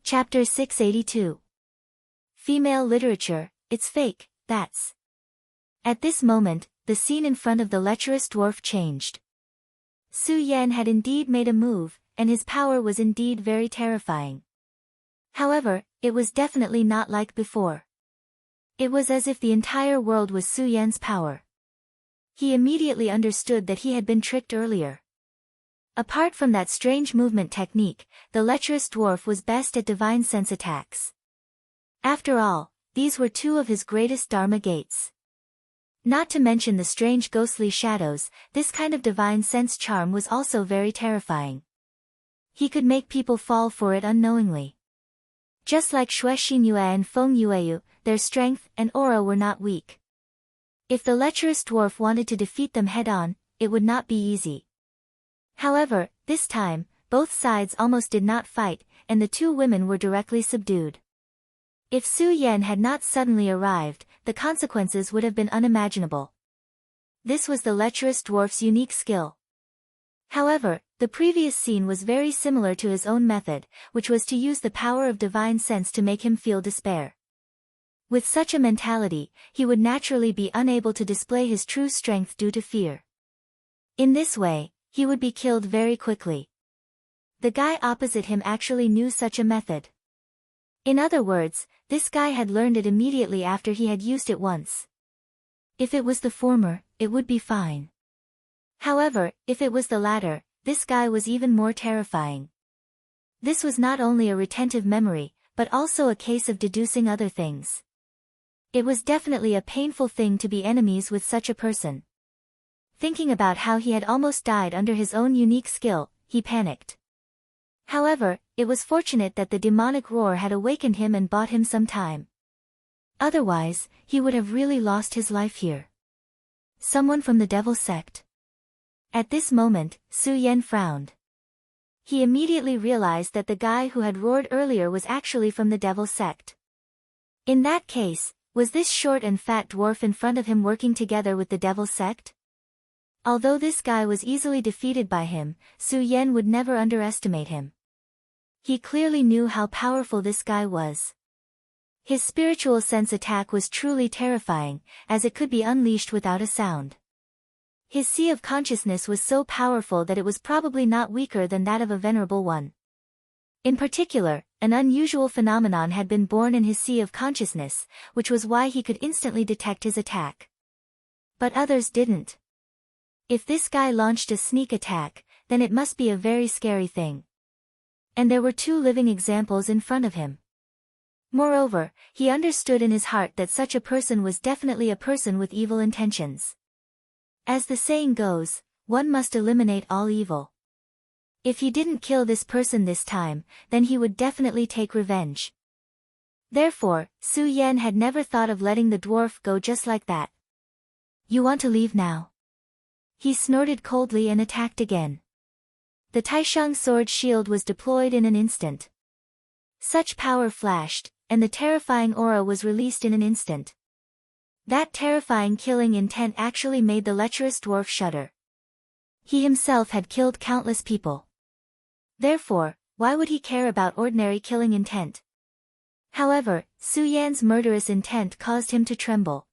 Chapter 682. Female literature, it's fake, that's. At this moment, the scene in front of the lecherous dwarf changed. Su Yan had indeed made a move, and his power was indeed very terrifying. However, it was definitely not like before. It was as if the entire world was Su Yan's power. He immediately understood that he had been tricked earlier. Apart from that strange movement technique, the lecherous dwarf was best at divine sense attacks. After all, these were two of his greatest dharma gates. Not to mention the strange ghostly shadows, this kind of divine sense charm was also very terrifying. He could make people fall for it unknowingly. Just like Xue Xinyue and Feng Yueyu, their strength and aura were not weak. If the lecherous dwarf wanted to defeat them head-on, it would not be easy. However, this time, both sides almost did not fight, and the two women were directly subdued. If Su Yan had not suddenly arrived, the consequences would have been unimaginable. This was the lecherous dwarf's unique skill. However, the previous scene was very similar to his own method, which was to use the power of divine sense to make him feel despair. With such a mentality, he would naturally be unable to display his true strength due to fear. In this way, he would be killed very quickly. The guy opposite him actually knew such a method. In other words, this guy had learned it immediately after he had used it once. If it was the former, it would be fine. However, if it was the latter, this guy was even more terrifying. This was not only a retentive memory, but also a case of deducing other things. It was definitely a painful thing to be enemies with such a person. Thinking about how he had almost died under his own unique skill, he panicked. However, it was fortunate that the demonic roar had awakened him and bought him some time. Otherwise, he would have really lost his life here. Someone from the devil sect? At this moment, Su Yan frowned. He immediately realized that the guy who had roared earlier was actually from the devil sect. In that case, was this short and fat dwarf in front of him working together with the devil sect? Although this guy was easily defeated by him, Su Yan would never underestimate him. He clearly knew how powerful this guy was. His spiritual sense attack was truly terrifying, as it could be unleashed without a sound. His sea of consciousness was so powerful that it was probably not weaker than that of a venerable one. In particular, an unusual phenomenon had been born in his sea of consciousness, which was why he could instantly detect his attack. But others didn't. If this guy launched a sneak attack, then it must be a very scary thing. And there were two living examples in front of him. Moreover, he understood in his heart that such a person was definitely a person with evil intentions. As the saying goes, one must eliminate all evil. If he didn't kill this person this time, then he would definitely take revenge. Therefore, Su Yan had never thought of letting the dwarf go just like that. You want to leave now? He snorted coldly and attacked again. The Taishang sword shield was deployed in an instant. Such power flashed, and the terrifying aura was released in an instant. That terrifying killing intent actually made the lecherous dwarf shudder. He himself had killed countless people. Therefore, why would he care about ordinary killing intent? However, Su Yan's murderous intent caused him to tremble.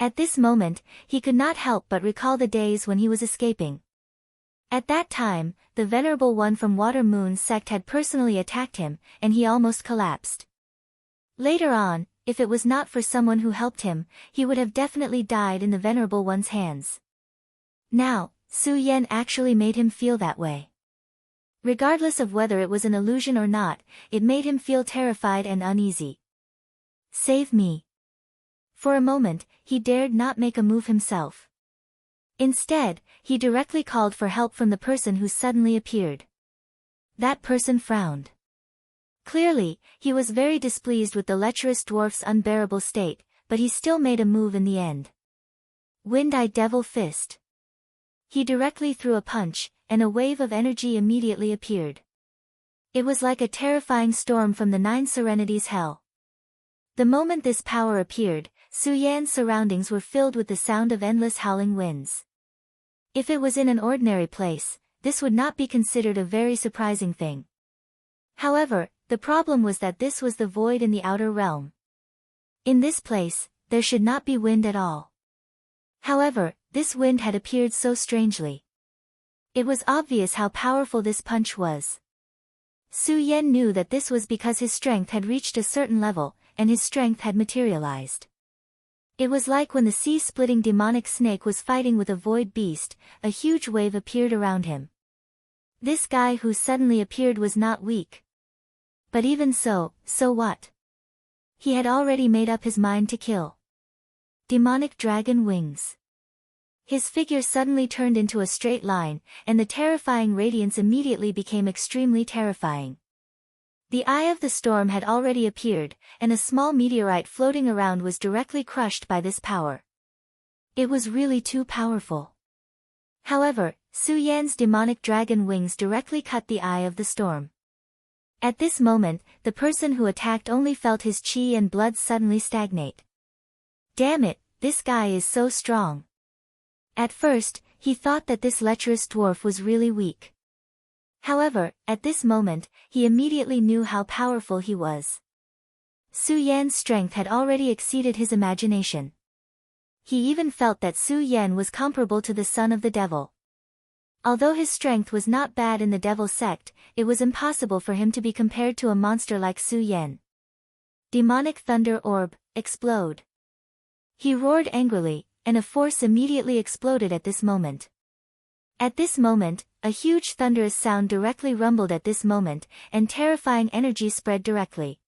At this moment, he could not help but recall the days when he was escaping. At that time, the Venerable One from Water Moon's sect had personally attacked him, and he almost collapsed. Later on, if it was not for someone who helped him, he would have definitely died in the Venerable One's hands. Now, Su Yan actually made him feel that way. Regardless of whether it was an illusion or not, it made him feel terrified and uneasy. Save me. For a moment, he dared not make a move himself. Instead, he directly called for help from the person who suddenly appeared. That person frowned. Clearly, he was very displeased with the lecherous dwarf's unbearable state, but he still made a move in the end. Wind-Eye Devil Fist. He directly threw a punch, and a wave of energy immediately appeared. It was like a terrifying storm from the Nine Serenities' hell. The moment this power appeared, Su Yan's surroundings were filled with the sound of endless howling winds. If it was in an ordinary place, this would not be considered a very surprising thing. However, The problem was that this was the void in the outer realm. In this place, there should not be wind at all. However, this wind had appeared so strangely. It was obvious how powerful this punch was. Su Yan knew that this was because his strength had reached a certain level, and his strength had materialized. It was like when the sea-splitting demonic snake was fighting with a void beast, a huge wave appeared around him. This guy who suddenly appeared was not weak. But even so what? He had already made up his mind to kill. Demonic dragon wings. His figure suddenly turned into a straight line, and the terrifying radiance immediately became extremely terrifying. The eye of the storm had already appeared, and a small meteorite floating around was directly crushed by this power. It was really too powerful. However, Su Yan's demonic dragon wings directly cut the eye of the storm. At this moment, the person who attacked only felt his chi and blood suddenly stagnate. Damn it, this guy is so strong. At first, he thought that this lecherous dwarf was really weak. However, at this moment, he immediately knew how powerful he was. Su Yan's strength had already exceeded his imagination. He even felt that Su Yan was comparable to the son of the devil. Although his strength was not bad in the devil sect, it was impossible for him to be compared to a monster like Su Yan. Demonic thunder orb, explode. He roared angrily, and a force immediately exploded at this moment. At this moment, a huge thunderous sound directly rumbled at this moment, and terrifying energy spread directly.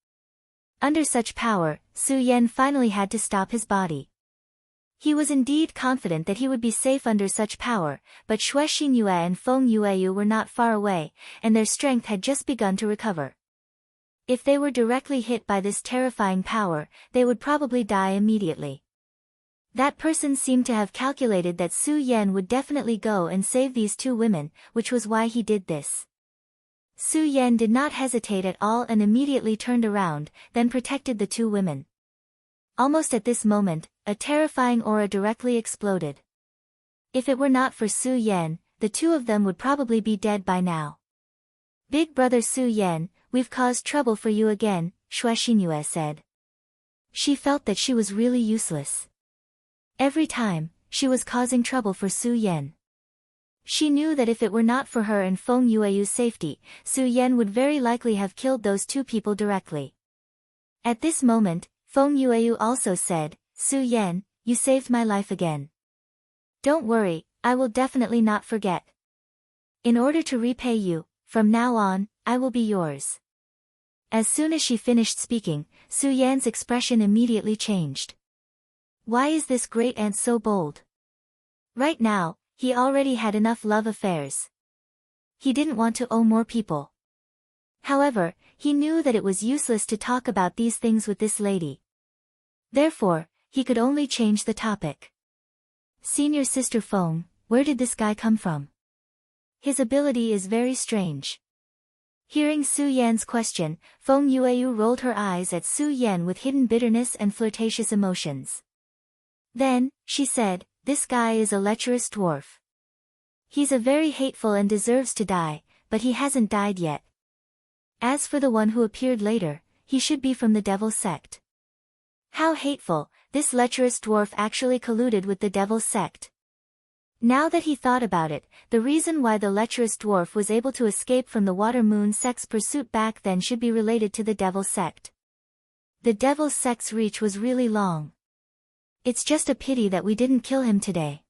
Under such power, Su Yan finally had to stop his body. He was indeed confident that he would be safe under such power, but Xue Xingyue and Feng Yueyu were not far away, and their strength had just begun to recover. If they were directly hit by this terrifying power, they would probably die immediately. That person seemed to have calculated that Su Yan would definitely go and save these two women, which was why he did this. Su Yan did not hesitate at all and immediately turned around, then protected the two women. Almost at this moment, a terrifying aura directly exploded. If it were not for Su Yan, the two of them would probably be dead by now. Big brother Su Yan, we've caused trouble for you again, Xue Xingyue said. She felt that she was really useless. Every time, she was causing trouble for Su Yan. She knew that if it were not for her and Feng Yueyu's safety, Su Yan would very likely have killed those two people directly. At this moment, Feng Yueyu also said, Su Yan, you saved my life again. Don't worry, I will definitely not forget. In order to repay you, from now on, I will be yours. As soon as she finished speaking, Su Yan's expression immediately changed. Why is this great aunt so bold? Right now, he already had enough love affairs. He didn't want to owe more people. However, he knew that it was useless to talk about these things with this lady. Therefore, he could only change the topic. Senior Sister Feng, where did this guy come from? His ability is very strange. Hearing Su Yan's question, Feng Yueyu rolled her eyes at Su Yan with hidden bitterness and flirtatious emotions. Then, she said, this guy is a lecherous dwarf. He's a very hateful and deserves to die, but he hasn't died yet. As for the one who appeared later, he should be from the devil sect. How hateful, this lecherous dwarf actually colluded with the devil sect. Now that he thought about it, the reason why the lecherous dwarf was able to escape from the Water Moon sect's pursuit back then should be related to the devil sect. The devil sect's reach was really long. It's just a pity that we didn't kill him today.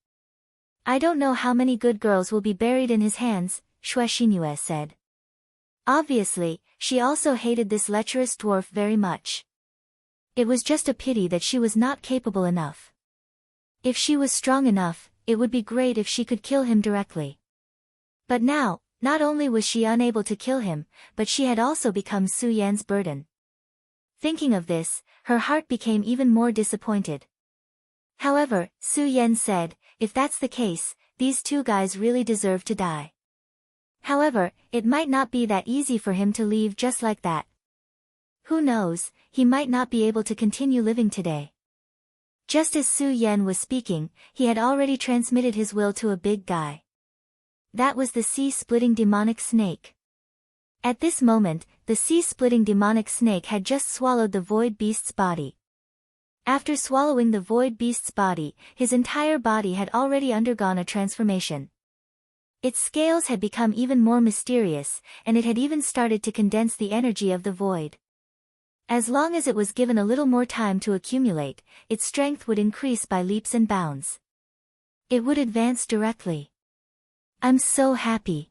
I don't know how many good girls will be buried in his hands, Xue Xingyue said. Obviously, she also hated this lecherous dwarf very much. It was just a pity that she was not capable enough. If she was strong enough, it would be great if she could kill him directly. But now, not only was she unable to kill him, but she had also become Su Yan's burden. Thinking of this, her heart became even more disappointed. However, Su Yan said, if that's the case, these two guys really deserve to die. However, it might not be that easy for him to leave just like that. Who knows, he might not be able to continue living today. Just as Su Yan was speaking, he had already transmitted his will to a big guy. That was the sea-splitting demonic snake. At this moment, the sea-splitting demonic snake had just swallowed the void beast's body. After swallowing the void beast's body, his entire body had already undergone a transformation. Its scales had become even more mysterious, and it had even started to condense the energy of the void. As long as it was given a little more time to accumulate, its strength would increase by leaps and bounds. It would advance directly. I'm so happy.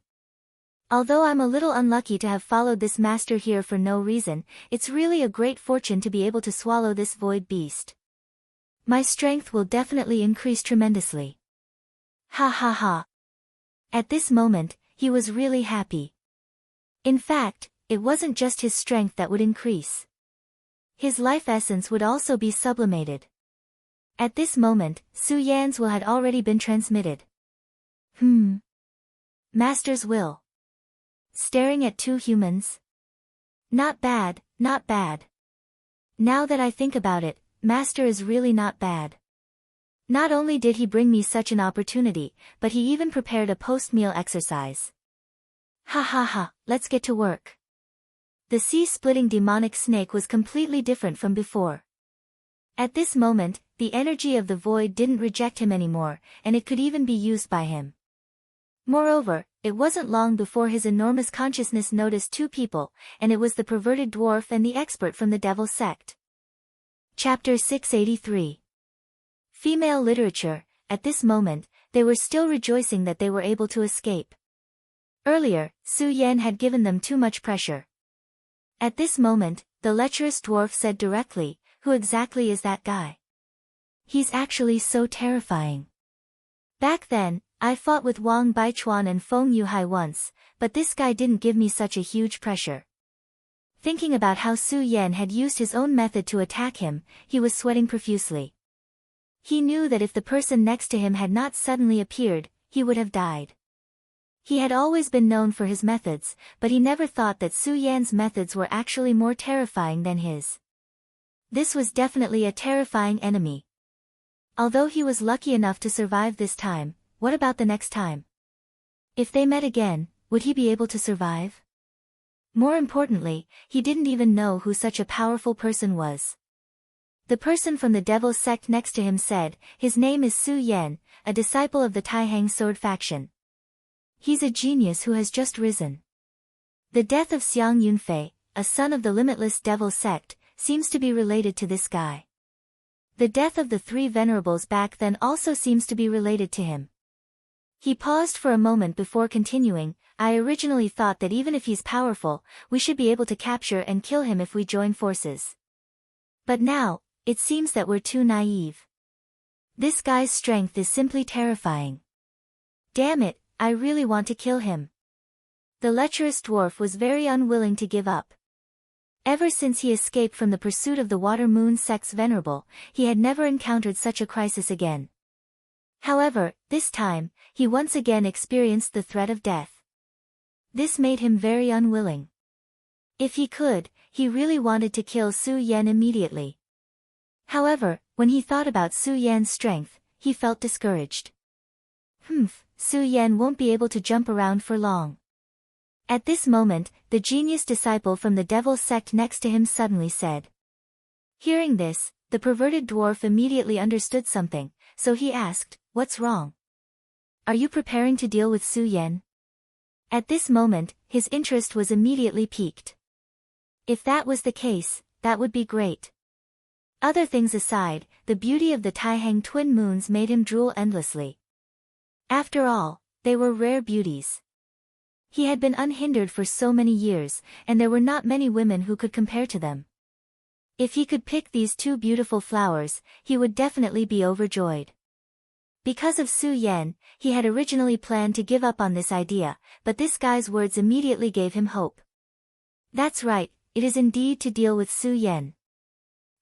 Although I'm a little unlucky to have followed this master here for no reason, it's really a great fortune to be able to swallow this void beast. My strength will definitely increase tremendously. Ha ha ha. At this moment, he was really happy. In fact, it wasn't just his strength that would increase. His life essence would also be sublimated. At this moment, Su Yan's will had already been transmitted. Master's will. Staring at two humans. Not bad, not bad. Now that I think about it, Master is really not bad. Not only did he bring me such an opportunity, but he even prepared a post-meal exercise. Ha ha ha, let's get to work. The sea-splitting demonic snake was completely different from before. At this moment, the energy of the void didn't reject him anymore, and it could even be used by him. Moreover, it wasn't long before his enormous consciousness noticed two people, and it was the perverted dwarf and the expert from the devil sect. Chapter 683. Female literature. At this moment, they were still rejoicing that they were able to escape. Earlier, Su Yan had given them too much pressure. At this moment, the lecherous dwarf said directly, "Who exactly is that guy? He's actually so terrifying. Back then, I fought with Wang Baichuan and Feng Yuhai once, but this guy didn't give me such a huge pressure." Thinking about how Su Yan had used his own method to attack him, he was sweating profusely. He knew that if the person next to him had not suddenly appeared, he would have died. He had always been known for his methods, but he never thought that Su Yan's methods were actually more terrifying than his. This was definitely a terrifying enemy. Although he was lucky enough to survive this time, what about the next time? If they met again, would he be able to survive? More importantly, he didn't even know who such a powerful person was. The person from the devil sect next to him said, "His name is Su Yan, a disciple of the Taihang sword faction. He's a genius who has just risen." The death of Xiang Yunfei, a son of the limitless devil sect, seems to be related to this guy. The death of the three venerables back then also seems to be related to him. He paused for a moment before continuing, "I originally thought that even if he's powerful, we should be able to capture and kill him if we join forces. But now, it seems that we're too naive. This guy's strength is simply terrifying. Damn it, I really want to kill him." The lecherous dwarf was very unwilling to give up. Ever since he escaped from the pursuit of the Water Moon sect's venerable, he had never encountered such a crisis again. However, this time, he once again experienced the threat of death. This made him very unwilling. If he could, he really wanted to kill Su Yan immediately. However, when he thought about Su Yan's strength, he felt discouraged. Su Yan won't be able to jump around for long. At this moment, the genius disciple from the devil sect next to him suddenly said. Hearing this, the perverted dwarf immediately understood something, so he asked, "What's wrong? Are you preparing to deal with Su Yan?" At this moment, his interest was immediately piqued. If that was the case, that would be great. Other things aside, the beauty of the Taihang twin moons made him drool endlessly. After all, they were rare beauties. He had been unhindered for so many years, and there were not many women who could compare to them. If he could pick these two beautiful flowers, he would definitely be overjoyed. Because of Su Yan, he had originally planned to give up on this idea, but this guy's words immediately gave him hope. That's right, it is indeed to deal with Su Yan.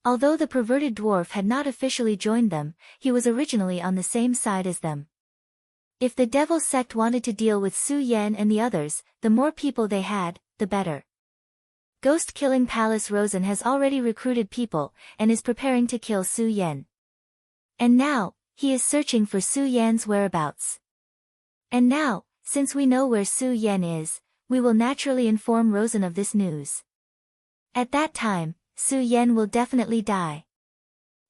Although the perverted dwarf had not officially joined them, he was originally on the same side as them. If the devil sect wanted to deal with Su Yan and the others, the more people they had, the better. Ghost Killing Palace Rosen has already recruited people, and is preparing to kill Su Yan. And now, he is searching for Su Yan's whereabouts. And now, since we know where Su Yan is, we will naturally inform Rosen of this news. At that time, Su Yan will definitely die.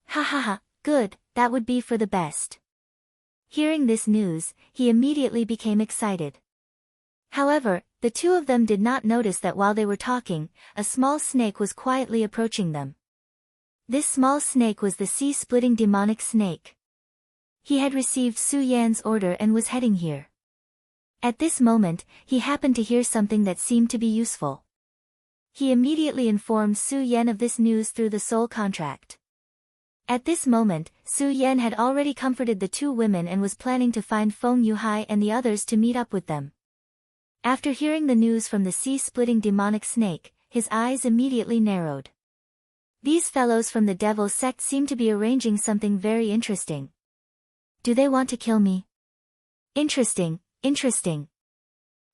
Ha ha ha, good, that would be for the best. Hearing this news, he immediately became excited. However, the two of them did not notice that while they were talking, a small snake was quietly approaching them. This small snake was the sea-splitting demonic snake. He had received Su Yan's order and was heading here. At this moment, he happened to hear something that seemed to be useful. He immediately informed Su Yan of this news through the soul contract. At this moment, Su Yan had already comforted the two women and was planning to find Feng Yuhai and the others to meet up with them. After hearing the news from the sea-splitting demonic snake, his eyes immediately narrowed. These fellows from the devil sect seem to be arranging something very interesting. Do they want to kill me? Interesting, interesting.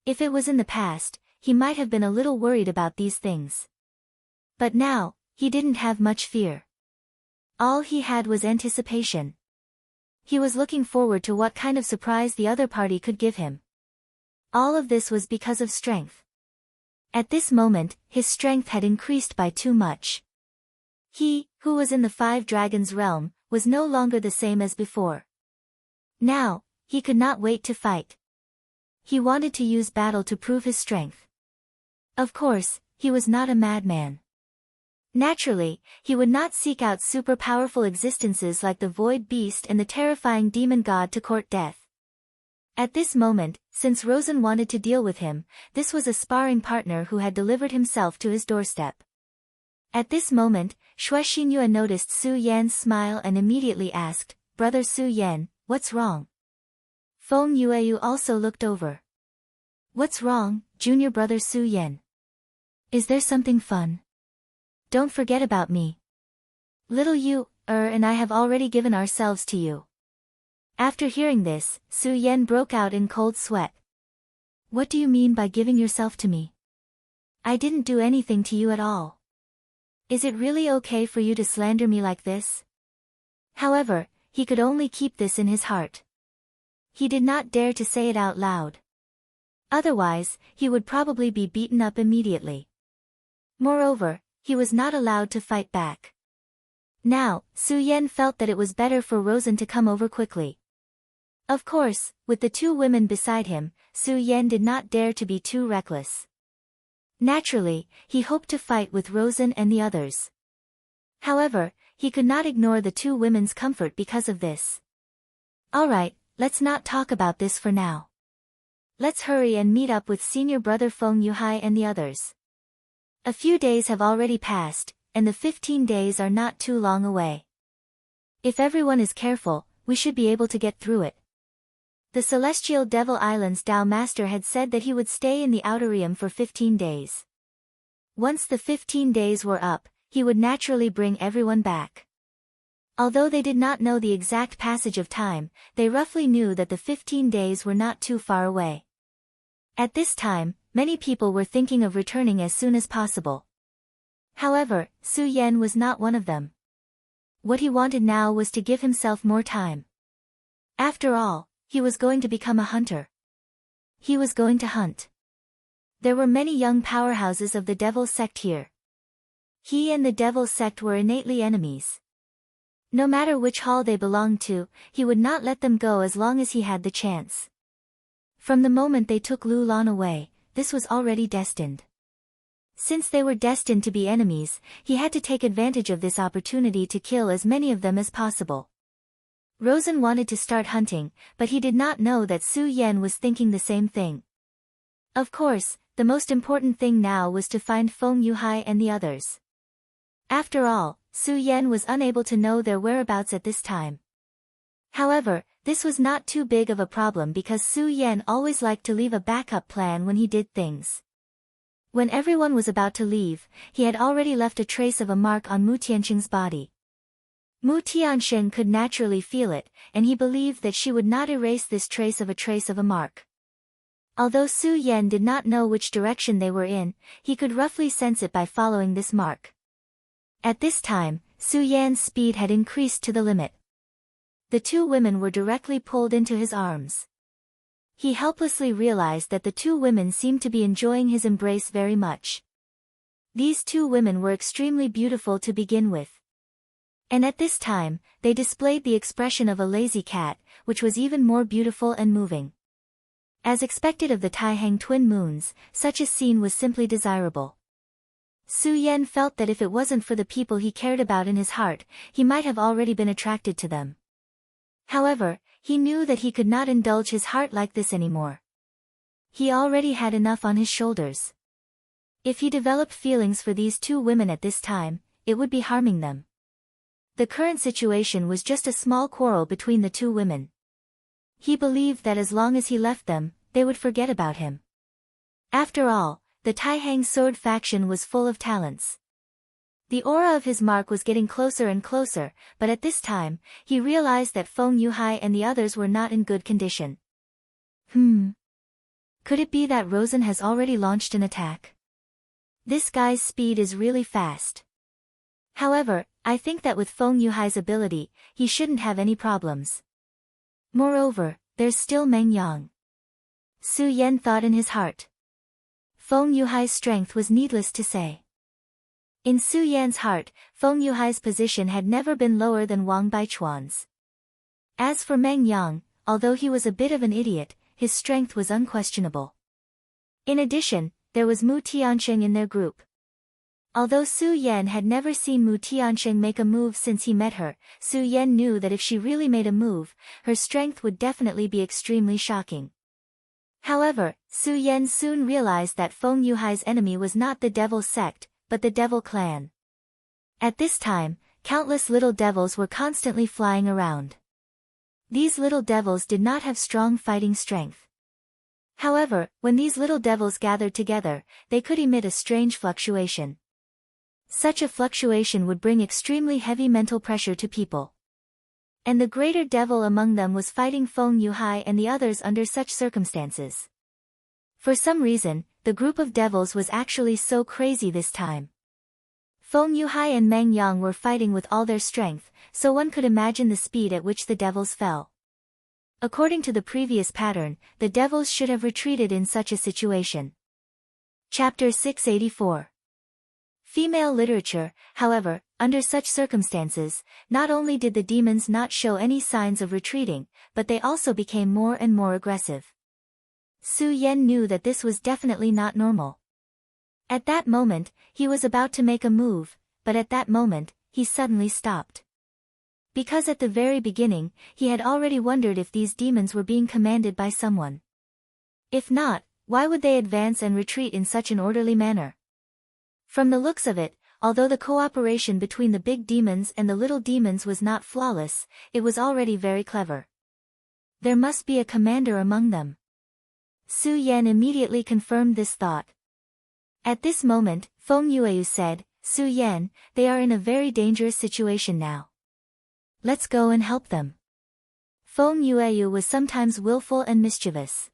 If it was in the past, he might have been a little worried about these things. But now, he didn't have much fear. All he had was anticipation. He was looking forward to what kind of surprise the other party could give him. All of this was because of strength. At this moment, his strength had increased by too much. He, who was in the Five Dragons realm, was no longer the same as before. Now, he could not wait to fight. He wanted to use battle to prove his strength. Of course, he was not a madman. Naturally, he would not seek out super-powerful existences like the Void Beast and the terrifying Demon God to court death. At this moment, since Rosen wanted to deal with him, this was a sparring partner who had delivered himself to his doorstep. At this moment, Shui Xinyue noticed Su Yan's smile and immediately asked, "Brother Su Yan, what's wrong?" Feng Yueyu also looked over. "What's wrong, junior brother Su Yan? Is there something fun? Don't forget about me. Little you, and I have already given ourselves to you." After hearing this, Su Yan broke out in cold sweat. "What do you mean by giving yourself to me? I didn't do anything to you at all. Is it really okay for you to slander me like this?" However, he could only keep this in his heart. He did not dare to say it out loud. Otherwise, he would probably be beaten up immediately. Moreover, he was not allowed to fight back. Now, Su Yan felt that it was better for Rosen to come over quickly. Of course, with the two women beside him, Su Yan did not dare to be too reckless. Naturally, he hoped to fight with Rosen and the others. However, he could not ignore the two women's comfort because of this. "Alright, let's not talk about this for now. Let's hurry and meet up with senior brother Feng Yuhai and the others. A few days have already passed, and the 15 days are not too long away. If everyone is careful, we should be able to get through it." The Celestial Devil Island's Tao Master had said that he would stay in the Outerium for 15 days. Once the 15 days were up, he would naturally bring everyone back. Although they did not know the exact passage of time, they roughly knew that the 15 days were not too far away. At this time, many people were thinking of returning as soon as possible. However, Su Yan was not one of them. What he wanted now was to give himself more time. After all, he was going to become a hunter. He was going to hunt. There were many young powerhouses of the Devil sect here. He and the Devil sect were innately enemies. No matter which hall they belonged to, he would not let them go as long as he had the chance. From the moment they took Lu Lan away, this was already destined. Since they were destined to be enemies, he had to take advantage of this opportunity to kill as many of them as possible. Rosen wanted to start hunting, but he did not know that Su Yan was thinking the same thing. Of course, the most important thing now was to find Feng Yuhai and the others. After all, Su Yan was unable to know their whereabouts at this time. However, this was not too big of a problem because Su Yan always liked to leave a backup plan when he did things. When everyone was about to leave, he had already left a trace of a mark on Mu Tianxing's body. Mu Tianxing could naturally feel it, and he believed that she would not erase this trace of a mark. Although Su Yan did not know which direction they were in, he could roughly sense it by following this mark. At this time, Su Yan's speed had increased to the limit. The two women were directly pulled into his arms. He helplessly realized that the two women seemed to be enjoying his embrace very much. These two women were extremely beautiful to begin with. And at this time, they displayed the expression of a lazy cat, which was even more beautiful and moving. As expected of the Taihang twin moons, such a scene was simply desirable. Su Yan felt that if it wasn't for the people he cared about in his heart, he might have already been attracted to them. However, he knew that he could not indulge his heart like this anymore. He already had enough on his shoulders. If he developed feelings for these two women at this time, it would be harming them. The current situation was just a small quarrel between the two women. He believed that as long as he left them, they would forget about him. After all, the Taihang sword faction was full of talents. The aura of his mark was getting closer and closer, but at this time, he realized that Feng Yuhai and the others were not in good condition. Could it be that Rosen has already launched an attack? This guy's speed is really fast. However, I think that with Feng Yuhai's ability, he shouldn't have any problems. Moreover, there's still Meng Yang. Su Yan thought in his heart. Feng Yuhai's strength was needless to say. In Su Yan's heart, Feng Yuhai's position had never been lower than Wang Baichuan's. As for Meng Yang, although he was a bit of an idiot, his strength was unquestionable. In addition, there was Mu Tiansheng in their group. Although Su Yan had never seen Mu Tiansheng make a move since he met her, Su Yan knew that if she really made a move, her strength would definitely be extremely shocking. However, Su Yan soon realized that Feng Yuhai's enemy was not the devil sect, but the devil clan. At this time, countless little devils were constantly flying around. These little devils did not have strong fighting strength. However, when these little devils gathered together, they could emit a strange fluctuation. Such a fluctuation would bring extremely heavy mental pressure to people. And the greater devil among them was fighting Feng Yuhai and the others under such circumstances. For some reason, the group of devils was actually so crazy this time. Feng Yuhai and Meng Yang were fighting with all their strength, so one could imagine the speed at which the devils fell. According to the previous pattern, the devils should have retreated in such a situation. Chapter 684. Female literature. However, under such circumstances, not only did the demons not show any signs of retreating, but they also became more and more aggressive. Su Yan knew that this was definitely not normal. At that moment, he was about to make a move, but at that moment, he suddenly stopped. Because at the very beginning, he had already wondered if these demons were being commanded by someone. If not, why would they advance and retreat in such an orderly manner? From the looks of it, although the cooperation between the big demons and the little demons was not flawless, it was already very clever. There must be a commander among them. Su Yan immediately confirmed this thought. At this moment, Feng Yueyu said, Su Yan, they are in a very dangerous situation now. Let's go and help them. Feng Yueyu was sometimes willful and mischievous.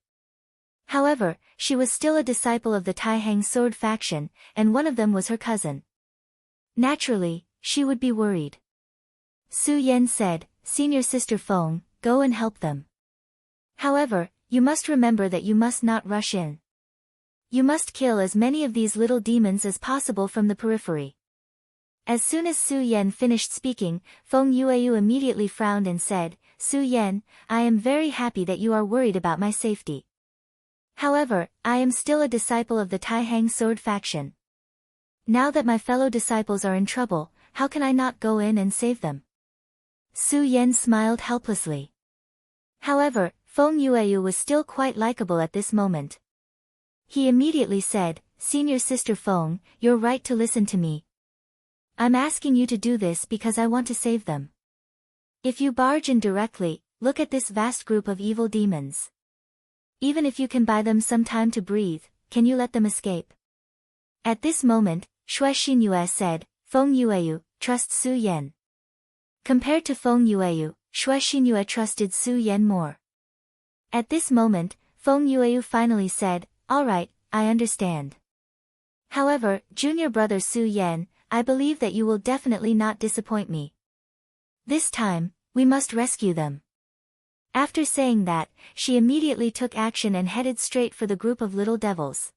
However, she was still a disciple of the Taihang sword faction, and one of them was her cousin. Naturally, she would be worried. Su Yan said, Senior Sister Feng, go and help them. However, you must remember that you must not rush in. You must kill as many of these little demons as possible from the periphery. As soon as Su Yan finished speaking, Feng Yueyu immediately frowned and said, Su Yan, I am very happy that you are worried about my safety. However, I am still a disciple of the Taihang sword faction. Now that my fellow disciples are in trouble, how can I not go in and save them? Su Yan smiled helplessly. However, Feng Yueyu was still quite likable at this moment. He immediately said, Senior Sister Feng, you're right to listen to me. I'm asking you to do this because I want to save them. If you barge in directly, look at this vast group of evil demons. Even if you can buy them some time to breathe, can you let them escape? At this moment, Shui Xinyue said, Feng Yueyu, trust Su Yan. Compared to Feng Yueyu, Shui Xinyue trusted Su Yan more. At this moment, Feng Yueyu finally said, all right, I understand. However, junior brother Su Yan, I believe that you will definitely not disappoint me. This time, we must rescue them. After saying that, she immediately took action and headed straight for the group of little devils.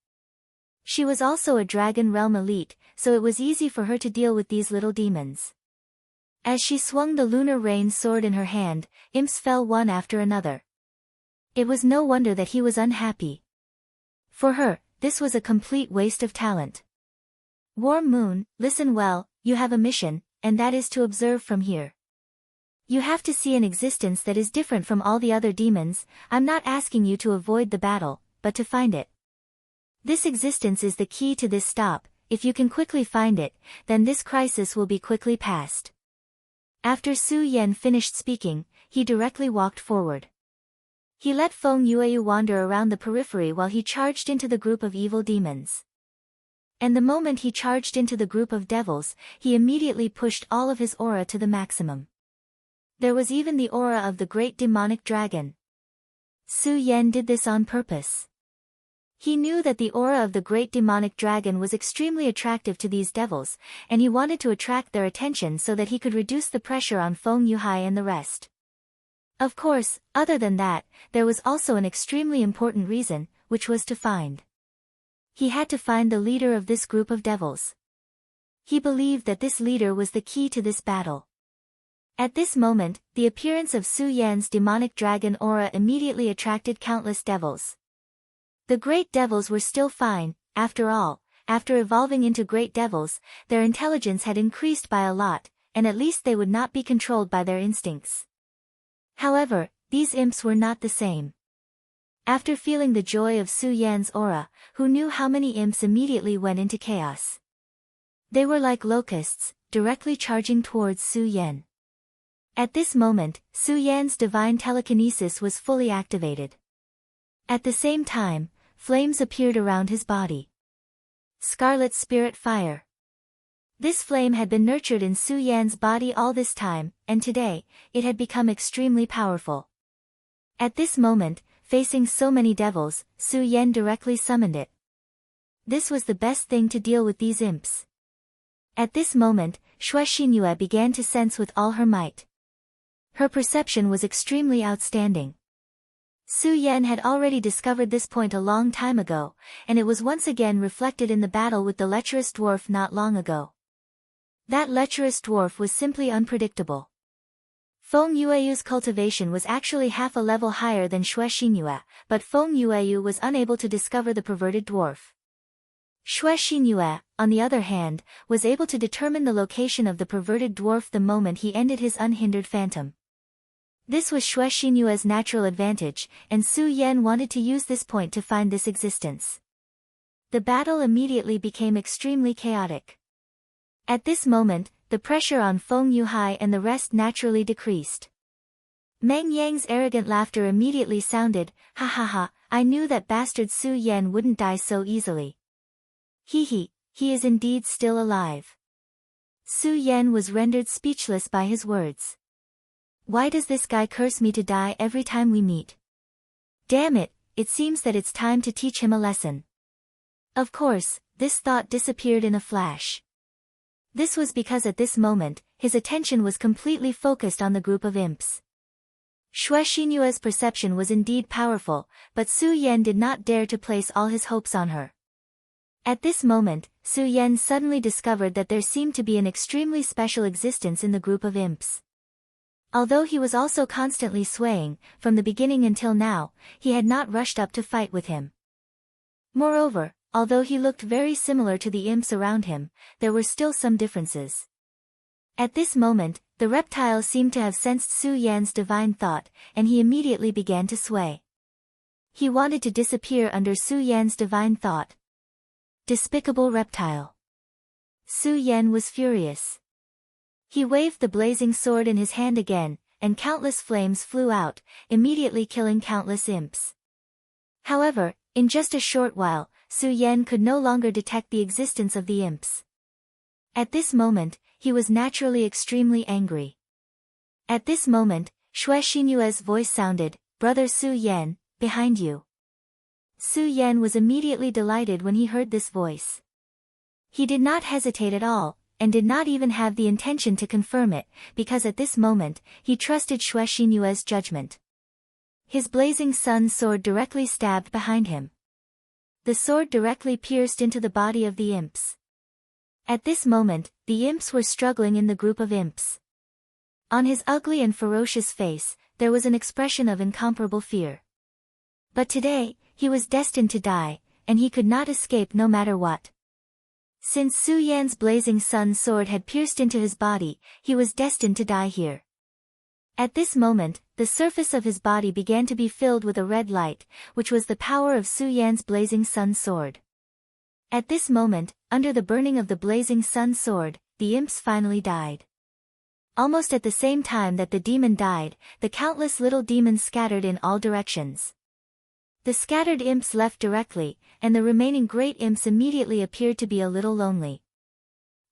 She was also a Dragon Realm elite, so it was easy for her to deal with these little demons. As she swung the lunar rain sword in her hand, imps fell one after another. It was no wonder that he was unhappy. For her, this was a complete waste of talent. Warm Moon, listen well, you have a mission, and that is to observe from here. You have to see an existence that is different from all the other demons. I'm not asking you to avoid the battle, but to find it. This existence is the key to this stop. If you can quickly find it, then this crisis will be quickly passed. After Su Yan finished speaking, he directly walked forward. He let Feng Yueyu wander around the periphery while he charged into the group of evil demons. And the moment he charged into the group of devils, he immediately pushed all of his aura to the maximum. There was even the aura of the great demonic dragon. Su Yan did this on purpose. He knew that the aura of the great demonic dragon was extremely attractive to these devils, and he wanted to attract their attention so that he could reduce the pressure on Feng Yuhai and the rest. Of course, other than that, there was also an extremely important reason, which was to find. He had to find the leader of this group of devils. He believed that this leader was the key to this battle. At this moment, the appearance of Su Yan's demonic dragon aura immediately attracted countless devils. The great devils were still fine, after all. After evolving into great devils, their intelligence had increased by a lot, and at least they would not be controlled by their instincts. However, these imps were not the same. After feeling the joy of Su Yan's aura, who knew how many imps immediately went into chaos. They were like locusts, directly charging towards Su Yan. At this moment, Su Yan's divine telekinesis was fully activated. At the same time, flames appeared around his body. Scarlet Spirit Fire. This flame had been nurtured in Su Yan's body all this time, and today, it had become extremely powerful. At this moment, facing so many devils, Su Yan directly summoned it. This was the best thing to deal with these imps. At this moment, Xue Xinyue began to sense with all her might. Her perception was extremely outstanding. Su Yan had already discovered this point a long time ago, and it was once again reflected in the battle with the lecherous dwarf not long ago. That lecherous dwarf was simply unpredictable. Feng Yueyu's cultivation was actually half a level higher than Xue Xinyue, but Feng Yueyu was unable to discover the perverted dwarf. Xue Xinyue, on the other hand, was able to determine the location of the perverted dwarf the moment he ended his unhindered phantom. This was Xue Xinyue's natural advantage, and Su Yan wanted to use this point to find this existence. The battle immediately became extremely chaotic. At this moment, the pressure on Feng Yuhai and the rest naturally decreased. Meng Yang's arrogant laughter immediately sounded, ha ha ha, I knew that bastard Su Yan wouldn't die so easily. He is indeed still alive. Su Yan was rendered speechless by his words. Why does this guy curse me to die every time we meet? Damn it, it seems that it's time to teach him a lesson. Of course, this thought disappeared in a flash. This was because at this moment, his attention was completely focused on the group of imps. Xue Xinyue's perception was indeed powerful, but Su Yan did not dare to place all his hopes on her. At this moment, Su Yan suddenly discovered that there seemed to be an extremely special existence in the group of imps. Although he was also constantly swaying, from the beginning until now, he had not rushed up to fight with him. Moreover, although he looked very similar to the imps around him, there were still some differences. At this moment, the reptile seemed to have sensed Su Yan's divine thought, and he immediately began to sway. He wanted to disappear under Su Yan's divine thought. Despicable reptile. Su Yan was furious. He waved the blazing sword in his hand again, and countless flames flew out, immediately killing countless imps. However, in just a short while, Su Yan could no longer detect the existence of the imps. At this moment, he was naturally extremely angry. At this moment, Xue Xinyue's voice sounded, Brother Su Yan, behind you. Su Yan was immediately delighted when he heard this voice. He did not hesitate at all, and did not even have the intention to confirm it, because at this moment, he trusted Xue Xinyue's judgment. His blazing sun sword directly stabbed behind him. The sword directly pierced into the body of the imps. At this moment, the imps were struggling in the group of imps. On his ugly and ferocious face, there was an expression of incomparable fear. But today, he was destined to die, and he could not escape no matter what. Since Su Yan's blazing sun sword had pierced into his body, he was destined to die here. At this moment, the surface of his body began to be filled with a red light, which was the power of Su Yan's blazing sun sword. At this moment, under the burning of the blazing sun sword, the imps finally died. Almost at the same time that the demon died, the countless little demons scattered in all directions. The scattered imps left directly, and the remaining great imps immediately appeared to be a little lonely.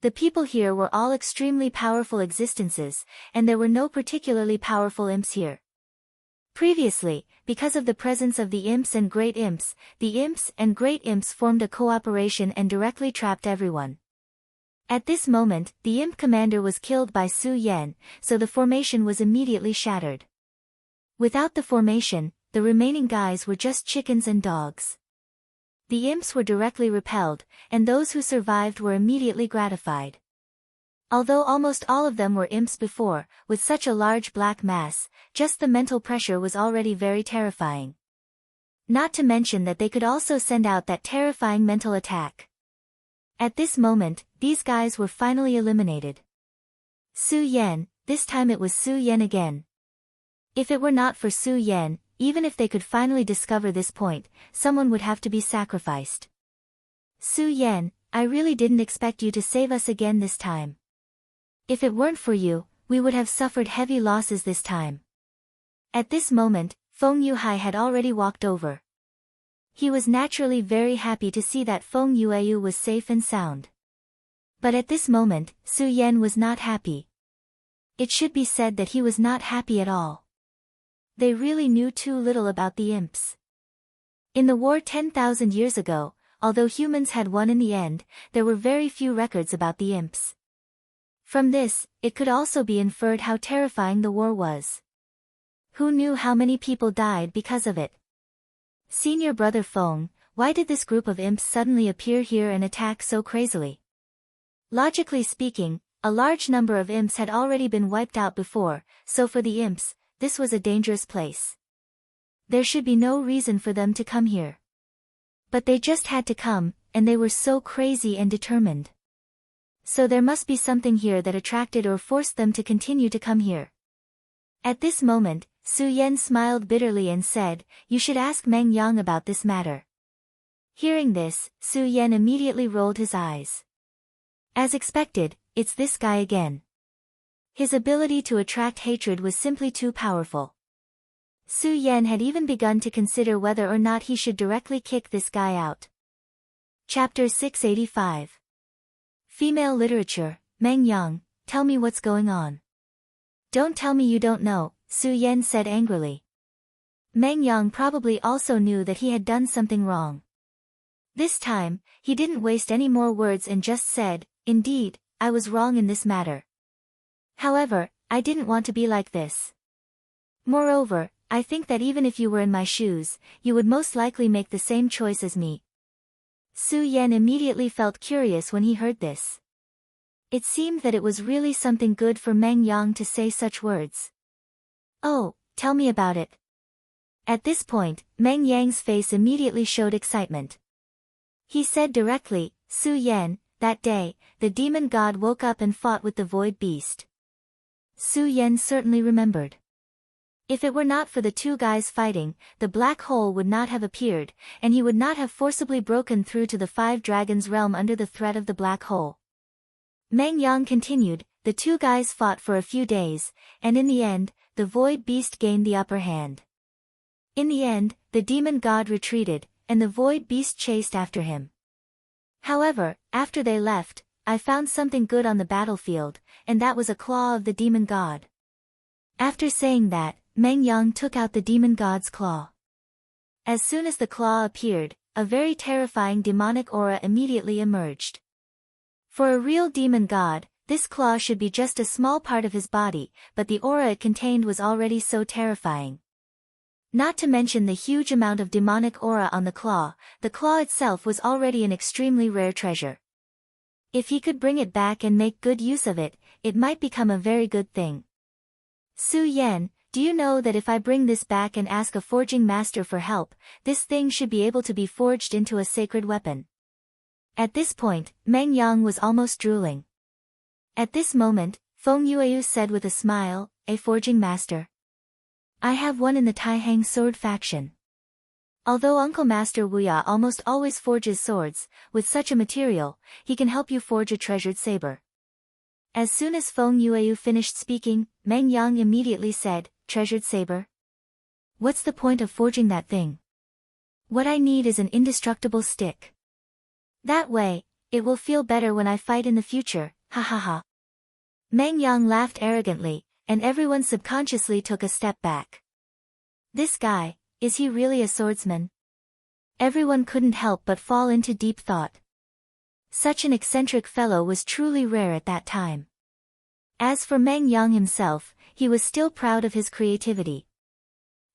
The people here were all extremely powerful existences, and there were no particularly powerful imps here. Previously, because of the presence of the imps and great imps, the imps and great imps formed a cooperation and directly trapped everyone. At this moment, the imp commander was killed by Su Yan, so the formation was immediately shattered. Without the formation, the remaining guys were just chickens and dogs. The imps were directly repelled, and those who survived were immediately gratified. Although almost all of them were imps before, with such a large black mass, just the mental pressure was already very terrifying. Not to mention that they could also send out that terrifying mental attack. At this moment, these guys were finally eliminated. Su Yan, this time it was Su Yan again. If it were not for Su Yan, even if they could finally discover this point, someone would have to be sacrificed. Su Yan, I really didn't expect you to save us again this time. If it weren't for you, we would have suffered heavy losses this time. At this moment, Feng Yuhai had already walked over. He was naturally very happy to see that Feng Yueyu was safe and sound. But at this moment, Su Yan was not happy. It should be said that he was not happy at all. They really knew too little about the imps. In the war 10,000 years ago, although humans had won in the end, there were very few records about the imps. From this, it could also be inferred how terrifying the war was. Who knew how many people died because of it? Senior brother Feng, why did this group of imps suddenly appear here and attack so crazily? Logically speaking, a large number of imps had already been wiped out before, so for the imps, this was a dangerous place. There should be no reason for them to come here. But they just had to come, and they were so crazy and determined. So there must be something here that attracted or forced them to continue to come here. At this moment, Su Yan smiled bitterly and said, "You should ask Meng Yang about this matter." Hearing this, Su Yan immediately rolled his eyes. As expected, it's this guy again. His ability to attract hatred was simply too powerful. Su Yan had even begun to consider whether or not he should directly kick this guy out. Chapter 685. Female Literature. Meng Yang, tell me what's going on. Don't tell me you don't know, Su Yan said angrily. Meng Yang probably also knew that he had done something wrong. This time, he didn't waste any more words and just said, "Indeed, I was wrong in this matter. However, I didn't want to be like this. Moreover, I think that even if you were in my shoes, you would most likely make the same choice as me." Su Yan immediately felt curious when he heard this. It seemed that it was really something good for Meng Yang to say such words. "Oh, tell me about it." At this point, Meng Yang's face immediately showed excitement. He said directly, "Su Yan, that day, the demon god woke up and fought with the void beast." Su Yan certainly remembered. If it were not for the two guys fighting, the black hole would not have appeared, and he would not have forcibly broken through to the five dragons' realm under the threat of the black hole. Meng Yang continued, "The two guys fought for a few days, and in the end, the void beast gained the upper hand. In the end, the demon god retreated, and the void beast chased after him. However, after they left, I found something good on the battlefield, and that was a claw of the demon god." After saying that, Meng Yang took out the demon god's claw. As soon as the claw appeared, a very terrifying demonic aura immediately emerged. For a real demon god, this claw should be just a small part of his body, but the aura it contained was already so terrifying. Not to mention the huge amount of demonic aura on the claw itself was already an extremely rare treasure. If he could bring it back and make good use of it, it might become a very good thing. Su Yan, do you know that if I bring this back and ask a forging master for help, this thing should be able to be forged into a sacred weapon? At this point, Meng Yang was almost drooling. At this moment, Feng Yueyu said with a smile, a forging master. I have one in the Taihang sword faction. Although Uncle Master Wuya almost always forges swords, with such a material, he can help you forge a treasured saber. As soon as Feng Yueyu finished speaking, Meng Yang immediately said, treasured saber? What's the point of forging that thing? What I need is an indestructible stick. That way, it will feel better when I fight in the future, ha ha ha. Meng Yang laughed arrogantly, and everyone subconsciously took a step back. This guy, is he really a swordsman? Everyone couldn't help but fall into deep thought. Such an eccentric fellow was truly rare at that time. As for Meng Yang himself, he was still proud of his creativity.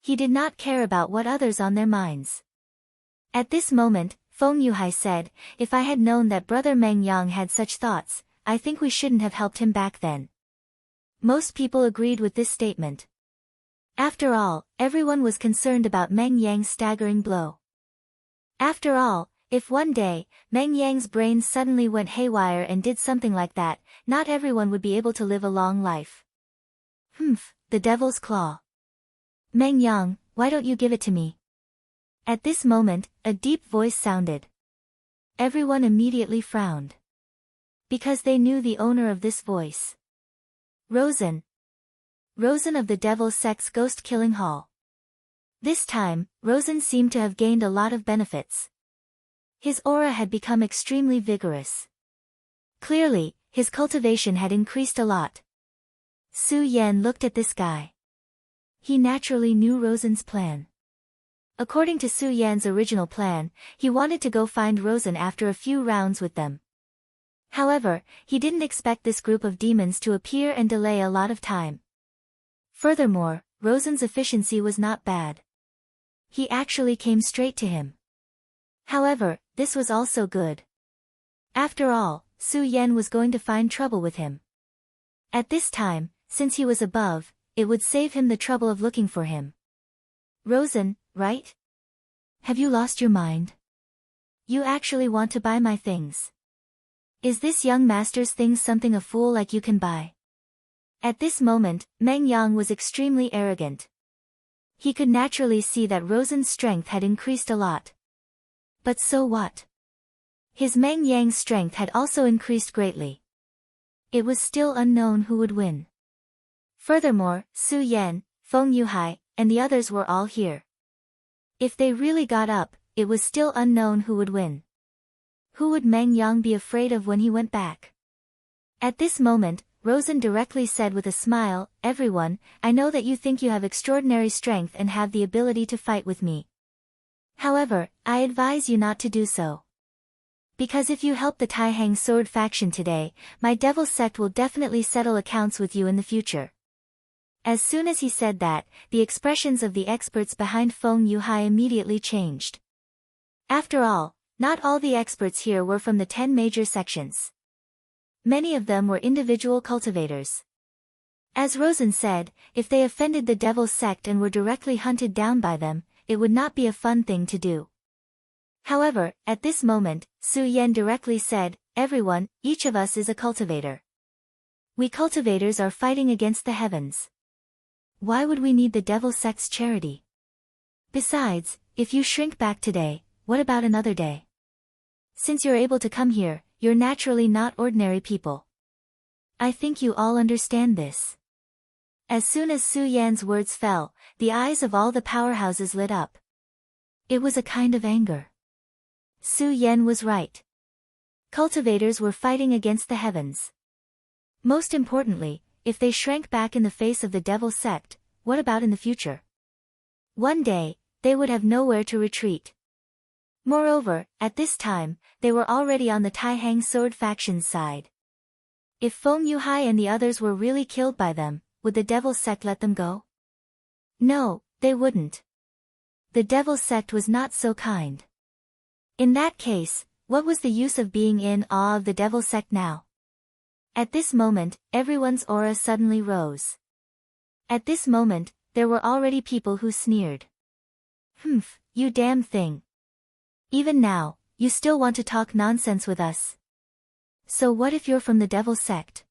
He did not care about what others on their minds. At this moment, Feng Yuhai said, if I had known that brother Meng Yang had such thoughts, I think we shouldn't have helped him back then. Most people agreed with this statement. After all, everyone was concerned about Meng Yang's staggering blow. After all, if one day, Meng Yang's brain suddenly went haywire and did something like that, not everyone would be able to live a long life. The devil's claw. Meng Yang, why don't you give it to me? At this moment, a deep voice sounded. Everyone immediately frowned. Because they knew the owner of this voice. Rosen. Rosen of the Devil Sect's Ghost-Killing Hall. This time, Rosen seemed to have gained a lot of benefits. His aura had become extremely vigorous. Clearly, his cultivation had increased a lot. Su Yan looked at this guy. He naturally knew Rosen's plan. According to Su Yan's original plan, he wanted to go find Rosen after a few rounds with them. However, he didn't expect this group of demons to appear and delay a lot of time. Furthermore, Rosen's efficiency was not bad. He actually came straight to him. However, this was also good. After all, Su Yan was going to find trouble with him. At this time, since he was above, it would save him the trouble of looking for him. Rosen, right? Have you lost your mind? You actually want to buy my things? Is this young master's things something a fool like you can buy? At this moment, Meng Yang was extremely arrogant. He could naturally see that Rosen's strength had increased a lot. But so what? His Meng Yang's strength had also increased greatly. It was still unknown who would win. Furthermore, Su Yan, Feng Yuhai, and the others were all here. If they really got up, it was still unknown who would win. Who would Meng Yang be afraid of when he went back? At this moment, Rosen directly said with a smile, everyone, I know that you think you have extraordinary strength and have the ability to fight with me. However, I advise you not to do so. Because if you help the Taihang sword faction today, my devil sect will definitely settle accounts with you in the future. As soon as he said that, the expressions of the experts behind Feng Yuhai immediately changed. After all, not all the experts here were from the 10 major sections. Many of them were individual cultivators. As Rosen said, if they offended the devil sect and were directly hunted down by them, it would not be a fun thing to do. However, at this moment, Su Yan directly said, everyone, each of us is a cultivator. We cultivators are fighting against the heavens. Why would we need the devil sect's charity? Besides, if you shrink back today, what about another day? Since you're able to come here, you're naturally not ordinary people. I think you all understand this. As soon as Su Yan's words fell, the eyes of all the powerhouses lit up. It was a kind of anger. Su Yan was right. Cultivators were fighting against the heavens. Most importantly, if they shrank back in the face of the devil sect, what about in the future? One day, they would have nowhere to retreat. Moreover, at this time, they were already on the Taihang sword faction's side. If Feng Yuhai and the others were really killed by them, would the devil sect let them go? No, they wouldn't. The devil sect was not so kind. In that case, what was the use of being in awe of the devil sect now? At this moment, everyone's aura suddenly rose. At this moment, there were already people who sneered. Humph, you damn thing. Even now, you still want to talk nonsense with us. So what if you're from the devil sect?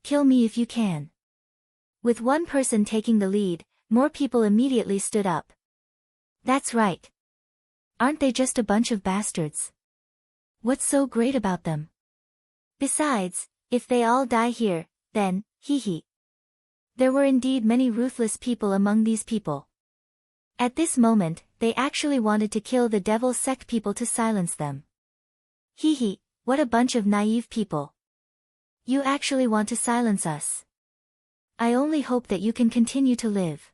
Kill me if you can. With one person taking the lead, more people immediately stood up. That's right. Aren't they just a bunch of bastards? What's so great about them? Besides, if they all die here, then, hee. There were indeed many ruthless people among these people. At this moment, they actually wanted to kill the devil sect people to silence them. Hee, what a bunch of naive people. You actually want to silence us. I only hope that you can continue to live.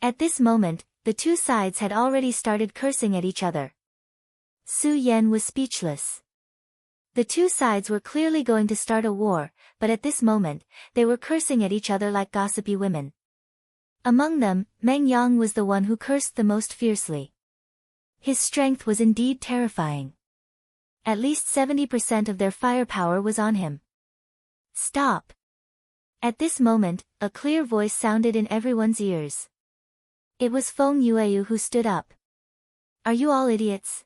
At this moment, the two sides had already started cursing at each other. Su Yan was speechless. The two sides were clearly going to start a war, but at this moment, they were cursing at each other like gossipy women. Among them, Meng Yang was the one who cursed the most fiercely. His strength was indeed terrifying. At least 70% of their firepower was on him. Stop! At this moment, a clear voice sounded in everyone's ears. It was Feng Yueyu who stood up. Are you all idiots?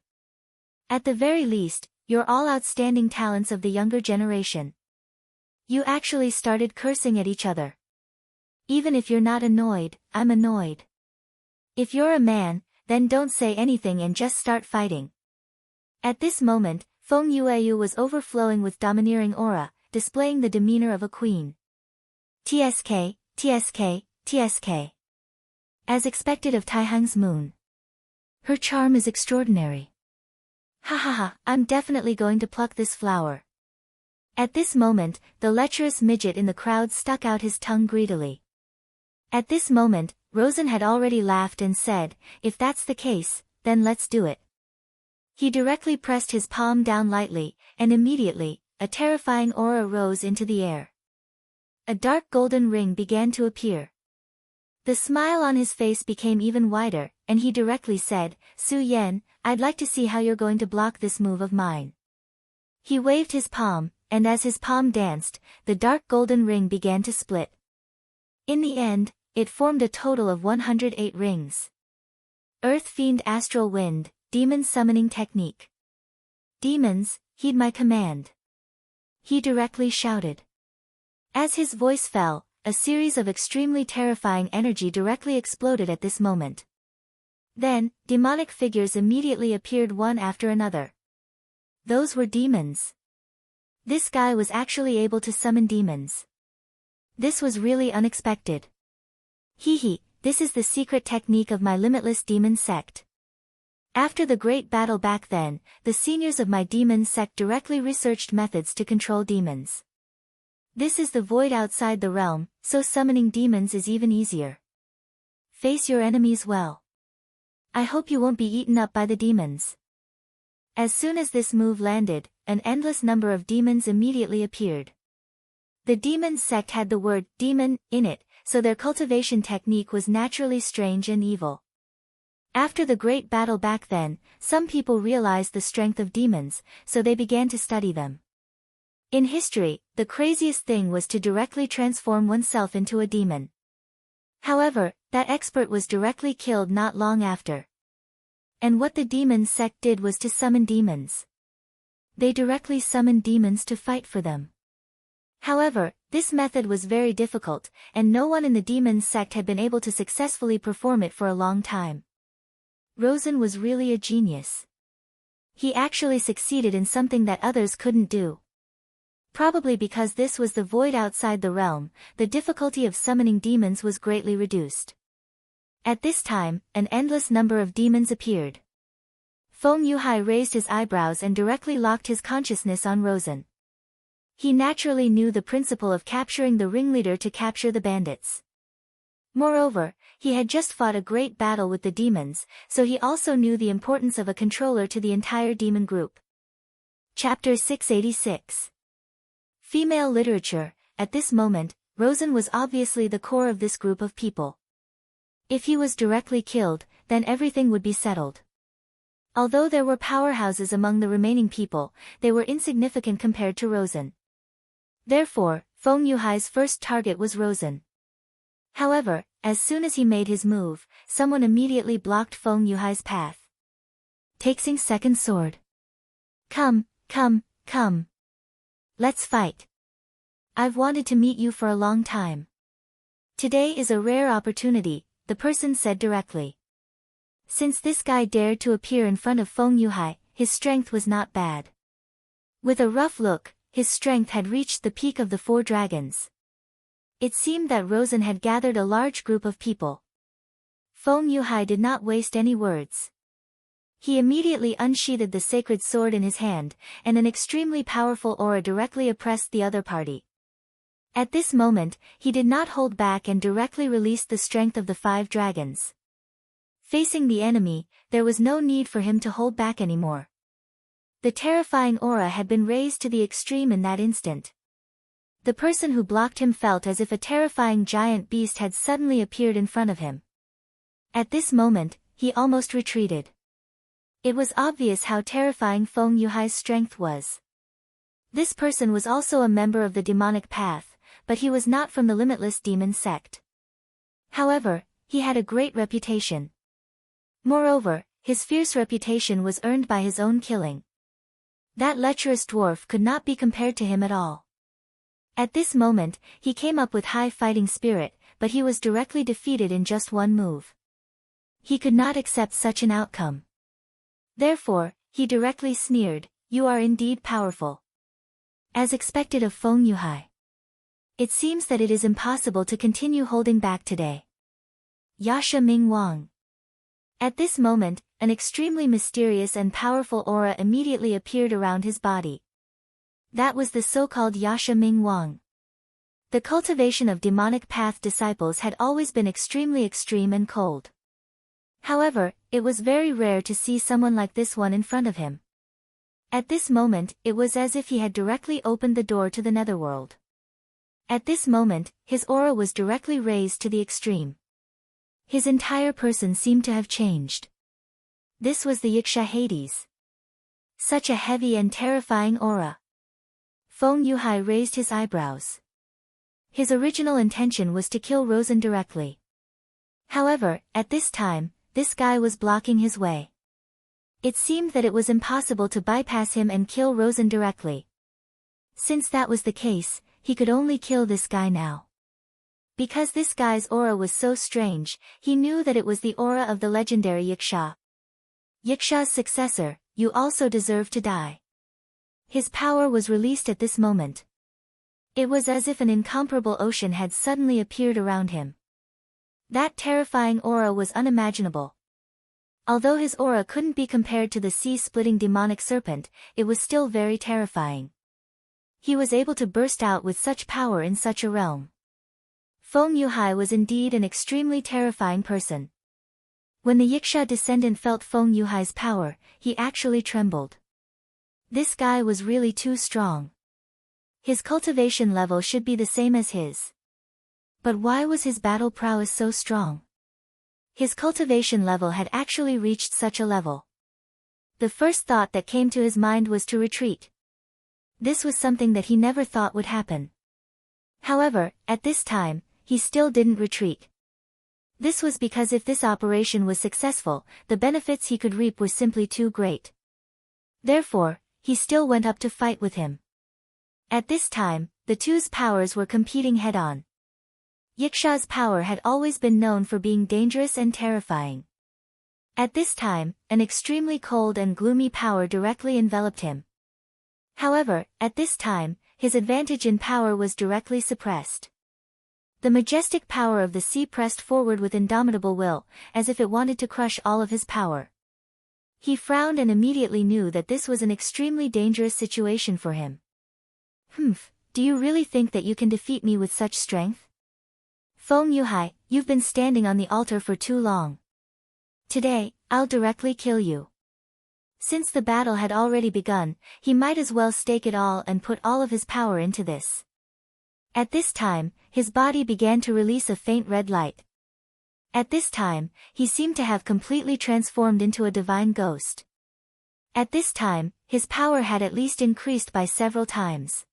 At the very least, you're all outstanding talents of the younger generation. You actually started cursing at each other. Even if you're not annoyed, I'm annoyed. If you're a man, then don't say anything and just start fighting. At this moment, Feng Yueyu was overflowing with domineering aura, displaying the demeanor of a queen. TSK, TSK, TSK. As expected of Taihang's moon. Her charm is extraordinary. Ha ha ha, I'm definitely going to pluck this flower. At this moment, the lecherous midget in the crowd stuck out his tongue greedily. At this moment, Rosen had already laughed and said, if that's the case, then let's do it. He directly pressed his palm down lightly, and immediately, a terrifying aura rose into the air. A dark golden ring began to appear. The smile on his face became even wider, and he directly said, Su Yan, I'd like to see how you're going to block this move of mine. He waved his palm, and as his palm danced, the dark golden ring began to split. In the end, it formed a total of 108 rings. Earth Fiend Astral Wind, Demon Summoning Technique. Demons, heed my command. He directly shouted. As his voice fell, a series of extremely terrifying energy directly exploded at this moment. Then, demonic figures immediately appeared one after another. Those were demons. This guy was actually able to summon demons. This was really unexpected. Hee, this is the secret technique of my limitless demon sect. After the great battle back then, the seniors of my demon sect directly researched methods to control demons. This is the void outside the realm, so summoning demons is even easier. Face your enemies well. I hope you won't be eaten up by the demons. As soon as this move landed, an endless number of demons immediately appeared. The demon sect had the word demon in it, so their cultivation technique was naturally strange and evil. After the great battle back then, some people realized the strength of demons, so they began to study them. In history, the craziest thing was to directly transform oneself into a demon. However, that expert was directly killed not long after. And what the demon sect did was to summon demons. They directly summoned demons to fight for them. However, this method was very difficult, and no one in the demon sect had been able to successfully perform it for a long time. Rosen was really a genius. He actually succeeded in something that others couldn't do. Probably because this was the void outside the realm, the difficulty of summoning demons was greatly reduced. At this time, an endless number of demons appeared. Feng Yuhai raised his eyebrows and directly locked his consciousness on Rosen. He naturally knew the principle of capturing the ringleader to capture the bandits. Moreover, he had just fought a great battle with the demons, so he also knew the importance of a controller to the entire demon group. Chapter 686. Female Literature. At this moment, Rosen was obviously the core of this group of people. If he was directly killed, then everything would be settled. Although there were powerhouses among the remaining people, they were insignificant compared to Rosen. Therefore, Feng Yuhai's first target was Rosen. However, as soon as he made his move, someone immediately blocked Feng Yuhai's path. Takes second sword. Come. Let's fight. I've wanted to meet you for a long time. Today is a rare opportunity, the person said directly. Since this guy dared to appear in front of Feng Yuhai, his strength was not bad. With a rough look, his strength had reached the peak of the 4 dragons. It seemed that Rosen had gathered a large group of people. Feng Yuhai did not waste any words. He immediately unsheathed the sacred sword in his hand, and an extremely powerful aura directly oppressed the other party. At this moment, he did not hold back and directly released the strength of the 5 dragons. Facing the enemy, there was no need for him to hold back anymore. The terrifying aura had been raised to the extreme in that instant. The person who blocked him felt as if a terrifying giant beast had suddenly appeared in front of him. At this moment, he almost retreated. It was obvious how terrifying Feng Yuhai's strength was. This person was also a member of the demonic path, but he was not from the limitless demon sect. However, he had a great reputation. Moreover, his fierce reputation was earned by his own killing. That lecherous dwarf could not be compared to him at all. At this moment, he came up with high fighting spirit, but he was directly defeated in just one move. He could not accept such an outcome. Therefore, he directly sneered, "You are indeed powerful." As expected of Feng Yuhai. It seems that it is impossible to continue holding back today. Yasha Ming Wang. At this moment, an extremely mysterious and powerful aura immediately appeared around his body. That was the so-called Yasha Ming Wang. The cultivation of demonic path disciples had always been extremely extreme and cold. However, it was very rare to see someone like this one in front of him. At this moment, it was as if he had directly opened the door to the netherworld. At this moment, his aura was directly raised to the extreme. His entire person seemed to have changed. This was the Yiksha Hades. Such a heavy and terrifying aura. Feng Yuhai raised his eyebrows. His original intention was to kill Rosen directly. However, at this time, this guy was blocking his way. It seemed that it was impossible to bypass him and kill Rosen directly. Since that was the case, he could only kill this guy now. Because this guy's aura was so strange, he knew that it was the aura of the legendary Yiksha. Yiksha's successor, you also deserve to die. His power was released at this moment. It was as if an incomparable ocean had suddenly appeared around him. That terrifying aura was unimaginable. Although his aura couldn't be compared to the sea-splitting demonic serpent, it was still very terrifying. He was able to burst out with such power in such a realm. Feng Yuhai was indeed an extremely terrifying person. When the Yiksha descendant felt Feng Yuhai's power, he actually trembled. This guy was really too strong. His cultivation level should be the same as his. But why was his battle prowess so strong? His cultivation level had actually reached such a level. The first thought that came to his mind was to retreat. This was something that he never thought would happen. However, at this time, he still didn't retreat. This was because if this operation was successful, the benefits he could reap were simply too great. Therefore, he still went up to fight with him. At this time, the two's powers were competing head-on. Yiksha's power had always been known for being dangerous and terrifying. At this time, an extremely cold and gloomy power directly enveloped him. However, at this time, his advantage in power was directly suppressed. The majestic power of the sea pressed forward with indomitable will, as if it wanted to crush all of his power. He frowned and immediately knew that this was an extremely dangerous situation for him. Do you really think that you can defeat me with such strength? Feng Yuhai, you've been standing on the altar for too long. Today, I'll directly kill you. Since the battle had already begun, he might as well stake it all and put all of his power into this. At this time, his body began to release a faint red light. At this time, he seemed to have completely transformed into a divine ghost. At this time, his power had at least increased by several times.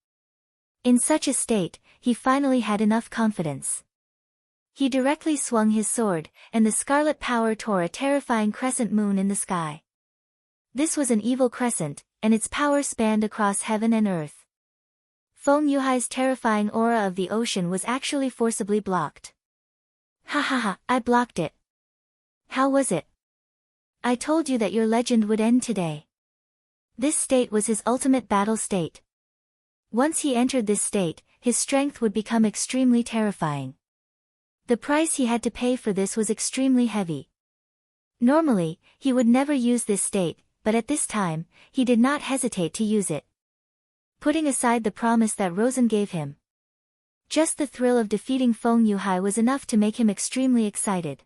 In such a state, he finally had enough confidence. He directly swung his sword, and the scarlet power tore a terrifying crescent moon in the sky. This was an evil crescent, and its power spanned across heaven and earth. Feng Yuhai's terrifying aura of the ocean was actually forcibly blocked. Ha ha ha, I blocked it. How was it? I told you that your legend would end today. This state was his ultimate battle state. Once he entered this state, his strength would become extremely terrifying. The price he had to pay for this was extremely heavy. Normally, he would never use this state, but at this time, he did not hesitate to use it. Putting aside the promise that Rosen gave him, just the thrill of defeating Feng Yuhai was enough to make him extremely excited.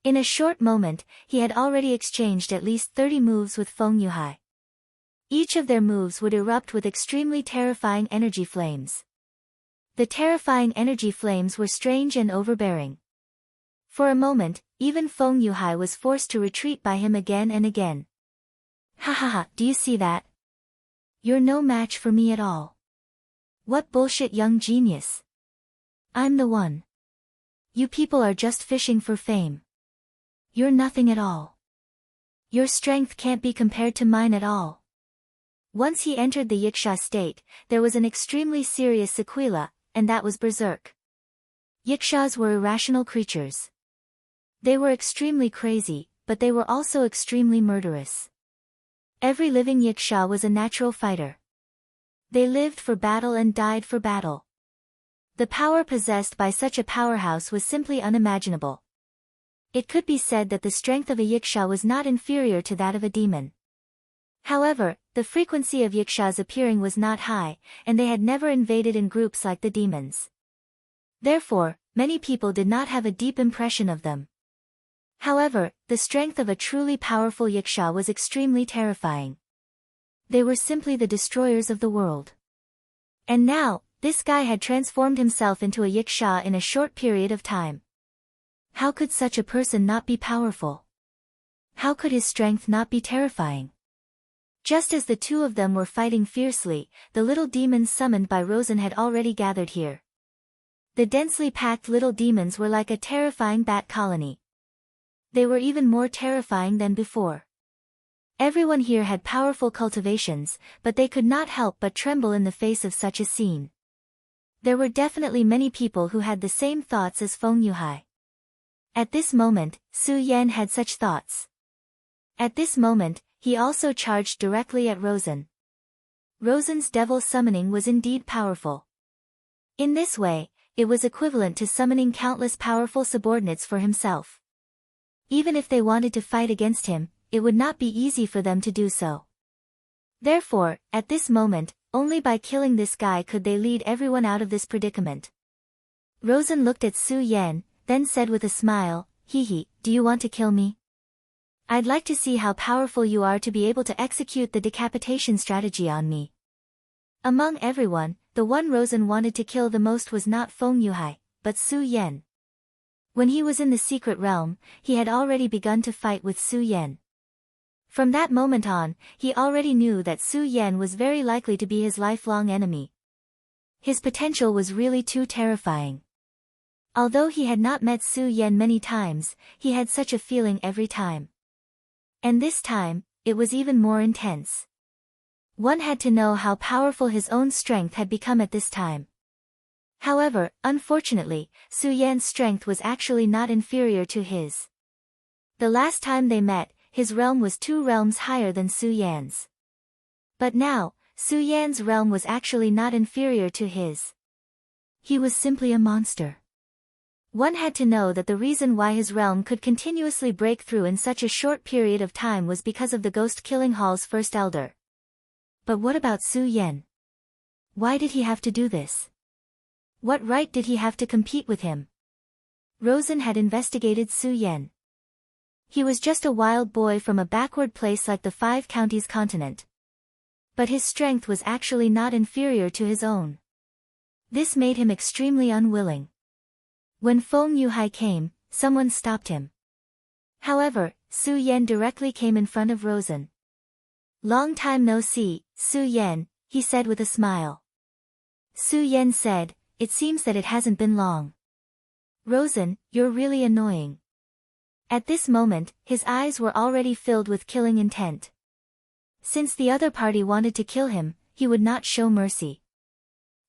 In a short moment, he had already exchanged at least 30 moves with Feng Yuhai. Each of their moves would erupt with extremely terrifying energy flames. The terrifying energy flames were strange and overbearing. For a moment, even Feng Yuhai was forced to retreat by him again and again. Ha ha ha, do you see that? You're no match for me at all. What bullshit, young genius. I'm the one. You people are just fishing for fame. You're nothing at all. Your strength can't be compared to mine at all. Once he entered the Yiksha state, there was an extremely serious sequela, and that was berserk. Yikshas were irrational creatures. They were extremely crazy, but they were also extremely murderous. Every living Yiksha was a natural fighter. They lived for battle and died for battle. The power possessed by such a powerhouse was simply unimaginable. It could be said that the strength of a Yiksha was not inferior to that of a demon. However, the frequency of Yikshas appearing was not high, and they had never invaded in groups like the demons. Therefore, many people did not have a deep impression of them. However, the strength of a truly powerful Yiksha was extremely terrifying. They were simply the destroyers of the world. And now, this guy had transformed himself into a Yiksha in a short period of time. How could such a person not be powerful? How could his strength not be terrifying? Just as the two of them were fighting fiercely, the little demons summoned by Rosen had already gathered here. The densely packed little demons were like a terrifying bat colony. They were even more terrifying than before. Everyone here had powerful cultivations, but they could not help but tremble in the face of such a scene. There were definitely many people who had the same thoughts as Feng Yuhai. At this moment, Su Yan had such thoughts. At this moment, he also charged directly at Rosen. Rosen's devil summoning was indeed powerful. In this way, it was equivalent to summoning countless powerful subordinates for himself. Even if they wanted to fight against him, it would not be easy for them to do so. Therefore, at this moment, only by killing this guy could they lead everyone out of this predicament. Rosen looked at Su Yan, then said with a smile, "Hee, do you want to kill me? I'd like to see how powerful you are to be able to execute the decapitation strategy on me." Among everyone, the one Rosen wanted to kill the most was not Feng Yuhai, but Su Yan. When he was in the secret realm, he had already begun to fight with Su Yan. From that moment on, he already knew that Su Yan was very likely to be his lifelong enemy. His potential was really too terrifying. Although he had not met Su Yan many times, he had such a feeling every time. And this time, it was even more intense. One had to know how powerful his own strength had become at this time. However, unfortunately, Su Yan's strength was actually not inferior to his. The last time they met, his realm was 2 realms higher than Su Yan's. But now, Su Yan's realm was actually not inferior to his. He was simply a monster. One had to know that the reason why his realm could continuously break through in such a short period of time was because of the Ghost Killing Hall's first elder. But what about Su Yan? Why did he have to do this? What right did he have to compete with him? Rosen had investigated Su Yan. He was just a wild boy from a backward place like the 5 Counties continent. But his strength was actually not inferior to his own. This made him extremely unwilling. When Feng Yuhai came, someone stopped him. However, Su Yan directly came in front of Rosen. "Long time no see, Su Yan," he said with a smile. Su Yan said, "It seems that it hasn't been long. Rosen, you're really annoying." At this moment, his eyes were already filled with killing intent. Since the other party wanted to kill him, he would not show mercy.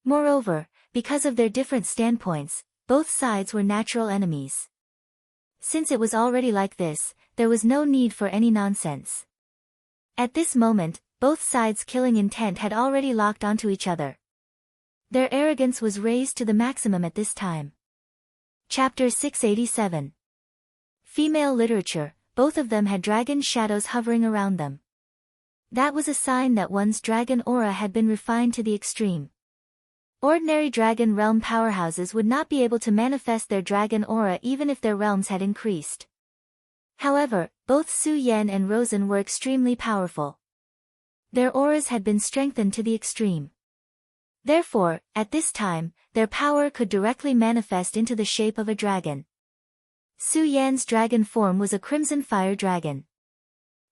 Moreover, because of their different standpoints, both sides were natural enemies. Since it was already like this, there was no need for any nonsense. At this moment, both sides' killing intent had already locked onto each other. Their arrogance was raised to the maximum at this time. Chapter 687. Female literature, both of them had dragon shadows hovering around them. That was a sign that one's dragon aura had been refined to the extreme. Ordinary dragon realm powerhouses would not be able to manifest their dragon aura even if their realms had increased. However, both Su Yan and Rosen were extremely powerful. Their auras had been strengthened to the extreme. Therefore, at this time, their power could directly manifest into the shape of a dragon. Su Yan's dragon form was a crimson fire dragon.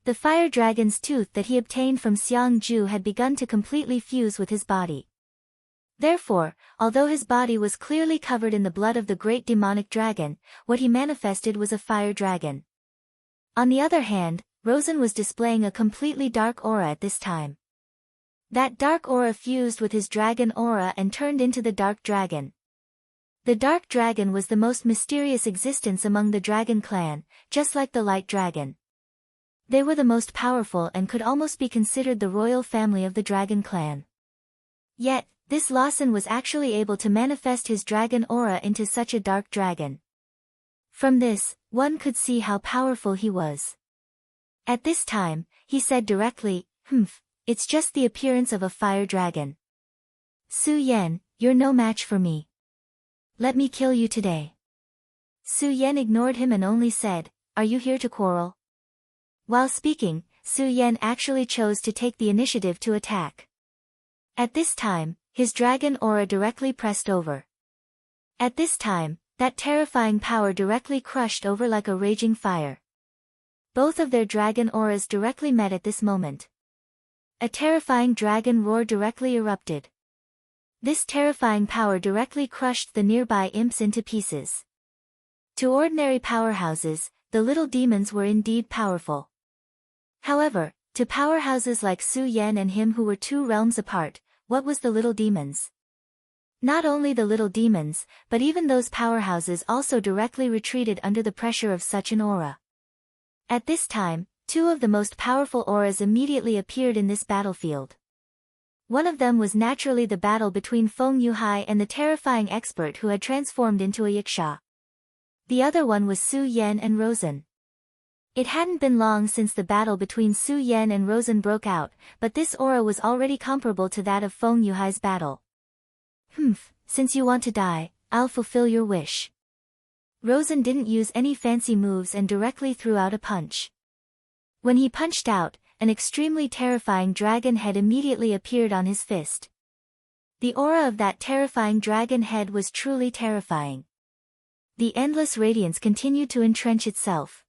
The fire dragon's tooth that he obtained from Xiang Ju had begun to completely fuse with his body. Therefore, although his body was clearly covered in the blood of the great demonic dragon, what he manifested was a fire dragon. On the other hand, Rosen was displaying a completely dark aura at this time. That dark aura fused with his dragon aura and turned into the dark dragon. The dark dragon was the most mysterious existence among the dragon clan, just like the light dragon. They were the most powerful and could almost be considered the royal family of the dragon clan. Yet, this Lawson was actually able to manifest his dragon aura into such a dark dragon. From this, one could see how powerful he was. At this time, he said directly, "It's just the appearance of a fire dragon. Su Yan, you're no match for me. Let me kill you today." Su Yan ignored him and only said, "Are you here to quarrel?" While speaking, Su Yan actually chose to take the initiative to attack. At this time, his dragon aura directly pressed over. At this time, that terrifying power directly crushed over like a raging fire. Both of their dragon auras directly met at this moment. A terrifying dragon roar directly erupted. This terrifying power directly crushed the nearby imps into pieces. To ordinary powerhouses, the little demons were indeed powerful. However, to powerhouses like Su Yan and him who were 2 realms apart, what was the little demons? Not only the little demons, but even those powerhouses also directly retreated under the pressure of such an aura. At this time, 2 of the most powerful auras immediately appeared in this battlefield. One of them was naturally the battle between Feng Yuhai and the terrifying expert who had transformed into a yaksha. The other one was Su Yan and Rosen. It hadn't been long since the battle between Su Yan and Rosen broke out, but this aura was already comparable to that of Feng Yuhai's battle. Since you want to die, I'll fulfill your wish." Rosen didn't use any fancy moves and directly threw out a punch. When he punched out, an extremely terrifying dragon head immediately appeared on his fist. The aura of that terrifying dragon head was truly terrifying. The endless radiance continued to entrench itself.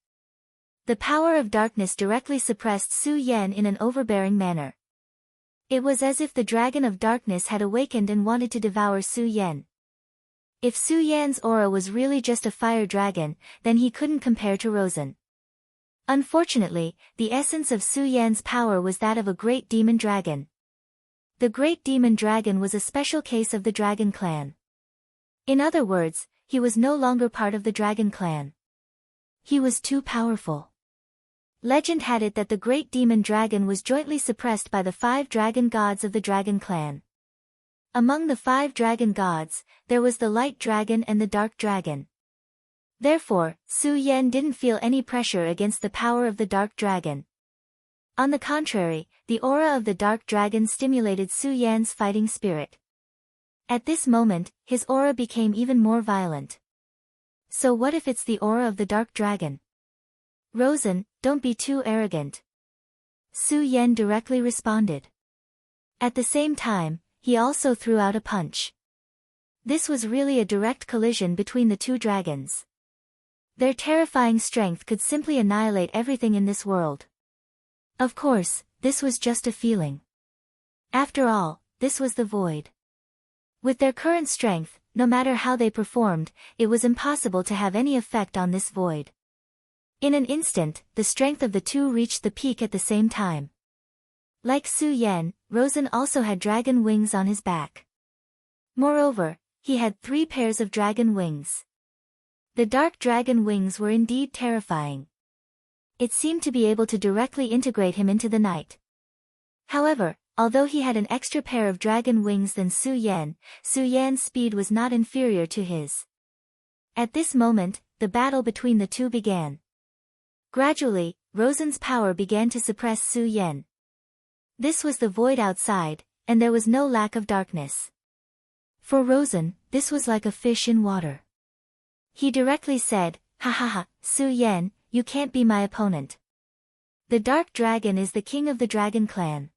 The power of darkness directly suppressed Su Yan in an overbearing manner. It was as if the dragon of darkness had awakened and wanted to devour Su Yan. If Su Yan's aura was really just a fire dragon, then he couldn't compare to Rosen. Unfortunately, the essence of Su Yan's power was that of a great demon dragon. The great demon dragon was a special case of the dragon clan. In other words, he was no longer part of the dragon clan. He was too powerful. Legend had it that the great demon dragon was jointly suppressed by the 5 dragon gods of the dragon clan. Among the 5 dragon gods, there was the light dragon and the dark dragon. Therefore, Su Yan didn't feel any pressure against the power of the dark dragon. On the contrary, the aura of the dark dragon stimulated Su Yan's fighting spirit. At this moment, his aura became even more violent. So what if it's the aura of the dark dragon? Rosen, don't be too arrogant. Su Yan directly responded. At the same time, he also threw out a punch. This was really a direct collision between the 2 dragons. Their terrifying strength could simply annihilate everything in this world. Of course, this was just a feeling. After all, this was the void. With their current strength, no matter how they performed, it was impossible to have any effect on this void. In an instant, the strength of the two reached the peak at the same time. Like Su Yan, Rosen also had dragon wings on his back. Moreover, he had 3 pairs of dragon wings. The dark dragon wings were indeed terrifying. It seemed to be able to directly integrate him into the night. However, although he had an extra pair of dragon wings than Su Yan's speed was not inferior to his. At this moment, the battle between the two began. Gradually, Rosen's power began to suppress Su Yan. This was the void outside, and there was no lack of darkness. For Rosen, this was like a fish in water. He directly said, "Ha ha ha, Su Yan, you can't be my opponent. The Dark Dragon is the king of the Dragon Clan.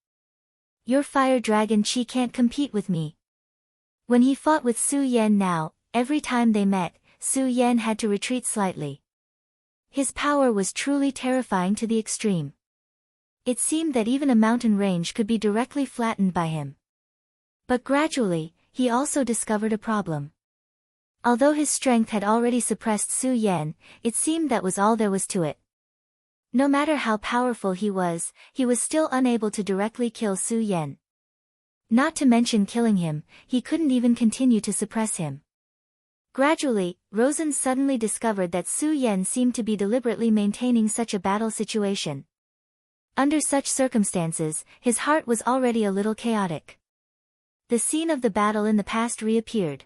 Your Fire Dragon Chi can't compete with me." When he fought with Su Yan now, every time they met, Su Yan had to retreat slightly. His power was truly terrifying to the extreme. It seemed that even a mountain range could be directly flattened by him. But gradually, he also discovered a problem. Although his strength had already suppressed Su Yan, it seemed that was all there was to it. No matter how powerful he was still unable to directly kill Su Yan. Not to mention killing him, he couldn't even continue to suppress him. Gradually, Rosen suddenly discovered that Su Yan seemed to be deliberately maintaining such a battle situation. Under such circumstances, his heart was already a little chaotic. The scene of the battle in the past reappeared.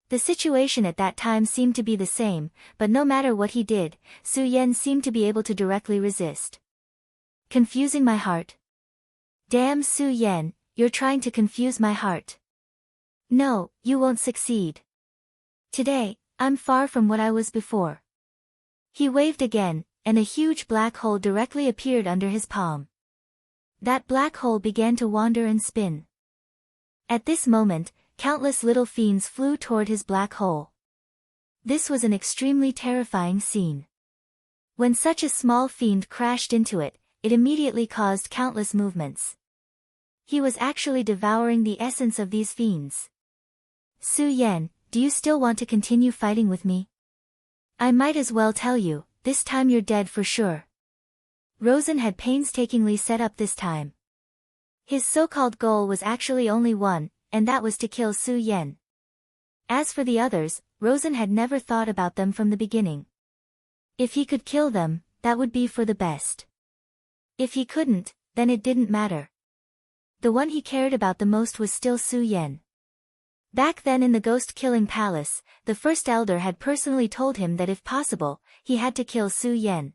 The situation at that time seemed to be the same, but no matter what he did, Su Yan seemed to be able to directly resist. Confusing my heart. Damn Su Yan, you're trying to confuse my heart. No, you won't succeed. Today, I'm far from what I was before. He waved again, and a huge black hole directly appeared under his palm. That black hole began to wander and spin. At this moment, countless little fiends flew toward his black hole. This was an extremely terrifying scene. When such a small fiend crashed into it, it immediately caused countless movements. He was actually devouring the essence of these fiends. Su Yan, do you still want to continue fighting with me? I might as well tell you, this time you're dead for sure. Rosen had painstakingly set up this time. His so-called goal was actually only one, and that was to kill Su Yan. As for the others, Rosen had never thought about them from the beginning. If he could kill them, that would be for the best. If he couldn't, then it didn't matter. The one he cared about the most was still Su Yan. Back then in the ghost-killing palace, the first elder had personally told him that if possible, he had to kill Su Yan.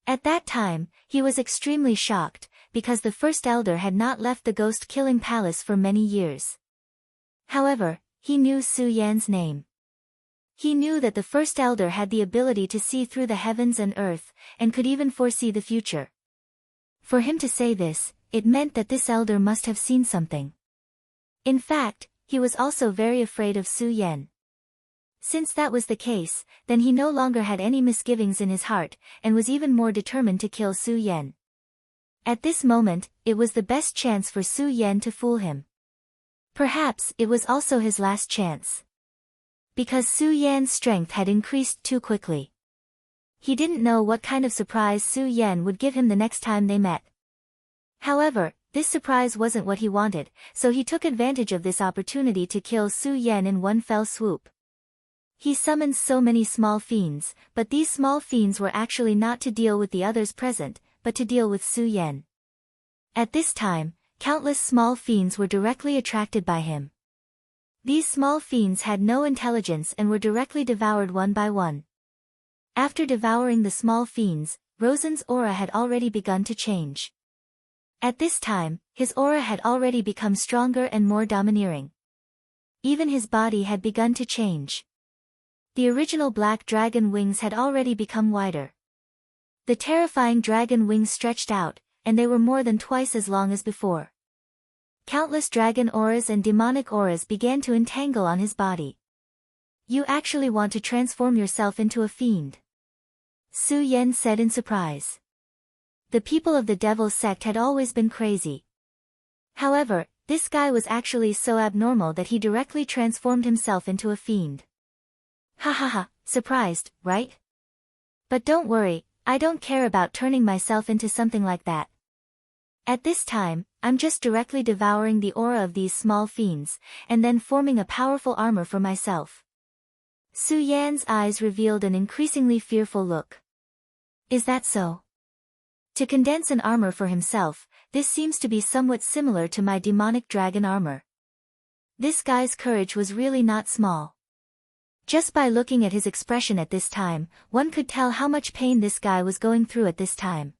At that time, he was extremely shocked, because the first elder had not left the ghost-killing palace for many years. However, he knew Su Yan's name. He knew that the first elder had the ability to see through the heavens and earth, and could even foresee the future. For him to say this, it meant that this elder must have seen something. In fact, he was also very afraid of Su Yan. Since that was the case, then he no longer had any misgivings in his heart, and was even more determined to kill Su Yan. At this moment, it was the best chance for Su Yan to fool him. Perhaps it was also his last chance. Because Su Yan's strength had increased too quickly. He didn't know what kind of surprise Su Yan would give him the next time they met. However, this surprise wasn't what he wanted, so he took advantage of this opportunity to kill Su Yan in one fell swoop. He summoned so many small fiends, but these small fiends were actually not to deal with the others present, but to deal with Su Yan. At this time, countless small fiends were directly attracted by him. These small fiends had no intelligence and were directly devoured one by one. After devouring the small fiends, Rosen's aura had already begun to change. At this time, his aura had already become stronger and more domineering. Even his body had begun to change. The original black dragon wings had already become wider. The terrifying dragon wings stretched out, and they were more than twice as long as before. Countless dragon auras and demonic auras began to entangle on his body. You actually want to transform yourself into a fiend? Su Yan said in surprise. The people of the Devil's sect had always been crazy. However, this guy was actually so abnormal that he directly transformed himself into a fiend. Ha ha ha, surprised, right? But don't worry, I don't care about turning myself into something like that. At this time, I'm just directly devouring the aura of these small fiends, and then forming a powerful armor for myself. Su Yan's eyes revealed an increasingly fearful look. Is that so? To condense an armor for himself, this seems to be somewhat similar to my demonic dragon armor. This guy's courage was really not small. Just by looking at his expression at this time, one could tell how much pain this guy was going through at this time.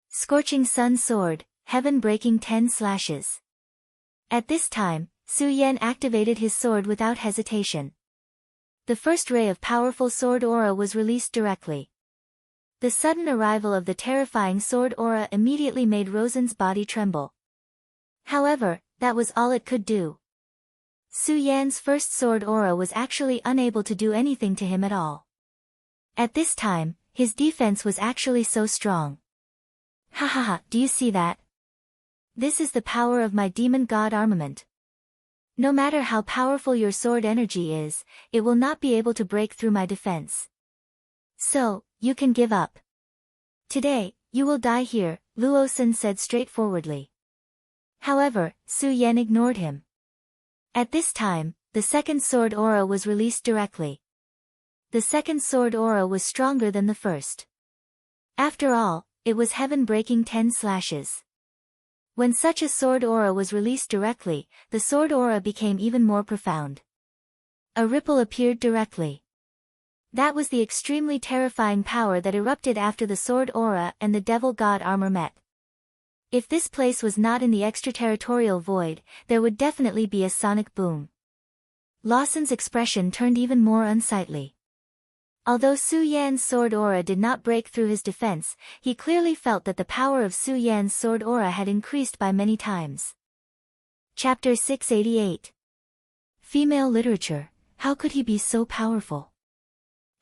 Scorching Sun Sword, Heaven breaking 10 slashes. At this time, Su Yan activated his sword without hesitation. The first ray of powerful sword aura was released directly. The sudden arrival of the terrifying sword aura immediately made Rosen's body tremble. However, that was all it could do. Su Yan's first sword aura was actually unable to do anything to him at all. At this time, his defense was actually so strong. Ha ha ha, do you see that? This is the power of my demon god armament. No matter how powerful your sword energy is, it will not be able to break through my defense. So, you can give up. Today, you will die here, Luosen said straightforwardly. However, Su Yan ignored him. At this time, the second sword aura was released directly. The second sword aura was stronger than the first. After all, it was heaven breaking 10 slashes. When such a sword aura was released directly, the sword aura became even more profound. A ripple appeared directly. That was the extremely terrifying power that erupted after the sword aura and the devil god armor met. If this place was not in the extraterritorial void, there would definitely be a sonic boom. Lawson's expression turned even more unsightly. Although Su Yan's sword aura did not break through his defense, he clearly felt that the power of Su Yan's sword aura had increased by many times. Chapter 688. Female literature, how could he be so powerful?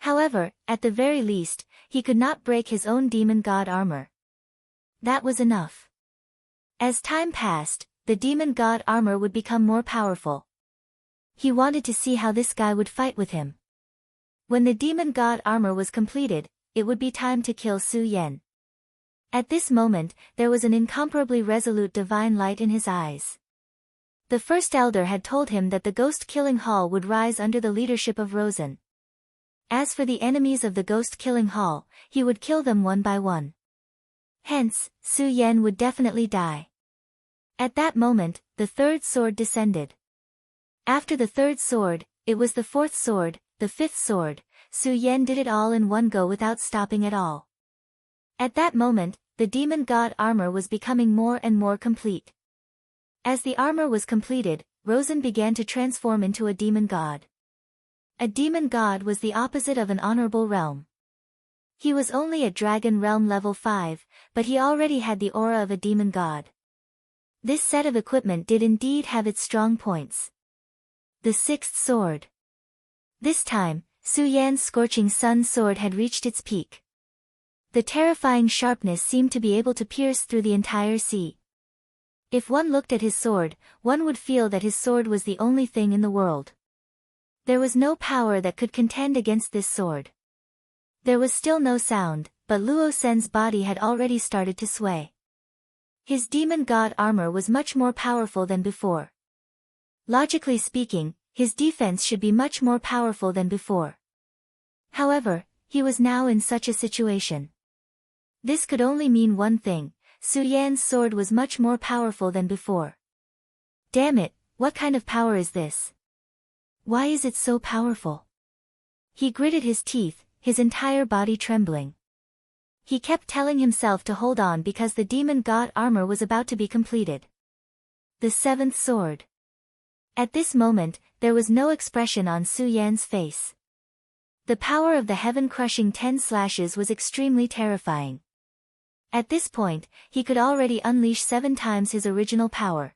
However, at the very least, he could not break his own demon god armor. That was enough. As time passed, the demon god armor would become more powerful. He wanted to see how this guy would fight with him. When the demon god armor was completed, it would be time to kill Su Yan. At this moment, there was an incomparably resolute divine light in his eyes. The first elder had told him that the ghost-killing hall would rise under the leadership of Rosen. As for the enemies of the ghost-killing hall, he would kill them one by one. Hence, Su Yan would definitely die. At that moment, the third sword descended. After the third sword, it was the fourth sword, the fifth sword. Su Yan did it all in one go without stopping at all. At that moment, the demon god armor was becoming more and more complete. As the armor was completed, Rosen began to transform into a demon god. A demon god was the opposite of an honorable realm. He was only at Dragon Realm level 5, but he already had the aura of a demon god. This set of equipment did indeed have its strong points. The sixth sword. This time, Su Yan's scorching sun sword had reached its peak. The terrifying sharpness seemed to be able to pierce through the entire sea. If one looked at his sword, one would feel that his sword was the only thing in the world. There was no power that could contend against this sword. There was still no sound, but Luo Sen's body had already started to sway. His demon god armor was much more powerful than before. Logically speaking, his defense should be much more powerful than before. However, he was now in such a situation. This could only mean one thing: Su Yan's sword was much more powerful than before. Damn it, what kind of power is this? Why is it so powerful? He gritted his teeth, his entire body trembling. He kept telling himself to hold on because the demon god armor was about to be completed. The seventh sword. At this moment, there was no expression on Su Yan's face. The power of the heaven-crushing 10 slashes was extremely terrifying. At this point, he could already unleash 7 times his original power.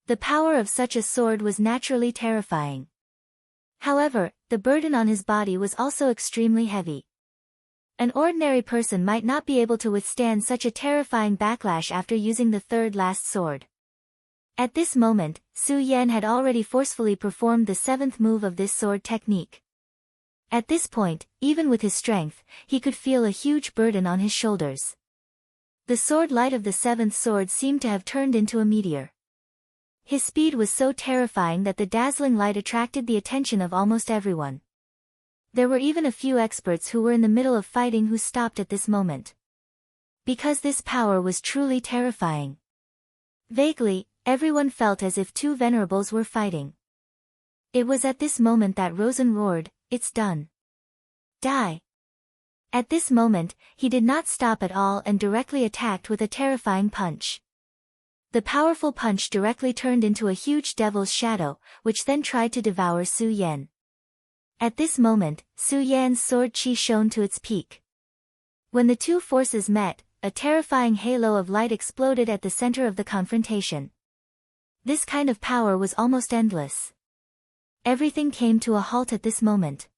The power of such a sword was naturally terrifying. However, the burden on his body was also extremely heavy. An ordinary person might not be able to withstand such a terrifying backlash after using the third last sword. At this moment, Su Yan had already forcefully performed the seventh move of this sword technique. At this point, even with his strength, he could feel a huge burden on his shoulders. The sword light of the seventh sword seemed to have turned into a meteor. His speed was so terrifying that the dazzling light attracted the attention of almost everyone. There were even a few experts who were in the middle of fighting who stopped at this moment. Because this power was truly terrifying. Vaguely, everyone felt as if two venerables were fighting. It was at this moment that Rosen roared, "It's done. Die." At this moment, he did not stop at all and directly attacked with a terrifying punch. The powerful punch directly turned into a huge devil's shadow, which then tried to devour Su Yan. At this moment, Su Yan's sword chi shone to its peak. When the two forces met, a terrifying halo of light exploded at the center of the confrontation. This kind of power was almost endless. Everything came to a halt at this moment.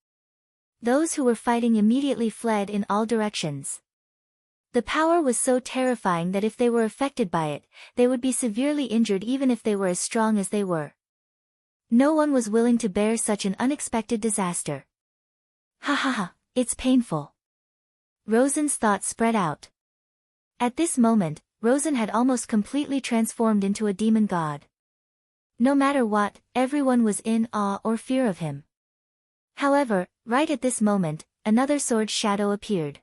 Those who were fighting immediately fled in all directions. The power was so terrifying that if they were affected by it, they would be severely injured even if they were as strong as they were. No one was willing to bear such an unexpected disaster. Ha ha ha, it's painful. Rosen's thoughts spread out. At this moment, Rosen had almost completely transformed into a demon god. No matter what, everyone was in awe or fear of him. However, right at this moment, another sword shadow appeared.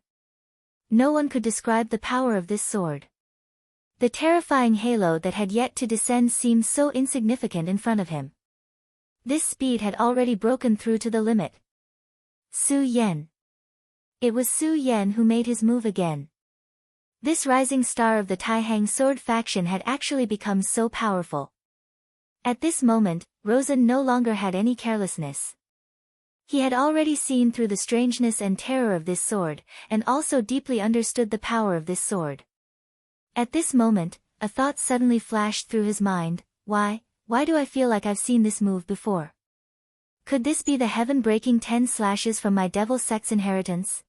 No one could describe the power of this sword. The terrifying halo that had yet to descend seemed so insignificant in front of him. This speed had already broken through to the limit. Su Yan. It was Su Yan who made his move again. This rising star of the Taihang sword faction had actually become so powerful. At this moment, Rosen no longer had any carelessness. He had already seen through the strangeness and terror of this sword, and also deeply understood the power of this sword. At this moment, a thought suddenly flashed through his mind, why do I feel like I've seen this move before? Could this be the heaven-breaking 10 slashes from my devil sect's inheritance?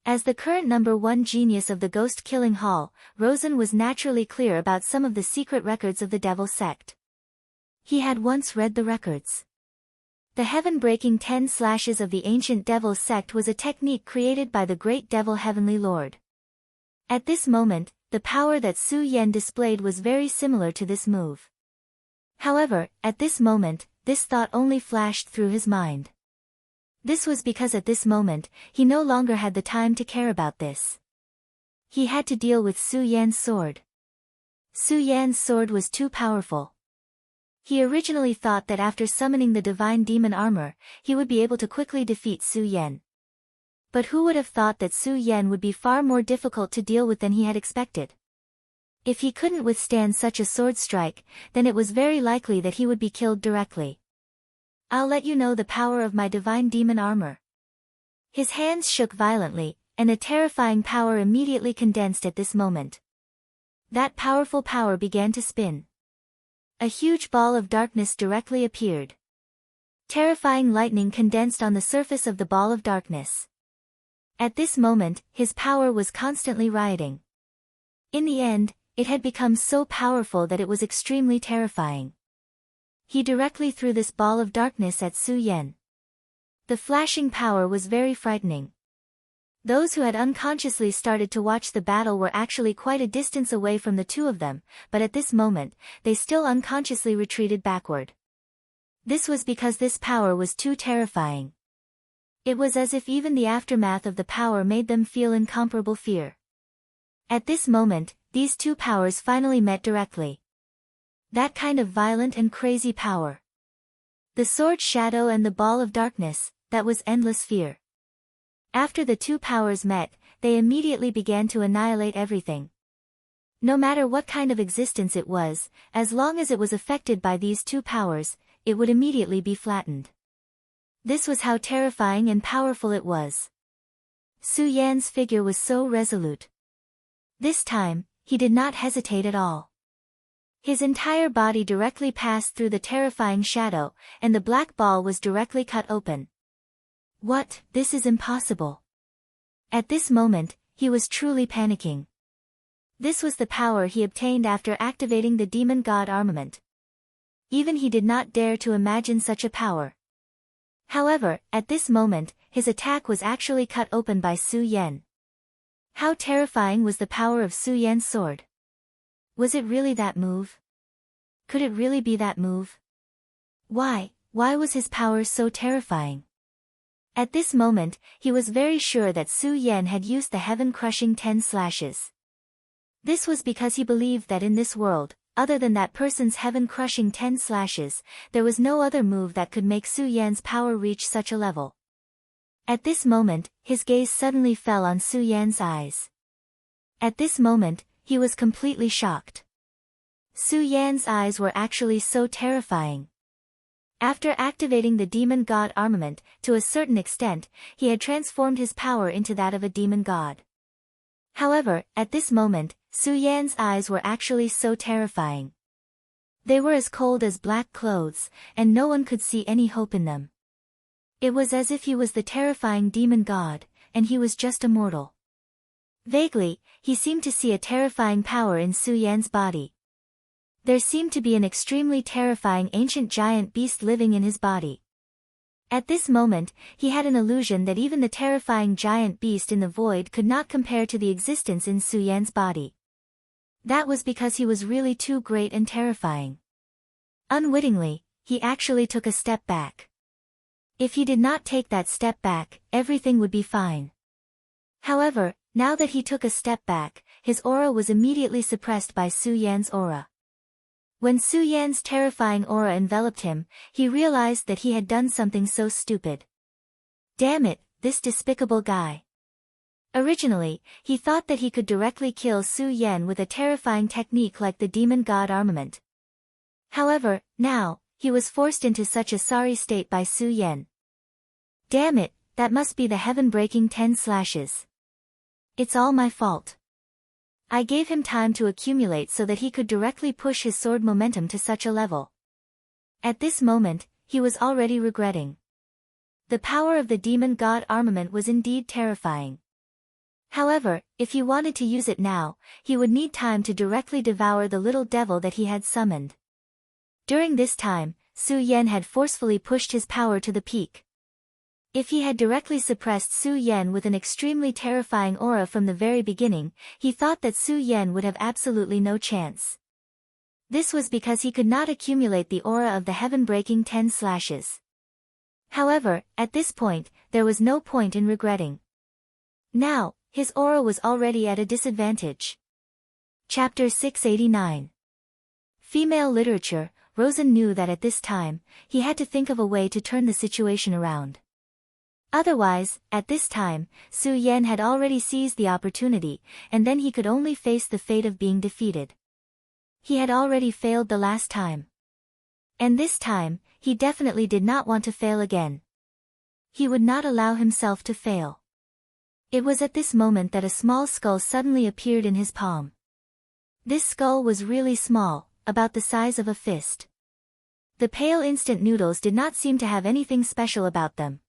As the current number 1 genius of the ghost-killing hall, Rosen was naturally clear about some of the secret records of the devil sect. He had once read the records. The heaven-breaking 10 slashes of the ancient devil sect was a technique created by the great devil heavenly lord. At this moment, the power that Su Yan displayed was very similar to this move. However, at this moment, this thought only flashed through his mind. This was because at this moment, he no longer had the time to care about this. He had to deal with Su Yan's sword. Su Yan's sword was too powerful. He originally thought that after summoning the divine demon armor, he would be able to quickly defeat Su Yan. But who would have thought that Su Yan would be far more difficult to deal with than he had expected? If he couldn't withstand such a sword strike, then it was very likely that he would be killed directly. I'll let you know the power of my divine demon armor. His hands shook violently, and a terrifying power immediately condensed at this moment. That powerful power began to spin. A huge ball of darkness directly appeared. Terrifying lightning condensed on the surface of the ball of darkness. At this moment, his power was constantly rioting. In the end, it had become so powerful that it was extremely terrifying. He directly threw this ball of darkness at Su Yan. The flashing power was very frightening. Those who had unconsciously started to watch the battle were actually quite a distance away from the two of them, but at this moment, they still unconsciously retreated backward. This was because this power was too terrifying. It was as if even the aftermath of the power made them feel incomparable fear. At this moment, these two powers finally met directly. That kind of violent and crazy power. The sword shadow and the ball of darkness, that was endless fear. After the two powers met, they immediately began to annihilate everything. No matter what kind of existence it was, as long as it was affected by these two powers, it would immediately be flattened. This was how terrifying and powerful it was. Su Yan's figure was so resolute. This time, he did not hesitate at all. His entire body directly passed through the terrifying shadow, and the black ball was directly cut open. What? This is impossible. At this moment, he was truly panicking. This was the power he obtained after activating the demon god armament. Even he did not dare to imagine such a power. However, at this moment, his attack was actually cut open by Su Yan. How terrifying was the power of Su Yan's sword? Was it really that move? Could it really be that move? Why was his power so terrifying? At this moment, he was very sure that Su Yan had used the heaven-crushing 10 slashes. This was because he believed that in this world, other than that person's heaven-crushing 10 slashes, there was no other move that could make Su Yan's power reach such a level. At this moment, his gaze suddenly fell on Su Yan's eyes. At this moment, he was completely shocked. Su Yan's eyes were actually so terrifying. After activating the demon god armament, to a certain extent, he had transformed his power into that of a demon god. However, at this moment, Su Yan's eyes were actually so terrifying. They were as cold as black clothes, and no one could see any hope in them. It was as if he was the terrifying demon god, and he was just a mortal. Vaguely, he seemed to see a terrifying power in Su Yan's body. There seemed to be an extremely terrifying ancient giant beast living in his body. At this moment, he had an illusion that even the terrifying giant beast in the void could not compare to the existence in Su Yan's body. That was because he was really too great and terrifying. Unwittingly, he actually took a step back. If he did not take that step back, everything would be fine. However, now that he took a step back, his aura was immediately suppressed by Su Yan's aura. When Su Yan's terrifying aura enveloped him, he realized that he had done something so stupid. Damn it, this despicable guy. Originally, he thought that he could directly kill Su Yan with a terrifying technique like the demon god armament. However, now, he was forced into such a sorry state by Su Yan. Damn it, that must be the heaven-breaking 10 slashes. It's all my fault. I gave him time to accumulate so that he could directly push his sword momentum to such a level. At this moment, he was already regretting. The power of the demon god armament was indeed terrifying. However, if he wanted to use it now, he would need time to directly devour the little devil that he had summoned. During this time, Su Yan had forcefully pushed his power to the peak. If he had directly suppressed Su Yan with an extremely terrifying aura from the very beginning, he thought that Su Yan would have absolutely no chance. This was because he could not accumulate the aura of the heaven-breaking 10 slashes. However, at this point, there was no point in regretting. Now, his aura was already at a disadvantage. Chapter 689. Female Literature. Rosen knew that at this time, he had to think of a way to turn the situation around. Otherwise, at this time, Su Yan had already seized the opportunity, and then he could only face the fate of being defeated. He had already failed the last time. And this time, he definitely did not want to fail again. He would not allow himself to fail. It was at this moment that a small skull suddenly appeared in his palm. This skull was really small, about the size of a fist. The pale instant noodles did not seem to have anything special about them.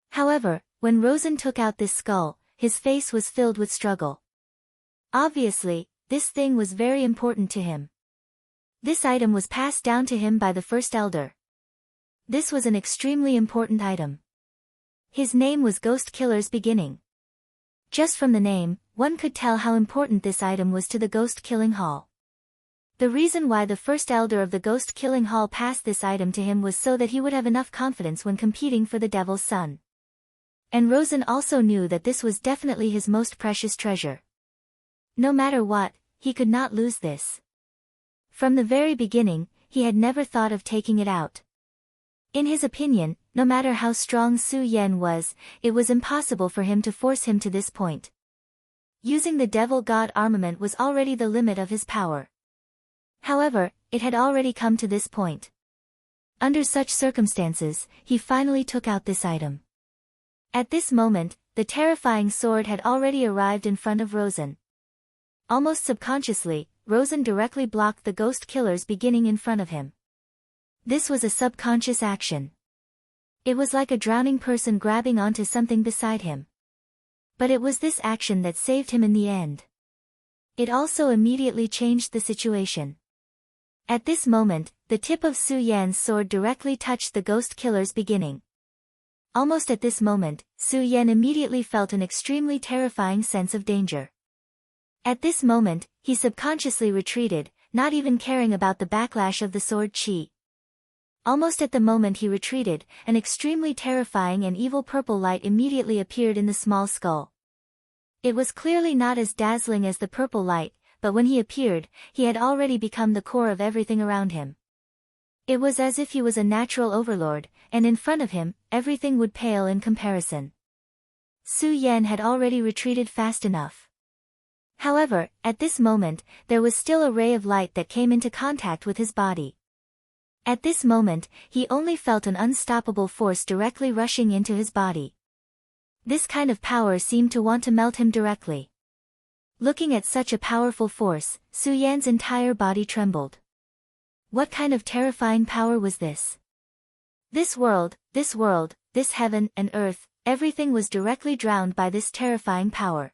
However, when Rosen took out this skull, his face was filled with struggle. Obviously, this thing was very important to him. This item was passed down to him by the first elder. This was an extremely important item. His name was Ghost Killer's Beginning. Just from the name, one could tell how important this item was to the Ghost Killing Hall. The reason why the first elder of the Ghost Killing Hall passed this item to him was so that he would have enough confidence when competing for the Devil's Son. And Rosen also knew that this was definitely his most precious treasure. No matter what, he could not lose this. From the very beginning, he had never thought of taking it out. In his opinion, no matter how strong Su Yan was, it was impossible for him to force him to this point. Using the Devil God armament was already the limit of his power. However, it had already come to this point. Under such circumstances, he finally took out this item. At this moment, the terrifying sword had already arrived in front of Rosen. Almost subconsciously, Rosen directly blocked the ghost killer's beginning in front of him. This was a subconscious action. It was like a drowning person grabbing onto something beside him. But it was this action that saved him in the end. It also immediately changed the situation. At this moment, the tip of Su Yan's sword directly touched the ghost killer's beginning. Almost at this moment, Su Yan immediately felt an extremely terrifying sense of danger. At this moment, he subconsciously retreated, not even caring about the backlash of the sword chi. Almost at the moment he retreated, an extremely terrifying and evil purple light immediately appeared in the small skull. It was clearly not as dazzling as the purple light, but when he appeared, he had already become the core of everything around him. It was as if he was a natural overlord, and in front of him, everything would pale in comparison. Su Yan had already retreated fast enough. However, at this moment, there was still a ray of light that came into contact with his body. At this moment, he only felt an unstoppable force directly rushing into his body. This kind of power seemed to want to melt him directly. Looking at such a powerful force, Su Yan's entire body trembled. What kind of terrifying power was this? This world, this heaven and earth, everything was directly drowned by this terrifying power.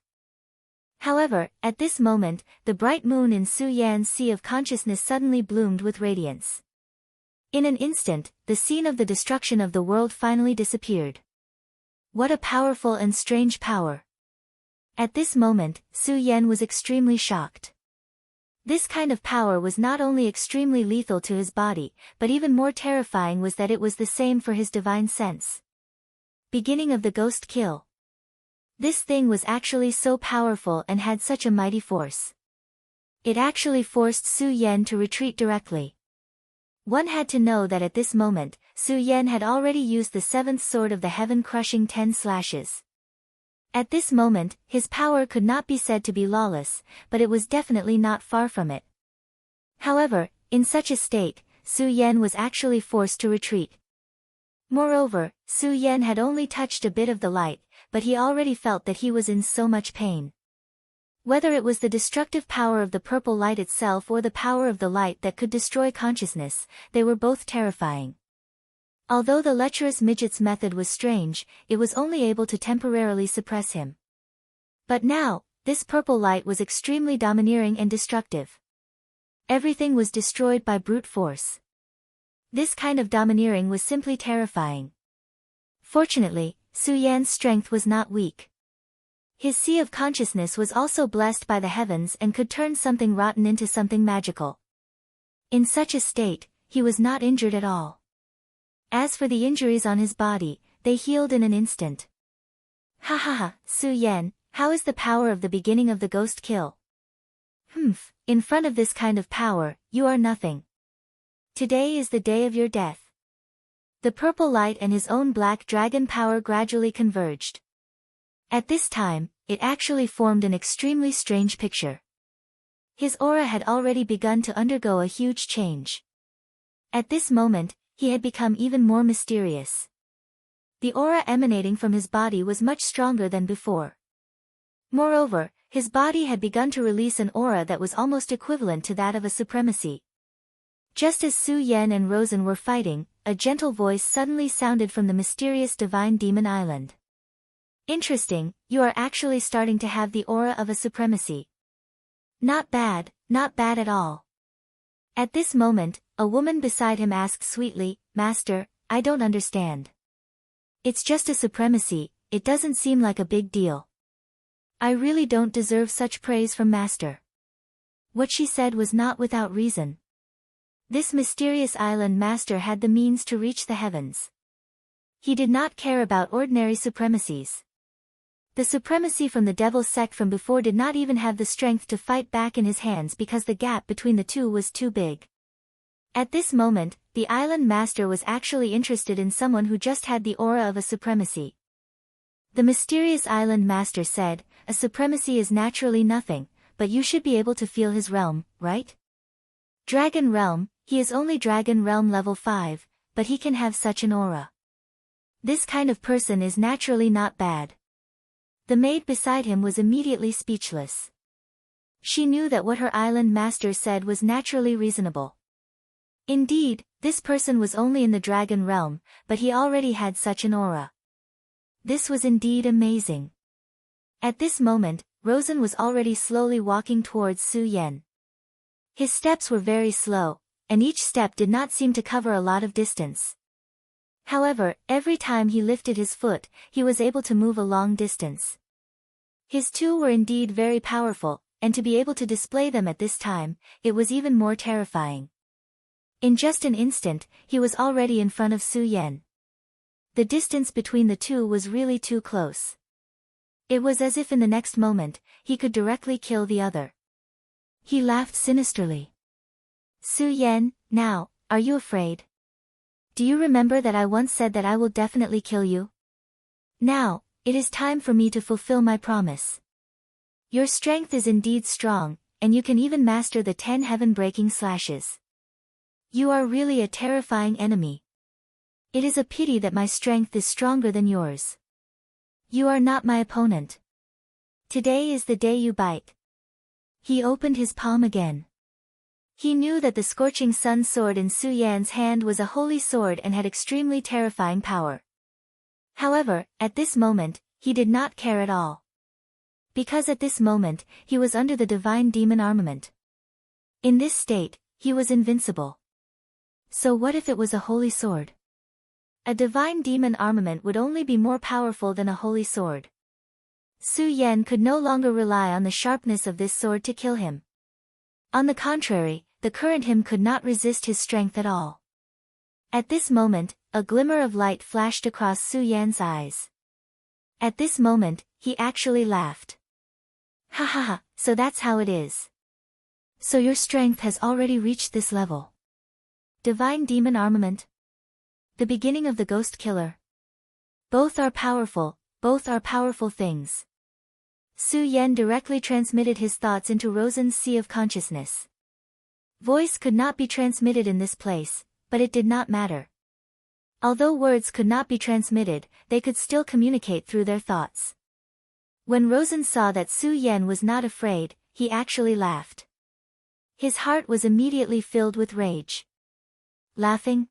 However, at this moment, the bright moon in Su Yan's sea of consciousness suddenly bloomed with radiance. In an instant, the scene of the destruction of the world finally disappeared. What a powerful and strange power. At this moment, Su Yan was extremely shocked. This kind of power was not only extremely lethal to his body, but even more terrifying was that it was the same for his divine sense. Beginning of the ghost kill. This thing was actually so powerful and had such a mighty force. It actually forced Su Yan to retreat directly. One had to know that at this moment, Su Yan had already used the seventh sword of the heaven-crushing 10 slashes. At this moment, his power could not be said to be lawless, but it was definitely not far from it. However, in such a state, Su Yan was actually forced to retreat. Moreover, Su Yan had only touched a bit of the light, but he already felt that he was in so much pain. Whether it was the destructive power of the purple light itself or the power of the light that could destroy consciousness, they were both terrifying. Although the lecherous midget's method was strange, it was only able to temporarily suppress him. But now, this purple light was extremely domineering and destructive. Everything was destroyed by brute force. This kind of domineering was simply terrifying. Fortunately, Su Yan's strength was not weak. His sea of consciousness was also blessed by the heavens and could turn something rotten into something magical. In such a state, he was not injured at all. As for the injuries on his body, they healed in an instant. Ha ha ha, Su Yan, how is the power of the beginning of the ghost kill? In front of this kind of power, you are nothing. Today is the day of your death. The purple light and his own black dragon power gradually converged. At this time, it actually formed an extremely strange picture. His aura had already begun to undergo a huge change. At this moment, he had become even more mysterious. The aura emanating from his body was much stronger than before. Moreover, his body had begun to release an aura that was almost equivalent to that of a supremacy. Just as Su Yan and Rosen were fighting, a gentle voice suddenly sounded from the mysterious divine demon island. Interesting, you are actually starting to have the aura of a supremacy. Not bad at all. At this moment, a woman beside him asked sweetly, Master, I don't understand. It's just a supremacy, it doesn't seem like a big deal. I really don't deserve such praise from Master. What she said was not without reason. This mysterious island master had the means to reach the heavens. He did not care about ordinary supremacies. The supremacy from the devil's sect from before did not even have the strength to fight back in his hands because the gap between the two was too big. At this moment, the island master was actually interested in someone who just had the aura of a supremacy. The mysterious island master said, a supremacy is naturally nothing, but you should be able to feel his realm, right? Dragon realm, he is only dragon realm level 5, but he can have such an aura. This kind of person is naturally not bad. The maid beside him was immediately speechless. She knew that what her island master said was naturally reasonable. Indeed, this person was only in the dragon realm, but he already had such an aura. This was indeed amazing. At this moment, Rosen was already slowly walking towards Su Yan. His steps were very slow, and each step did not seem to cover a lot of distance. However, every time he lifted his foot, he was able to move a long distance. His two were indeed very powerful, and to be able to display them at this time, it was even more terrifying. In just an instant, he was already in front of Su Yan. The distance between the two was really too close. It was as if in the next moment, he could directly kill the other. He laughed sinisterly. Su Yan, now, are you afraid? Do you remember that I once said that I will definitely kill you? Now, it is time for me to fulfill my promise. Your strength is indeed strong, and you can even master the 10 heaven-breaking slashes. You are really a terrifying enemy. It is a pity that my strength is stronger than yours. You are not my opponent. Today is the day you bite. He opened his palm again. He knew that the scorching sun sword in Su Yan's hand was a holy sword and had extremely terrifying power. However, at this moment, he did not care at all. Because at this moment, he was under the divine demon armament. In this state, he was invincible. So what if it was a holy sword? A divine demon armament would only be more powerful than a holy sword. Su Yan could no longer rely on the sharpness of this sword to kill him. On the contrary, the current him could not resist his strength at all. At this moment, a glimmer of light flashed across Su Yan's eyes. At this moment, he actually laughed. Ha ha ha, so that's how it is. So your strength has already reached this level. Divine demon armament. The beginning of the ghost killer. Both are powerful things. Su Yan directly transmitted his thoughts into Rosen's sea of consciousness. Voice could not be transmitted in this place, but it did not matter. Although words could not be transmitted, they could still communicate through their thoughts. When Rosen saw that Su Yan was not afraid, he actually laughed. His heart was immediately filled with rage. Laughing?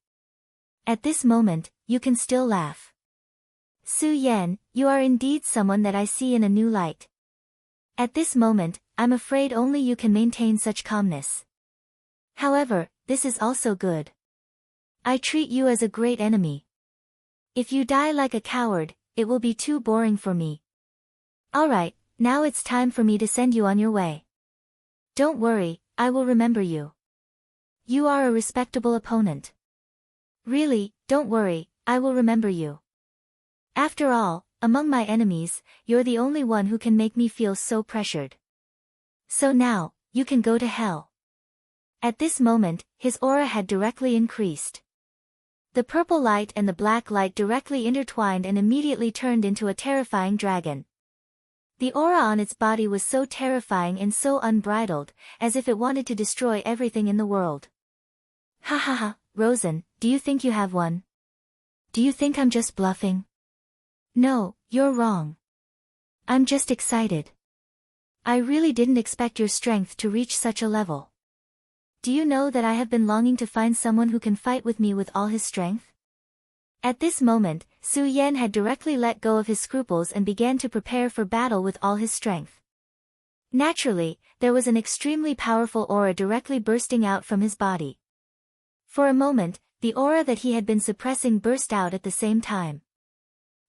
At this moment, you can still laugh. Su Yan, you are indeed someone that I see in a new light. At this moment, I'm afraid only you can maintain such calmness. However, this is also good. I treat you as a great enemy. If you die like a coward, it will be too boring for me. Alright, now it's time for me to send you on your way. Don't worry, I will remember you. You are a respectable opponent. Really, don't worry, I will remember you. After all, among my enemies, you're the only one who can make me feel so pressured. So now, you can go to hell. At this moment, his aura had directly increased. The purple light and the black light directly intertwined and immediately turned into a terrifying dragon. The aura on its body was so terrifying and so unbridled, as if it wanted to destroy everything in the world. Ha ha ha, Rosen, do you think you have won? Do you think I'm just bluffing? No, you're wrong. I'm just excited. I really didn't expect your strength to reach such a level. Do you know that I have been longing to find someone who can fight with me with all his strength? At this moment, Su Yan had directly let go of his scruples and began to prepare for battle with all his strength. Naturally, there was an extremely powerful aura directly bursting out from his body. For a moment, the aura that he had been suppressing burst out at the same time.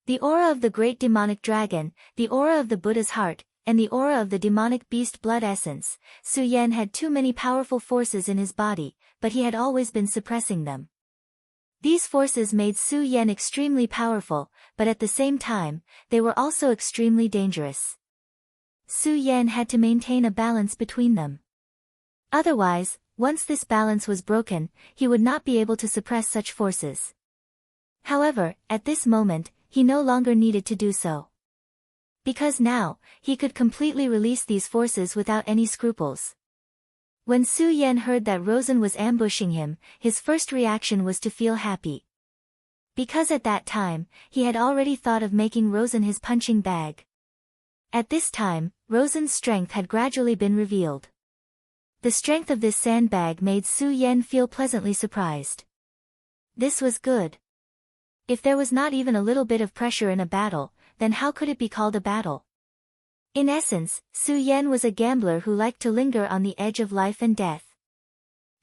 The aura of the great demonic dragon, the aura of the Buddha's heart, and the aura of the demonic beast blood essence. Su Yan had too many powerful forces in his body, but he had always been suppressing them. These forces made Su Yan extremely powerful, but at the same time, they were also extremely dangerous. Su Yan had to maintain a balance between them. Otherwise, once this balance was broken, he would not be able to suppress such forces. However, at this moment, he no longer needed to do so. Because now, he could completely release these forces without any scruples. When Su Yan heard that Rosen was ambushing him, his first reaction was to feel happy. Because at that time, he had already thought of making Rosen his punching bag. At this time, Rosen's strength had gradually been revealed. The strength of this sandbag made Su Yan feel pleasantly surprised. This was good. If there was not even a little bit of pressure in a battle, then how could it be called a battle? In essence, Su Yan was a gambler who liked to linger on the edge of life and death.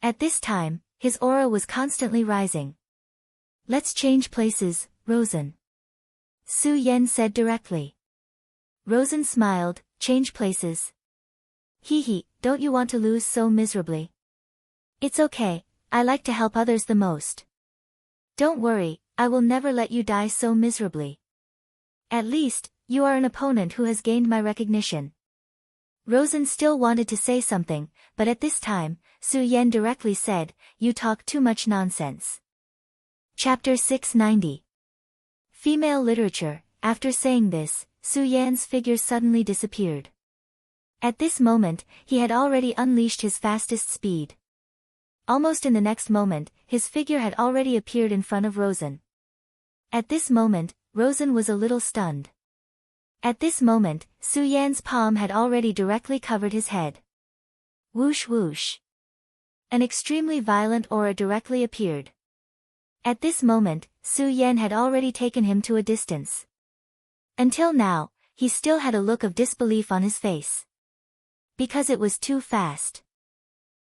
At this time, his aura was constantly rising. Let's change places, Rosen. Su Yan said directly. Rosen smiled, change places. Hee, don't you want to lose so miserably? It's okay, I like to help others the most. Don't worry, I will never let you die so miserably. At least, you are an opponent who has gained my recognition. Rosen still wanted to say something, but at this time, Su Yan directly said, you talk too much nonsense. Chapter 690. Female Literature. After saying this, Su Yan's figure suddenly disappeared. At this moment, he had already unleashed his fastest speed. Almost in the next moment, his figure had already appeared in front of Rosen. At this moment, Rosen was a little stunned. At this moment, Su Yan's palm had already directly covered his head. Whoosh whoosh. An extremely violent aura directly appeared. At this moment, Su Yan had already taken him to a distance. Until now, he still had a look of disbelief on his face. Because it was too fast.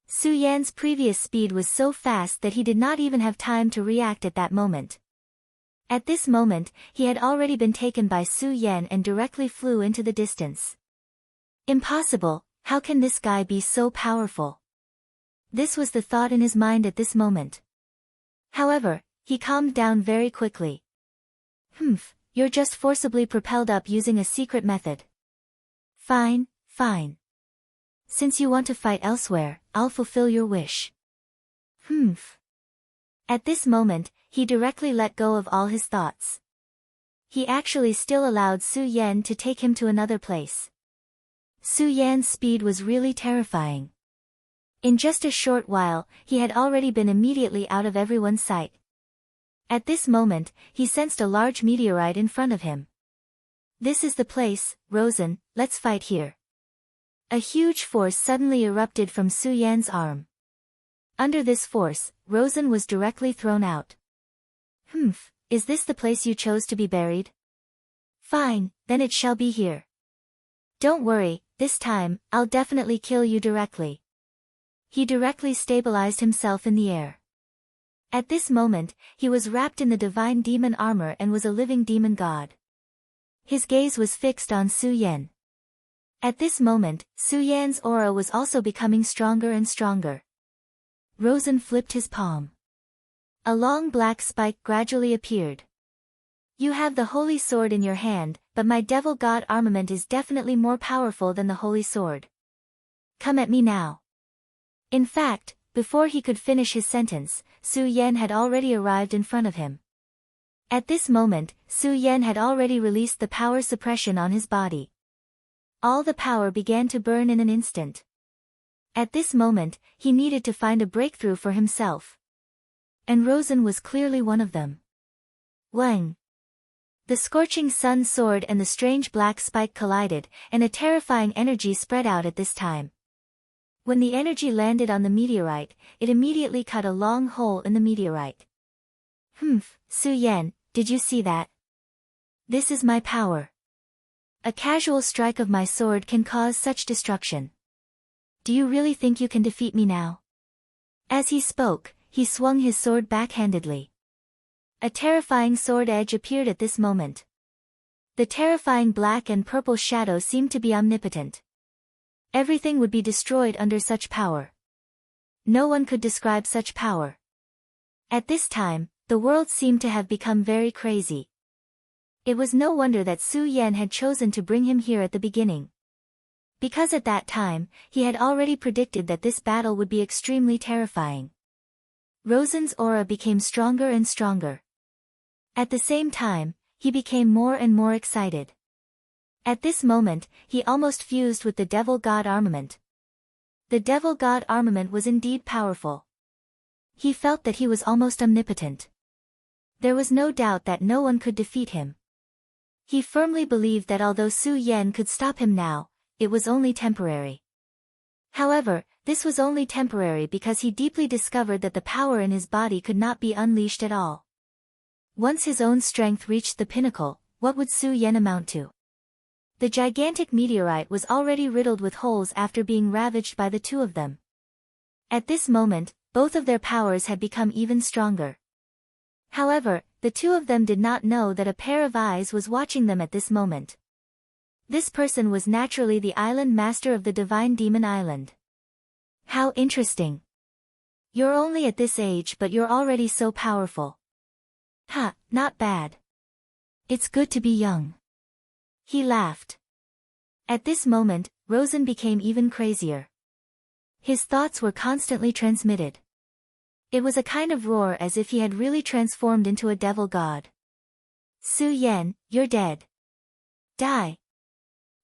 Su Yan's previous speed was so fast that he did not even have time to react at that moment. At this moment, he had already been taken by Su Yan and directly flew into the distance. Impossible, how can this guy be so powerful? This was the thought in his mind at this moment. However, he calmed down very quickly. You're just forcibly propelled up using a secret method. Fine. Since you want to fight elsewhere, I'll fulfill your wish. At this moment, he directly let go of all his thoughts. He actually still allowed Su Yan to take him to another place. Su Yan's speed was really terrifying. In just a short while, he had already been immediately out of everyone's sight. At this moment, he sensed a large meteorite in front of him. This is the place, Rosen, let's fight here. A huge force suddenly erupted from Su Yan's arm. Under this force, Rosen was directly thrown out. Is this the place you chose to be buried? Fine, then it shall be here. Don't worry, this time, I'll definitely kill you directly. He directly stabilized himself in the air. At this moment, he was wrapped in the divine demon armor and was a living demon god. His gaze was fixed on Su Yan. At this moment, Su Yan's aura was also becoming stronger and stronger. Rosen flipped his palm. A long black spike gradually appeared. You have the holy sword in your hand, but my devil god armament is definitely more powerful than the holy sword. Come at me now. In fact, before he could finish his sentence, Su Yan had already arrived in front of him. At this moment, Su Yan had already released the power suppression on his body. All the power began to burn in an instant. At this moment, he needed to find a breakthrough for himself. And Rosen was clearly one of them. Wang! The scorching sun sword and the strange black spike collided, and a terrifying energy spread out at this time. When the energy landed on the meteorite, it immediately cut a long hole in the meteorite. Su Yan, did you see that? This is my power. A casual strike of my sword can cause such destruction. Do you really think you can defeat me now? As he spoke, he swung his sword backhandedly. A terrifying sword edge appeared at this moment. The terrifying black and purple shadow seemed to be omnipotent. Everything would be destroyed under such power. No one could describe such power. At this time, the world seemed to have become very crazy. It was no wonder that Su Yan had chosen to bring him here at the beginning. Because at that time, he had already predicted that this battle would be extremely terrifying. Rosen's aura became stronger and stronger. At the same time, he became more and more excited. At this moment, he almost fused with the Devil God armament. The Devil God armament was indeed powerful. He felt that he was almost omnipotent. There was no doubt that no one could defeat him. He firmly believed that although Su Yan could stop him now, it was only temporary. However, this was only temporary because he deeply discovered that the power in his body could not be unleashed at all. Once his own strength reached the pinnacle, what would Su Yan amount to? The gigantic meteorite was already riddled with holes after being ravaged by the two of them. At this moment, both of their powers had become even stronger. However, the two of them did not know that a pair of eyes was watching them at this moment. This person was naturally the island master of the Divine Demon Island. How interesting. You're only at this age but you're already so powerful. Ha, not bad. It's good to be young. He laughed. At this moment, Rosen became even crazier. His thoughts were constantly transmitted. It was a kind of roar as if he had really transformed into a devil god. Su Yan, you're dead. Die.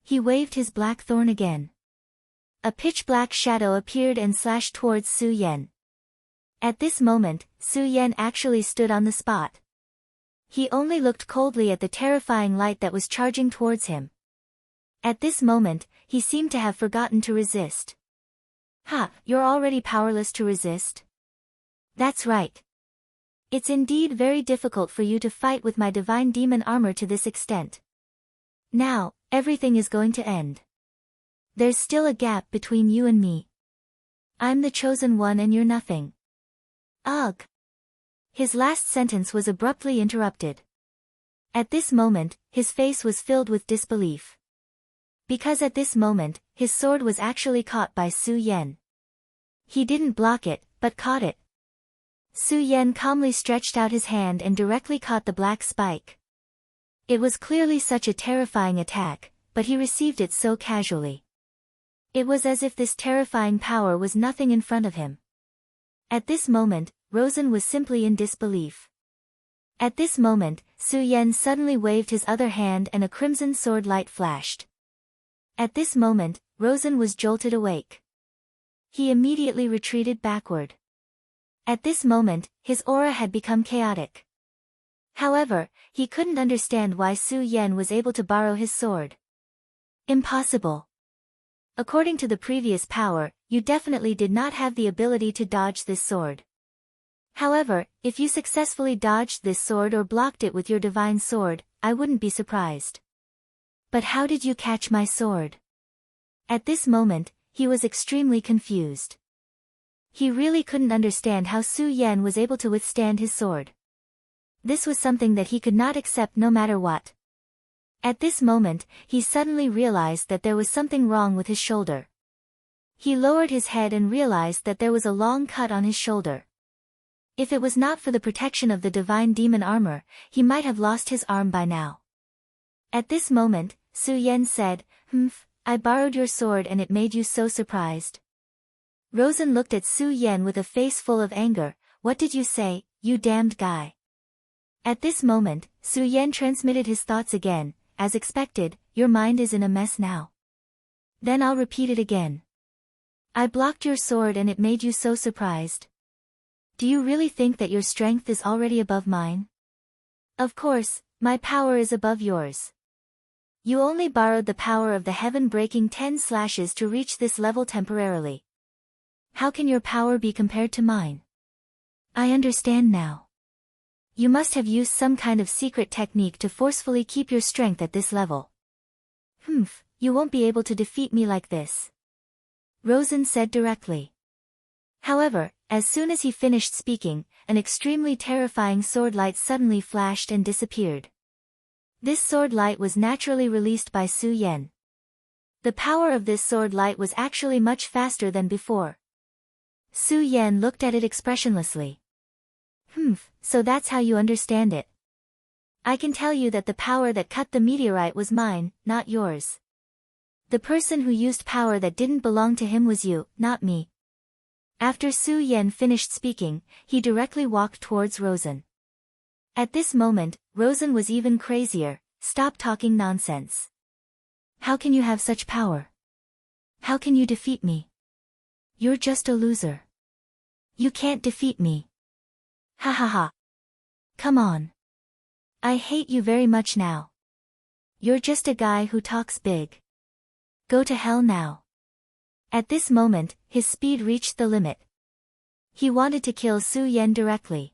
He waved his black thorn again. A pitch-black shadow appeared and slashed towards Su Yan. At this moment, Su Yan actually stood on the spot. He only looked coldly at the terrifying light that was charging towards him. At this moment, he seemed to have forgotten to resist. Ha, you're already powerless to resist? That's right. It's indeed very difficult for you to fight with my divine demon armor to this extent. Now, everything is going to end. There's still a gap between you and me. I'm the chosen one and you're nothing. Ugh. His last sentence was abruptly interrupted. At this moment, his face was filled with disbelief. Because at this moment, his sword was actually caught by Su Yan. He didn't block it, but caught it. Su Yan calmly stretched out his hand and directly caught the black spike. It was clearly such a terrifying attack, but he received it so casually. It was as if this terrifying power was nothing in front of him. At this moment, Rosen was simply in disbelief. At this moment, Su Yan suddenly waved his other hand and a crimson sword light flashed. At this moment, Rosen was jolted awake. He immediately retreated backward. At this moment, his aura had become chaotic. However, he couldn't understand why Su Yan was able to borrow his sword. Impossible. According to the previous power, you definitely did not have the ability to dodge this sword. However, if you successfully dodged this sword or blocked it with your divine sword, I wouldn't be surprised. But how did you catch my sword? At this moment, he was extremely confused. He really couldn't understand how Su Yan was able to withstand his sword. This was something that he could not accept no matter what. At this moment, he suddenly realized that there was something wrong with his shoulder. He lowered his head and realized that there was a long cut on his shoulder. If it was not for the protection of the divine demon armor, he might have lost his arm by now. At this moment, Su Yan said, I borrowed your sword and it made you so surprised. Rosen looked at Su Yan with a face full of anger. What did you say, you damned guy? At this moment, Su Yan transmitted his thoughts again. As expected, your mind is in a mess now. Then I'll repeat it again. I blocked your sword and it made you so surprised. Do you really think that your strength is already above mine? Of course, my power is above yours. You only borrowed the power of the heaven-breaking 10 slashes to reach this level temporarily. How can your power be compared to mine? I understand now. You must have used some kind of secret technique to forcefully keep your strength at this level. You won't be able to defeat me like this. Rosen said directly. However, as soon as he finished speaking, an extremely terrifying sword light suddenly flashed and disappeared. This sword light was naturally released by Su Yan. The power of this sword light was actually much faster than before. Su Yan looked at it expressionlessly. So that's how you understand it. I can tell you that the power that cut the meteorite was mine, not yours. The person who used power that didn't belong to him was you, not me. After Su Yan finished speaking, he directly walked towards Rosen. At this moment, Rosen was even crazier. Stop talking nonsense. How can you have such power? How can you defeat me? You're just a loser. You can't defeat me. Ha ha ha. Come on. I hate you very much now. You're just a guy who talks big. Go to hell now. At this moment, his speed reached the limit. He wanted to kill Su Yan directly.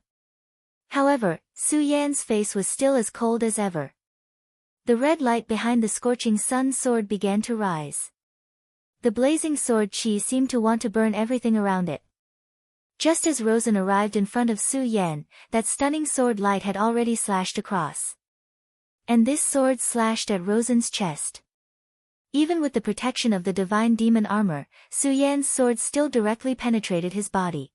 However, Su Yan's face was still as cold as ever. The red light behind the scorching sun's sword began to rise. The blazing sword chi seemed to want to burn everything around it. Just as Rosen arrived in front of Su Yan, that stunning sword light had already slashed across. And this sword slashed at Rosen's chest. Even with the protection of the divine demon armor, Su Yan's sword still directly penetrated his body.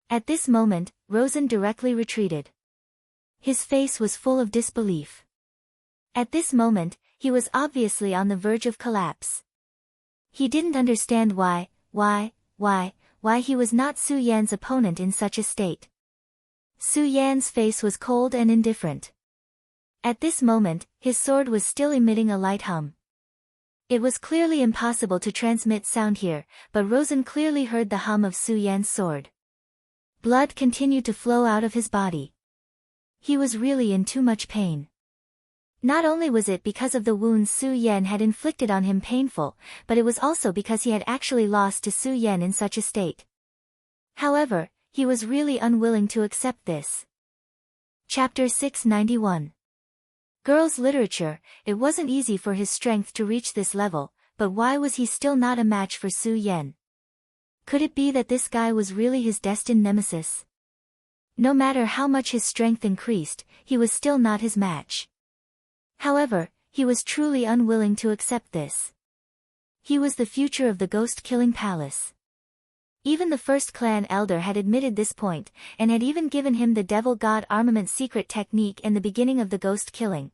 At this moment, Rosen directly retreated. His face was full of disbelief. At this moment, he was obviously on the verge of collapse. He didn't understand why he was not Su Yan's opponent in such a state. Su Yan's face was cold and indifferent. At this moment, his sword was still emitting a light hum. It was clearly impossible to transmit sound here, but Rosen clearly heard the hum of Su Yan's sword. Blood continued to flow out of his body. He was really in too much pain. Not only was it because of the wounds Su Yan had inflicted on him painful, but it was also because he had actually lost to Su Yan in such a state. However, he was really unwilling to accept this. Chapter 691. Girls' literature. It wasn't easy for his strength to reach this level, but why was he still not a match for Su Yan? Could it be that this guy was really his destined nemesis? No matter how much his strength increased, he was still not his match. However, he was truly unwilling to accept this. He was the future of the ghost-killing palace. Even the first clan elder had admitted this point, and had even given him the devil god armament secret technique and the beginning of the ghost killing.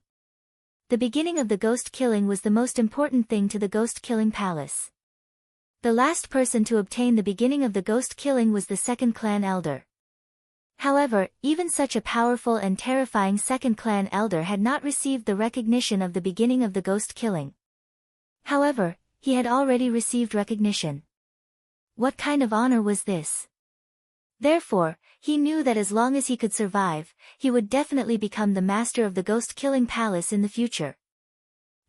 The beginning of the ghost killing was the most important thing to the ghost-killing palace. The last person to obtain the beginning of the ghost killing was the second clan elder. However, even such a powerful and terrifying second clan elder had not received the recognition of the beginning of the ghost killing. However, he had already received recognition. What kind of honor was this? Therefore, he knew that as long as he could survive, he would definitely become the master of the ghost-killing palace in the future.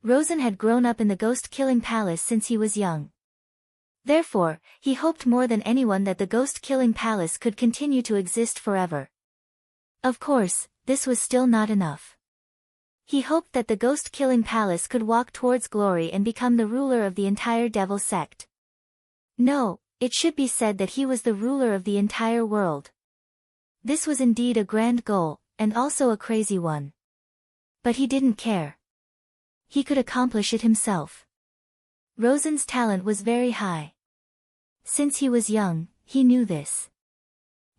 Rosen had grown up in the ghost-killing palace since he was young. Therefore, he hoped more than anyone that the ghost-killing palace could continue to exist forever. Of course, this was still not enough. He hoped that the ghost-killing palace could walk towards glory and become the ruler of the entire devil sect. No, it should be said that he was the ruler of the entire world. This was indeed a grand goal, and also a crazy one. But he didn't care. He could accomplish it himself. Rosen's talent was very high. Since he was young, he knew this.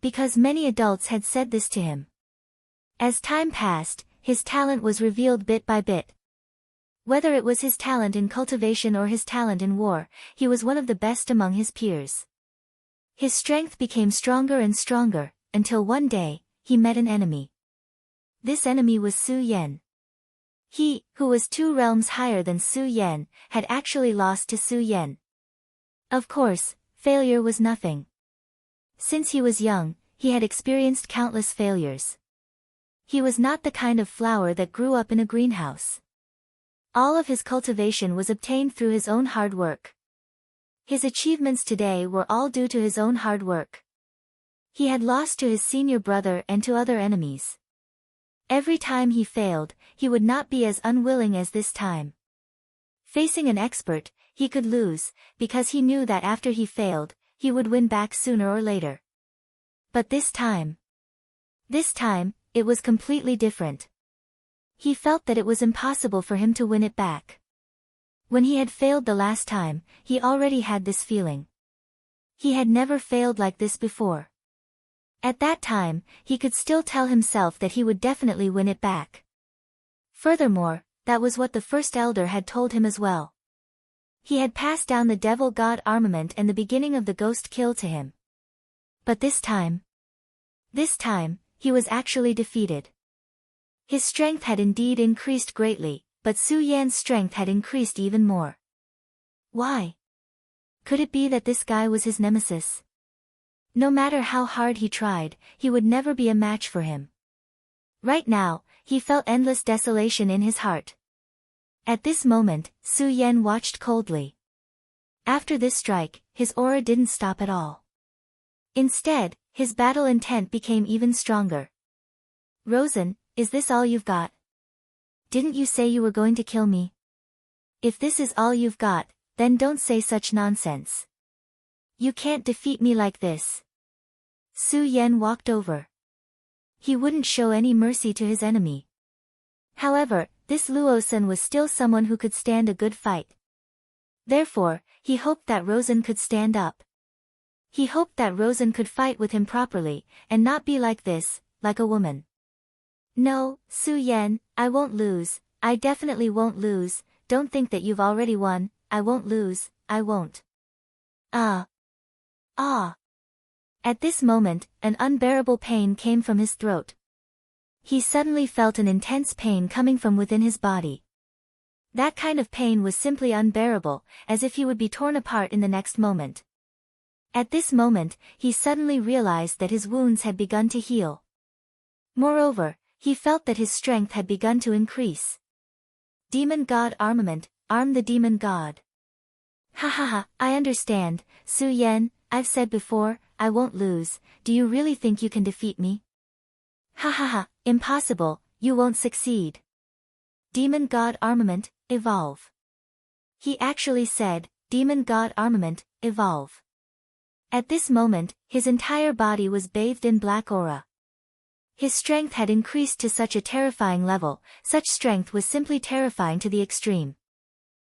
Because many adults had said this to him. As time passed, his talent was revealed bit by bit. Whether it was his talent in cultivation or his talent in war, he was one of the best among his peers. His strength became stronger and stronger, until one day, he met an enemy. This enemy was Su Yan. He, who was 2 realms higher than Su Yan, had actually lost to Su Yan. Of course, failure was nothing. Since he was young, he had experienced countless failures. He was not the kind of flower that grew up in a greenhouse. All of his cultivation was obtained through his own hard work. His achievements today were all due to his own hard work. He had lost to his senior brother and to other enemies. Every time he failed, he would not be as unwilling as this time. Facing an expert, he could lose, because he knew that after he failed, he would win back sooner or later. But this time, it was completely different. He felt that it was impossible for him to win it back. When he had failed the last time, he already had this feeling. He had never failed like this before. At that time, he could still tell himself that he would definitely win it back. Furthermore, that was what the first elder had told him as well. He had passed down the devil god armament and the beginning of the ghost kill to him. But this time, he was actually defeated. His strength had indeed increased greatly, but Su Yan's strength had increased even more. Why? Could it be that this guy was his nemesis? No matter how hard he tried, he would never be a match for him. Right now, he felt endless desolation in his heart. At this moment, Su Yan watched coldly. After this strike, his aura didn't stop at all. Instead, his battle intent became even stronger. Rosen, is this all you've got? Didn't you say you were going to kill me? If this is all you've got, then don't say such nonsense. You can't defeat me like this. Su Yan walked over. He wouldn't show any mercy to his enemy. However, this Luosen was still someone who could stand a good fight. Therefore, he hoped that Rosen could stand up. He hoped that Rosen could fight with him properly, and not be like this, like a woman. No, Su Yan, I won't lose, I definitely won't lose, don't think that you've already won, I won't lose, I won't. Ah. At this moment, an unbearable pain came from his throat. He suddenly felt an intense pain coming from within his body. That kind of pain was simply unbearable, as if he would be torn apart in the next moment. At this moment, he suddenly realized that his wounds had begun to heal. Moreover, he felt that his strength had begun to increase. Demon God Armament, arm the Demon God. Ha ha ha, I understand, Su Yan, I've said before, I won't lose, do you really think you can defeat me? Ha ha ha, impossible, you won't succeed. Demon God Armament, evolve. He actually said, Demon God Armament, evolve. At this moment, his entire body was bathed in black aura. His strength had increased to such a terrifying level, such strength was simply terrifying to the extreme.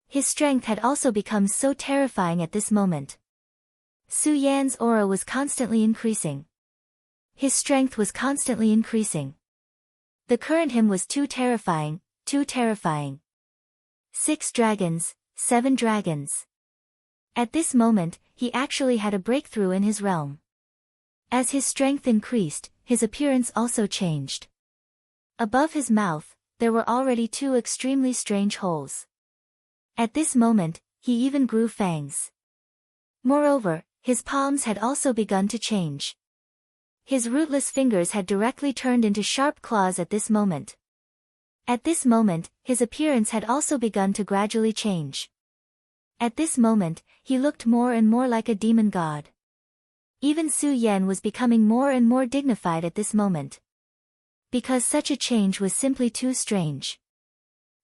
His strength had also become so terrifying at this moment. Su Yan's aura was constantly increasing. His strength was constantly increasing. The current him was too terrifying, too terrifying. 6 dragons, 7 dragons. At this moment, he actually had a breakthrough in his realm. As his strength increased, his appearance also changed. Above his mouth, there were already 2 extremely strange holes. At this moment, he even grew fangs. Moreover, his palms had also begun to change. His rootless fingers had directly turned into sharp claws at this moment. At this moment, his appearance had also begun to gradually change. At this moment, he looked more and more like a demon god. Even Su Yan was becoming more and more dignified at this moment. Because such a change was simply too strange.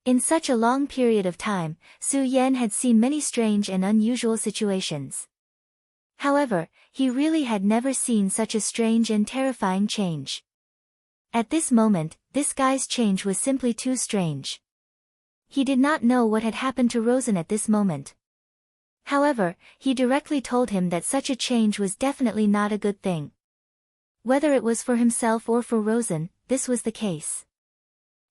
In such a long period of time, Su Yan had seen many strange and unusual situations. However, he really had never seen such a strange and terrifying change. At this moment, this guy's change was simply too strange. He did not know what had happened to Rosen at this moment. However, he directly told him that such a change was definitely not a good thing. Whether it was for himself or for Rosen, this was the case.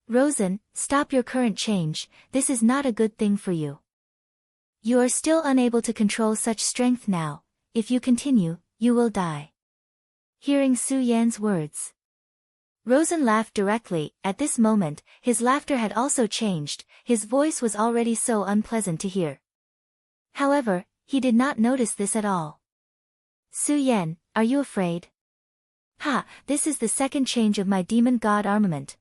Rosen, stop your current change, this is not a good thing for you. You are still unable to control such strength now, if you continue, you will die. Hearing Su Yan's words, Rosen laughed directly. At this moment, his laughter had also changed, his voice was already so unpleasant to hear. However, he did not notice this at all. Su Yan, are you afraid? Ha, this is the second change of my demon god armament.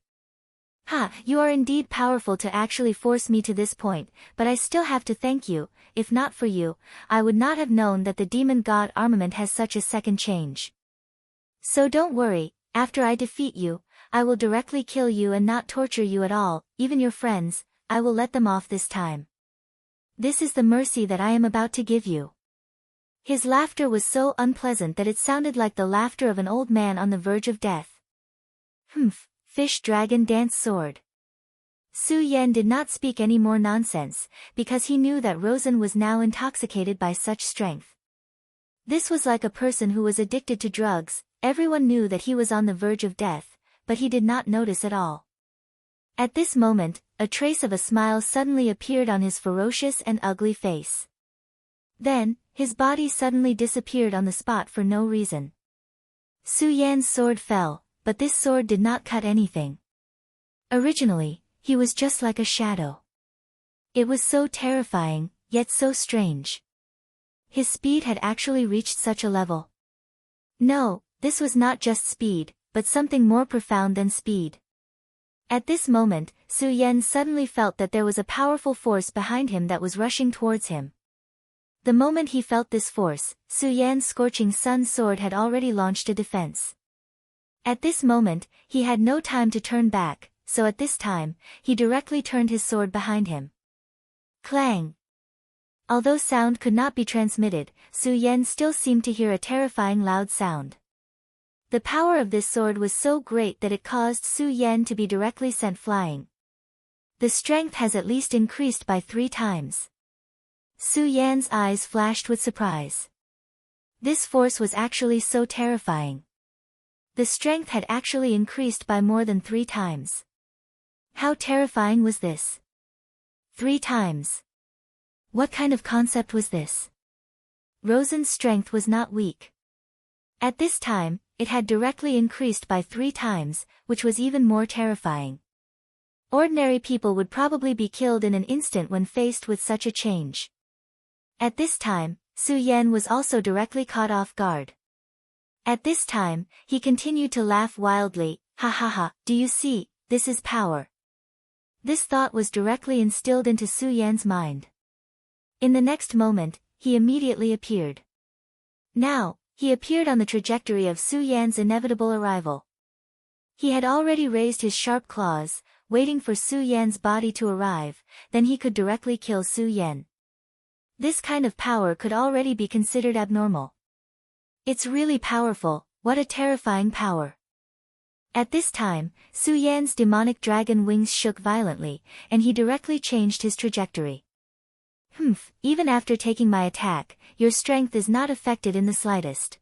Ha, you are indeed powerful to actually force me to this point, but I still have to thank you, if not for you, I would not have known that the demon god armament has such a second change. So don't worry, after I defeat you, I will directly kill you and not torture you at all, even your friends, I will let them off this time. This is the mercy that I am about to give you. His laughter was so unpleasant that it sounded like the laughter of an old man on the verge of death. Humph, fish dragon dance sword. Su Yan did not speak any more nonsense, because he knew that Rosen was now intoxicated by such strength. This was like a person who was addicted to drugs, everyone knew that he was on the verge of death, but he did not notice at all. At this moment, a trace of a smile suddenly appeared on his ferocious and ugly face. Then, his body suddenly disappeared on the spot for no reason. Su Yan's sword fell, but this sword did not cut anything. Originally, he was just like a shadow. It was so terrifying, yet so strange. His speed had actually reached such a level. No, this was not just speed, but something more profound than speed. At this moment, Su Yan suddenly felt that there was a powerful force behind him that was rushing towards him. The moment he felt this force, Su Yan's scorching sun sword had already launched a defense. At this moment, he had no time to turn back, so at this time, he directly turned his sword behind him. Clang! Although sound could not be transmitted, Su Yan still seemed to hear a terrifying loud sound. The power of this sword was so great that it caused Su Yan to be directly sent flying. The strength has at least increased by 3 times. Su Yan's eyes flashed with surprise. This force was actually so terrifying. The strength had actually increased by more than 3 times. How terrifying was this? 3 times. What kind of concept was this? Rosen's strength was not weak. At this time, it had directly increased by 3 times, which was even more terrifying. Ordinary people would probably be killed in an instant when faced with such a change. At this time, Su Yan was also directly caught off guard. At this time, he continued to laugh wildly, "Ha ha ha, do you see, this is power." This thought was directly instilled into Su Yan's mind. In the next moment, he immediately appeared. Now, he appeared on the trajectory of Su Yan's inevitable arrival. He had already raised his sharp claws, waiting for Su Yan's body to arrive, then he could directly kill Su Yan. This kind of power could already be considered abnormal. It's really powerful, what a terrifying power. At this time, Su Yan's demonic dragon wings shook violently, and he directly changed his trajectory. Even after taking my attack, your strength is not affected in the slightest.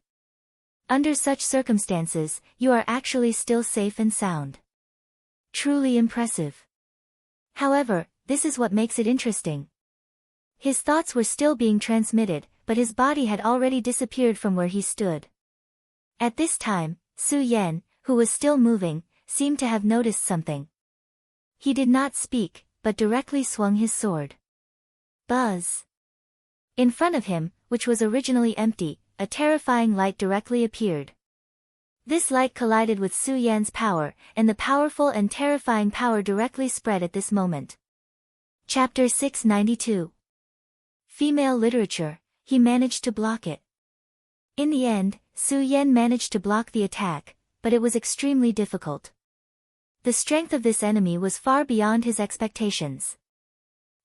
Under such circumstances, you are actually still safe and sound. Truly impressive. However, this is what makes it interesting. His thoughts were still being transmitted, but his body had already disappeared from where he stood. At this time, Su Yan, who was still moving, seemed to have noticed something. He did not speak, but directly swung his sword. Buzz! In front of him, which was originally empty, a terrifying light directly appeared. This light collided with Su Yan's power, and the powerful and terrifying power directly spread at this moment. Chapter 692. Female Literature, he managed to block it. In the end, Su Yan managed to block the attack, but it was extremely difficult. The strength of this enemy was far beyond his expectations.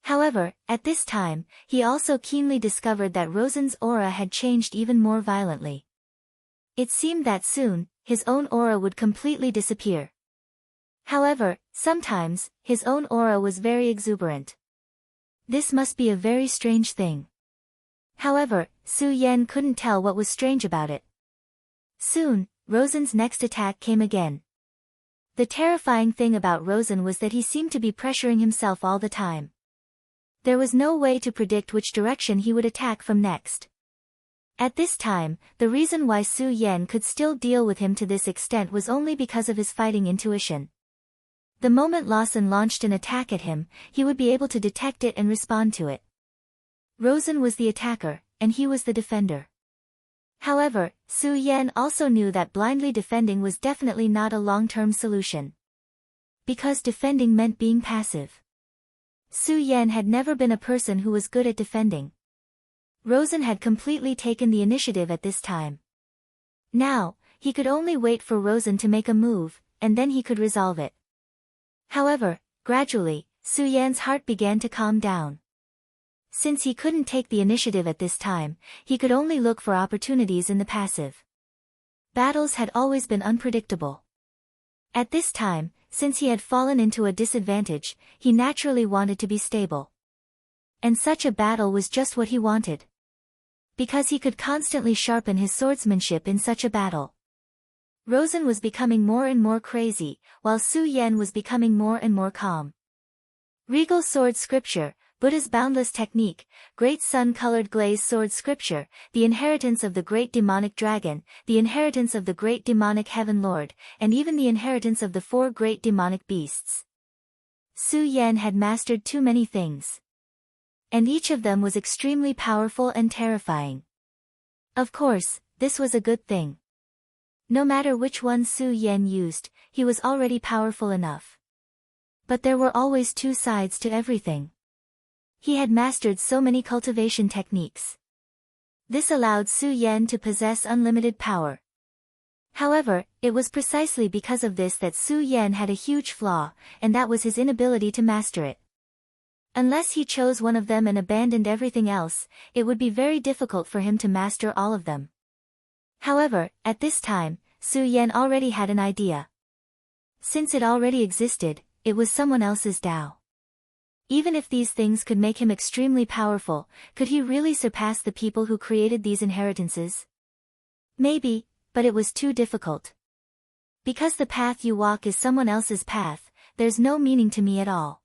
However, at this time, he also keenly discovered that Rosen's aura had changed even more violently. It seemed that soon, his own aura would completely disappear. However, sometimes, his own aura was very exuberant. This must be a very strange thing. However, Su Yan couldn't tell what was strange about it. Soon, Rosen's next attack came again. The terrifying thing about Rosen was that he seemed to be pressuring himself all the time. There was no way to predict which direction he would attack from next. At this time, the reason why Su Yan could still deal with him to this extent was only because of his fighting intuition. The moment Lawson launched an attack at him, he would be able to detect it and respond to it. Rosen was the attacker, and he was the defender. However, Su Yan also knew that blindly defending was definitely not a long-term solution. Because defending meant being passive. Su Yan had never been a person who was good at defending. Rosen had completely taken the initiative at this time. Now, he could only wait for Rosen to make a move, and then he could resolve it. However, gradually, Su Yan's heart began to calm down. Since he couldn't take the initiative at this time, he could only look for opportunities in the passive. Battles had always been unpredictable. At this time, since he had fallen into a disadvantage, he naturally wanted to be stable. And such a battle was just what he wanted. Because he could constantly sharpen his swordsmanship in such a battle. Rosen was becoming more and more crazy, while Su Yan was becoming more and more calm. Regal Sword Scripture, Buddha's Boundless Technique, Great Sun-Colored Glaze Sword Scripture, the inheritance of the Great Demonic Dragon, the inheritance of the Great Demonic Heaven Lord, and even the inheritance of the 4 Great Demonic Beasts. Su Yan had mastered too many things. And each of them was extremely powerful and terrifying. Of course, this was a good thing. No matter which one Su Yan used, he was already powerful enough. But there were always two sides to everything. He had mastered so many cultivation techniques. This allowed Su Yan to possess unlimited power. However, it was precisely because of this that Su Yan had a huge flaw, and that was his inability to master it. Unless he chose one of them and abandoned everything else, it would be very difficult for him to master all of them. However, at this time, Su Yan already had an idea. Since it already existed, it was someone else's Tao. Even if these things could make him extremely powerful, could he really surpass the people who created these inheritances? Maybe, but it was too difficult. Because the path you walk is someone else's path, there's no meaning to me at all.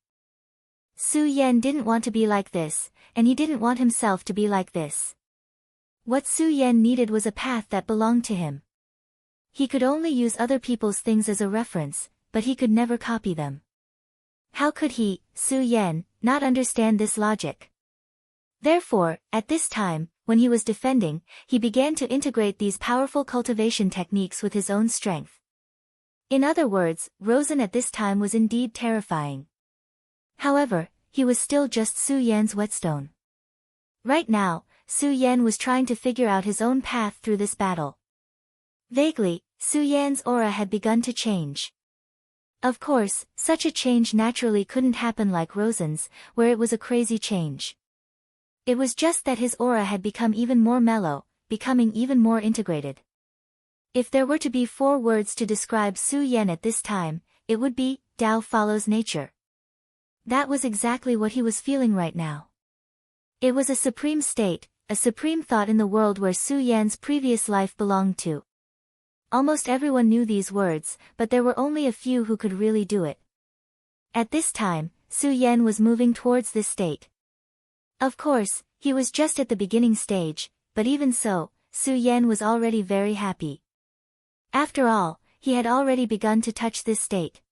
Su Yan didn't want to be like this, and he didn't want himself to be like this. What Su Yan needed was a path that belonged to him. He could only use other people's things as a reference, but he could never copy them. How could he, Su Yan, not understand this logic? Therefore, at this time, when he was defending, he began to integrate these powerful cultivation techniques with his own strength. In other words, Rosen at this time was indeed terrifying. However, he was still just Su Yan's whetstone. Right now, Su Yan was trying to figure out his own path through this battle. Vaguely, Su Yan's aura had begun to change. Of course, such a change naturally couldn't happen like Rosen's, where it was a crazy change. It was just that his aura had become even more mellow, becoming even more integrated. If there were to be 4 words to describe Su Yan at this time, it would be, Tao follows nature. That was exactly what he was feeling right now. It was a supreme state, a supreme thought in the world where Su Yan's previous life belonged to. Almost everyone knew these words, but there were only a few who could really do it. At this time, Su Yan was moving towards this state. Of course, he was just at the beginning stage, but even so, Su Yan was already very happy. After all, he had already begun to touch this state.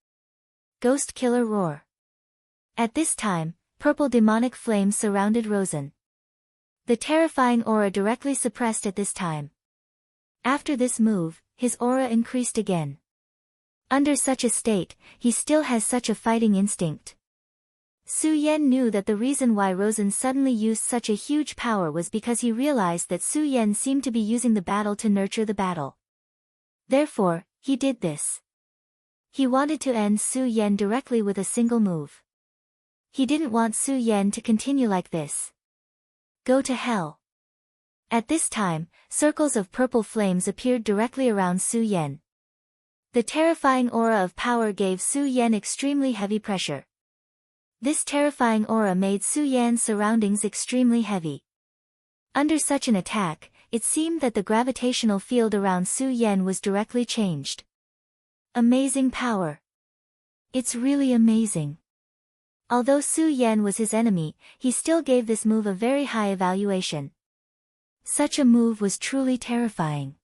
Ghost Killer Roar. At this time, purple demonic flames surrounded Rosen. The terrifying aura directly suppressed at this time. After this move, his aura increased again. Under such a state, he still has such a fighting instinct. Su Yan knew that the reason why Rosen suddenly used such a huge power was because he realized that Su Yan seemed to be using the battle to nurture the battle. Therefore, he did this. He wanted to end Su Yan directly with a single move. He didn't want Su Yan to continue like this. Go to hell. At this time, circles of purple flames appeared directly around Su Yan. The terrifying aura of power gave Su Yan extremely heavy pressure. This terrifying aura made Su Yan's surroundings extremely heavy. Under such an attack, it seemed that the gravitational field around Su Yan was directly changed. Amazing power. It's really amazing. Although Su Yan was his enemy, he still gave this move a very high evaluation. Such a move was truly terrifying.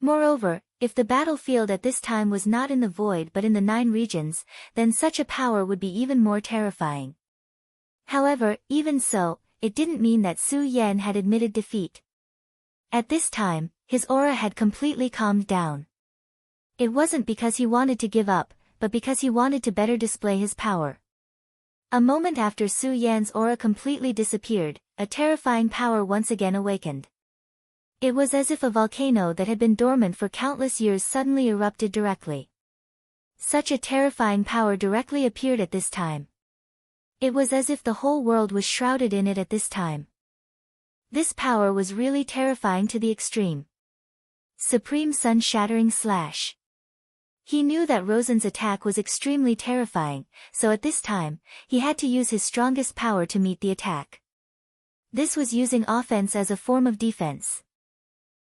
Moreover, if the battlefield at this time was not in the void but in the 9 regions, then such a power would be even more terrifying. However, even so, it didn't mean that Su Yan had admitted defeat. At this time, his aura had completely calmed down. It wasn't because he wanted to give up, but because he wanted to better display his power. A moment after Su Yan's aura completely disappeared, a terrifying power once again awakened. It was as if a volcano that had been dormant for countless years suddenly erupted directly. Such a terrifying power directly appeared at this time. It was as if the whole world was shrouded in it at this time. This power was really terrifying to the extreme. Supreme Sun-Shattering Slash. He knew that Rosen's attack was extremely terrifying, so at this time, he had to use his strongest power to meet the attack. This was using offense as a form of defense.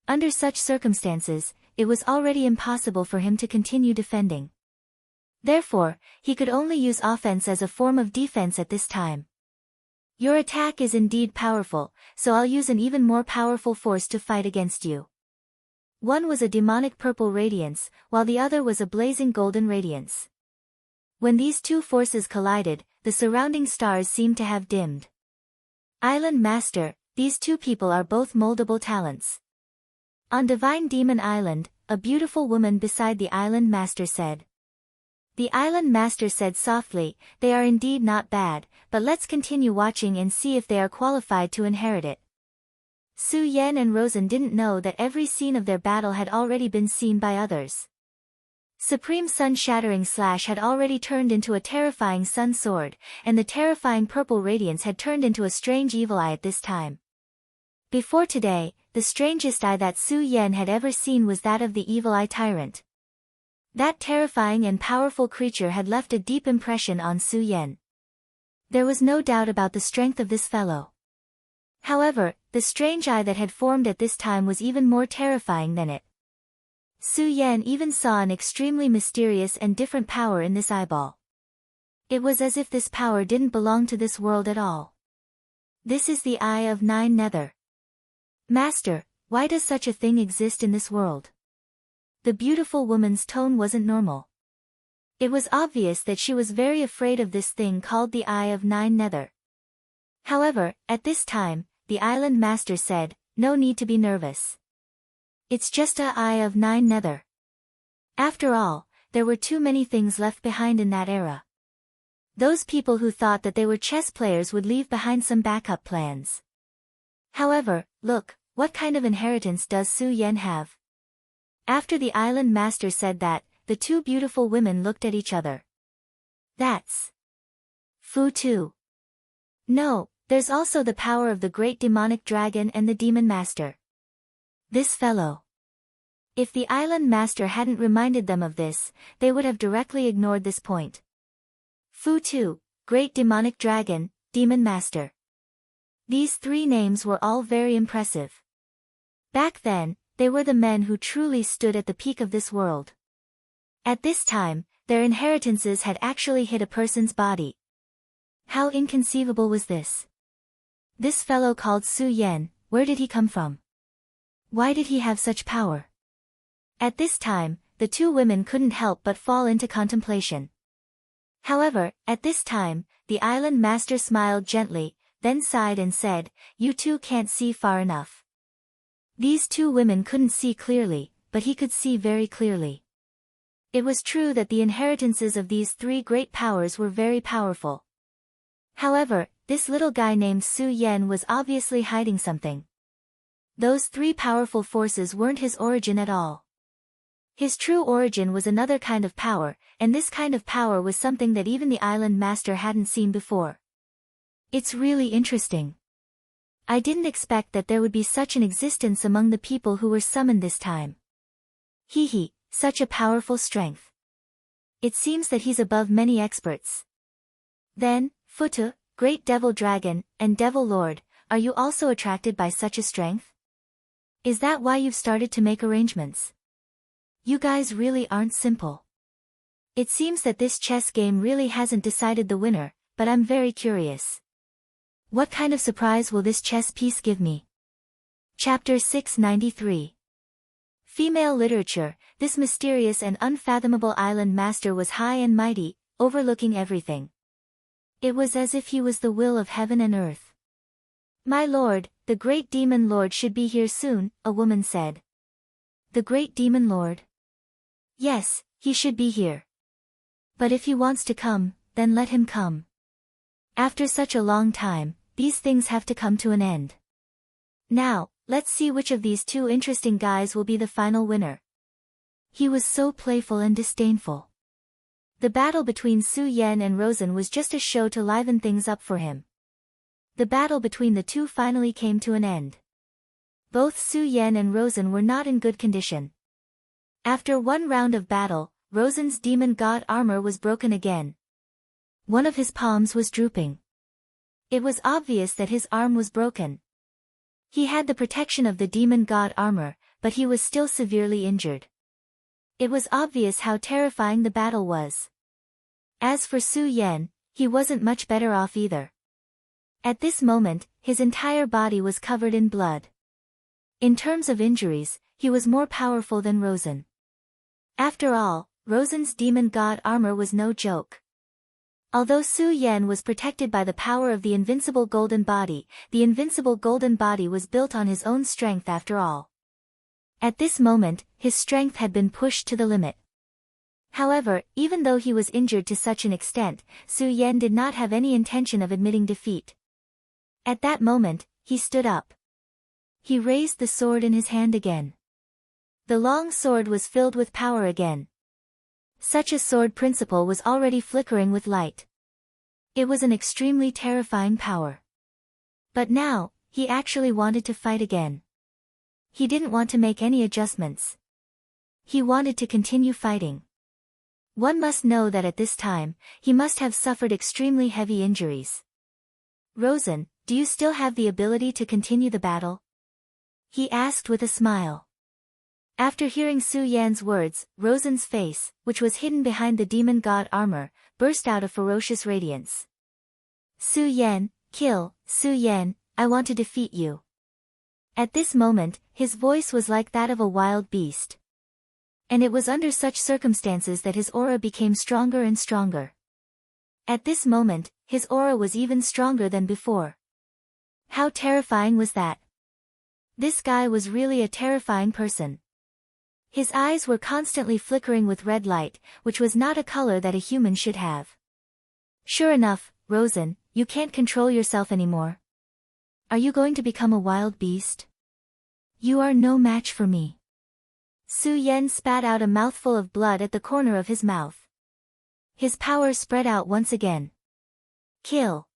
Under such circumstances, it was already impossible for him to continue defending. Therefore, he could only use offense as a form of defense at this time. Your attack is indeed powerful, so I'll use an even more powerful force to fight against you. One was a demonic purple radiance, while the other was a blazing golden radiance. When these two forces collided, the surrounding stars seemed to have dimmed. Island Master, these two people are both moldable talents. On Divine Demon Island, a beautiful woman beside the Island Master said. The island master said softly, "They are indeed not bad, but let's continue watching and see if they are qualified to inherit it." Su Yan and Rosen didn't know that every scene of their battle had already been seen by others. Supreme Sun-Shattering Slash had already turned into a terrifying sun sword, and the terrifying purple radiance had turned into a strange evil eye at this time. Before today, the strangest eye that Su Yan had ever seen was that of the evil eye tyrant. That terrifying and powerful creature had left a deep impression on Su Yan. There was no doubt about the strength of this fellow. However, the strange eye that had formed at this time was even more terrifying than it. Su Yan even saw an extremely mysterious and different power in this eyeball. It was as if this power didn't belong to this world at all. This is the Eye of Nine Nether. Master, why does such a thing exist in this world? The beautiful woman's tone wasn't normal. It was obvious that she was very afraid of this thing called the Eye of Nine Nether. However, at this time, the island master said, "No need to be nervous. It's just a Eye of Nine Nether." After all, there were too many things left behind in that era. Those people who thought that they were chess players would leave behind some backup plans. However, look, what kind of inheritance does Su Yan have? After the island master said that, the two beautiful women looked at each other. That's Fu too. No, there's also the power of the great demonic dragon and the demon master. This fellow. If the island master hadn't reminded them of this, they would have directly ignored this point. Fu too, great demonic dragon, demon master. These three names were all very impressive. Back then, they were the men who truly stood at the peak of this world. At this time, their inheritances had actually hit a person's body. How inconceivable was this? This fellow called Su Yan, where did he come from? Why did he have such power? At this time, the two women couldn't help but fall into contemplation. However, at this time, the island master smiled gently, then sighed and said, "You two can't see far enough." These two women couldn't see clearly, but he could see very clearly. It was true that the inheritances of these three great powers were very powerful. However, this little guy named Su Yan was obviously hiding something. Those three powerful forces weren't his origin at all. His true origin was another kind of power, and this kind of power was something that even the island master hadn't seen before. It's really interesting. I didn't expect that there would be such an existence among the people who were summoned this time. Hee, such a powerful strength. It seems that he's above many experts. Then, Futu, great devil dragon, and devil lord, are you also attracted by such a strength? Is that why you've started to make arrangements? You guys really aren't simple. It seems that this chess game really hasn't decided the winner, but I'm very curious. What kind of surprise will this chess piece give me? Chapter 693. Female literature. This mysterious and unfathomable island master was high and mighty, overlooking everything. It was as if he was the will of heaven and earth. "My lord, the great demon lord should be here soon," a woman said. The great demon lord? Yes, he should be here. But if he wants to come, then let him come. After such a long time, these things have to come to an end. Now, let's see which of these two interesting guys will be the final winner. He was so playful and disdainful. The battle between Su Yan and Rosen was just a show to liven things up for him. The battle between the two finally came to an end. Both Su Yan and Rosen were not in good condition. After one round of battle, Rosen's demon god armor was broken again. One of his palms was drooping. It was obvious that his arm was broken. He had the protection of the demon god armor, but he was still severely injured. It was obvious how terrifying the battle was. As for Su Yan, he wasn't much better off either. At this moment, his entire body was covered in blood. In terms of injuries, he was more powerful than Rosen. After all, Rosen's demon god armor was no joke. Although Su Yan was protected by the power of the invincible golden body was built on his own strength after all. At this moment, his strength had been pushed to the limit. However, even though he was injured to such an extent, Su Yan did not have any intention of admitting defeat. At that moment, he stood up. He raised the sword in his hand again. The long sword was filled with power again. Such a sword principle was already flickering with light. It was an extremely terrifying power. But now, he actually wanted to fight again. He didn't want to make any adjustments. He wanted to continue fighting. One must know that at this time, he must have suffered extremely heavy injuries. "Rosen, do you still have the ability to continue the battle?" he asked with a smile. After hearing Su Yan's words, Rosen's face, which was hidden behind the demon god armor, burst out a ferocious radiance. "Su Yan, kill, Su Yan, I want to defeat you." At this moment, his voice was like that of a wild beast. And it was under such circumstances that his aura became stronger and stronger. At this moment, his aura was even stronger than before. How terrifying was that? This guy was really a terrifying person. His eyes were constantly flickering with red light, which was not a color that a human should have. "Sure enough, Rosen, you can't control yourself anymore. Are you going to become a wild beast? You are no match for me." Su Yan spat out a mouthful of blood at the corner of his mouth. His power spread out once again. "Kill."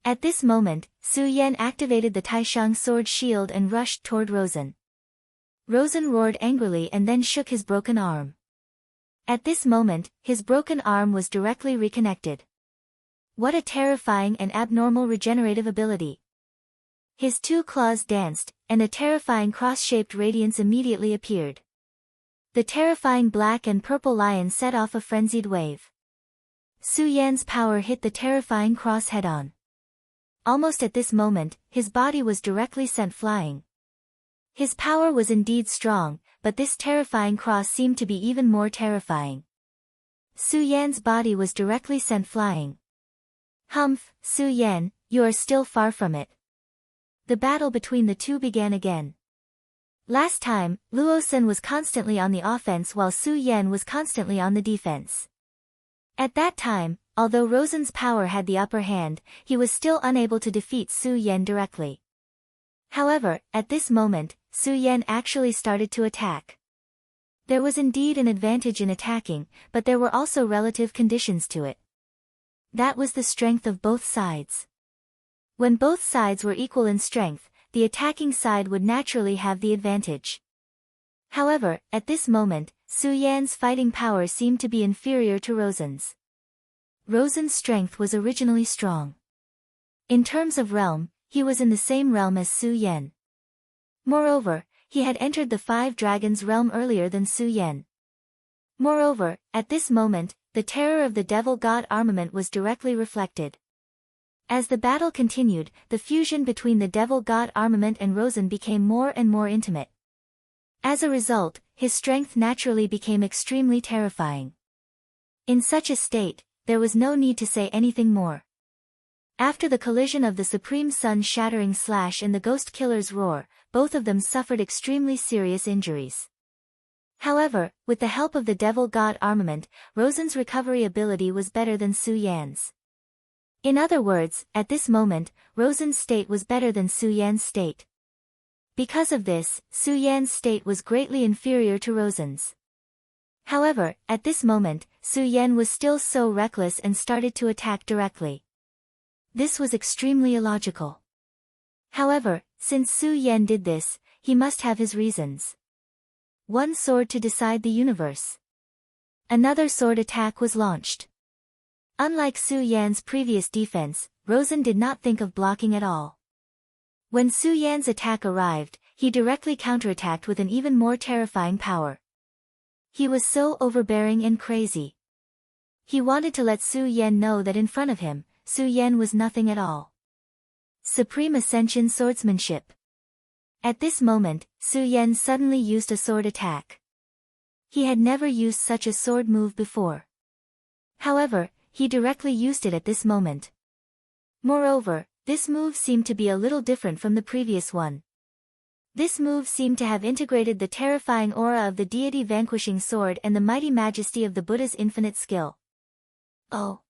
At this moment, Su Yan activated the Taishang sword shield and rushed toward Rosen. Rosen roared angrily and then shook his broken arm. At this moment, his broken arm was directly reconnected. What a terrifying and abnormal regenerative ability. His two claws danced, and a terrifying cross-shaped radiance immediately appeared. The terrifying black and purple lion set off a frenzied wave. Su Yan's power hit the terrifying cross head-on. Almost at this moment, his body was directly sent flying. His power was indeed strong, but this terrifying cross seemed to be even more terrifying. Su Yan's body was directly sent flying. "Humph, Su Yan, you are still far from it." The battle between the two began again. Last time, Luosen was constantly on the offense while Su Yan was constantly on the defense. At that time, although Rosen's power had the upper hand, he was still unable to defeat Su Yan directly. However, at this moment, Su Yan actually started to attack. There was indeed an advantage in attacking, but there were also relative conditions to it. That was the strength of both sides. When both sides were equal in strength, the attacking side would naturally have the advantage. However, at this moment, Su Yan's fighting power seemed to be inferior to Rosen's. Rosen's strength was originally strong. In terms of realm, he was in the same realm as Su Yan. Moreover, he had entered the Five Dragons realm earlier than Su Yan. Moreover, at this moment, the terror of the devil god armament was directly reflected. As the battle continued, the fusion between the devil god armament and Rosen became more and more intimate. As a result, his strength naturally became extremely terrifying. In such a state, there was no need to say anything more. After the collision of the Supreme Sun's shattering slash and the Ghost Killer's roar, both of them suffered extremely serious injuries. However, with the help of the devil god armament, Rosen's recovery ability was better than Su Yan's. In other words, at this moment, Rosen's state was better than Su Yan's state. Because of this, Su Yan's state was greatly inferior to Rosen's. However, at this moment, Su Yan was still so reckless and started to attack directly. This was extremely illogical. However, since Su Yan did this, he must have his reasons. One sword to decide the universe. Another sword attack was launched. Unlike Su Yan's previous defense, Rosen did not think of blocking at all. When Su Yan's attack arrived, he directly counterattacked with an even more terrifying power. He was so overbearing and crazy. He wanted to let Su Yan know that in front of him, Su Yan was nothing at all. Supreme Ascension Swordsmanship. At this moment, Su Yan suddenly used a sword attack. He had never used such a sword move before. However, he directly used it at this moment. Moreover, this move seemed to be a little different from the previous one. This move seemed to have integrated the terrifying aura of the deity-vanquishing sword and the mighty majesty of the Buddha's infinite skill. Oh.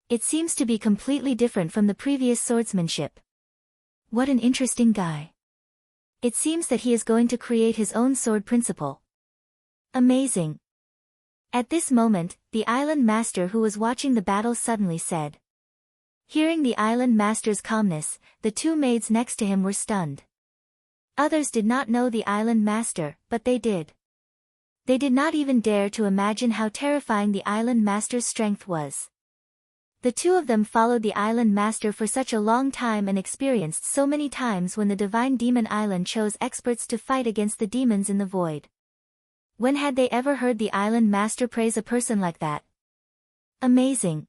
It seems to be completely different from the previous swordsmanship. What an interesting guy. It seems that he is going to create his own sword principle. Amazing. At this moment, the island master who was watching the battle suddenly said. Hearing the island master's calmness, the two maids next to him were stunned. Others did not know the island master, but they did. They did not even dare to imagine how terrifying the island master's strength was. The two of them followed the island master for such a long time and experienced so many times when the divine demon island chose experts to fight against the demons in the void. When had they ever heard the island master praise a person like that? Amazing.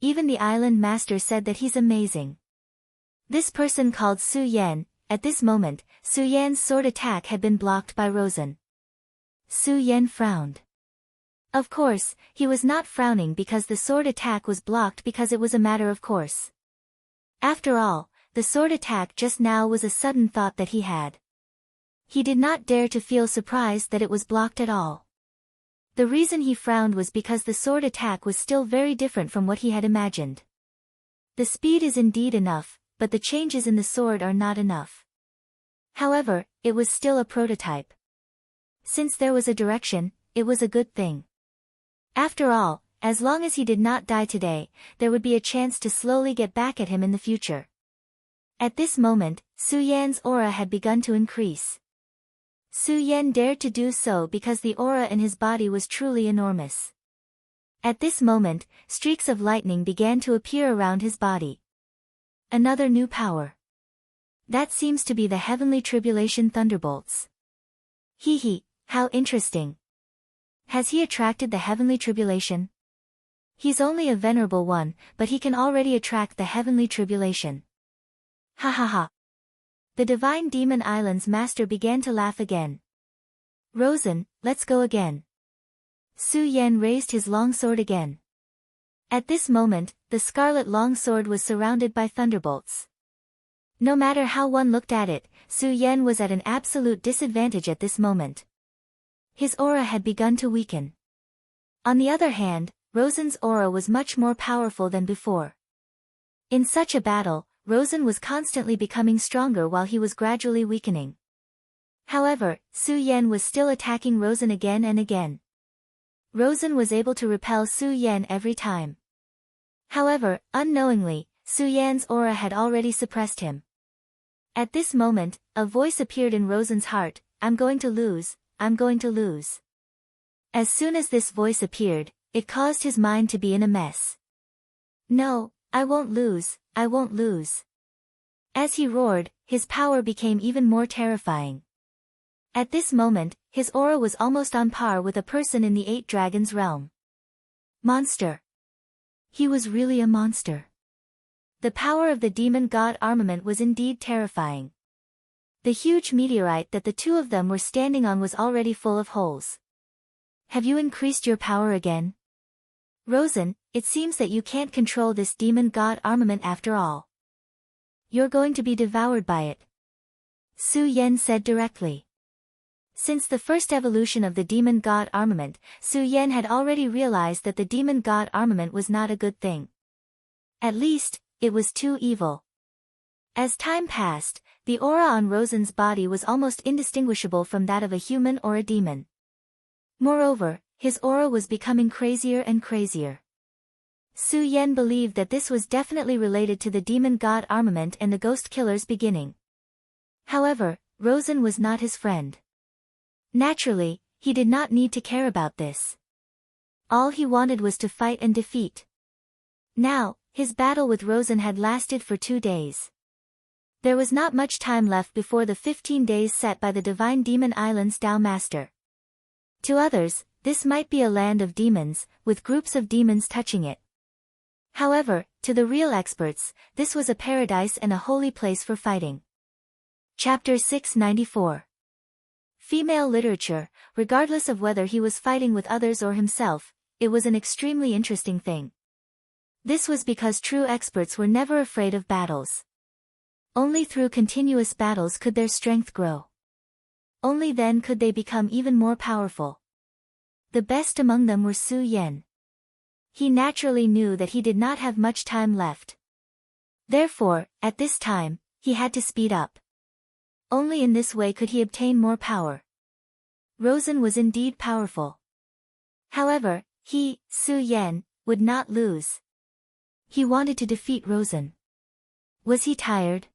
Even the island master said that he's amazing. This person called Su Yan. At this moment, Su Yan's sword attack had been blocked by Rosen. Su Yan frowned. Of course, he was not frowning because the sword attack was blocked because it was a matter of course. After all, the sword attack just now was a sudden thought that he had. He did not dare to feel surprised that it was blocked at all. The reason he frowned was because the sword attack was still very different from what he had imagined. The speed is indeed enough, but the changes in the sword are not enough. However, it was still a prototype. Since there was a direction, it was a good thing. After all, as long as he did not die today, there would be a chance to slowly get back at him in the future. At this moment, Su Yan's aura had begun to increase. Su Yan dared to do so because the aura in his body was truly enormous. At this moment, streaks of lightning began to appear around his body. Another new power. That seems to be the heavenly tribulation thunderbolts. Hee hee, how interesting. Has he attracted the heavenly tribulation? He's only a venerable one, but he can already attract the heavenly tribulation. Ha ha ha. The divine demon island's master began to laugh again. Rosen, let's go again. Su Yan raised his long sword again. At this moment, the scarlet long sword was surrounded by thunderbolts. No matter how one looked at it, Su Yan was at an absolute disadvantage at this moment. His aura had begun to weaken. On the other hand, Rosen's aura was much more powerful than before. In such a battle, Rosen was constantly becoming stronger while he was gradually weakening. However, Su Yan was still attacking Rosen again and again. Rosen was able to repel Su Yan every time. However, unknowingly, Su Yan's aura had already suppressed him. At this moment, a voice appeared in Rosen's heart, I'm going to lose. I'm going to lose. As soon as this voice appeared, it caused his mind to be in a mess. No, I won't lose, I won't lose. As he roared, his power became even more terrifying. At this moment, his aura was almost on par with a person in the Eight Dragons realm. Monster. He was really a monster. The power of the demon god armament was indeed terrifying. The huge meteorite that the two of them were standing on was already full of holes. Have you increased your power again? Rosen, it seems that you can't control this demon god armament after all. You're going to be devoured by it. Su Yan said directly. Since the first evolution of the demon god armament, Su Yan had already realized that the demon god armament was not a good thing. At least, it was too evil. As time passed, the aura on Rosen's body was almost indistinguishable from that of a human or a demon. Moreover, his aura was becoming crazier and crazier. Su Yan believed that this was definitely related to the demon god armament and the ghost killer's beginning. However, Rosen was not his friend. Naturally, he did not need to care about this. All he wanted was to fight and defeat. Now, his battle with Rosen had lasted for 2 days. There was not much time left before the 15 days set by the Divine Demon Island's Tao Master. To others, this might be a land of demons, with groups of demons touching it. However, to the real experts, this was a paradise and a holy place for fighting. Chapter 694. Female literature, regardless of whether he was fighting with others or himself, it was an extremely interesting thing. This was because true experts were never afraid of battles. Only through continuous battles could their strength grow. Only then could they become even more powerful. The best among them were Su Yan. He naturally knew that he did not have much time left. Therefore, at this time, he had to speed up. Only in this way could he obtain more power. Rosen was indeed powerful. However, he, Su Yan, would not lose. He wanted to defeat Rosen. Was he tired?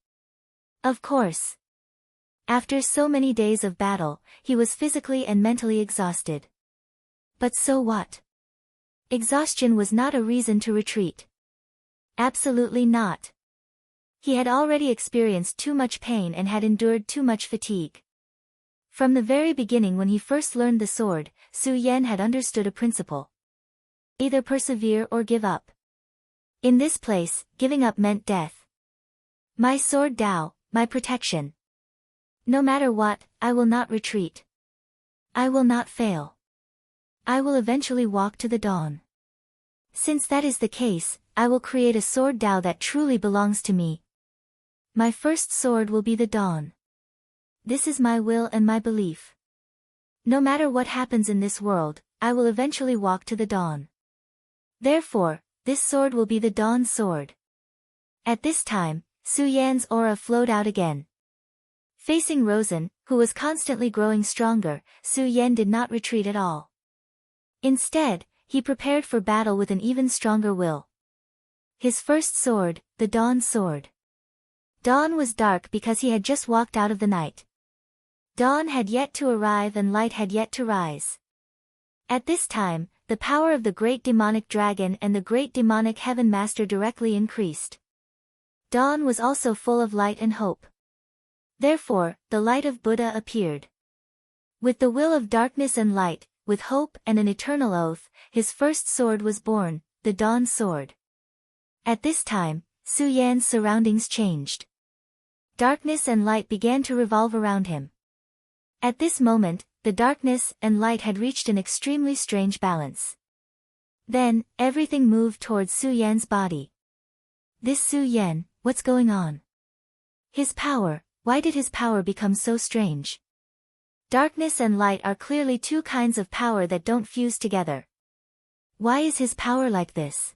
Of course. After so many days of battle, he was physically and mentally exhausted. But so what? Exhaustion was not a reason to retreat. Absolutely not. He had already experienced too much pain and had endured too much fatigue. From the very beginning when he first learned the sword, Su Yan had understood a principle. Either persevere or give up. In this place, giving up meant death. My sword Dao, my protection. No matter what, I will not retreat. I will not fail. I will eventually walk to the dawn. Since that is the case, I will create a sword Dao that truly belongs to me. My first sword will be the dawn. This is my will and my belief. No matter what happens in this world, I will eventually walk to the dawn. Therefore, this sword will be the dawn sword. At this time, Su Yan's aura flowed out again. Facing Rosen, who was constantly growing stronger, Su Yan did not retreat at all. Instead, he prepared for battle with an even stronger will. His first sword, the dawn sword. Dawn was dark because he had just walked out of the night. Dawn had yet to arrive and light had yet to rise. At this time, the power of the great demonic dragon and the great demonic heaven master directly increased. Dawn was also full of light and hope. Therefore, the light of Buddha appeared. With the will of darkness and light, with hope and an eternal oath, his first sword was born, the dawn sword. At this time, Su Yan's surroundings changed. Darkness and light began to revolve around him. At this moment, the darkness and light had reached an extremely strange balance. Then, everything moved towards Su Yan's body. This Su Yan, what's going on? His power, why did his power become so strange? Darkness and light are clearly two kinds of power that don't fuse together. Why is his power like this?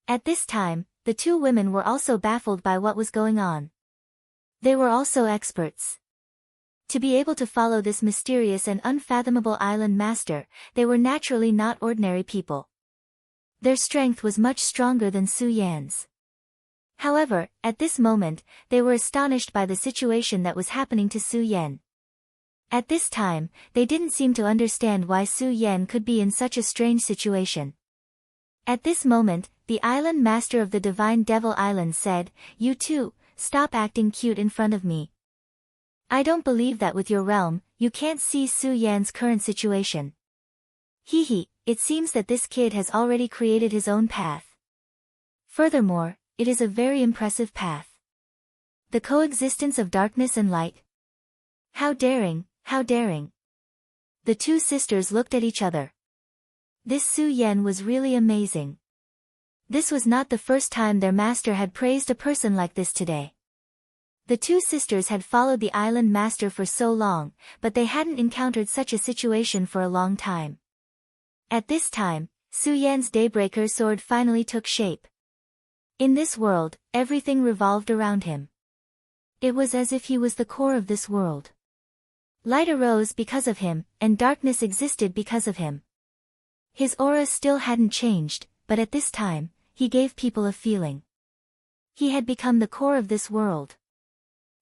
At this time, the two women were also baffled by what was going on. They were also experts. To be able to follow this mysterious and unfathomable island master, they were naturally not ordinary people. Their strength was much stronger than Su Yan's. However, at this moment, they were astonished by the situation that was happening to Su Yan. At this time, they didn't seem to understand why Su Yan could be in such a strange situation. At this moment, the island master of the Divine Devil Island said, "You two, stop acting cute in front of me. I don't believe that with your realm, you can't see Su Yan's current situation. It seems that this kid has already created his own path. Furthermore, it is a very impressive path. The coexistence of darkness and light. How daring, how daring." The two sisters looked at each other. This Su Yan was really amazing. This was not the first time their master had praised a person like this today. The two sisters had followed the island master for so long, but they hadn't encountered such a situation for a long time. At this time, Su Yan's Daybreaker sword finally took shape. In this world, everything revolved around him. It was as if he was the core of this world. Light arose because of him, and darkness existed because of him. His aura still hadn't changed, but at this time, he gave people a feeling. He had become the core of this world.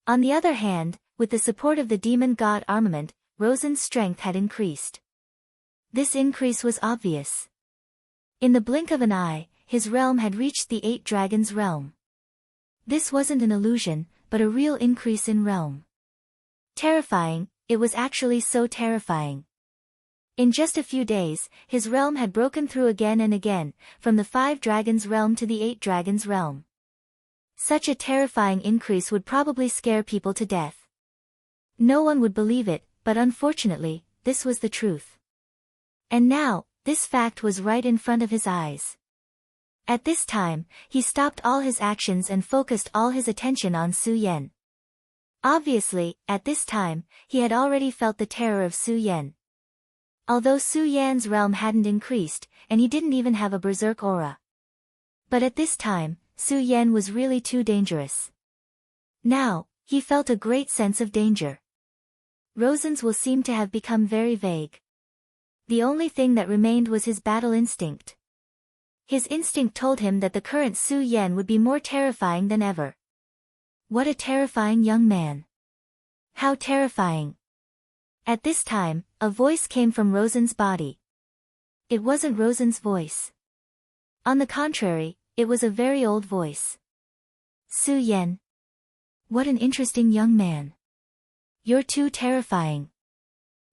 On the other hand, with the support of the demon god armament, Rosen's strength had increased. This increase was obvious. In the blink of an eye, his realm had reached the 8 dragons realm. This wasn't an illusion, but a real increase in realm. Terrifying, it was actually so terrifying. In just a few days, his realm had broken through again and again, from the 5 dragons realm to the 8 dragons realm. Such a terrifying increase would probably scare people to death. No one would believe it, but unfortunately, this was the truth. And now, this fact was right in front of his eyes. At this time, he stopped all his actions and focused all his attention on Su Yan. Obviously, at this time, he had already felt the terror of Su Yan. Although Su Yan's realm hadn't increased, and he didn't even have a berserk aura. But at this time, Su Yan was really too dangerous. Now, he felt a great sense of danger. Rosen's will seemed to have become very vague. The only thing that remained was his battle instinct. His instinct told him that the current Su Yan would be more terrifying than ever. What a terrifying young man. How terrifying. At this time, a voice came from Rosen's body. It wasn't Rosen's voice. On the contrary, it was a very old voice. Su Yan. What an interesting young man. You're too terrifying.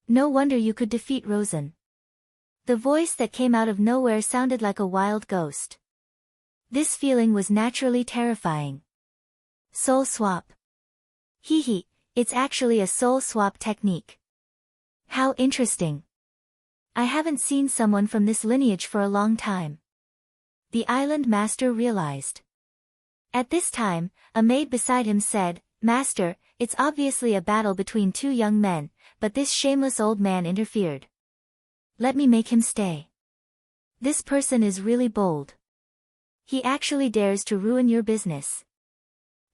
No wonder you could defeat Rosen. The voice that came out of nowhere sounded like a wild ghost. This feeling was naturally terrifying. Soul swap. Hee, it's actually a soul swap technique. How interesting. I haven't seen someone from this lineage for a long time. The island master realized. At this time, a maid beside him said, "Master, it's obviously a battle between two young men, but this shameless old man interfered. Let me make him stay. This person is really bold. He actually dares to ruin your business."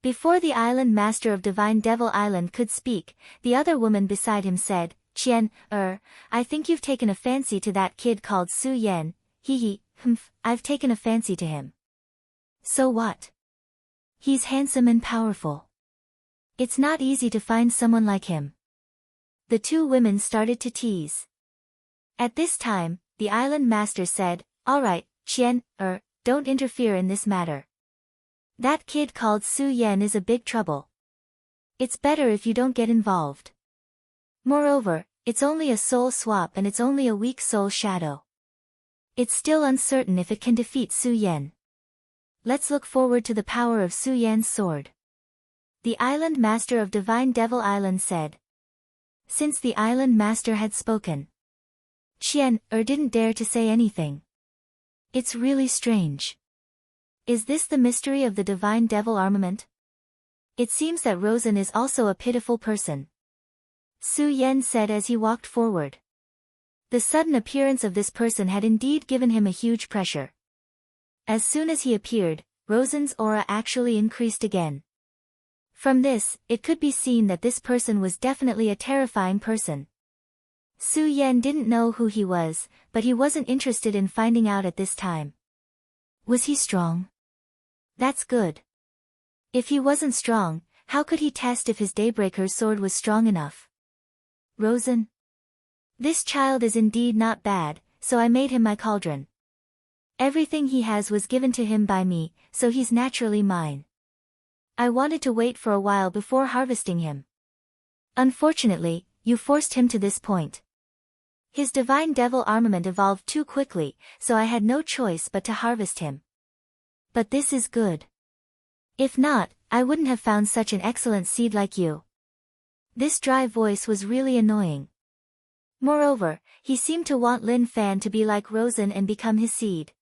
Before the island master of Divine Devil Island could speak, the other woman beside him said, "Qian, I think you've taken a fancy to that kid called Su Yan. Humph, I've taken a fancy to him. So what? He's handsome and powerful. It's not easy to find someone like him." The two women started to tease. At this time, the island master said, "All right, Qian, don't interfere in this matter. That kid called Su Yan is a big trouble. It's better if you don't get involved. Moreover, it's only a soul swap and it's only a weak soul shadow. It's still uncertain if it can defeat Su Yan. Let's look forward to the power of Su Yan's sword." The island master of Divine Devil Island said. Since the island master had spoken, Qian didn't dare to say anything. It's really strange. Is this the mystery of the Divine Devil armament? It seems that Rosen is also a pitiful person. Su Yan said as he walked forward. The sudden appearance of this person had indeed given him a huge pressure. As soon as he appeared, Rosen's aura actually increased again. From this, it could be seen that this person was definitely a terrifying person. Su Yan didn't know who he was, but he wasn't interested in finding out at this time. Was he strong? That's good. If he wasn't strong, how could he test if his Daybreaker's sword was strong enough? Rosen? This child is indeed not bad, so I made him my cauldron. Everything he has was given to him by me, so he's naturally mine. I wanted to wait for a while before harvesting him. Unfortunately, you forced him to this point. His Divine Devil armament evolved too quickly, so I had no choice but to harvest him. But this is good. If not, I wouldn't have found such an excellent seed like you." This dry voice was really annoying. Moreover, he seemed to want Lin Fan to be like Rosen and become his seed.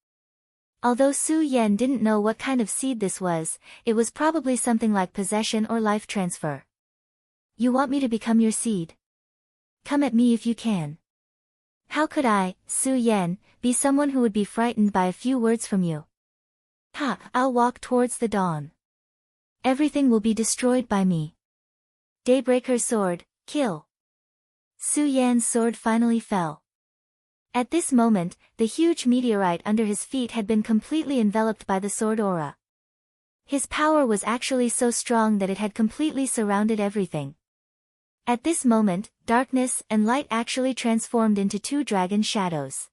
Although Su Yan didn't know what kind of seed this was, it was probably something like possession or life transfer. "You want me to become your seed? Come at me if you can." "How could I, Su Yan, be someone who would be frightened by a few words from you? I'll walk towards the dawn. Everything will be destroyed by me. Daybreaker's sword, kill." Su Yan's sword finally fell. At this moment, the huge meteorite under his feet had been completely enveloped by the sword aura. His power was actually so strong that it had completely surrounded everything. At this moment, darkness and light actually transformed into two dragon shadows.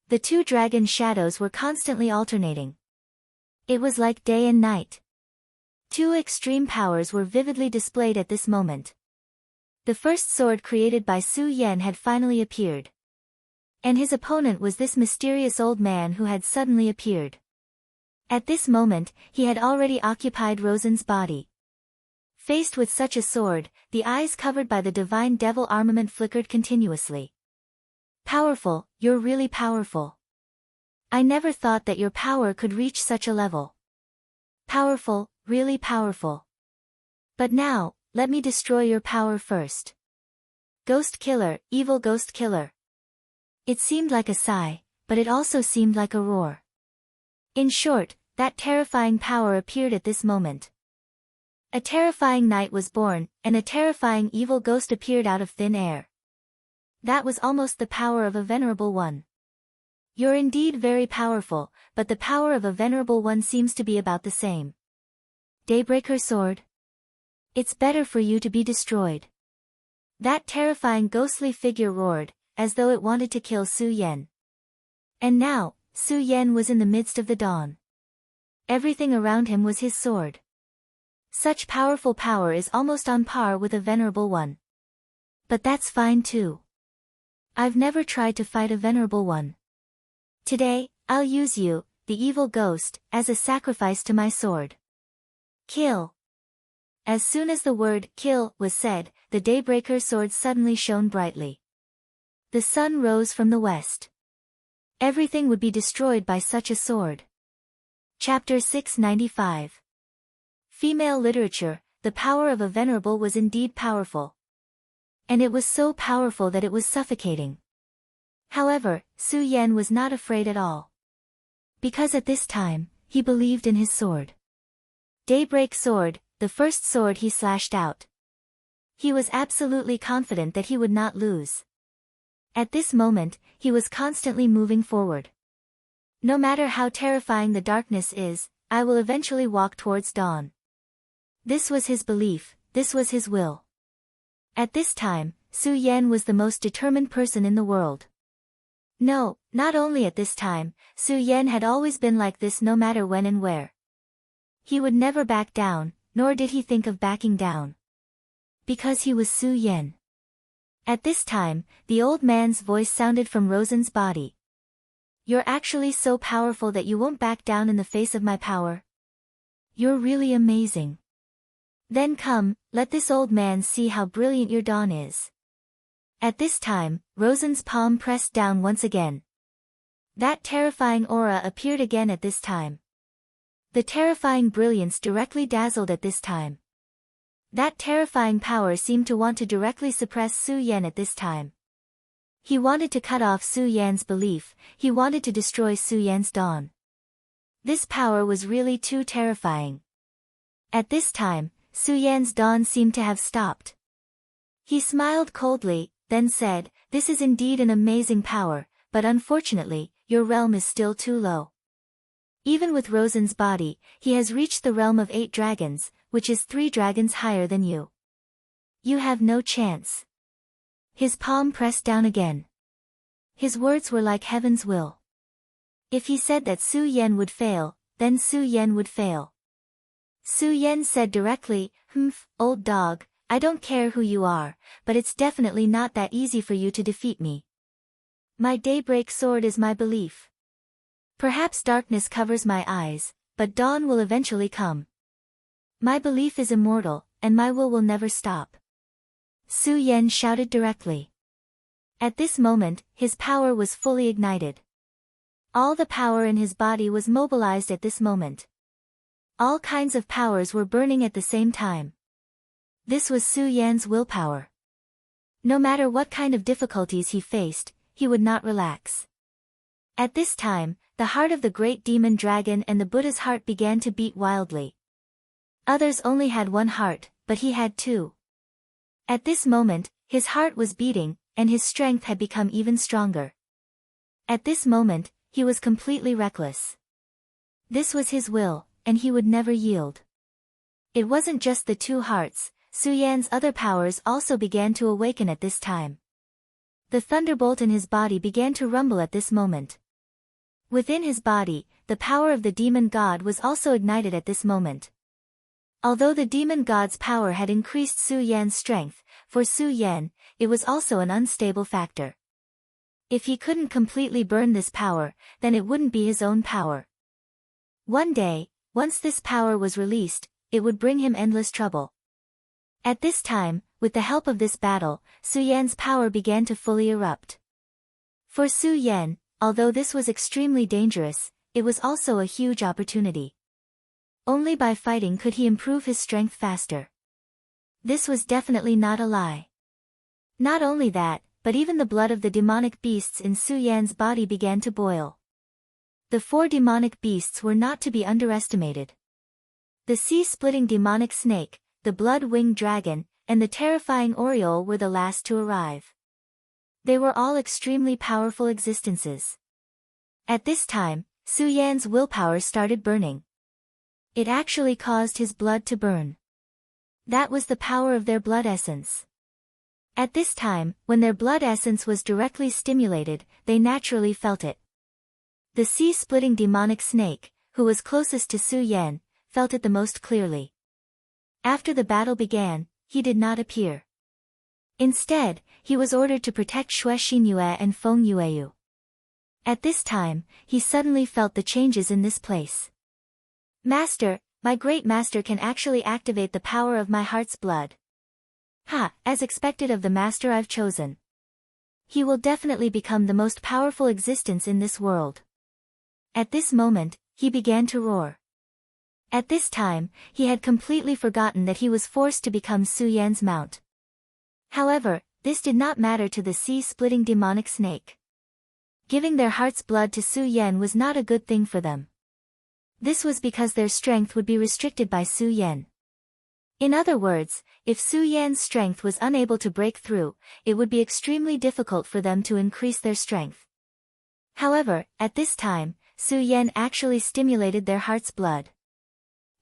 The two dragon shadows were constantly alternating. It was like day and night. Two extreme powers were vividly displayed at this moment. The first sword created by Su Yan had finally appeared. And his opponent was this mysterious old man who had suddenly appeared. At this moment, he had already occupied Rosen's body. Faced with such a sword, the eyes covered by the Divine Devil armament flickered continuously. "Powerful, you're really powerful. I never thought that your power could reach such a level. Powerful, really powerful. But now, let me destroy your power first. Ghost killer, evil ghost killer. It seemed like a sigh, but it also seemed like a roar. In short, that terrifying power appeared at this moment. A terrifying night was born, and a terrifying evil ghost appeared out of thin air. That was almost the power of a venerable one. You're indeed very powerful, but the power of a venerable one seems to be about the same. Daybreaker sword? It's better for you to be destroyed. That terrifying ghostly figure roared, as though it wanted to kill Su Yan. And now, Su Yan was in the midst of the dawn. Everything around him was his sword. Such powerful power is almost on par with a venerable one. But that's fine too. I've never tried to fight a venerable one. Today, I'll use you, the evil ghost, as a sacrifice to my sword. Kill. As soon as the word kill was said, the Daybreaker sword suddenly shone brightly. The sun rose from the west. Everything would be destroyed by such a sword. Chapter 695. Female literature, the power of a venerable was indeed powerful. And it was so powerful that it was suffocating. However, Su Yan was not afraid at all. Because at this time, he believed in his sword. Daybreak sword, the first sword he slashed out. He was absolutely confident that he would not lose. At this moment, he was constantly moving forward. No matter how terrifying the darkness is, I will eventually walk towards dawn. This was his belief, this was his will. At this time, Su Yan was the most determined person in the world. No, not only at this time, Su Yan had always been like this no matter when and where. He would never back down, nor did he think of backing down. Because he was Su Yan. At this time, the old man's voice sounded from Rosen's body. You're actually so powerful that you won't back down in the face of my power? You're really amazing. Then come, let this old man see how brilliant your dawn is. At this time, Rosen's palm pressed down once again. That terrifying aura appeared again at this time. The terrifying brilliance directly dazzled at this time. That terrifying power seemed to want to directly suppress Su Yan at this time. He wanted to cut off Su Yan's belief, he wanted to destroy Su Yan's dawn. This power was really too terrifying. At this time, Su Yan's dawn seemed to have stopped. He smiled coldly, then said, "This is indeed an amazing power, but unfortunately, your realm is still too low. Even with Rosen's body, he has reached the realm of 8 dragons, which is 3 dragons higher than you. You have no chance." His palm pressed down again. His words were like heaven's will. If he said that Su Yan would fail, then Su Yan would fail. Su Yan said directly, "Humph, old dog, I don't care who you are, but it's definitely not that easy for you to defeat me. My daybreak sword is my belief. Perhaps darkness covers my eyes, but dawn will eventually come. My belief is immortal, and my will never stop." Su Yan shouted directly. At this moment, his power was fully ignited. All the power in his body was mobilized at this moment. All kinds of powers were burning at the same time. This was Su Yan's willpower. No matter what kind of difficulties he faced, he would not relax. At this time, the heart of the great demon dragon and the Buddha's heart began to beat wildly. Others only had one heart, but he had 2. At this moment, his heart was beating, and his strength had become even stronger. At this moment, he was completely reckless. This was his will, and he would never yield. It wasn't just the 2 hearts, Su Yan's other powers also began to awaken at this time. The thunderbolt in his body began to rumble at this moment. Within his body, the power of the demon god was also ignited at this moment. Although the demon god's power had increased Su Yan's strength, for Su Yan, it was also an unstable factor. If he couldn't completely burn this power, then it wouldn't be his own power. One day, once this power was released, it would bring him endless trouble. At this time, with the help of this battle, Su Yan's power began to fully erupt. For Su Yan, although this was extremely dangerous, it was also a huge opportunity. Only by fighting could he improve his strength faster. This was definitely not a lie. Not only that, but even the blood of the demonic beasts in Su Yan's body began to boil. The 4 demonic beasts were not to be underestimated. The sea-splitting demonic snake, the blood-winged dragon, and the terrifying oriole were the last to arrive. They were all extremely powerful existences. At this time, Su Yan's willpower started burning. It actually caused his blood to burn. That was the power of their blood essence. At this time, when their blood essence was directly stimulated, they naturally felt it. The sea-splitting demonic snake, who was closest to Su Yan, felt it the most clearly. After the battle began, he did not appear. Instead, he was ordered to protect Xue Xinyue and Feng Yueyu. At this time, he suddenly felt the changes in this place. Master, my great master can actually activate the power of my heart's blood. Ha, as expected of the master I've chosen. He will definitely become the most powerful existence in this world. At this moment, he began to roar. At this time, he had completely forgotten that he was forced to become Su Yan's mount. However, this did not matter to the sea-splitting demonic snake. Giving their heart's blood to Su Yan was not a good thing for them. This was because their strength would be restricted by Su Yan. In other words, if Su Yan's strength was unable to break through, it would be extremely difficult for them to increase their strength. However, at this time, Su Yan actually stimulated their heart's blood.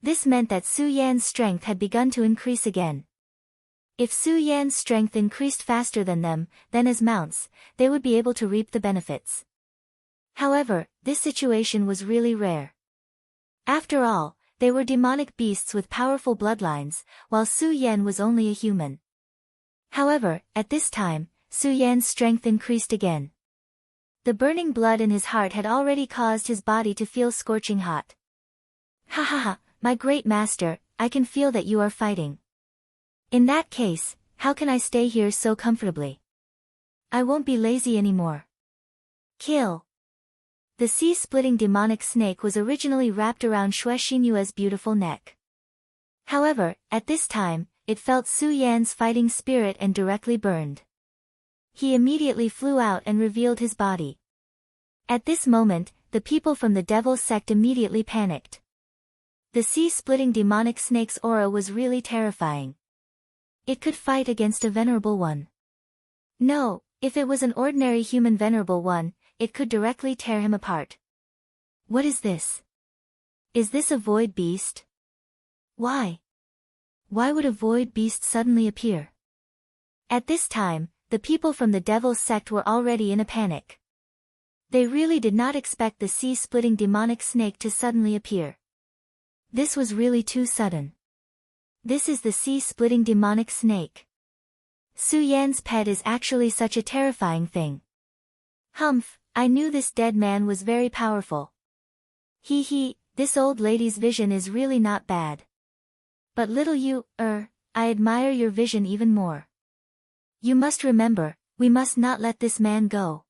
This meant that Su Yan's strength had begun to increase again. If Su Yan's strength increased faster than them, then as mounts, they would be able to reap the benefits. However, this situation was really rare. After all, they were demonic beasts with powerful bloodlines, while Su Yan was only a human. However, at this time, Su Yan's strength increased again. The burning blood in his heart had already caused his body to feel scorching hot. Ha ha ha, my great master, I can feel that you are fighting. In that case, how can I stay here so comfortably? I won't be lazy anymore. Kill. The sea-splitting demonic snake was originally wrapped around Xue Xinyue's beautiful neck. However, at this time, it felt Su Yan's fighting spirit and directly burned. He immediately flew out and revealed his body. At this moment, the people from the Devil's sect immediately panicked. The sea-splitting demonic snake's aura was really terrifying. It could fight against a venerable one. No, if it was an ordinary human venerable one, it could directly tear him apart. What is this? Is this a void beast? Why? Why would a void beast suddenly appear? At this time, the people from the Devil's sect were already in a panic. They really did not expect the sea-splitting demonic snake to suddenly appear. This was really too sudden. This is the sea-splitting demonic snake. Su Yan's pet is actually such a terrifying thing. Humph, I knew this dead man was very powerful. He, this old lady's vision is really not bad. But little you, I admire your vision even more. You must remember, we must not let this man go.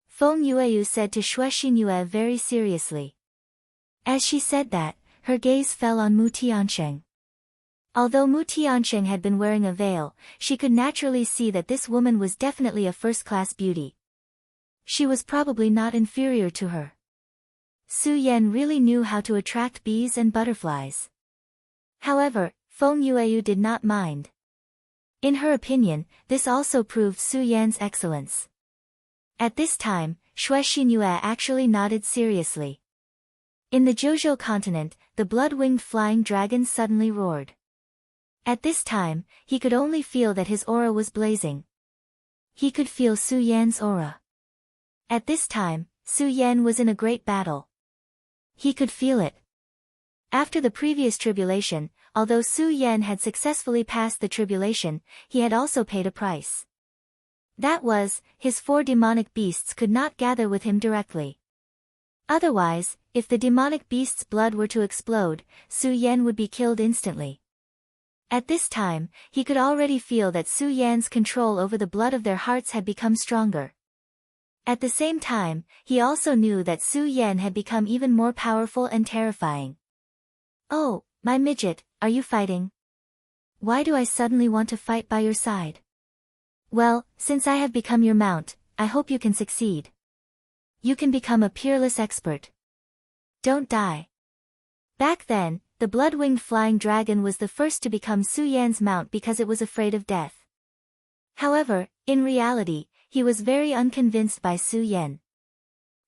Feng Yueyu said to Xue Xinyue very seriously. As she said that, her gaze fell on Mu Tiansheng. Although Mu Tiansheng had been wearing a veil, she could naturally see that this woman was definitely a first-class beauty. She was probably not inferior to her. Su Yan really knew how to attract bees and butterflies. However, Feng Yueyu did not mind. In her opinion, this also proved Su Yan's excellence. At this time, Xue Xinyue actually nodded seriously. In the Zhouzhou continent, the blood-winged flying dragon suddenly roared. At this time, he could only feel that his aura was blazing. He could feel Su Yan's aura. At this time, Su Yan was in a great battle. He could feel it. After the previous tribulation, although Su Yan had successfully passed the tribulation, he had also paid a price. That was, his 4 demonic beasts could not gather with him directly. Otherwise, if the demonic beast's blood were to explode, Su Yan would be killed instantly. At this time, he could already feel that Su Yan's control over the blood of their hearts had become stronger. At the same time, he also knew that Su Yan had become even more powerful and terrifying. "Oh, my midget, are you fighting? Why do I suddenly want to fight by your side?" "Well, since I have become your mount, I hope you can succeed. You can become a peerless expert. Don't die." Back then, the blood-winged flying dragon was the first to become Su Yan's mount because it was afraid of death. However, in reality, he was very unconvinced by Su Yan.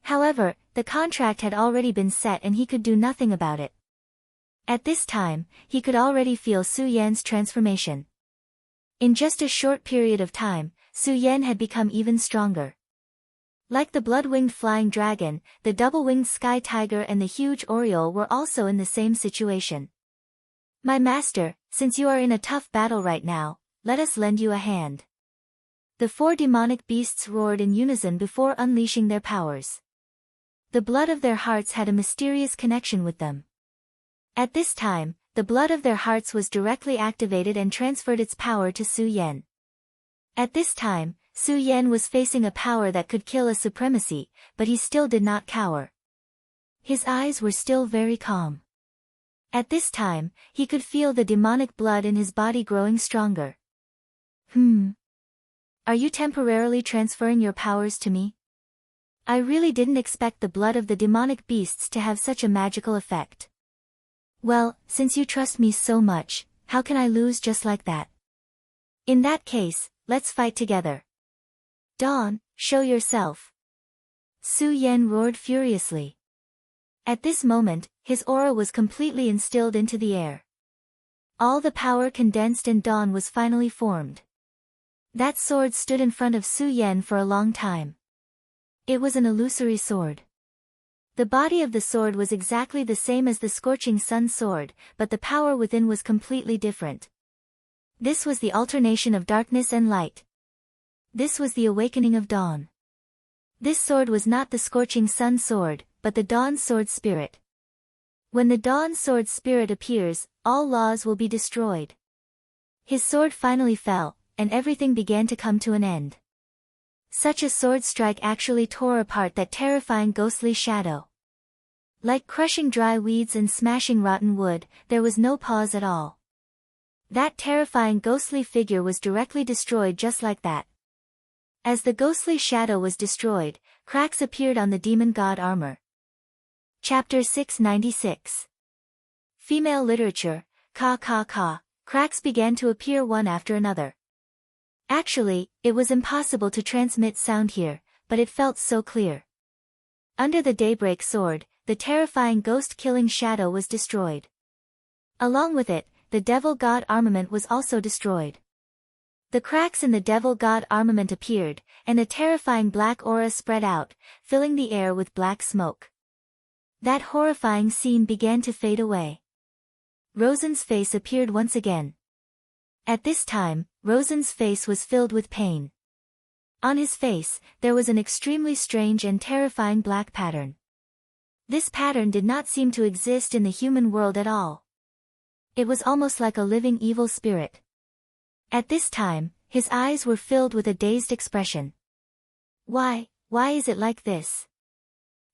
However, the contract had already been set and he could do nothing about it. At this time, he could already feel Su Yan's transformation. In just a short period of time, Su Yan had become even stronger. Like the blood-winged flying dragon, the double-winged sky tiger and the huge oriole were also in the same situation. "My master, since you are in a tough battle right now, let us lend you a hand." The four demonic beasts roared in unison before unleashing their powers. The blood of their hearts had a mysterious connection with them. At this time, the blood of their hearts was directly activated and transferred its power to Su Yan. At this time, Su Yan was facing a power that could kill a supremacy, but he still did not cower. His eyes were still very calm. At this time, he could feel the demonic blood in his body growing stronger. Are you temporarily transferring your powers to me? I really didn't expect the blood of the demonic beasts to have such a magical effect. Well, since you trust me so much, how can I lose just like that? In that case, let's fight together. Dawn, show yourself. Su Yan roared furiously. At this moment, his aura was completely instilled into the air. All the power condensed and Dawn was finally formed. That sword stood in front of Su Yan for a long time. It was an illusory sword. The body of the sword was exactly the same as the scorching sun sword, but the power within was completely different. This was the alternation of darkness and light. This was the awakening of dawn. This sword was not the scorching sun sword, but the dawn sword spirit. When the dawn sword spirit appears, all laws will be destroyed. His sword finally fell, and everything began to come to an end. Such a sword strike actually tore apart that terrifying ghostly shadow. Like crushing dry weeds and smashing rotten wood, there was no pause at all. That terrifying ghostly figure was directly destroyed just like that. As the ghostly shadow was destroyed, cracks appeared on the demon god armor. Chapter 696. Female literature, cracks began to appear one after another. Actually, it was impossible to transmit sound here, but it felt so clear. Under the daybreak sword, the terrifying ghost-killing shadow was destroyed. Along with it, the devil god armament was also destroyed. The cracks in the devil god armament appeared, and a terrifying black aura spread out, filling the air with black smoke. That horrifying scene began to fade away. Rosen's face appeared once again. At this time, Rosen's face was filled with pain. On his face, there was an extremely strange and terrifying black pattern. This pattern did not seem to exist in the human world at all. It was almost like a living evil spirit. At this time, his eyes were filled with a dazed expression. Why is it like this?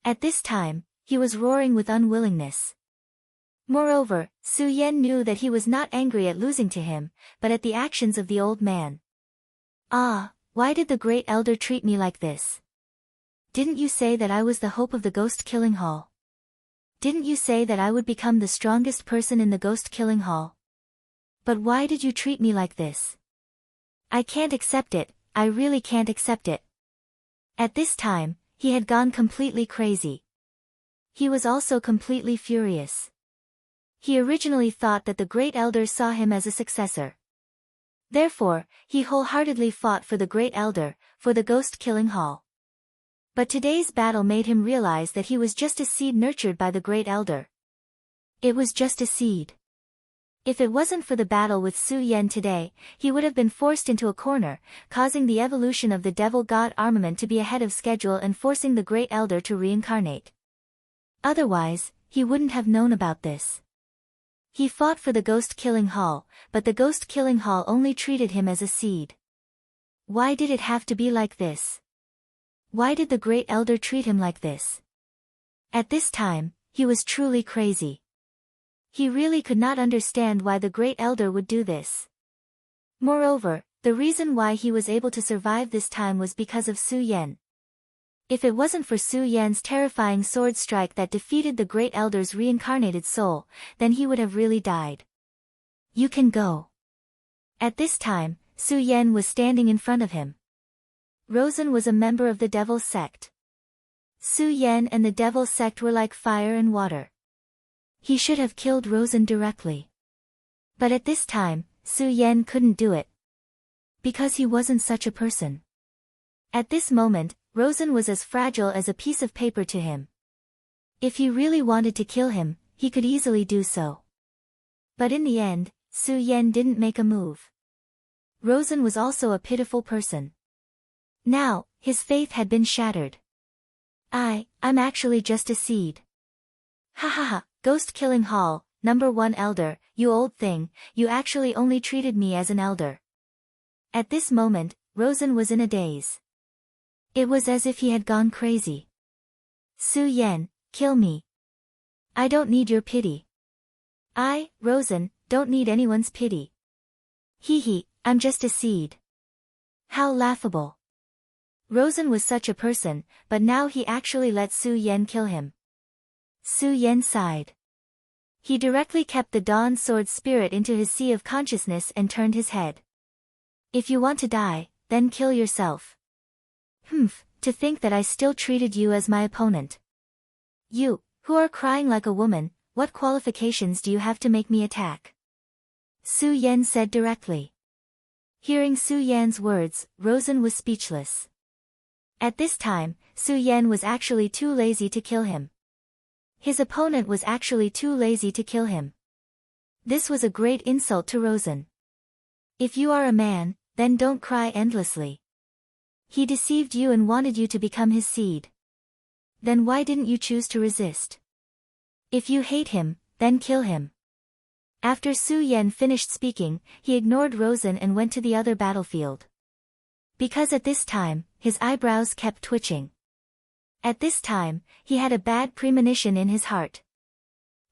At this time, he was roaring with unwillingness. Moreover, Su Yan knew that he was not angry at losing to him, but at the actions of the old man. Why did the great elder treat me like this? Didn't you say that I was the hope of the ghost-killing hall? Didn't you say that I would become the strongest person in the ghost-killing hall? But why did you treat me like this? I can't accept it, I really can't accept it. At this time, he had gone completely crazy. He was also completely furious. He originally thought that the great elder saw him as a successor. Therefore, he wholeheartedly fought for the great elder, for the ghost-killing hall. But today's battle made him realize that he was just a seed nurtured by the great elder. It was just a seed. If it wasn't for the battle with Su Yan today, he would have been forced into a corner, causing the evolution of the devil god armament to be ahead of schedule and forcing the great elder to reincarnate. Otherwise, he wouldn't have known about this. He fought for the ghost-killing hall, but the ghost-killing hall only treated him as a seed. Why did it have to be like this? Why did the great elder treat him like this? At this time, he was truly crazy. He really could not understand why the great elder would do this. Moreover, the reason why he was able to survive this time was because of Su Yan. If it wasn't for Su Yan's terrifying sword strike that defeated the great elder's reincarnated soul, then he would have really died. You can go. At this time, Su Yan was standing in front of him. Rosen was a member of the Devil's Sect. Su Yan and the Devil's Sect were like fire and water. He should have killed Rosen directly. But at this time, Su Yan couldn't do it. Because he wasn't such a person. At this moment, Rosen was as fragile as a piece of paper to him. If he really wanted to kill him, he could easily do so. But in the end, Su Yan didn't make a move. Rosen was also a pitiful person. Now, his faith had been shattered. I'm actually just a seed. Ha ha ha, Ghost Killing Hall, number 1 elder, you old thing, you actually only treated me as an elder. At this moment, Rosen was in a daze. It was as if he had gone crazy. Su Yan, kill me. I don't need your pity. I, Rosen, don't need anyone's pity. Hee hee, I'm just a seed. How laughable. Rosen was such a person, but now he actually let Su Yan kill him. Su Yan sighed. He directly kept the Dawn Sword spirit into his sea of consciousness and turned his head. If you want to die, then kill yourself. To think that I still treated you as my opponent. You, who are crying like a woman, what qualifications do you have to make me attack? Su Yan said directly. Hearing Su Yan's words, Rosen was speechless. At this time, Su Yan was actually too lazy to kill him. His opponent was actually too lazy to kill him. This was a great insult to Rosen. If you are a man, then don't cry endlessly. He deceived you and wanted you to become his seed. Then why didn't you choose to resist? If you hate him, then kill him. After Su Yan finished speaking, he ignored Rosen and went to the other battlefield. Because at this time, his eyebrows kept twitching. At this time, he had a bad premonition in his heart.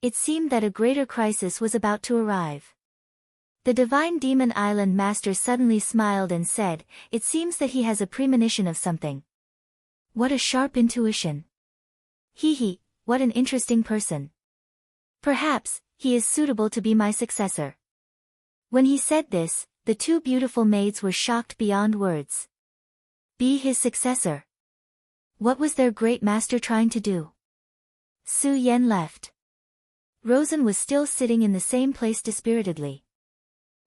It seemed that a greater crisis was about to arrive. The Divine Demon Island Master suddenly smiled and said, "It seems that he has a premonition of something." What a sharp intuition. Hee hee, what an interesting person. Perhaps, he is suitable to be my successor. When he said this, the 2 beautiful maids were shocked beyond words. Be his successor. What was their great master trying to do? Su Yan left. Rosen was still sitting in the same place dispiritedly.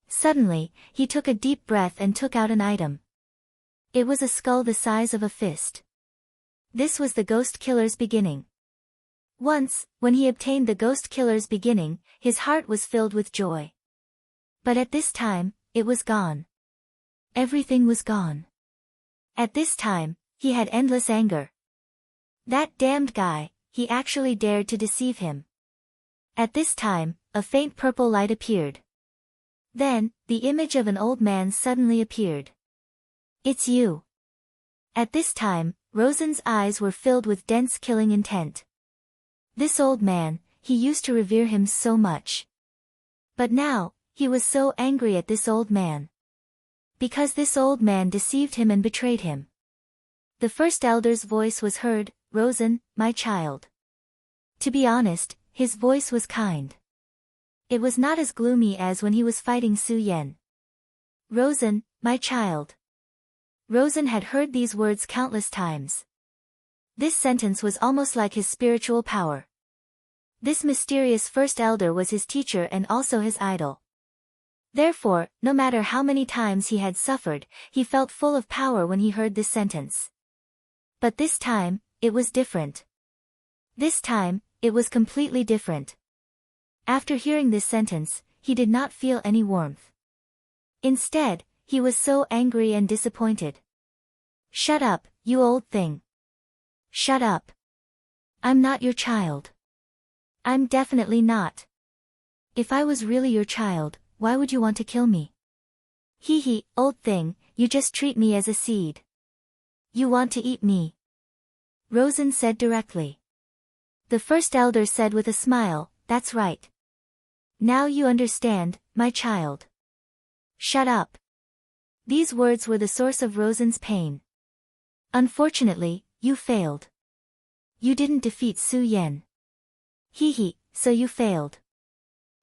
Suddenly, he took a deep breath and took out an item. It was a skull the size of a fist. This was the Ghost Killer's beginning. Once, when he obtained the Ghost Killer's beginning, his heart was filled with joy. But at this time, it was gone. Everything was gone. At this time, he had endless anger. That damned guy, he actually dared to deceive him. At this time, a faint purple light appeared. Then, the image of an old man suddenly appeared. It's you. At this time, Rosen's eyes were filled with dense killing intent. This old man, he used to revere him so much. But now, he was so angry at this old man. Because this old man deceived him and betrayed him. The first elder's voice was heard, "Rosen, my child." To be honest, his voice was kind. It was not as gloomy as when he was fighting Su Yan. "Rosen, my child." Rosen had heard these words countless times. This sentence was almost like his spiritual power. This mysterious first elder was his teacher and also his idol. Therefore, no matter how many times he had suffered, he felt full of power when he heard this sentence. But this time, it was different. This time, it was completely different. After hearing this sentence, he did not feel any warmth. Instead, he was so angry and disappointed. "Shut up, you old thing. Shut up. I'm not your child. I'm definitely not. If I was really your child, why would you want to kill me? Hee hee, old thing, you just treat me as a seed. You want to eat me. Rosen said directly. The first elder said with a smile, "That's right. Now you understand, my child." "Shut up." These words were the source of Rosen's pain. "Unfortunately, you failed. You didn't defeat Su Yan." "Hee, so you failed.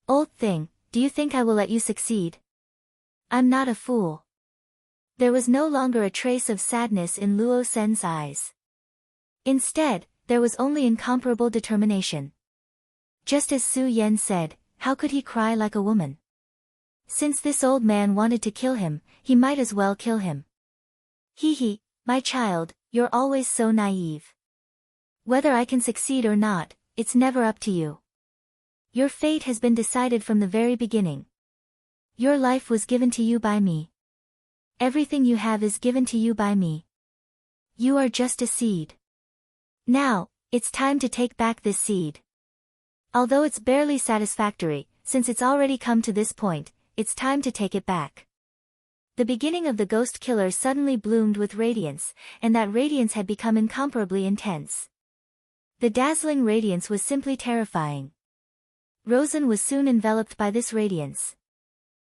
Old thing, do you think I will let you succeed? I'm not a fool." There was no longer a trace of sadness in Luo Sen's eyes. Instead, there was only incomparable determination. Just as Su Yan said, how could he cry like a woman? Since this old man wanted to kill him, he might as well kill him. "Hee, my child, you're always so naive. Whether I can succeed or not, it's never up to you. Your fate has been decided from the very beginning. Your life was given to you by me. Everything you have is given to you by me. You are just a seed. Now, it's time to take back this seed. Although it's barely satisfactory, since it's already come to this point, it's time to take it back." The beginning of the ghost killer suddenly bloomed with radiance, and that radiance had become incomparably intense. The dazzling radiance was simply terrifying. Rosen was soon enveloped by this radiance.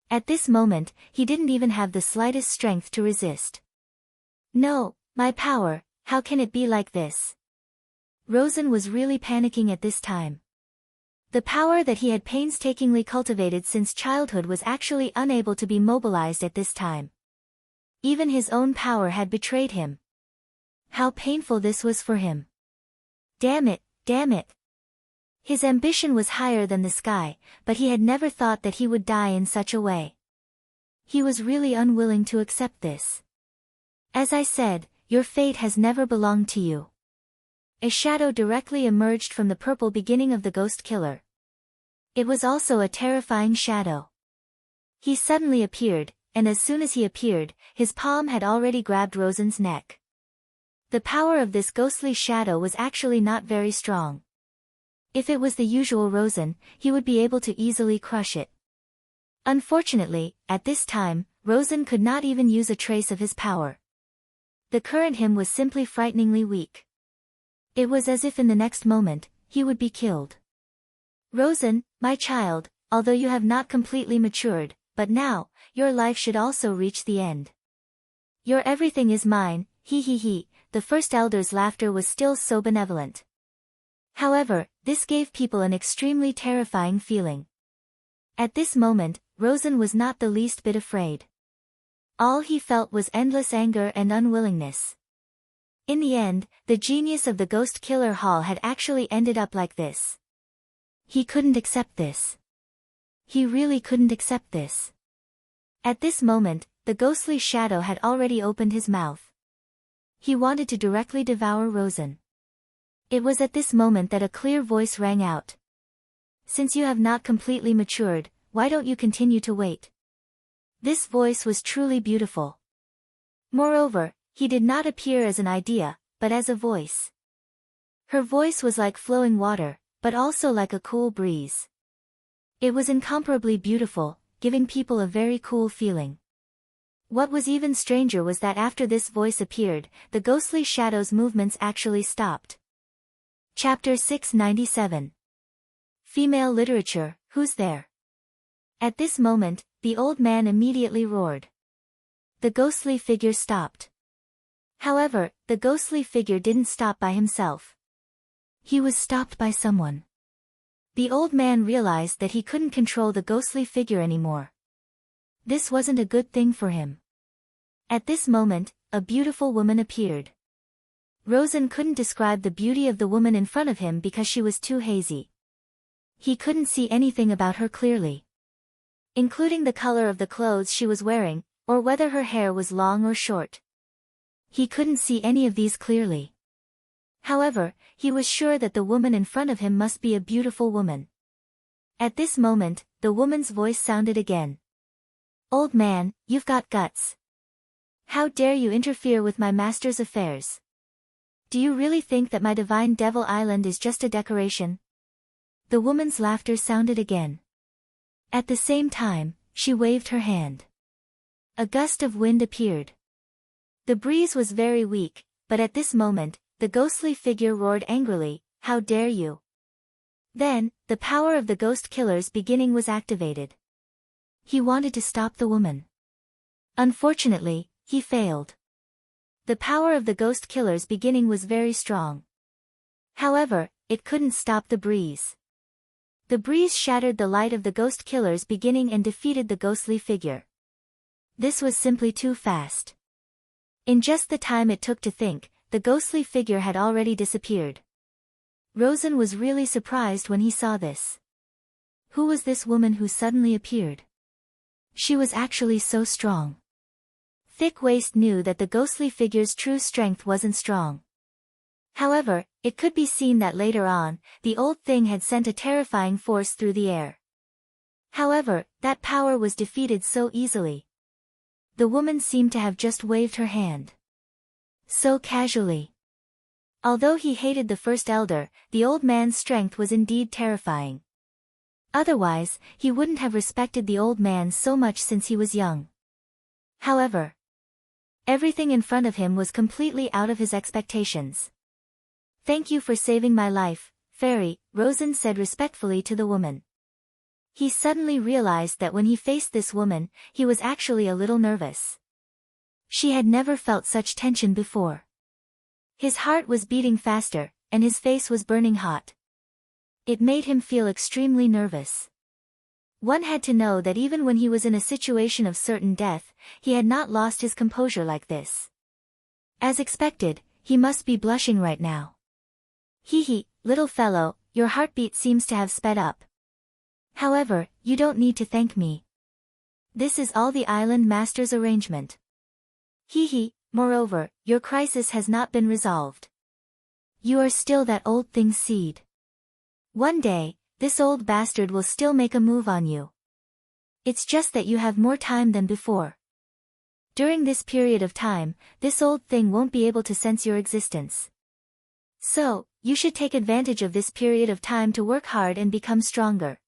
At this moment, he didn't even have the slightest strength to resist. "No, my power, how can it be like this?" Rosen was really panicking at this time. The power that he had painstakingly cultivated since childhood was actually unable to be mobilized at this time. Even his own power had betrayed him. How painful this was for him. Damn it, damn it. His ambition was higher than the sky, but he had never thought that he would die in such a way. He was really unwilling to accept this. "As I said, your fate has never belonged to you." A shadow directly emerged from the purple beginning of the ghost killer. It was also a terrifying shadow. He suddenly appeared, and as soon as he appeared, his palm had already grabbed Rosen's neck. The power of this ghostly shadow was actually not very strong. If it was the usual Rosen, he would be able to easily crush it. Unfortunately, at this time, Rosen could not even use a trace of his power. The current him was simply frighteningly weak. It was as if in the next moment, he would be killed. "Rosen, my child, although you have not completely matured, but now, your life should also reach the end. Your everything is mine, he. The first elder's laughter was still so benevolent. However, this gave people an extremely terrifying feeling. At this moment, Rosen was not the least bit afraid. All he felt was endless anger and unwillingness. In the end, the genius of the Ghost Killer Hall had actually ended up like this. He couldn't accept this. He really couldn't accept this. At this moment, the ghostly shadow had already opened his mouth. He wanted to directly devour Rosen. It was at this moment that a clear voice rang out. "Since you have not completely matured, why don't you continue to wait?" This voice was truly beautiful. Moreover, he did not appear as an idea, but as a voice. Her voice was like flowing water, but also like a cool breeze. It was incomparably beautiful, giving people a very cool feeling. What was even stranger was that after this voice appeared, the ghostly shadow's movements actually stopped. Chapter 697. Female Literature, Who's There? At this moment, the old man immediately roared. The ghostly figure stopped. However, the ghostly figure didn't stop by himself. He was stopped by someone. The old man realized that he couldn't control the ghostly figure anymore. This wasn't a good thing for him. At this moment, a beautiful woman appeared. Rosen couldn't describe the beauty of the woman in front of him because she was too hazy. He couldn't see anything about her clearly, including the color of the clothes she was wearing, or whether her hair was long or short. He couldn't see any of these clearly. However, he was sure that the woman in front of him must be a beautiful woman. At this moment, the woman's voice sounded again. "Old man, you've got guts. How dare you interfere with my master's affairs? Do you really think that my divine Devil Island is just a decoration?" The woman's laughter sounded again. At the same time, she waved her hand. A gust of wind appeared. The breeze was very weak, but at this moment, the ghostly figure roared angrily, "How dare you!" Then, the power of the ghost killer's beginning was activated. He wanted to stop the woman. Unfortunately, he failed. The power of the ghost killer's beginning was very strong. However, it couldn't stop the breeze. The breeze shattered the light of the ghost killer's beginning and defeated the ghostly figure. This was simply too fast. In just the time it took to think, the ghostly figure had already disappeared. Rosen was really surprised when he saw this. Who was this woman who suddenly appeared? She was actually so strong. Thick-Waist knew that the ghostly figure's true strength wasn't strong. However, it could be seen that later on, the old thing had sent a terrifying force through the air. However, that power was defeated so easily. The woman seemed to have just waved her hand. So casually. Although he hated the first elder, the old man's strength was indeed terrifying. Otherwise, he wouldn't have respected the old man so much since he was young. However, everything in front of him was completely out of his expectations. "Thank you for saving my life, fairy," Rosen said respectfully to the woman. He suddenly realized that when he faced this woman, he was actually a little nervous. She had never felt such tension before. His heart was beating faster, and his face was burning hot. It made him feel extremely nervous. One had to know that even when he was in a situation of certain death, he had not lost his composure like this. As expected, he must be blushing right now. "Hee, little fellow, your heartbeat seems to have sped up. However, you don't need to thank me. This is all the island master's arrangement. Hee, moreover, your crisis has not been resolved. You are still that old thing's seed. One day, this old bastard will still make a move on you. It's just that you have more time than before. During this period of time, this old thing won't be able to sense your existence. So, you should take advantage of this period of time to work hard and become stronger.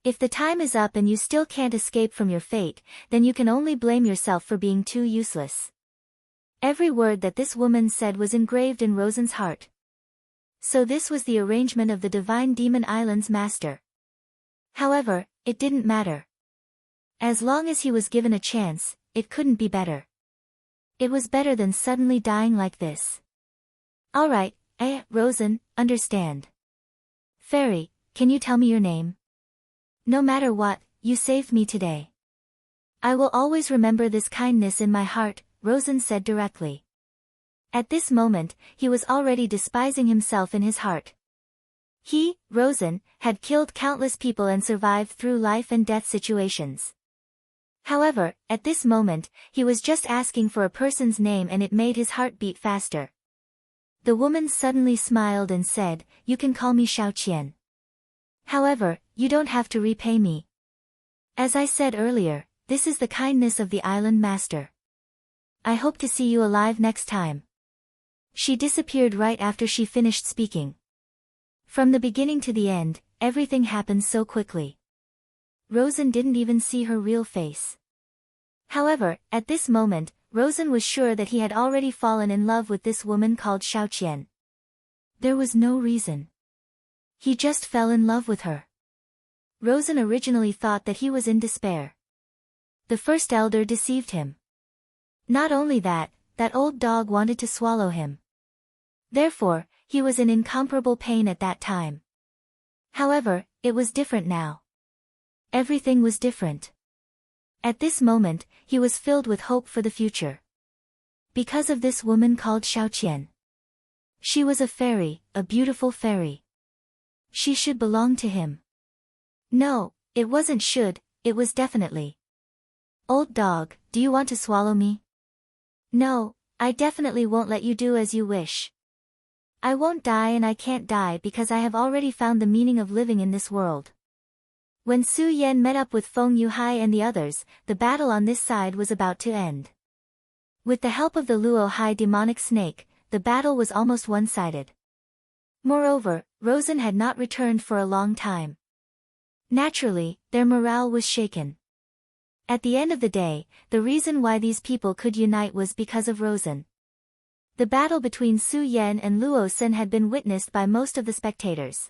If the time is up and you still can't escape from your fate, then you can only blame yourself for being too useless." Every word that this woman said was engraved in Rosen's heart. So this was the arrangement of the Divine Demon Island's master. However, it didn't matter. As long as he was given a chance, it couldn't be better. It was better than suddenly dying like this. "Alright, Rosen, understand. Fairy, can you tell me your name? No matter what, you saved me today. I will always remember this kindness in my heart," Rosen said directly. At this moment, he was already despising himself in his heart. He, Rosen, had killed countless people and survived through life and death situations. However, at this moment, he was just asking for a person's name and it made his heart beat faster. The woman suddenly smiled and said, "You can call me Xiaoqian. However, you don't have to repay me. As I said earlier, this is the kindness of the island master. I hope to see you alive next time." She disappeared right after she finished speaking. From the beginning to the end, everything happened so quickly. Rosen didn't even see her real face. However, at this moment, Rosen was sure that he had already fallen in love with this woman called Xiaoqian. There was no reason. He just fell in love with her. Rosen originally thought that he was in despair. The first elder deceived him. Not only that, that old dog wanted to swallow him. Therefore, he was in incomparable pain at that time. However, it was different now. Everything was different. At this moment, he was filled with hope for the future. Because of this woman called Xiaoqian. She was a fairy, a beautiful fairy. She should belong to him. No, it wasn't should, it was definitely. "Old dog, do you want to swallow me?" "No, I definitely won't let you do as you wish. I won't die and I can't die because I have already found the meaning of living in this world." When Su Yan met up with Feng Yuhai and the others, the battle on this side was about to end. With the help of the Luo Hai demonic snake, the battle was almost one-sided. Moreover, Rosen had not returned for a long time. Naturally, their morale was shaken. At the end of the day, the reason why these people could unite was because of Rosen. The battle between Su Yan and Luo Sen had been witnessed by most of the spectators.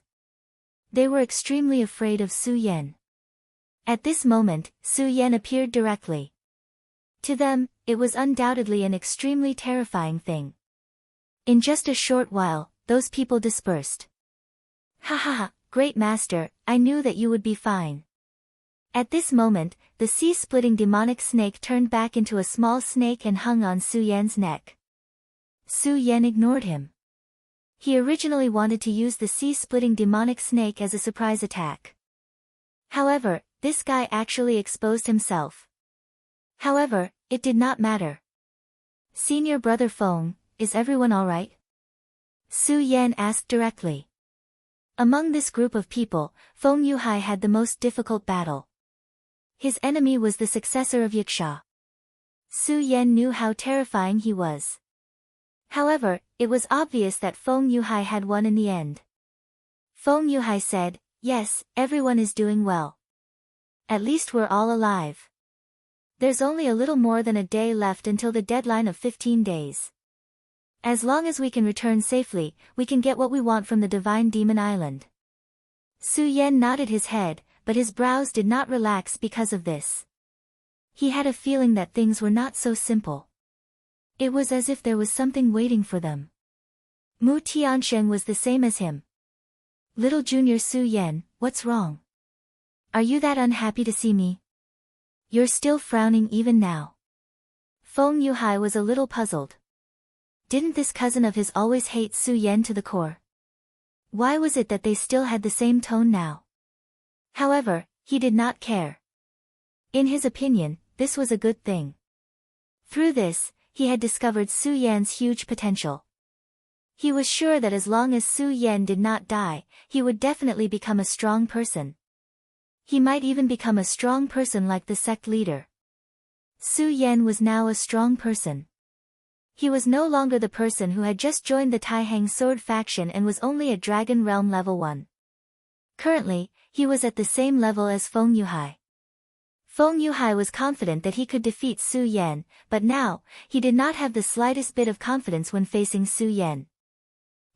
They were extremely afraid of Su Yan. At this moment, Su Yan appeared directly. To them, it was undoubtedly an extremely terrifying thing. In just a short while, those people dispersed. Ha ha ha, great master, I knew that you would be fine. At this moment, the sea-splitting demonic snake turned back into a small snake and hung on Su Yan's neck. Su Yan ignored him. He originally wanted to use the sea-splitting demonic snake as a surprise attack. However, this guy actually exposed himself. However, it did not matter. Senior brother Feng, is everyone alright? Su Yan asked directly. Among this group of people, Feng Yuhai had the most difficult battle. His enemy was the successor of Yaksha. Su Yan knew how terrifying he was. However, it was obvious that Feng Yuhai had won in the end. Feng Yuhai said, "Yes, everyone is doing well. At least we're all alive. There's only a little more than a day left until the deadline of 15 days. As long as we can return safely, we can get what we want from the Divine Demon Island." Su Yan nodded his head, but his brows did not relax because of this. He had a feeling that things were not so simple. It was as if there was something waiting for them. Mu Tiansheng was the same as him. "Little Junior Su Yan, what's wrong? Are you that unhappy to see me? You're still frowning even now." Feng Yuhai was a little puzzled. Didn't this cousin of his always hate Su Yan to the core? Why was it that they still had the same tone now? However, he did not care. In his opinion, this was a good thing. Through this, he had discovered Su Yan's huge potential. He was sure that as long as Su Yan did not die, he would definitely become a strong person. He might even become a strong person like the sect leader. Su Yan was now a strong person. He was no longer the person who had just joined the Taihang Sword faction and was only a Dragon Realm level 1. Currently, he was at the same level as Feng Yuhai. Feng Yuhai was confident that he could defeat Su Yan, but now, he did not have the slightest bit of confidence when facing Su Yan.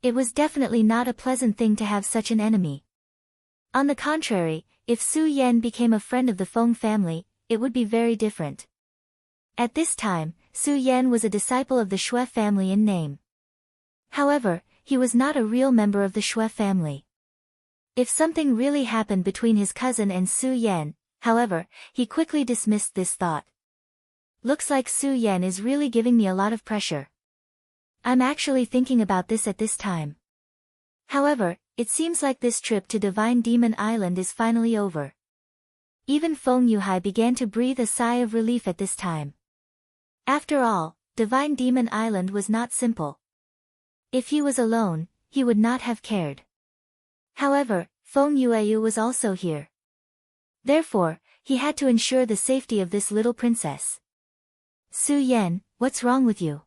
It was definitely not a pleasant thing to have such an enemy. On the contrary, if Su Yan became a friend of the Feng family, it would be very different. At this time, Su Yan was a disciple of the Shui family in name. However, he was not a real member of the Shui family. If something really happened between his cousin and Su Yan, however, he quickly dismissed this thought. Looks like Su Yan is really giving me a lot of pressure. I'm actually thinking about this at this time. However, it seems like this trip to Divine Demon Island is finally over. Even Feng Yuhai began to breathe a sigh of relief at this time. After all, Divine Demon Island was not simple. If he was alone, he would not have cared. However, Feng Yueyu was also here. Therefore, he had to ensure the safety of this little princess. "Su Yan, what's wrong with you?"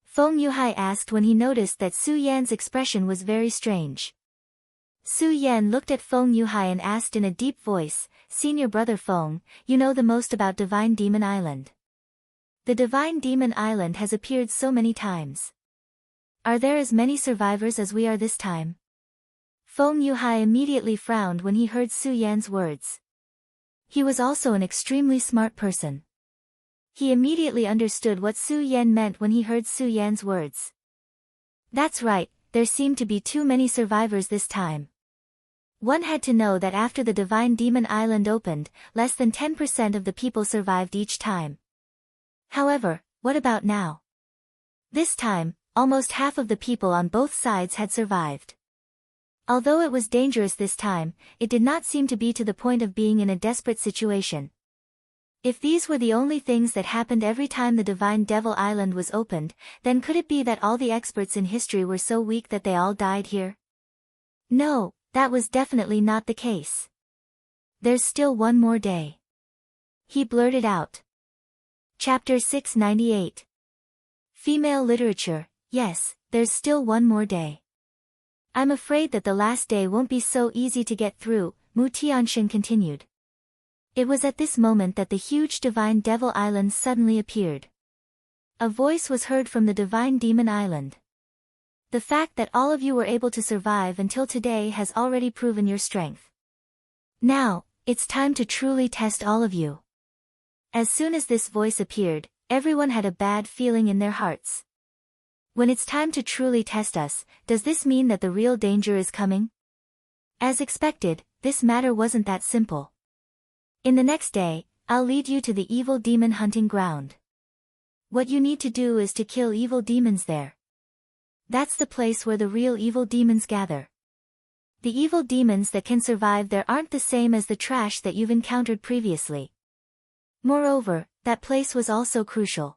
Feng Yuhai asked when he noticed that Su Yan's expression was very strange. Su Yan looked at Feng Yuhai and asked in a deep voice, "Senior brother Feng, you know the most about Divine Demon Island. The Divine Demon Island has appeared so many times. Are there as many survivors as we are this time?" Feng Yuhai immediately frowned when he heard Su Yan's words. He was also an extremely smart person. He immediately understood what Su Yan meant when he heard Su Yan's words. That's right, there seemed to be too many survivors this time. One had to know that after the Divine Demon Island opened, less than 10% of the people survived each time. However, what about now? This time, almost half of the people on both sides had survived. Although it was dangerous this time, it did not seem to be to the point of being in a desperate situation. If these were the only things that happened every time the Divine Devil Island was opened, then could it be that all the experts in history were so weak that they all died here? No, that was definitely not the case. There's still one more day. He blurted out. Chapter 698. Female Literature, yes, there's still one more day. I'm afraid that the last day won't be so easy to get through, Mu Tianxin continued. It was at this moment that the huge Divine Devil Island suddenly appeared. a voice was heard from the Divine Demon Island. The fact that all of you were able to survive until today has already proven your strength. Now, it's time to truly test all of you. As soon as this voice appeared, everyone had a bad feeling in their hearts. When it's time to truly test us, does this mean that the real danger is coming? As expected, this matter wasn't that simple. In the next day, I'll lead you to the evil demon hunting ground. What you need to do is to kill evil demons there. That's the place where the real evil demons gather. The evil demons that can survive there aren't the same as the trash that you've encountered previously. Moreover, that place was also crucial.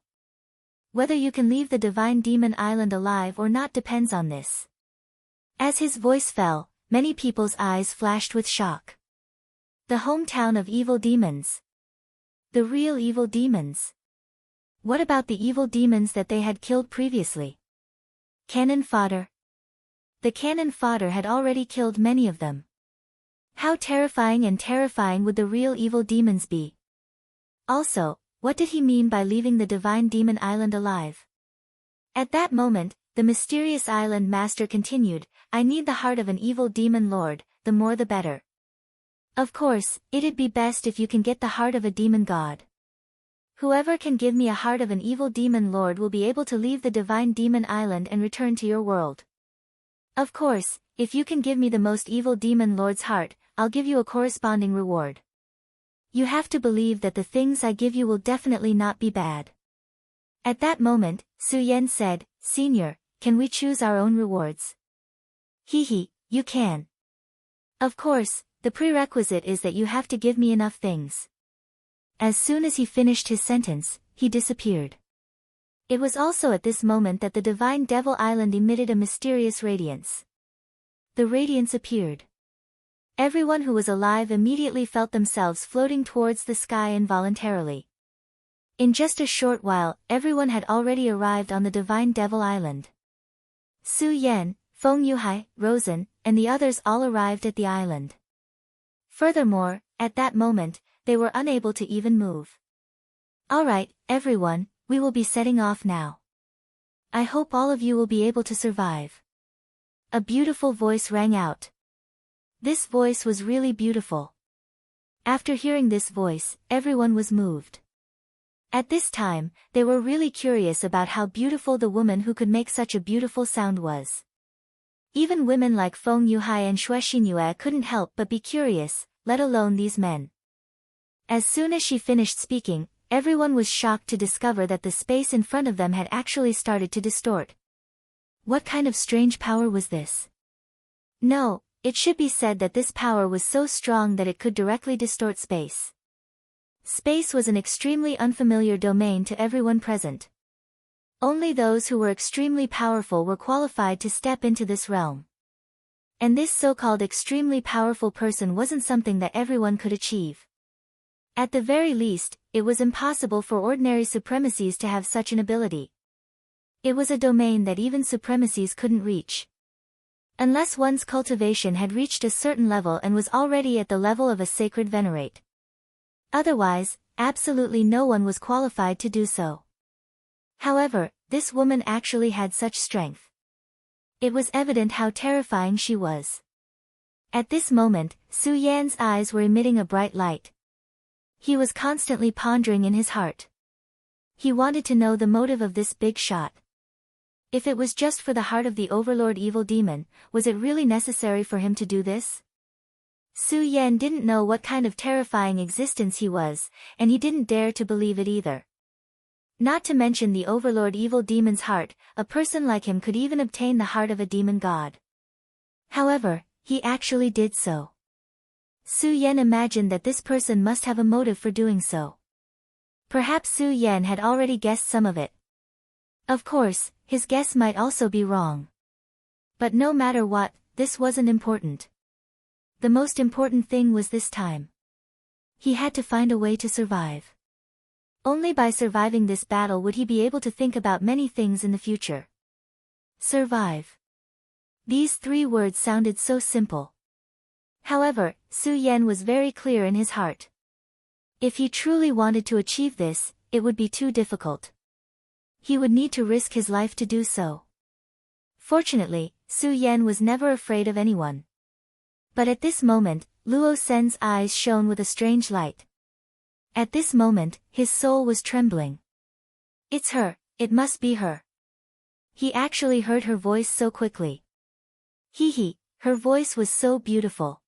Whether you can leave the Divine Demon Island alive or not depends on this. As his voice fell, many people's eyes flashed with shock. The hometown of evil demons. The real evil demons. What about the evil demons that they had killed previously? Cannon fodder. The cannon fodder had already killed many of them. How terrifying would the real evil demons be? Also, what did he mean by leaving the Divine Demon Island alive? At that moment, the mysterious island master continued, I need the heart of an evil demon lord, the more the better. Of course, it'd be best if you can get the heart of a demon god. Whoever can give me a heart of an evil demon lord will be able to leave the Divine Demon Island and return to your world. Of course, if you can give me the most evil demon lord's heart, I'll give you a corresponding reward. You have to believe that the things I give you will definitely not be bad. At that moment, Su Yan said, Senior, can we choose our own rewards? Hee, you can. Of course, the prerequisite is that you have to give me enough things. As soon as he finished his sentence, he disappeared. It was also at this moment that the Divine Devil Island emitted a mysterious radiance. The radiance appeared. Everyone who was alive immediately felt themselves floating towards the sky involuntarily. In just a short while, everyone had already arrived on the Divine Devil Island. Su Yan, Feng Yuhai, Rosen, and the others all arrived at the island. Furthermore, at that moment, they were unable to even move. Alright, everyone, we will be setting off now. I hope all of you will be able to survive. A beautiful voice rang out. This voice was really beautiful. After hearing this voice, everyone was moved. At this time, they were really curious about how beautiful the woman who could make such a beautiful sound was. Even women like Feng Yuhai and Xue Xinyue couldn't help but be curious, let alone these men. As soon as she finished speaking, everyone was shocked to discover that the space in front of them had actually started to distort. What kind of strange power was this? No, it should be said that this power was so strong that it could directly distort space. Space was an extremely unfamiliar domain to everyone present. Only those who were extremely powerful were qualified to step into this realm. And this so-called extremely powerful person wasn't something that everyone could achieve. At the very least, it was impossible for ordinary supremacies to have such an ability. It was a domain that even supremacies couldn't reach. Unless one's cultivation had reached a certain level and was already at the level of a sacred venerate. Otherwise, absolutely no one was qualified to do so. However, this woman actually had such strength. It was evident how terrifying she was. At this moment, Su Yan's eyes were emitting a bright light. He was constantly pondering in his heart. He wanted to know the motive of this big shot. If it was just for the heart of the overlord evil demon, was it really necessary for him to do this? Su Yan didn't know what kind of terrifying existence he was, and he didn't dare to believe it either. Not to mention the overlord evil demon's heart, a person like him could even obtain the heart of a demon god. However, he actually did so. Su Yan imagined that this person must have a motive for doing so. Perhaps Su Yan had already guessed some of it. Of course, his guess might also be wrong. But no matter what, this wasn't important. The most important thing was this time. He had to find a way to survive. Only by surviving this battle would he be able to think about many things in the future. Survive. These 3 words sounded so simple. However, Su Yan was very clear in his heart. If he truly wanted to achieve this, it would be too difficult. he would need to risk his life to do so. Fortunately, Su Yan was never afraid of anyone. But at this moment, Luo Sen's eyes shone with a strange light. At this moment, his soul was trembling. It's her, it must be her. He actually heard her voice so quickly. Her voice was so beautiful.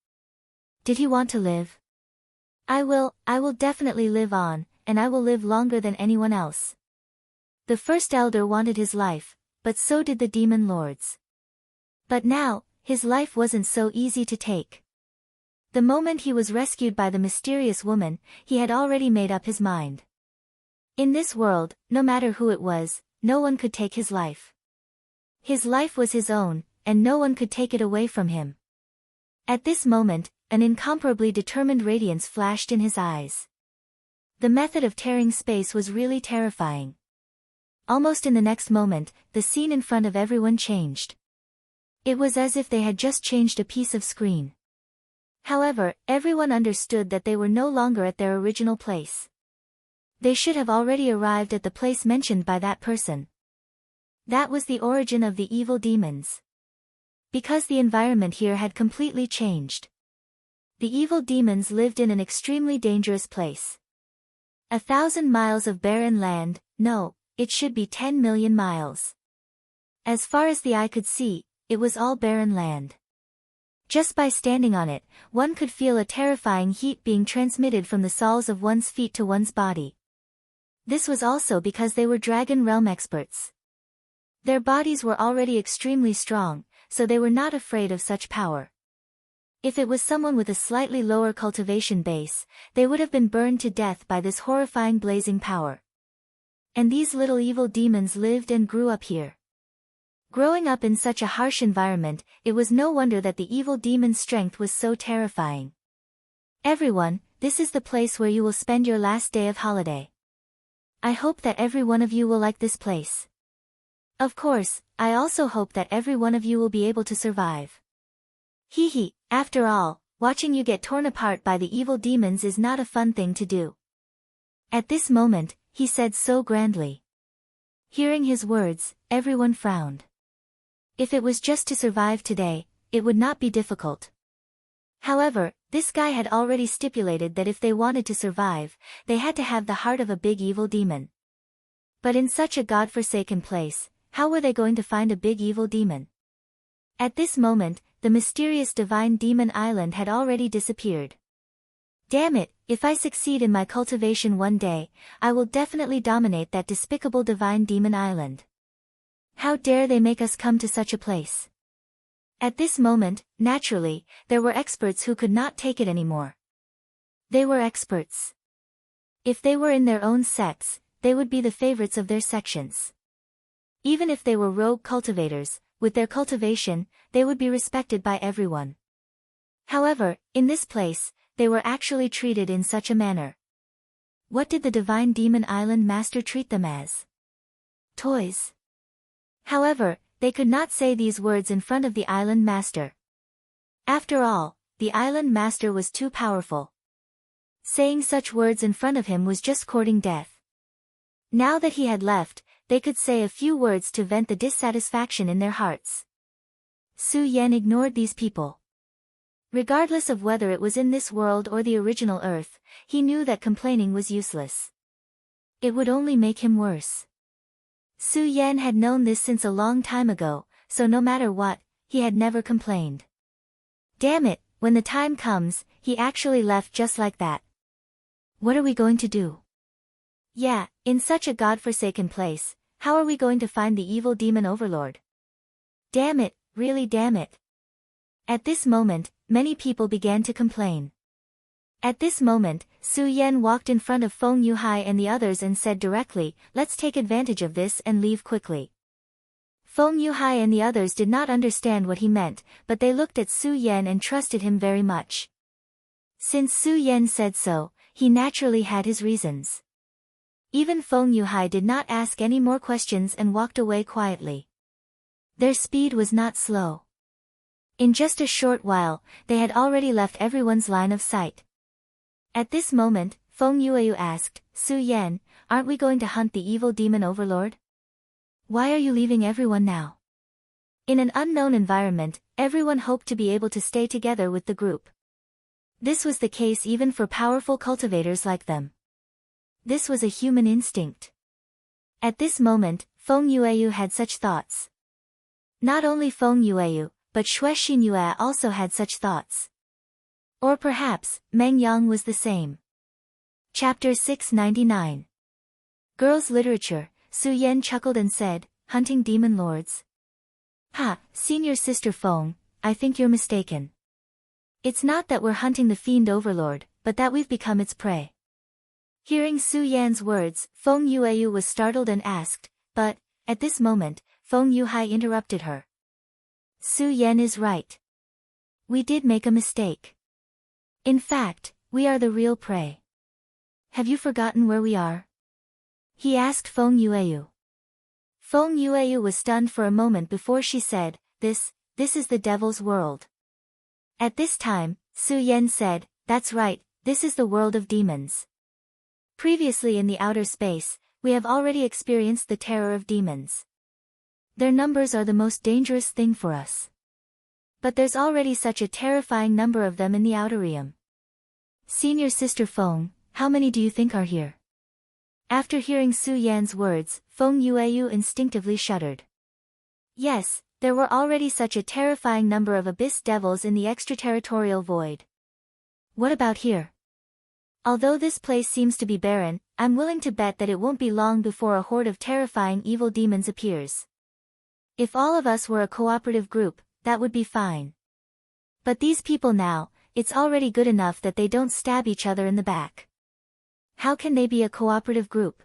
Did he want to live? I will definitely live on, and I will live longer than anyone else. The first elder wanted his life, but so did the demon lords. But now, his life wasn't so easy to take. The moment he was rescued by the mysterious woman, he had already made up his mind. In this world, no matter who it was, no one could take his life. His life was his own, and no one could take it away from him. At this moment, an incomparably determined radiance flashed in his eyes. The method of tearing space was really terrifying. Almost in the next moment, the scene in front of everyone changed. It was as if they had just changed a piece of screen. However, everyone understood that they were no longer at their original place. They should have already arrived at the place mentioned by that person. That was the origin of the evil demons. Because the environment here had completely changed. The evil demons lived in an extremely dangerous place. 1,000 miles of barren land, no, it should be 10 million miles. As far as the eye could see, it was all barren land. Just by standing on it, one could feel a terrifying heat being transmitted from the soles of one's feet to one's body. This was also because they were Dragon Realm experts. Their bodies were already extremely strong, so they were not afraid of such power. If it was someone with a slightly lower cultivation base, they would have been burned to death by this horrifying blazing power. And these little evil demons lived and grew up here. Growing up in such a harsh environment, it was no wonder that the evil demon's strength was so terrifying. Everyone, this is the place where you will spend your last day of holiday. I hope that every one of you will like this place. Of course, I also hope that every one of you will be able to survive. After all, watching you get torn apart by the evil demons is not a fun thing to do. At this moment, he said so grandly. Hearing his words, everyone frowned. If it was just to survive today, it would not be difficult. However, this guy had already stipulated that if they wanted to survive, they had to have the heart of a big evil demon. But in such a godforsaken place, how were they going to find a big evil demon? At this moment, the mysterious divine demon island had already disappeared. Damn it, if I succeed in my cultivation one day, I will definitely dominate that despicable divine demon island. How dare they make us come to such a place? At this moment, naturally, there were experts who could not take it anymore. They were experts. If they were in their own sects, they would be the favorites of their sections. Even if they were rogue cultivators, with their cultivation, they would be respected by everyone. However, in this place, they were actually treated in such a manner. What did the Divine Demon Island Master treat them as? Toys. However, they could not say these words in front of the Island Master. After all, the Island Master was too powerful. Saying such words in front of him was just courting death. Now that he had left, they could say a few words to vent the dissatisfaction in their hearts. Su Yan ignored these people. Regardless of whether it was in this world or the original Earth, he knew that complaining was useless. It would only make him worse. Su Yan had known this since a long time ago, so no matter what, he had never complained. Damn it, when the time comes, he actually left just like that. What are we going to do? Yeah, in such a godforsaken place, how are we going to find the evil demon overlord? Damn it, really damn it. At this moment, many people began to complain. At this moment, Su Yan walked in front of Feng Yuhai and the others and said directly, let's take advantage of this and leave quickly. Feng Yuhai and the others did not understand what he meant, but they looked at Su Yan and trusted him very much. Since Su Yan said so, he naturally had his reasons. Even Feng Yuhai did not ask any more questions and walked away quietly. Their speed was not slow. In just a short while, they had already left everyone's line of sight. At this moment, Feng Yueyu asked, Su Yan, aren't we going to hunt the evil demon overlord? Why are you leaving everyone now? In an unknown environment, everyone hoped to be able to stay together with the group. This was the case even for powerful cultivators like them. This was a human instinct. At this moment, Feng Yueyu had such thoughts. Not only Feng Yueyu, but Xue Xinyue also had such thoughts. Or perhaps, Meng Yang was the same. Chapter 699. Girls' Literature. Su Yan chuckled and said, hunting demon lords? Ha, senior sister Feng, I think you're mistaken. It's not that we're hunting the fiend overlord, but that we've become its prey. Hearing Su Yan's words, Feng Yueyu was startled and asked, but, at this moment, Feng Yuhai interrupted her. Su Yan is right. We did make a mistake. In fact, we are the real prey. Have you forgotten where we are? He asked Feng Yueyu. Feng Yueyu was stunned for a moment before she said, This is the devil's world. At this time, Su Yan said, that's right, this is the world of demons. Previously in the outer space, we have already experienced the terror of demons. Their numbers are the most dangerous thing for us. But there's already such a terrifying number of them in the outer realm. Senior sister Feng, how many do you think are here? After hearing Su Yan's words, Feng Yueyu instinctively shuddered. Yes, there were already such a terrifying number of abyss devils in the extraterritorial void. What about here? Although this place seems to be barren, I'm willing to bet that it won't be long before a horde of terrifying evil demons appears. If all of us were a cooperative group, that would be fine. But these people now, it's already good enough that they don't stab each other in the back. How can they be a cooperative group?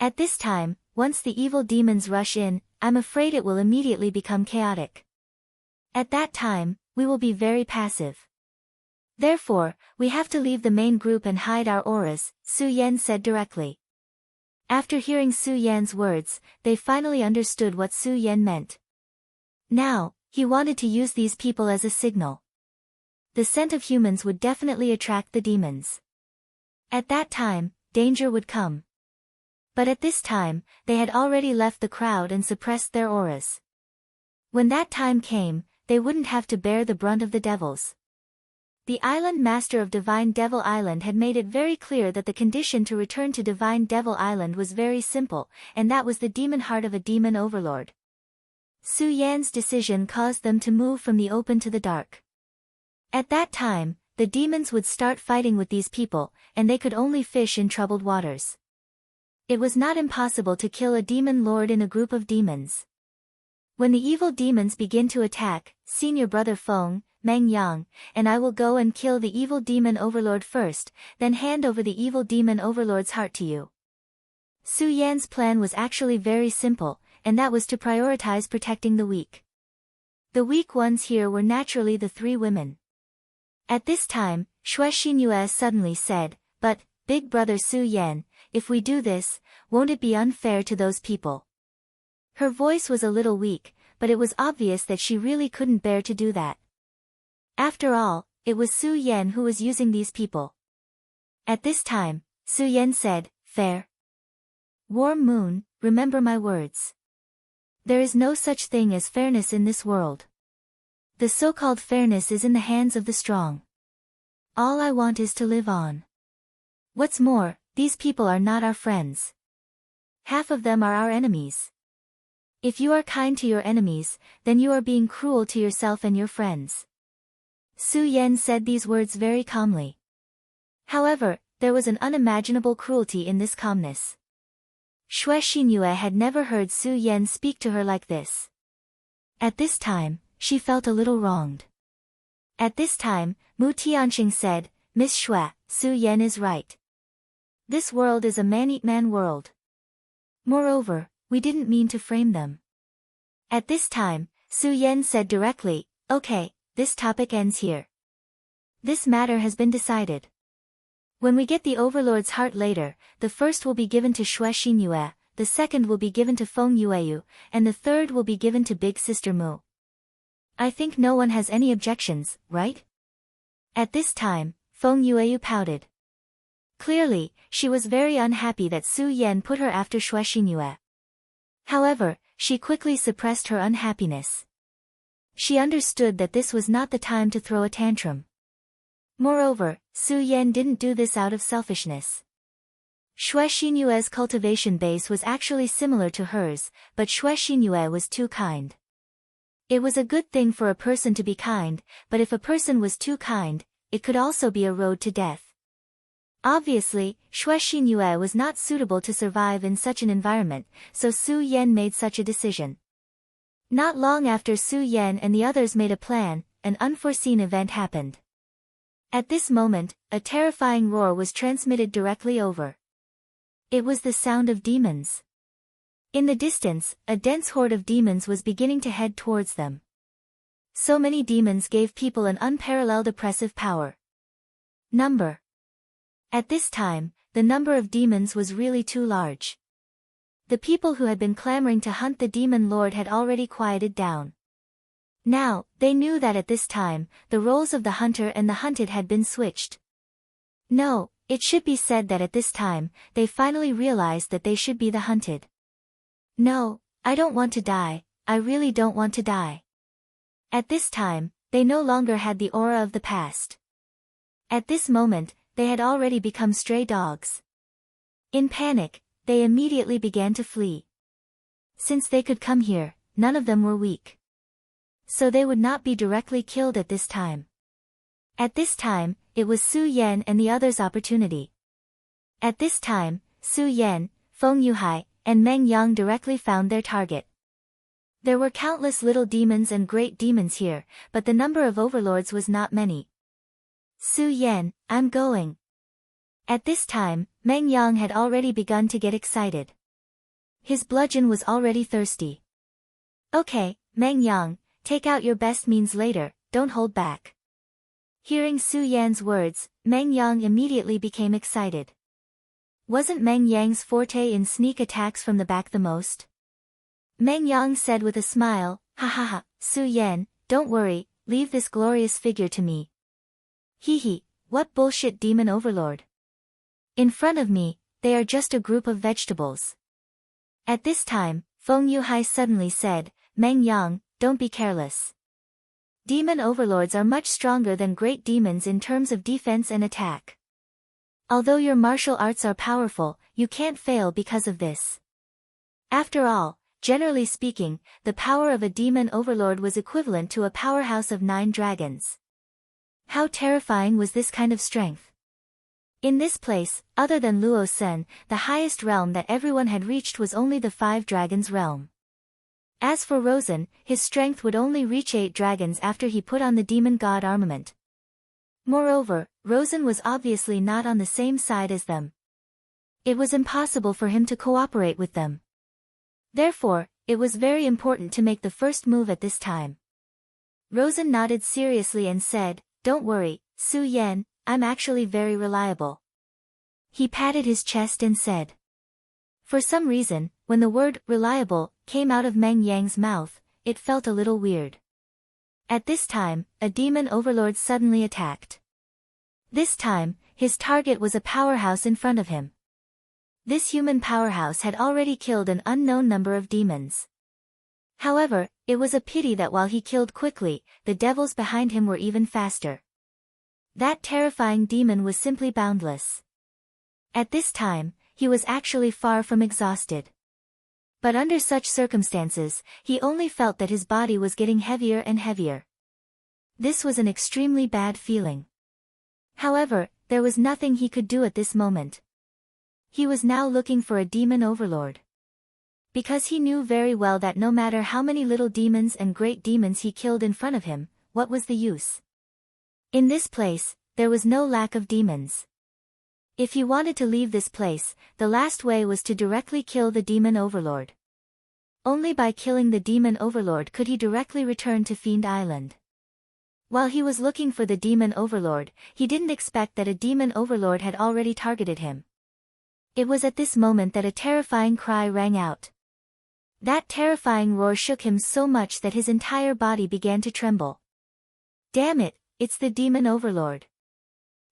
At this time, once the evil demons rush in, I'm afraid it will immediately become chaotic. At that time, we will be very passive. Therefore, we have to leave the main group and hide our auras, Su Yan said directly. After hearing Su Yan's words, they finally understood what Su Yan meant. Now, he wanted to use these people as a signal. The scent of humans would definitely attract the demons. At that time, danger would come. But at this time, they had already left the crowd and suppressed their auras. When that time came, they wouldn't have to bear the brunt of the devils. The island master of Divine Devil Island had made it very clear that the condition to return to Divine Devil Island was very simple, and that was the demon heart of a demon overlord. Su Yan's decision caused them to move from the open to the dark. At that time, the demons would start fighting with these people, and they could only fish in troubled waters. It was not impossible to kill a demon lord in a group of demons. When the evil demons begin to attack, senior brother Feng, Meng Yang, and I will go and kill the evil demon overlord first, then hand over the evil demon overlord's heart to you. Su Yan's plan was actually very simple, and that was to prioritize protecting the weak. The weak ones here were naturally the three women. At this time, Xue Xinyue suddenly said, but, big brother Su Yan, if we do this, won't it be unfair to those people? Her voice was a little weak, but it was obvious that she really couldn't bear to do that. After all, it was Su Yan who was using these people. At this time, Su Yan said, fair. Warm moon, remember my words. There is no such thing as fairness in this world. The so-called fairness is in the hands of the strong. All I want is to live on. What's more, these people are not our friends. Half of them are our enemies. If you are kind to your enemies, then you are being cruel to yourself and your friends. Su Yan said these words very calmly. However, there was an unimaginable cruelty in this calmness. Xue Xinyue had never heard Su Yan speak to her like this. At this time, she felt a little wronged. At this time, Mu Tianxing said, Miss Xue, Su Yan is right. This world is a man-eat-man world. Moreover, we didn't mean to frame them. At this time, Su Yan said directly, okay, this topic ends here. This matter has been decided. When we get the Overlord's heart later, the first will be given to Xue Xinyue, the second will be given to Feng Yueyu, and the third will be given to Big Sister Mu. I think no one has any objections, right? At this time, Feng Yueyu pouted. Clearly, she was very unhappy that Su Yan put her after Xue Xinyue. However, she quickly suppressed her unhappiness. She understood that this was not the time to throw a tantrum. Moreover, Su Yan didn't do this out of selfishness. Xue Xinyue's cultivation base was actually similar to hers, but Xue Xinyue was too kind. It was a good thing for a person to be kind, but if a person was too kind, it could also be a road to death. Obviously, Xue Xinyue was not suitable to survive in such an environment, so Su Yan made such a decision. Not long after Su Yan and the others made a plan, an unforeseen event happened. At this moment, a terrifying roar was transmitted directly over. It was the sound of demons. In the distance, a dense horde of demons was beginning to head towards them. So many demons gave people an unparalleled oppressive power. Number. At this time, the number of demons was really too large. The people who had been clamoring to hunt the demon lord had already quieted down. Now, they knew that at this time, the roles of the hunter and the hunted had been switched. No, it should be said that at this time, they finally realized that they should be the hunted. No, I don't want to die, I really don't want to die. At this time, they no longer had the aura of the past. At this moment, they had already become stray dogs. In panic, they immediately began to flee. Since they could come here, none of them were weak. So they would not be directly killed at this time. At this time, it was Su Yan and the others' opportunity. At this time, Su Yan, Feng Yuhai, and Meng Yang directly found their target. There were countless little demons and great demons here, but the number of overlords was not many. Su Yan, I'm going. At this time, Meng Yang had already begun to get excited. His bludgeon was already thirsty. Okay, Meng Yang, take out your best means later, don't hold back. Hearing Su Yan's words, Meng Yang immediately became excited. Wasn't Meng Yang's forte in sneak attacks from the back the most? Meng Yang said with a smile, ha ha ha, Su Yan, don't worry, leave this glorious figure to me. Hee hee, what bullshit demon overlord. In front of me, they are just a group of vegetables. At this time, Feng Yuhai suddenly said, Meng Yang, don't be careless. Demon overlords are much stronger than great demons in terms of defense and attack. Although your martial arts are powerful, you can't fail because of this. After all, generally speaking, the power of a demon overlord was equivalent to a powerhouse of 9 dragons. How terrifying was this kind of strength? In this place, other than Luo Sen, the highest realm that everyone had reached was only the 5 dragons realm. As for Rosen, his strength would only reach 8 dragons after he put on the demon god armament. Moreover, Rosen was obviously not on the same side as them. It was impossible for him to cooperate with them. Therefore, it was very important to make the first move at this time. Rosen nodded seriously and said, don't worry, Su Yan, I'm actually very reliable. He patted his chest and said. For some reason, when the word reliable came out of Meng Yang's mouth, it felt a little weird. At this time, a demon overlord suddenly attacked. This time, his target was a powerhouse in front of him. This human powerhouse had already killed an unknown number of demons. However, it was a pity that while he killed quickly, the devils behind him were even faster. That terrifying demon was simply boundless. At this time, he was actually far from exhausted. But under such circumstances, he only felt that his body was getting heavier and heavier. This was an extremely bad feeling. However, there was nothing he could do at this moment. He was now looking for a demon overlord. Because he knew very well that no matter how many little demons and great demons he killed in front of him, what was the use? In this place, there was no lack of demons. If he wanted to leave this place, the last way was to directly kill the demon overlord. Only by killing the demon overlord could he directly return to Fiend Island. While he was looking for the demon overlord, he didn't expect that a demon overlord had already targeted him. It was at this moment that a terrifying cry rang out. That terrifying roar shook him so much that his entire body began to tremble. Damn it, it's the demon overlord.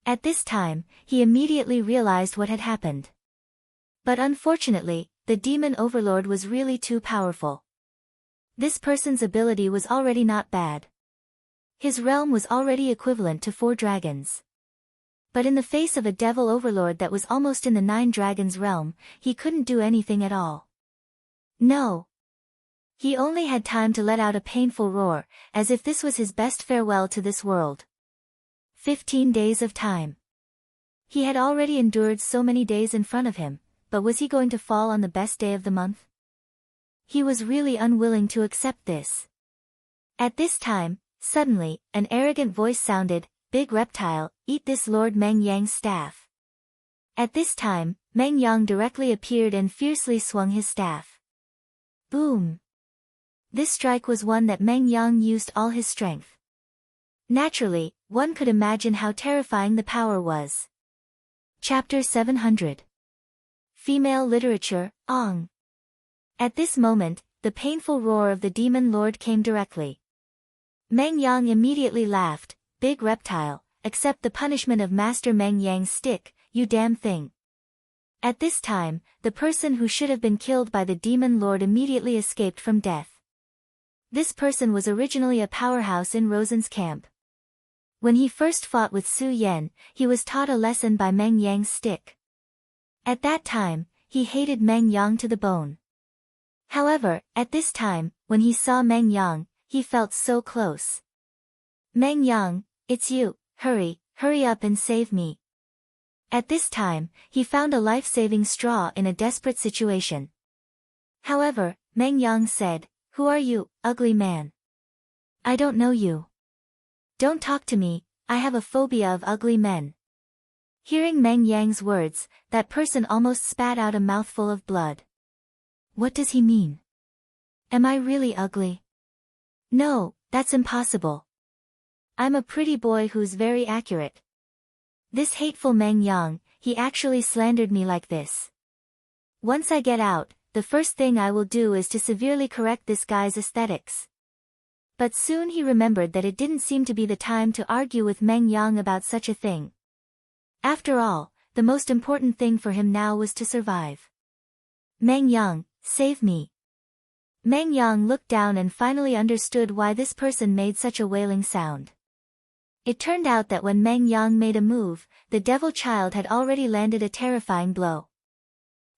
At this time, he immediately realized what had happened. But unfortunately, the the demon overlord was really too powerful. This person's ability was already not bad. His realm was already equivalent to 4 dragons. But in the face of a devil overlord that was almost in the 9 dragons realm, he couldn't do anything at all. No. He only had time to let out a painful roar, as if this was his best farewell to this world. 15 days of time. He had already endured so many days in front of him, but was he going to fall on the best day of the month? He was really unwilling to accept this. At this time, suddenly, an arrogant voice sounded, "Big reptile, eat this Lord Meng Yang's staff." At this time, Meng Yang directly appeared and fiercely swung his staff. Boom! This strike was one that Meng Yang used all his strength. Naturally, one could imagine how terrifying the power was. Chapter 700. Female Literature, Ong. At this moment, the painful roar of the demon lord came directly. Meng Yang immediately laughed, "Big reptile, accept the punishment of Master Meng Yang's stick, you damn thing." At this time, the person who should have been killed by the demon lord immediately escaped from death. This person was originally a powerhouse in Rosen's camp. When he first fought with Su Yan, he was taught a lesson by Meng Yang's stick. At that time, he hated Meng Yang to the bone. However, at this time, when he saw Meng Yang, he felt so close. "Meng Yang, it's you, hurry up and save me." At this time, he found a life-saving straw in a desperate situation. However, Meng Yang said, "Who are you, ugly man? I don't know you. Don't talk to me, I have a phobia of ugly men." Hearing Meng Yang's words, that person almost spat out a mouthful of blood. What does he mean? Am I really ugly? No, that's impossible. I'm a pretty boy who's very accurate. This hateful Meng Yang, he actually slandered me like this. Once I get out, the first thing I will do is to severely correct this guy's aesthetics. But soon he remembered that it didn't seem to be the time to argue with Meng Yang about such a thing. After all, the most important thing for him now was to survive. "Meng Yang, save me." Meng Yang looked down and finally understood why this person made such a wailing sound. It turned out that when Meng Yang made a move, the devil child had already landed a terrifying blow.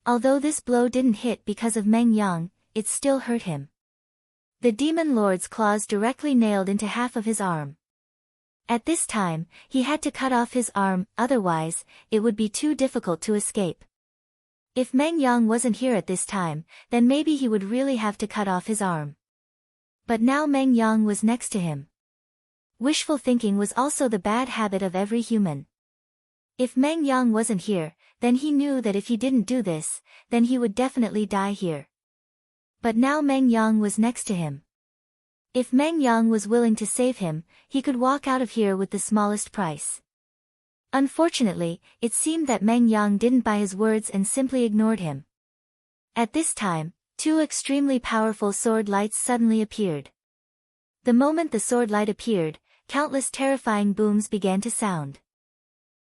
Although this blow didn't hit because of Meng Yang, it still hurt him. The demon lord's claws directly nailed into half of his arm. At this time, he had to cut off his arm, otherwise, it would be too difficult to escape. If Meng Yang wasn't here at this time, then maybe he would really have to cut off his arm. But now Meng Yang was next to him. Wishful thinking was also the bad habit of every human. If Meng Yang wasn't here, then he knew that if he didn't do this, then he would definitely die here. But now Meng Yang was next to him. If Meng Yang was willing to save him, he could walk out of here with the smallest price. Unfortunately, it seemed that Meng Yang didn't buy his words and simply ignored him. At this time, 2 extremely powerful sword lights suddenly appeared. The moment the sword light appeared, countless terrifying booms began to sound.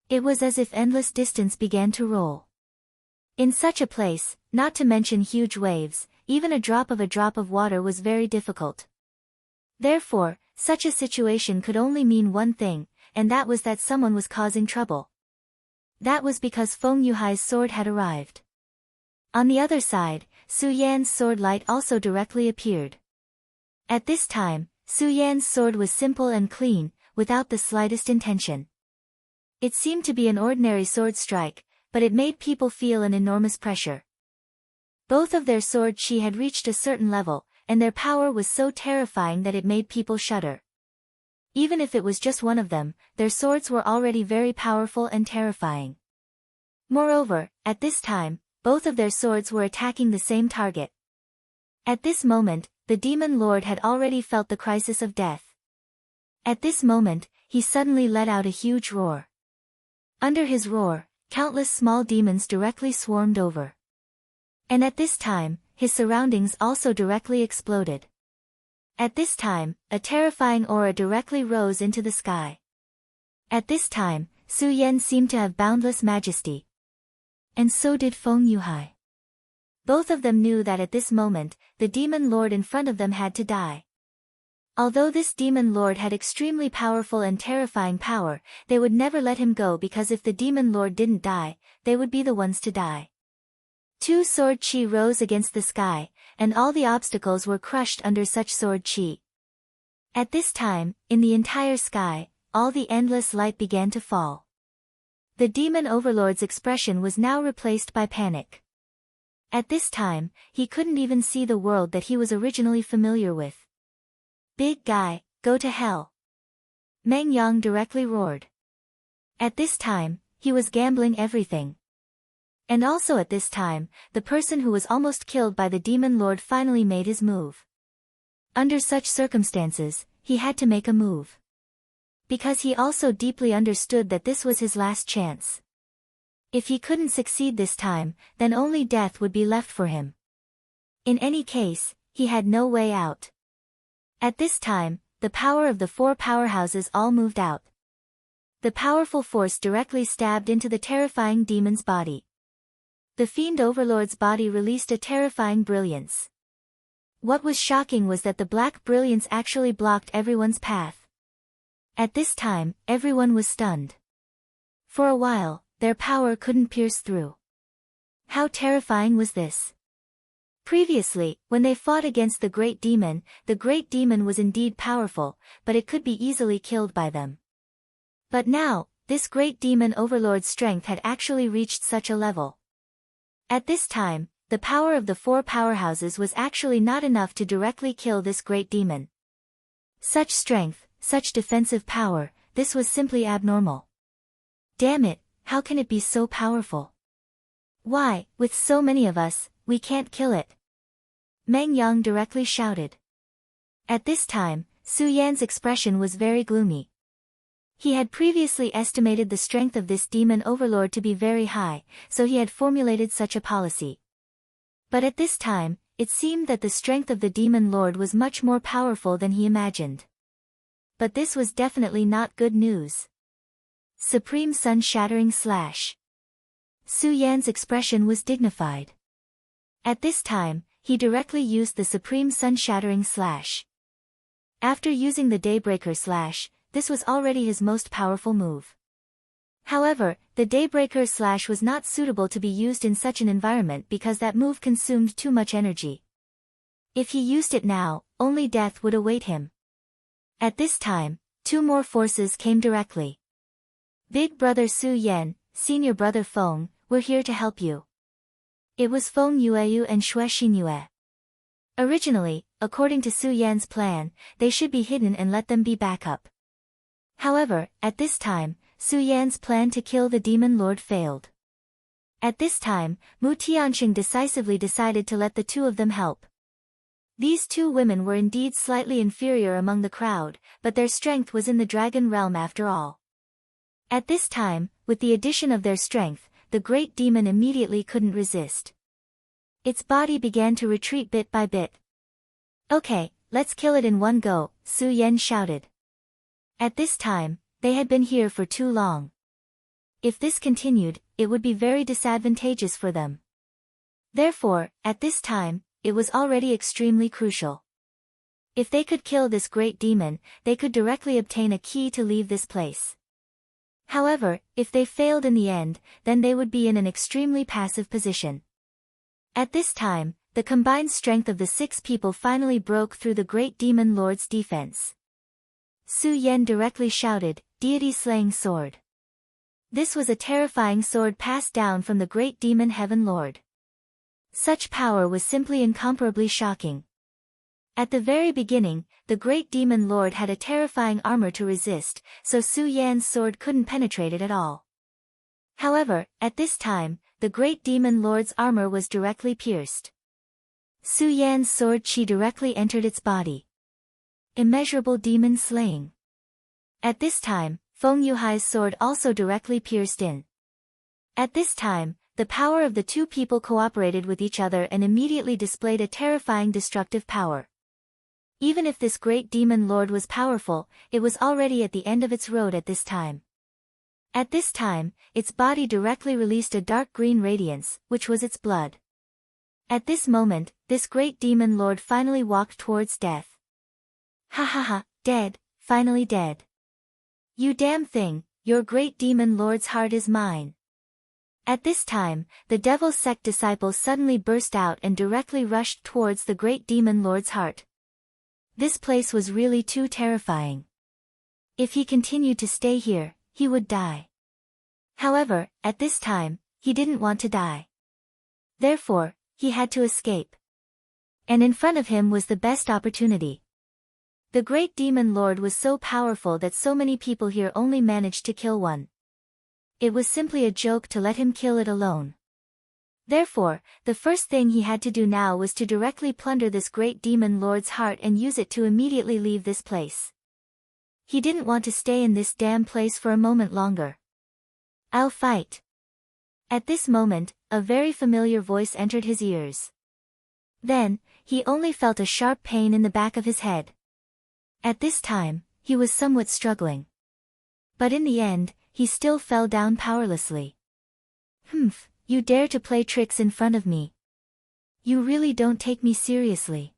It was as if endless distance began to roll. In such a place, not to mention huge waves, even a drop of water was very difficult. Therefore, such a situation could only mean one thing, and that was that someone was causing trouble. That was because Feng Yuhai's sword had arrived. On the other side, Su Yan's sword light also directly appeared. At this time, Su Yan's sword was simple and clean, without the slightest intention. It seemed to be an ordinary sword strike, but it made people feel an enormous pressure. Both of their sword chi had reached a certain level, and their power was so terrifying that it made people shudder. Even if it was just one of them, their swords were already very powerful and terrifying. Moreover, at this time, both of their swords were attacking the same target. At this moment, the demon lord had already felt the crisis of death. At this moment, he suddenly let out a huge roar. Under his roar, countless small demons directly swarmed over. And at this time, his surroundings also directly exploded. At this time, a terrifying aura directly rose into the sky. At this time, Su Yan seemed to have boundless majesty. And so did Feng Yuhai. Both of them knew that at this moment, the demon lord in front of them had to die. Although this demon lord had extremely powerful and terrifying power, they would never let him go because if the demon lord didn't die, they would be the ones to die. Two sword chi rose against the sky, and all the obstacles were crushed under such sword chi. At this time, in the entire sky, all the endless light began to fall. The demon overlord's expression was now replaced by panic. At this time, he couldn't even see the world that he was originally familiar with. "Big guy, go to hell!" Meng Yang directly roared. At this time, he was gambling everything. And also at this time, the person who was almost killed by the demon lord finally made his move. Under such circumstances, he had to make a move. Because he also deeply understood that this was his last chance. If he couldn't succeed this time, then only death would be left for him. In any case, he had no way out. At this time, the power of the four powerhouses all moved out. The powerful force directly stabbed into the terrifying demon's body. The fiend overlord's body released a terrifying brilliance. What was shocking was that the black brilliance actually blocked everyone's path. At this time, everyone was stunned. For a while, their power couldn't pierce through. How terrifying was this? Previously, when they fought against the great demon was indeed powerful, but it could be easily killed by them. But now, this great demon overlord's strength had actually reached such a level. At this time, the power of the four powerhouses was actually not enough to directly kill this great demon. Such strength, such defensive power, this was simply abnormal. Damn it, how can it be so powerful? Why, with so many of us, we can't kill it? Meng Yang directly shouted. At this time, Su Yan's expression was very gloomy. He had previously estimated the strength of this demon overlord to be very high, so he had formulated such a policy. But at this time, it seemed that the strength of the demon lord was much more powerful than he imagined. But this was definitely not good news. Supreme Sun-Shattering Slash. Su Yan's expression was dignified. At this time, he directly used the Supreme Sun-Shattering Slash. After using the Daybreaker Slash, this was already his most powerful move. However, the Daybreaker Slash was not suitable to be used in such an environment because that move consumed too much energy. If he used it now, only death would await him. At this time, two more forces came directly. Big brother Su Yan, senior brother Feng, we're here to help you. It was Feng Yueyu and Xue Xinyue. Originally, according to Su Yan's plan, they should be hidden and let them be backup. However, at this time, Su Yan's plan to kill the demon lord failed. At this time, Mu Tianxing decisively decided to let the two of them help. These two women were indeed slightly inferior among the crowd, but their strength was in the dragon realm after all. At this time, with the addition of their strength, the great demon immediately couldn't resist. Its body began to retreat bit by bit. "Okay, let's kill it in one go," Su Yan shouted. At this time, they had been here for too long. If this continued, it would be very disadvantageous for them. Therefore, at this time, it was already extremely crucial. If they could kill this great demon, they could directly obtain a key to leave this place. However, if they failed in the end, then they would be in an extremely passive position. At this time, the combined strength of the 6 people finally broke through the great demon lord's defense. Su Yan directly shouted, "Deity-slaying sword." This was a terrifying sword passed down from the great demon heaven lord. Such power was simply incomparably shocking. At the very beginning, the great demon lord had a terrifying armor to resist, so Su Yan's sword couldn't penetrate it at all. However, at this time, the great demon lord's armor was directly pierced. Su Yan's sword chi directly entered its body. Immeasurable demon slaying. At this time, Feng Yuhai's sword also directly pierced in. At this time, the power of the two people cooperated with each other and immediately displayed a terrifying destructive power. Even if this great demon lord was powerful, it was already at the end of its road at this time. At this time, its body directly released a dark green radiance, which was its blood. At this moment, this great demon lord finally walked towards death. Ha ha ha, dead, finally dead. You damn thing, your great demon lord's heart is mine. At this time, the devil's sect disciple suddenly burst out and directly rushed towards the great demon lord's heart. This place was really too terrifying. If he continued to stay here, he would die. However, at this time, he didn't want to die. Therefore, he had to escape. And in front of him was the best opportunity. The great demon lord was so powerful that so many people here only managed to kill one. It was simply a joke to let him kill it alone. Therefore, the first thing he had to do now was to directly plunder this great demon lord's heart and use it to immediately leave this place. He didn't want to stay in this damn place for a moment longer. I'll fight. At this moment, a very familiar voice entered his ears. Then, he only felt a sharp pain in the back of his head. At this time, he was somewhat struggling. But in the end, he still fell down powerlessly. Humph, you dare to play tricks in front of me. You really don't take me seriously.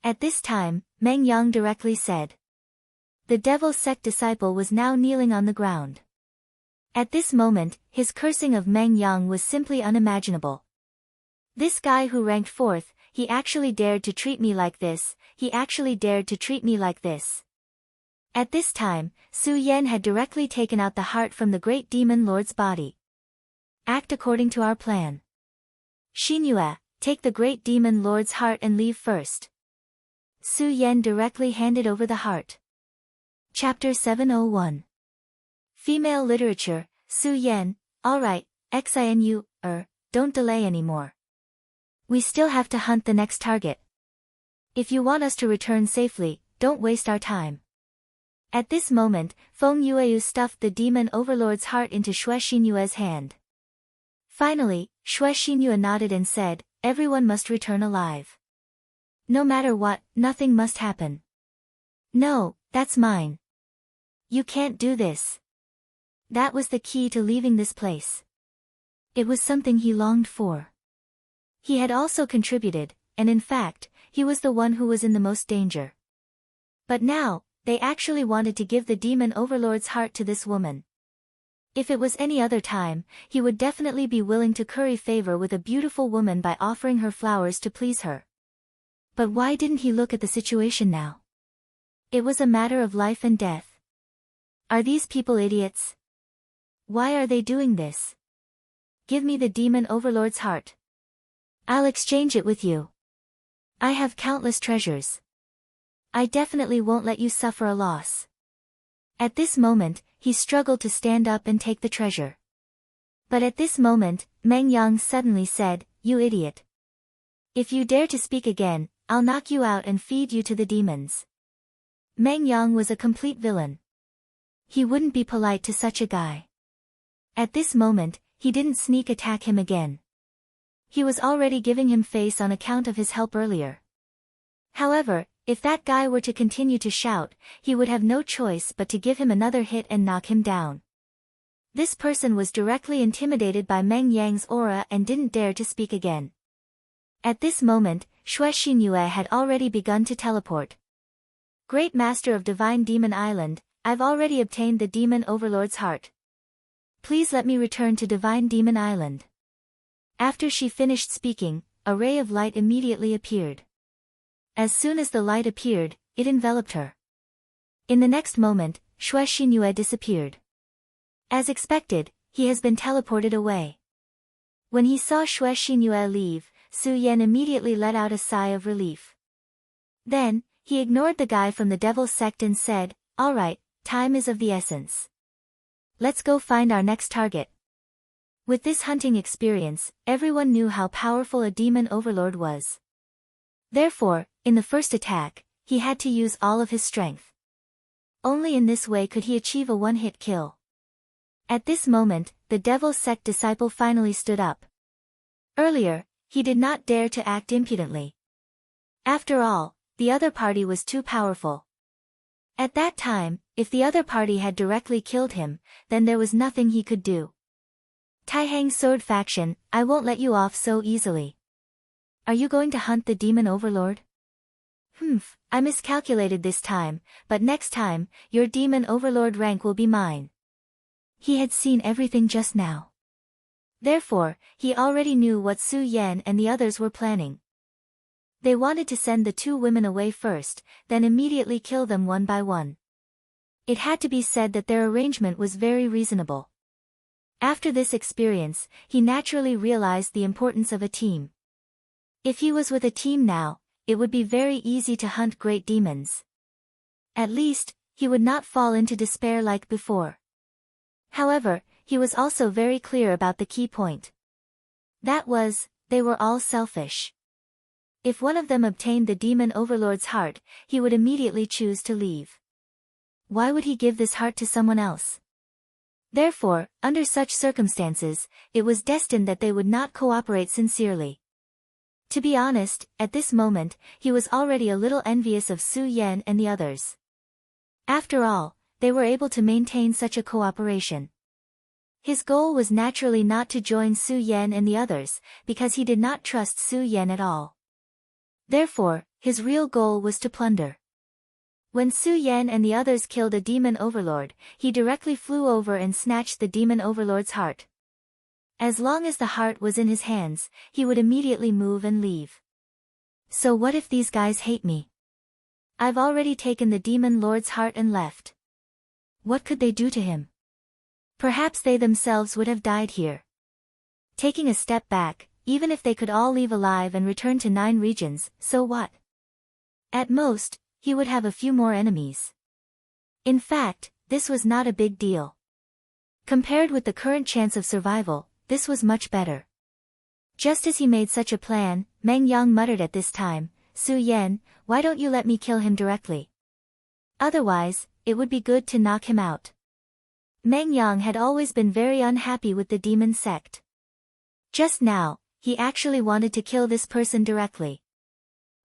At this time, Meng Yang directly said. The devil's sect disciple was now kneeling on the ground. At this moment, his cursing of Meng Yang was simply unimaginable. This guy who ranked fourth, he actually dared to treat me like this, At this time, Su Yan had directly taken out the heart from the great demon lord's body. Act according to our plan. Xinyue, take the great demon lord's heart and leave first. Su Yan directly handed over the heart. Chapter 701. Female Literature, Su Yan, alright, Xinu, don't delay anymore. We still have to hunt the next target. If you want us to return safely, don't waste our time. At this moment, Feng Yueyu stuffed the demon overlord's heart into Xue Xinyue's hand. Finally, Xue Xinyue nodded and said, everyone must return alive. No matter what, nothing must happen. No, that's mine. You can't do this. That was the key to leaving this place. It was something he longed for. He had also contributed, and in fact, he was the one who was in the most danger. But now, they actually wanted to give the demon overlord's heart to this woman. If it was any other time, he would definitely be willing to curry favor with a beautiful woman by offering her flowers to please her. But why didn't he look at the situation now? It was a matter of life and death. Are these people idiots? Why are they doing this? Give me the demon overlord's heart. I'll exchange it with you. I have countless treasures. I definitely won't let you suffer a loss. At this moment, he struggled to stand up and take the treasure. But at this moment, Meng Yang suddenly said, you idiot. If you dare to speak again, I'll knock you out and feed you to the demons. Meng Yang was a complete villain. He wouldn't be polite to such a guy. At this moment, he didn't sneak attack him again. He was already giving him face on account of his help earlier. However, if that guy were to continue to shout, he would have no choice but to give him another hit and knock him down. This person was directly intimidated by Meng Yang's aura and didn't dare to speak again. At this moment, Xue Xinyue had already begun to teleport. Great Master of Divine Demon Island, I've already obtained the demon overlord's heart. Please let me return to Divine Demon Island. After she finished speaking, a ray of light immediately appeared. As soon as the light appeared, it enveloped her. In the next moment, Xue Xinyue disappeared. As expected, he has been teleported away. When he saw Xue Xinyue leave, Su Yan immediately let out a sigh of relief. Then, he ignored the guy from the devil's sect and said, alright, time is of the essence. Let's go find our next target. With this hunting experience, everyone knew how powerful a demon overlord was. Therefore, in the first attack, he had to use all of his strength. Only in this way could he achieve a one-hit kill. At this moment, the devil's sect disciple finally stood up. Earlier, he did not dare to act impudently. After all, the other party was too powerful. At that time, if the other party had directly killed him, then there was nothing he could do. Taihang Sword Faction, I won't let you off so easily. Are you going to hunt the demon overlord? Humph, I miscalculated this time, but next time, your demon overlord rank will be mine. He had seen everything just now. Therefore, he already knew what Su Yan and the others were planning. They wanted to send the two women away first, then immediately kill them one by one. It had to be said that their arrangement was very reasonable. After this experience, he naturally realized the importance of a team. If he was with a team now, it would be very easy to hunt great demons. At least, he would not fall into despair like before. However, he was also very clear about the key point. That was, they were all selfish. If one of them obtained the demon overlord's heart, he would immediately choose to leave. Why would he give this heart to someone else? Therefore, under such circumstances, it was destined that they would not cooperate sincerely. To be honest, at this moment, he was already a little envious of Su Yan and the others. After all, they were able to maintain such a cooperation. His goal was naturally not to join Su Yan and the others, because he did not trust Su Yan at all. Therefore, his real goal was to plunder. When Su Yan and the others killed a demon overlord, he directly flew over and snatched the demon overlord's heart. As long as the heart was in his hands, he would immediately move and leave. So what if these guys hate me? I've already taken the demon lord's heart and left. What could they do to him? Perhaps they themselves would have died here. Taking a step back, even if they could all leave alive and return to 9 regions, so what? At most, he would have a few more enemies. In fact, this was not a big deal. Compared with the current chance of survival, this was much better. Just as he made such a plan, Meng Yang muttered at this time, Su Yan, why don't you let me kill him directly? Otherwise, it would be good to knock him out. Meng Yang had always been very unhappy with the demon sect. Just now, he actually wanted to kill this person directly.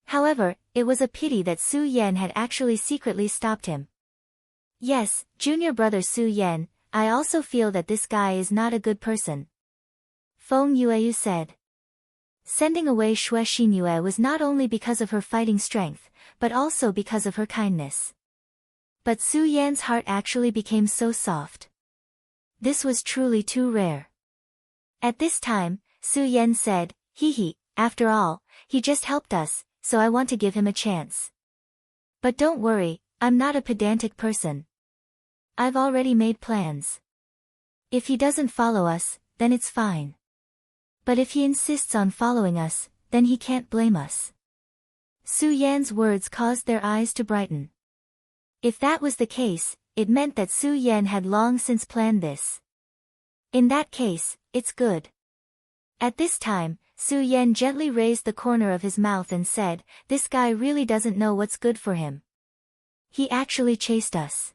However, it was a pity that Su Yan had actually secretly stopped him. Yes, junior brother Su Yan, I also feel that this guy is not a good person. Feng Yueyu said. Sending away Xue Xinyue was not only because of her fighting strength, but also because of her kindness. But Su Yan's heart actually became so soft. This was truly too rare. At this time, Su Yan said, hee, after all, he just helped us, so I want to give him a chance. But don't worry, I'm not a pedantic person. I've already made plans. If he doesn't follow us, then it's fine. But if he insists on following us, then he can't blame us. Su Yan's words caused their eyes to brighten. If that was the case, it meant that Su Yan had long since planned this. In that case, it's good. At this time, Su Yan gently raised the corner of his mouth and said, this guy really doesn't know what's good for him. He actually chased us.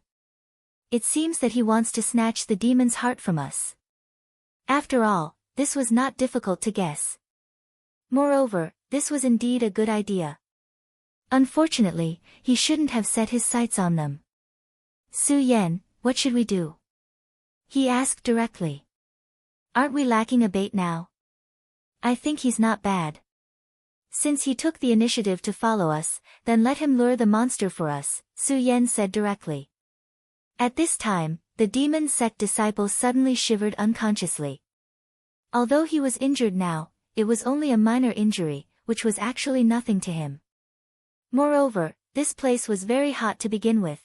It seems that he wants to snatch the demon's heart from us. After all, this was not difficult to guess. Moreover, this was indeed a good idea. Unfortunately, he shouldn't have set his sights on them. Su Yan, what should we do? He asked directly. Aren't we lacking a bait now? I think he's not bad. Since he took the initiative to follow us, then let him lure the monster for us, Su Yan said directly. At this time, the demon sect disciple suddenly shivered unconsciously. Although he was injured now, it was only a minor injury, which was actually nothing to him. Moreover, this place was very hot to begin with.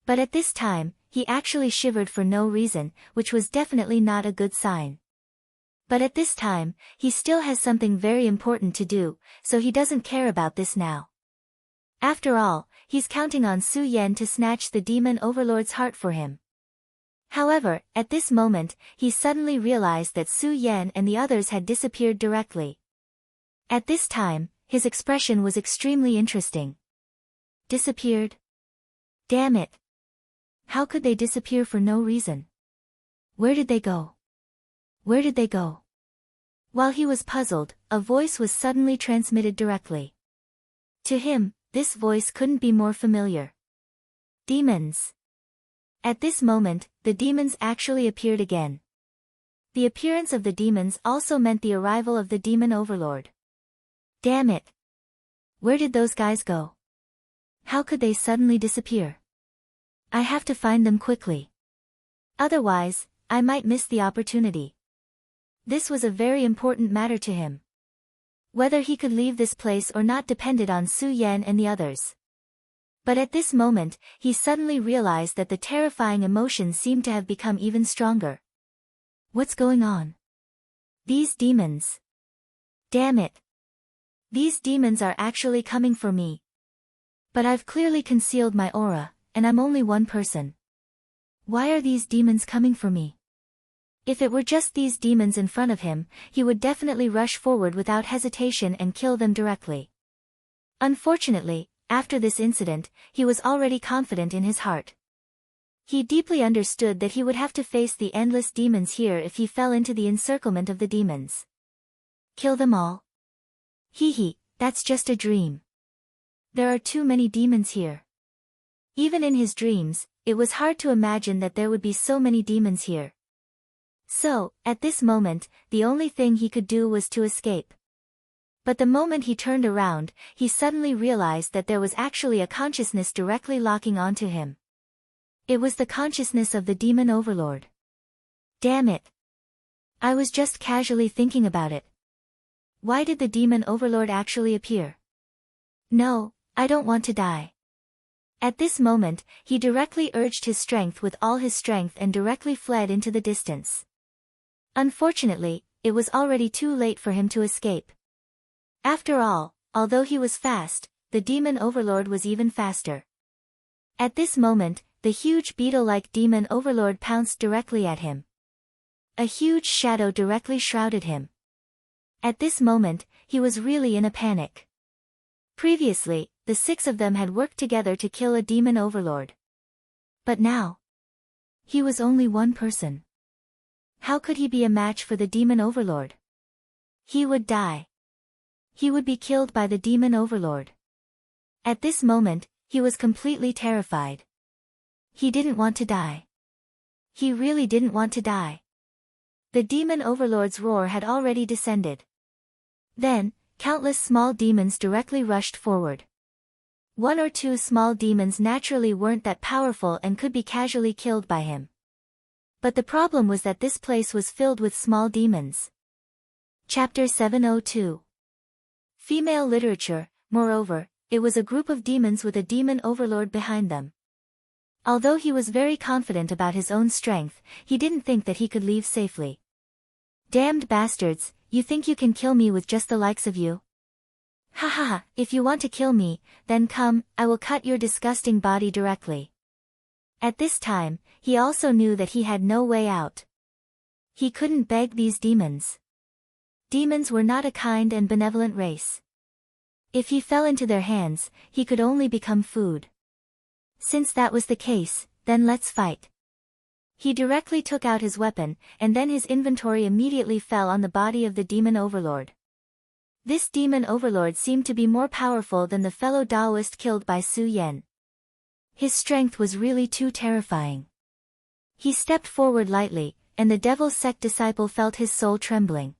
But at this time, he actually shivered for no reason, which was definitely not a good sign. But at this time, he still has something very important to do, so he doesn't care about this now. After all, he's counting on Su Yan to snatch the demon overlord's heart for him. However, at this moment, he suddenly realized that Su Yan and the others had disappeared directly. At this time, his expression was extremely interesting. Disappeared? Damn it! How could they disappear for no reason? Where did they go? Where did they go? While he was puzzled, a voice was suddenly transmitted directly. To him, this voice couldn't be more familiar. Demons. At this moment, the demons actually appeared again. The appearance of the demons also meant the arrival of the demon overlord. Damn it! Where did those guys go? How could they suddenly disappear? I have to find them quickly. Otherwise, I might miss the opportunity. This was a very important matter to him. Whether he could leave this place or not depended on Su Yan and the others. But at this moment, he suddenly realized that the terrifying emotion seemed to have become even stronger. What's going on? These demons. Damn it. These demons are actually coming for me. But I've clearly concealed my aura, and I'm only one person. Why are these demons coming for me? If it were just these demons in front of him, he would definitely rush forward without hesitation and kill them directly. Unfortunately, after this incident, he was already confident in his heart. He deeply understood that he would have to face the endless demons here if he fell into the encirclement of the demons. Kill them all? Hee, that's just a dream. There are too many demons here. Even in his dreams, it was hard to imagine that there would be so many demons here. So, at this moment, the only thing he could do was to escape. But the moment he turned around, he suddenly realized that there was actually a consciousness directly locking onto him. It was the consciousness of the demon overlord. Damn it! I was just casually thinking about it. Why did the demon overlord actually appear? No, I don't want to die. At this moment, he directly urged his strength with all his strength and directly fled into the distance. Unfortunately, it was already too late for him to escape. After all, although he was fast, the demon overlord was even faster. At this moment, the huge beetle-like demon overlord pounced directly at him. A huge shadow directly shrouded him. At this moment, he was really in a panic. Previously, the 6 of them had worked together to kill a demon overlord. But now, he was only one person. How could he be a match for the demon overlord? He would die. He would be killed by the demon overlord. At this moment, he was completely terrified. He didn't want to die. He really didn't want to die. The demon overlord's roar had already descended. Then, countless small demons directly rushed forward. 1 or 2 small demons naturally weren't that powerful and could be casually killed by him. But the problem was that this place was filled with small demons. Chapter 702. Female literature. Moreover, it was a group of demons with a demon overlord behind them. Although he was very confident about his own strength, he didn't think that he could leave safely. Damned bastards, you think you can kill me with just the likes of you? Ha ha ha, if you want to kill me, then come, I will cut your disgusting body directly. At this time, he also knew that he had no way out. He couldn't beg these demons. Demons were not a kind and benevolent race. If he fell into their hands, he could only become food. Since that was the case, then let's fight. He directly took out his weapon, and then his inventory immediately fell on the body of the demon overlord. This demon overlord seemed to be more powerful than the fellow Taoist killed by Su Yan. His strength was really too terrifying. He stepped forward lightly, and the devil's sect disciple felt his soul trembling.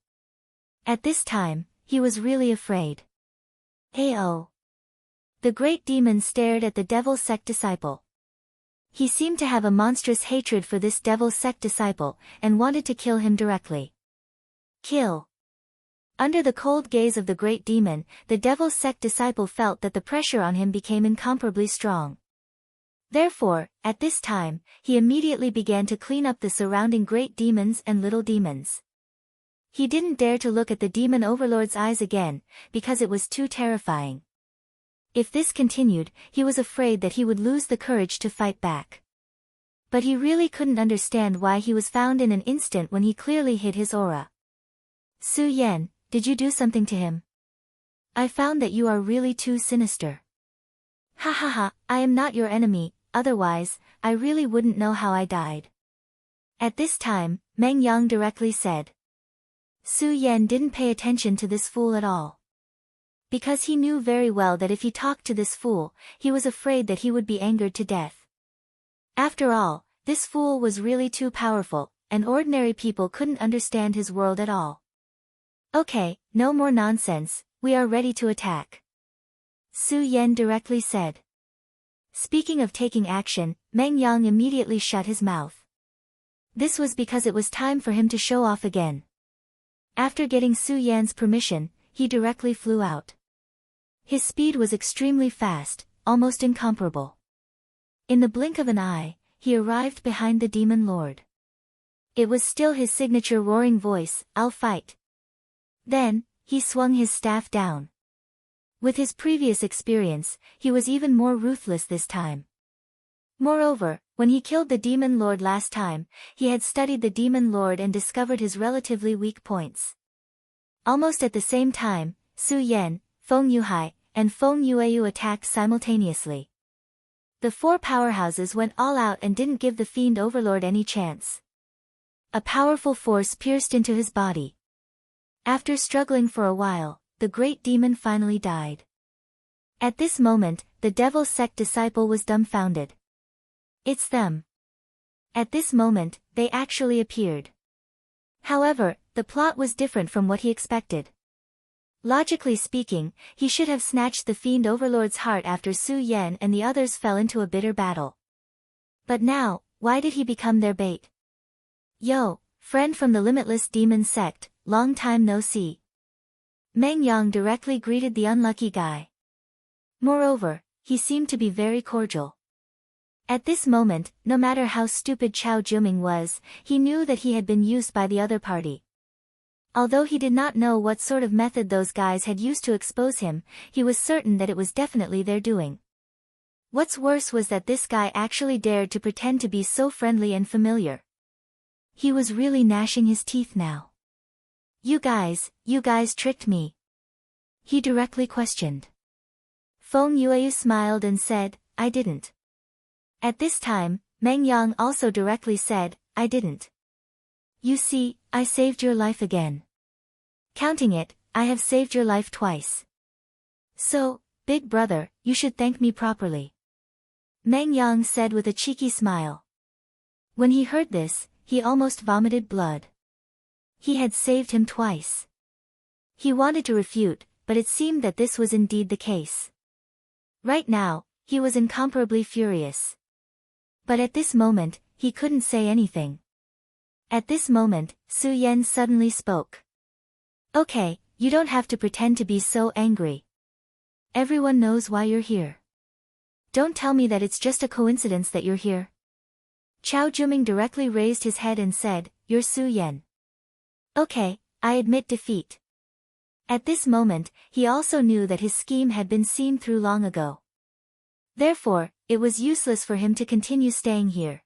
At this time, he was really afraid. Hey-oh! The great demon stared at the devil's sect disciple. He seemed to have a monstrous hatred for this devil's sect disciple, and wanted to kill him directly. Kill! Under the cold gaze of the great demon, the devil's sect disciple felt that the pressure on him became incomparably strong. Therefore, at this time, he immediately began to clean up the surrounding great demons and little demons. He didn't dare to look at the demon overlord's eyes again, because it was too terrifying. If this continued, he was afraid that he would lose the courage to fight back. But he really couldn't understand why he was found in an instant when he clearly hid his aura. Su Yan, did you do something to him? I found that you are really too sinister. Ha ha ha, I am not your enemy, otherwise, I really wouldn't know how I died. At this time, Meng Yang directly said. Su Yan didn't pay attention to this fool at all. Because he knew very well that if he talked to this fool, he was afraid that he would be angered to death. After all, this fool was really too powerful, and ordinary people couldn't understand his world at all. Okay, no more nonsense, we are ready to attack. Su Yan directly said. Speaking of taking action, Meng Yang immediately shut his mouth. This was because it was time for him to show off again. After getting Su Yan's permission, he directly flew out. His speed was extremely fast, almost incomparable. In the blink of an eye, he arrived behind the Demon Lord. It was still his signature roaring voice, "I'll fight." Then, he swung his staff down. With his previous experience, he was even more ruthless this time. Moreover, when he killed the Demon Lord last time, he had studied the Demon Lord and discovered his relatively weak points. Almost at the same time, Su Yan, Feng Yuhai, and Feng Yueyu attacked simultaneously. The four powerhouses went all out and didn't give the Fiend Overlord any chance. A powerful force pierced into his body. After struggling for a while, the great demon finally died. At this moment, the Devil's Sect disciple was dumbfounded. It's them. At this moment, they actually appeared. However, the plot was different from what he expected. Logically speaking, he should have snatched the Fiend Overlord's heart after Su Yan and the others fell into a bitter battle. But now, why did he become their bait? Yo, friend from the Limitless Demon Sect, long time no see. Meng Yang directly greeted the unlucky guy. Moreover, he seemed to be very cordial. At this moment, no matter how stupid Chao Juming was, he knew that he had been used by the other party. Although he did not know what sort of method those guys had used to expose him, he was certain that it was definitely their doing. What's worse was that this guy actually dared to pretend to be so friendly and familiar. He was really gnashing his teeth now. You guys tricked me?" he directly questioned. Feng Yueyu smiled and said, "I didn't." At this time, Meng Yang also directly said, "I didn't. You see, I saved your life again. Counting it, I have saved your life twice. So, big brother, you should thank me properly," Meng Yang said with a cheeky smile. When he heard this, he almost vomited blood. He had saved him twice. He wanted to refute, but it seemed that this was indeed the case. Right now, he was incomparably furious. But at this moment, he couldn't say anything. At this moment, Su Yan suddenly spoke. "Okay, you don't have to pretend to be so angry. Everyone knows why you're here. Don't tell me that it's just a coincidence that you're here." Chao Juming directly raised his head and said, "You're Su Yan." "Okay, I admit defeat." At this moment, he also knew that his scheme had been seen through long ago. Therefore, it was useless for him to continue staying here.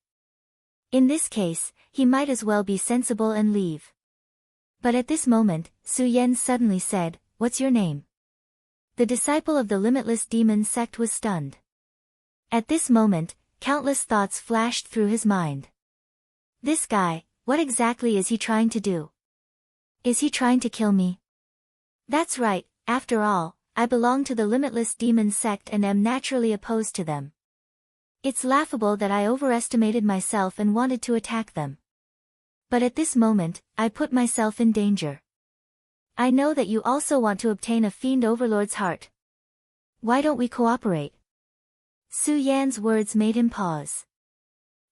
In this case, he might as well be sensible and leave. But at this moment, Su Yan suddenly said, "What's your name?" The disciple of the Limitless Demon Sect was stunned. At this moment, countless thoughts flashed through his mind. This guy, what exactly is he trying to do? Is he trying to kill me? That's right, after all, I belong to the Limitless Demon Sect and am naturally opposed to them. It's laughable that I overestimated myself and wanted to attack them. But at this moment, I put myself in danger. I know that you also want to obtain a Fiend Overlord's heart. Why don't we cooperate? Su Yan's words made him pause.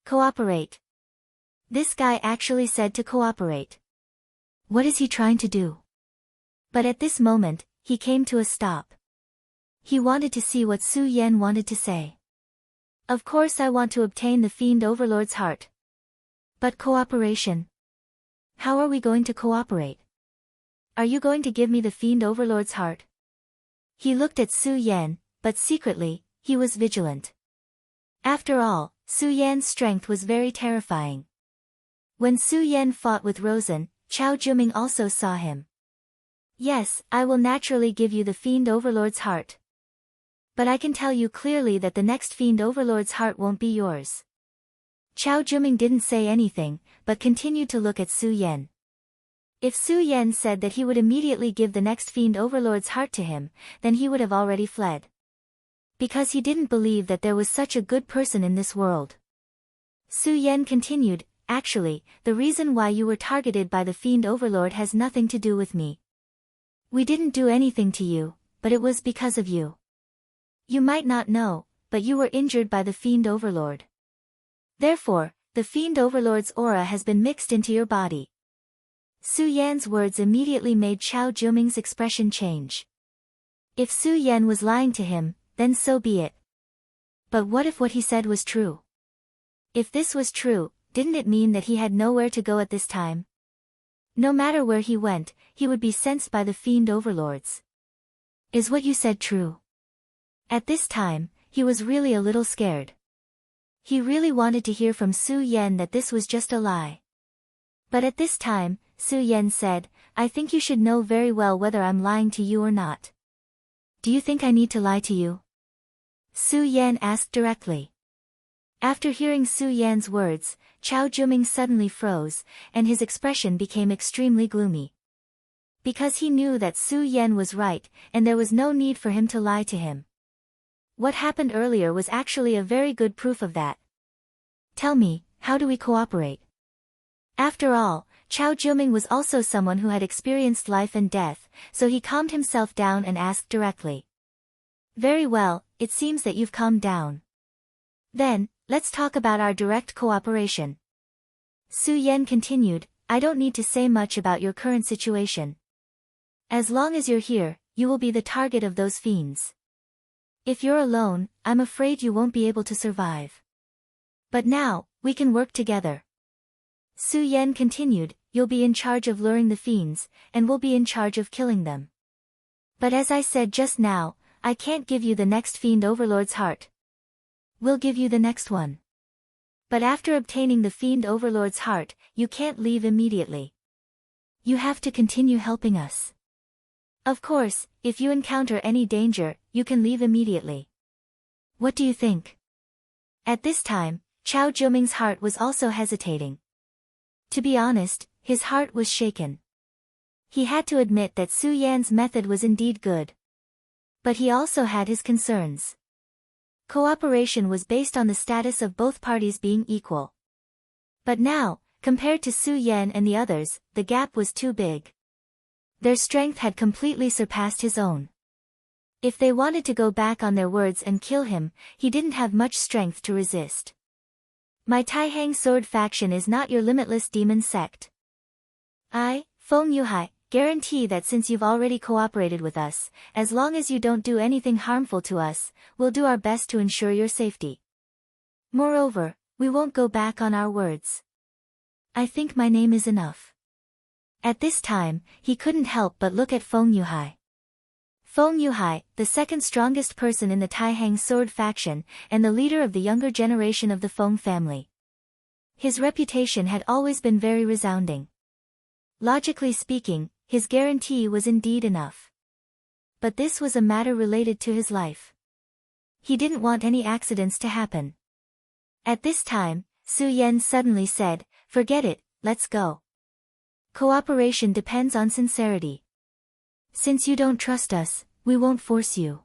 Cooperate. This guy actually said to cooperate. What is he trying to do? But at this moment, he came to a stop. He wanted to see what Su Yan wanted to say. Of course I want to obtain the Fiend Overlord's heart. But cooperation? How are we going to cooperate? Are you going to give me the Fiend Overlord's heart? He looked at Su Yan, but secretly, he was vigilant. After all, Su Yan's strength was very terrifying. When Su Yan fought with Rosen, Chao Juming also saw him. Yes, I will naturally give you the Fiend Overlord's heart. But I can tell you clearly that the next Fiend Overlord's heart won't be yours. Chao Juming didn't say anything, but continued to look at Su Yan. If Su Yan said that he would immediately give the next Fiend Overlord's heart to him, then he would have already fled. Because he didn't believe that there was such a good person in this world. Su Yan continued, actually, the reason why you were targeted by the Fiend Overlord has nothing to do with me. We didn't do anything to you, but it was because of you. You might not know, but you were injured by the Fiend Overlord. Therefore, the Fiend Overlord's aura has been mixed into your body. Su Yan's words immediately made Chao Jiuming's expression change. If Su Yan was lying to him, then so be it. But what if what he said was true? If this was true, didn't it mean that he had nowhere to go at this time? No matter where he went, he would be sensed by the Fiend Overlords. Is what you said true? At this time, he was really a little scared. He really wanted to hear from Su Yan that this was just a lie. But at this time, Su Yan said, I think you should know very well whether I'm lying to you or not. Do you think I need to lie to you? Su Yan asked directly. After hearing Su Yan's words, Chao Jiuming suddenly froze, and his expression became extremely gloomy. Because he knew that Su Yan was right, and there was no need for him to lie to him. What happened earlier was actually a very good proof of that. Tell me, how do we cooperate? After all, Chao Jiuming was also someone who had experienced life and death, so he calmed himself down and asked directly. Very well, it seems that you've calmed down. Then, let's talk about our direct cooperation. Su Yan continued, I don't need to say much about your current situation. As long as you're here, you will be the target of those fiends. If you're alone, I'm afraid you won't be able to survive. But now, we can work together. Su Yan continued, you'll be in charge of luring the fiends, and we'll be in charge of killing them. But as I said just now, I can't give you the next Fiend Overlord's heart. We'll give you the next one. But after obtaining the Fiend Overlord's heart, you can't leave immediately. You have to continue helping us. Of course, if you encounter any danger, you can leave immediately. What do you think? At this time, Chao Jiuming's heart was also hesitating. To be honest, his heart was shaken. He had to admit that Su Yan's method was indeed good. But he also had his concerns. Cooperation was based on the status of both parties being equal. But now, compared to Su Yan and the others, the gap was too big. Their strength had completely surpassed his own. If they wanted to go back on their words and kill him, he didn't have much strength to resist. My Taihang Sword faction is not your limitless demon sect. I, Feng Yuhai, guarantee that since you've already cooperated with us, as long as you don't do anything harmful to us, we'll do our best to ensure your safety. Moreover, we won't go back on our words. I think my name is enough. At this time, he couldn't help but look at Feng Yuhai. Feng Yuhai, the second strongest person in the Taihang Sword faction, and the leader of the younger generation of the Feng family. His reputation had always been very resounding. Logically speaking, his guarantee was indeed enough. But this was a matter related to his life. He didn't want any accidents to happen. At this time, Su Yan suddenly said, forget it, let's go. Cooperation depends on sincerity. Since you don't trust us, we won't force you.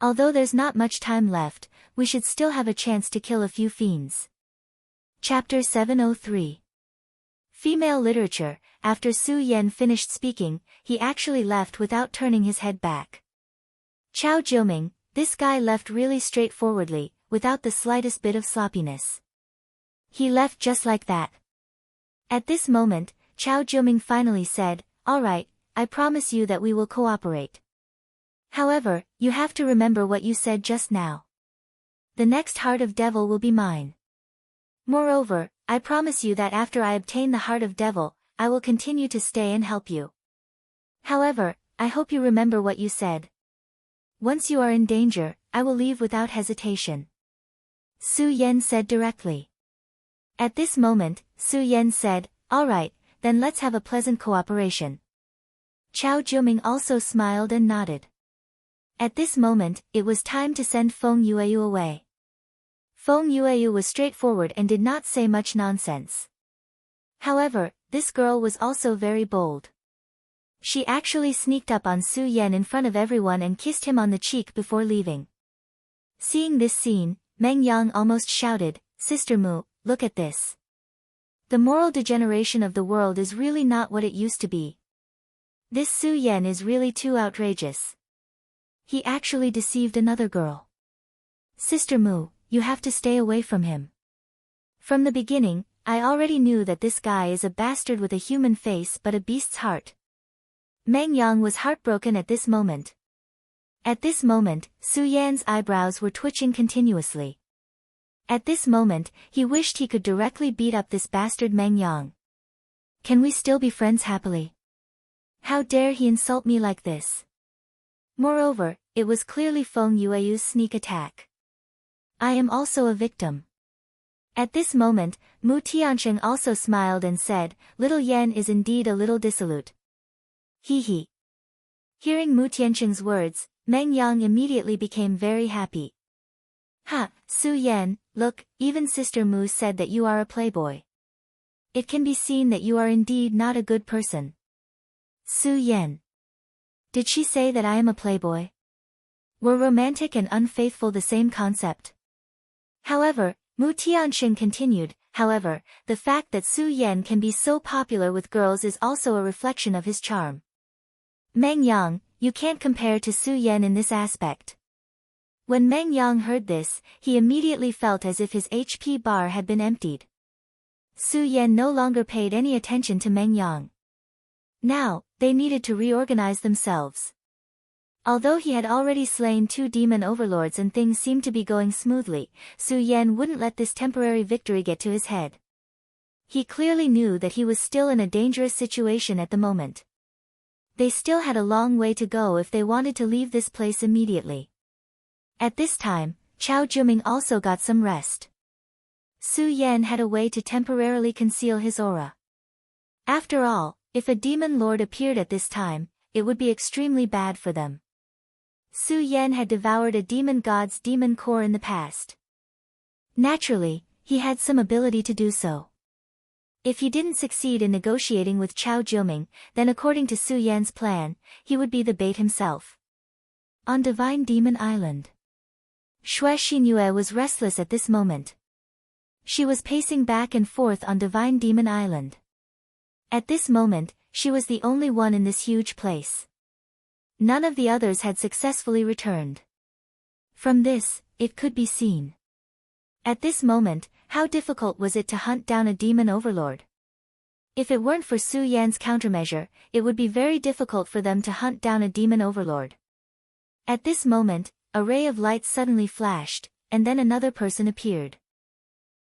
Although there's not much time left, we should still have a chance to kill a few fiends. Chapter 703. Female literature. After Su Yan finished speaking, he actually left without turning his head back. Chao Jiuming, this guy left really straightforwardly, without the slightest bit of sloppiness. He left just like that. At this moment, Chao Jiuming finally said, all right, I promise you that we will cooperate. However, you have to remember what you said just now. The next heart of devil will be mine. Moreover, I promise you that after I obtain the heart of devil, I will continue to stay and help you. However, I hope you remember what you said. Once you are in danger, I will leave without hesitation. Su Yan said directly. At this moment, Su Yan said, all right, then let's have a pleasant cooperation. Chao Jiuming also smiled and nodded. At this moment, it was time to send Feng Yueyu away. Feng Yueyu was straightforward and did not say much nonsense. However, this girl was also very bold. She actually sneaked up on Su Yan in front of everyone and kissed him on the cheek before leaving. Seeing this scene, Meng Yang almost shouted, Sister Mu, look at this. The moral degeneration of the world is really not what it used to be. This Su Yan is really too outrageous. He actually deceived another girl. Sister Mu, you have to stay away from him. From the beginning, I already knew that this guy is a bastard with a human face but a beast's heart. Meng Yang was heartbroken at this moment. At this moment, Su Yan's eyebrows were twitching continuously. At this moment, he wished he could directly beat up this bastard Meng Yang. Can we still be friends happily? How dare he insult me like this? Moreover, it was clearly Feng Yueyu's sneak attack. I am also a victim. At this moment, Mu Tiansheng also smiled and said, Little Yan is indeed a little dissolute. He he. Hearing Mu Tiansheng's words, Meng Yang immediately became very happy. Ha, Su Yan, look, even Sister Mu said that you are a playboy. It can be seen that you are indeed not a good person. Su Yan. Did she say that I am a playboy? Were romantic and unfaithful the same concept? However, Mu Tiansheng continued, however, the fact that Su Yan can be so popular with girls is also a reflection of his charm. Meng Yang, you can't compare to Su Yan in this aspect. When Meng Yang heard this, he immediately felt as if his HP bar had been emptied. Su Yan no longer paid any attention to Meng Yang. Now, they needed to reorganize themselves. Although he had already slain 2 demon overlords and things seemed to be going smoothly, Su Yan wouldn't let this temporary victory get to his head. He clearly knew that he was still in a dangerous situation at the moment. They still had a long way to go if they wanted to leave this place immediately. At this time, Chao Juming also got some rest. Su Yan had a way to temporarily conceal his aura. After all, if a demon lord appeared at this time, it would be extremely bad for them. Su Yan had devoured a demon god's demon core in the past. Naturally, he had some ability to do so. If he didn't succeed in negotiating with Chao Juming, then according to Su Yan's plan, he would be the bait himself. On Divine Demon Island, Xue Xinyue was restless at this moment. She was pacing back and forth on Divine Demon Island. At this moment, she was the only one in this huge place. None of the others had successfully returned. From this, it could be seen. At this moment, how difficult was it to hunt down a demon overlord? If it weren't for Su Yan's countermeasure, it would be very difficult for them to hunt down a demon overlord. At this moment, a ray of light suddenly flashed, and then another person appeared.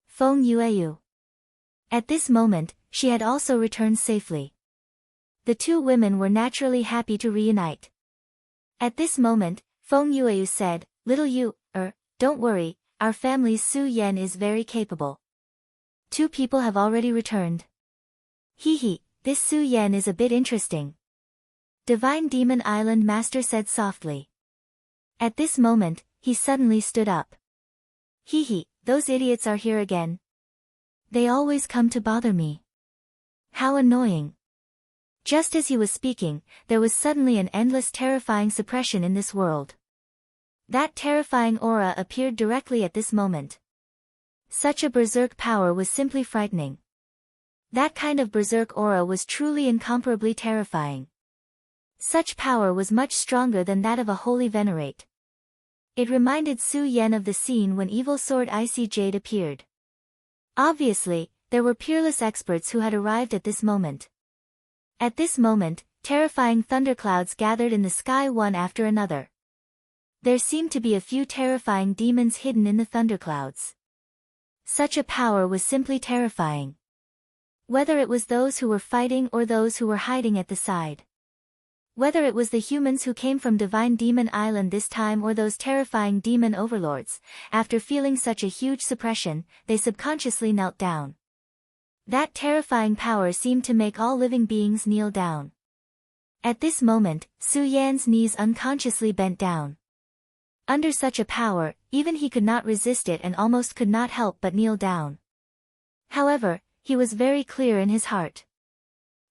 Feng Yueyu. At this moment, she had also returned safely. The 2 women were naturally happy to reunite. At this moment, Feng Yueyu said, Little Yu, don't worry, our family's Su Yan is very capable. 2 people have already returned. He, this Su Yan is a bit interesting. Divine Demon Island Master said softly. At this moment, he suddenly stood up. He, those idiots are here again. They always come to bother me. How annoying. Just as he was speaking, there was suddenly an endless terrifying suppression in this world. That terrifying aura appeared directly at this moment. Such a berserk power was simply frightening. That kind of berserk aura was truly incomparably terrifying. Such power was much stronger than that of a holy venerate. It reminded Su Yan of the scene when Evil Sword Icy Jade appeared. Obviously, there were peerless experts who had arrived at this moment. At this moment, terrifying thunderclouds gathered in the sky one after another. There seemed to be a few terrifying demons hidden in the thunderclouds. Such a power was simply terrifying. Whether it was those who were fighting or those who were hiding at the side. Whether it was the humans who came from Divine Demon Island this time or those terrifying demon overlords, after feeling such a huge suppression, they subconsciously knelt down. That terrifying power seemed to make all living beings kneel down. At this moment, Su Yan's knees unconsciously bent down. Under such a power, even he could not resist it and almost could not help but kneel down. However, he was very clear in his heart.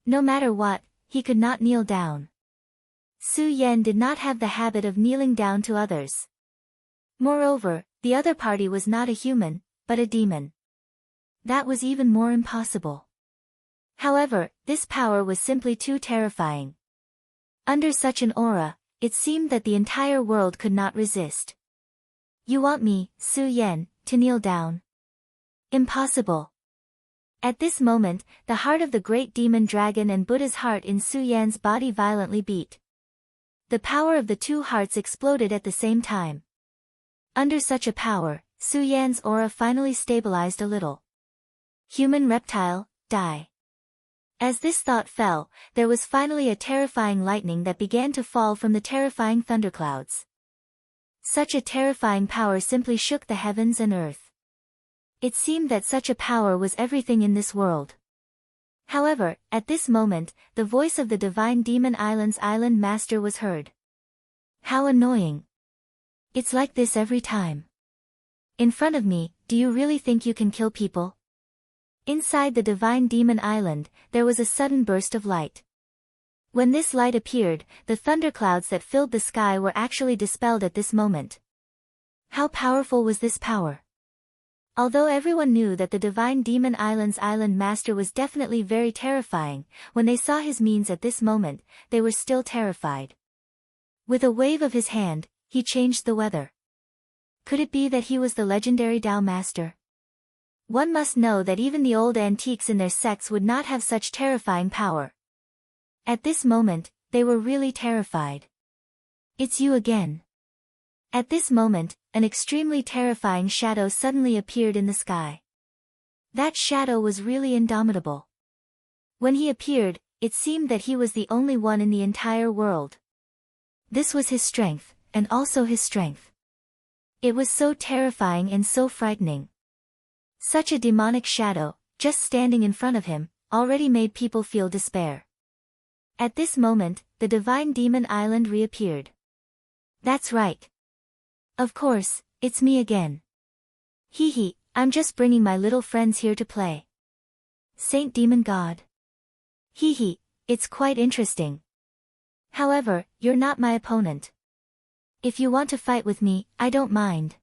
No matter what, he could not kneel down. Su Yan did not have the habit of kneeling down to others. Moreover, the other party was not a human, but a demon. That was even more impossible. However, this power was simply too terrifying. Under such an aura, it seemed that the entire world could not resist. You want me, Su Yan, to kneel down? Impossible. At this moment, the heart of the great demon dragon and Buddha's heart in Su Yan's body violently beat. The power of the two hearts exploded at the same time. Under such a power, Su Yan's aura finally stabilized a little. Human reptile, die. As this thought fell, there was finally a terrifying lightning that began to fall from the terrifying thunderclouds. Such a terrifying power simply shook the heavens and earth. It seemed that such a power was everything in this world. However, at this moment, the voice of the divine Demon Island's island master was heard. How annoying. It's like this every time. In front of me, do you really think you can kill people? Inside the divine Demon Island, there was a sudden burst of light. When this light appeared, the thunderclouds that filled the sky were actually dispelled at this moment. How powerful was this power? Although everyone knew that the divine Demon Island's island master was definitely very terrifying, when they saw his means at this moment, they were still terrified. With a wave of his hand, he changed the weather. Could it be that he was the legendary Tao master? One must know that even the old antiques in their sects would not have such terrifying power. At this moment, they were really terrified. It's you again. At this moment, an extremely terrifying shadow suddenly appeared in the sky. That shadow was really indomitable. When he appeared, it seemed that he was the only one in the entire world. This was his strength, and also his strength. It was so terrifying and so frightening. Such a demonic shadow, just standing in front of him, already made people feel despair. At this moment, the divine Demon Island reappeared. That's right. Of course, it's me again. Hee hee, I'm just bringing my little friends here to play. Saint Demon God. Hee hee, it's quite interesting. However, you're not my opponent. If you want to fight with me, I don't mind.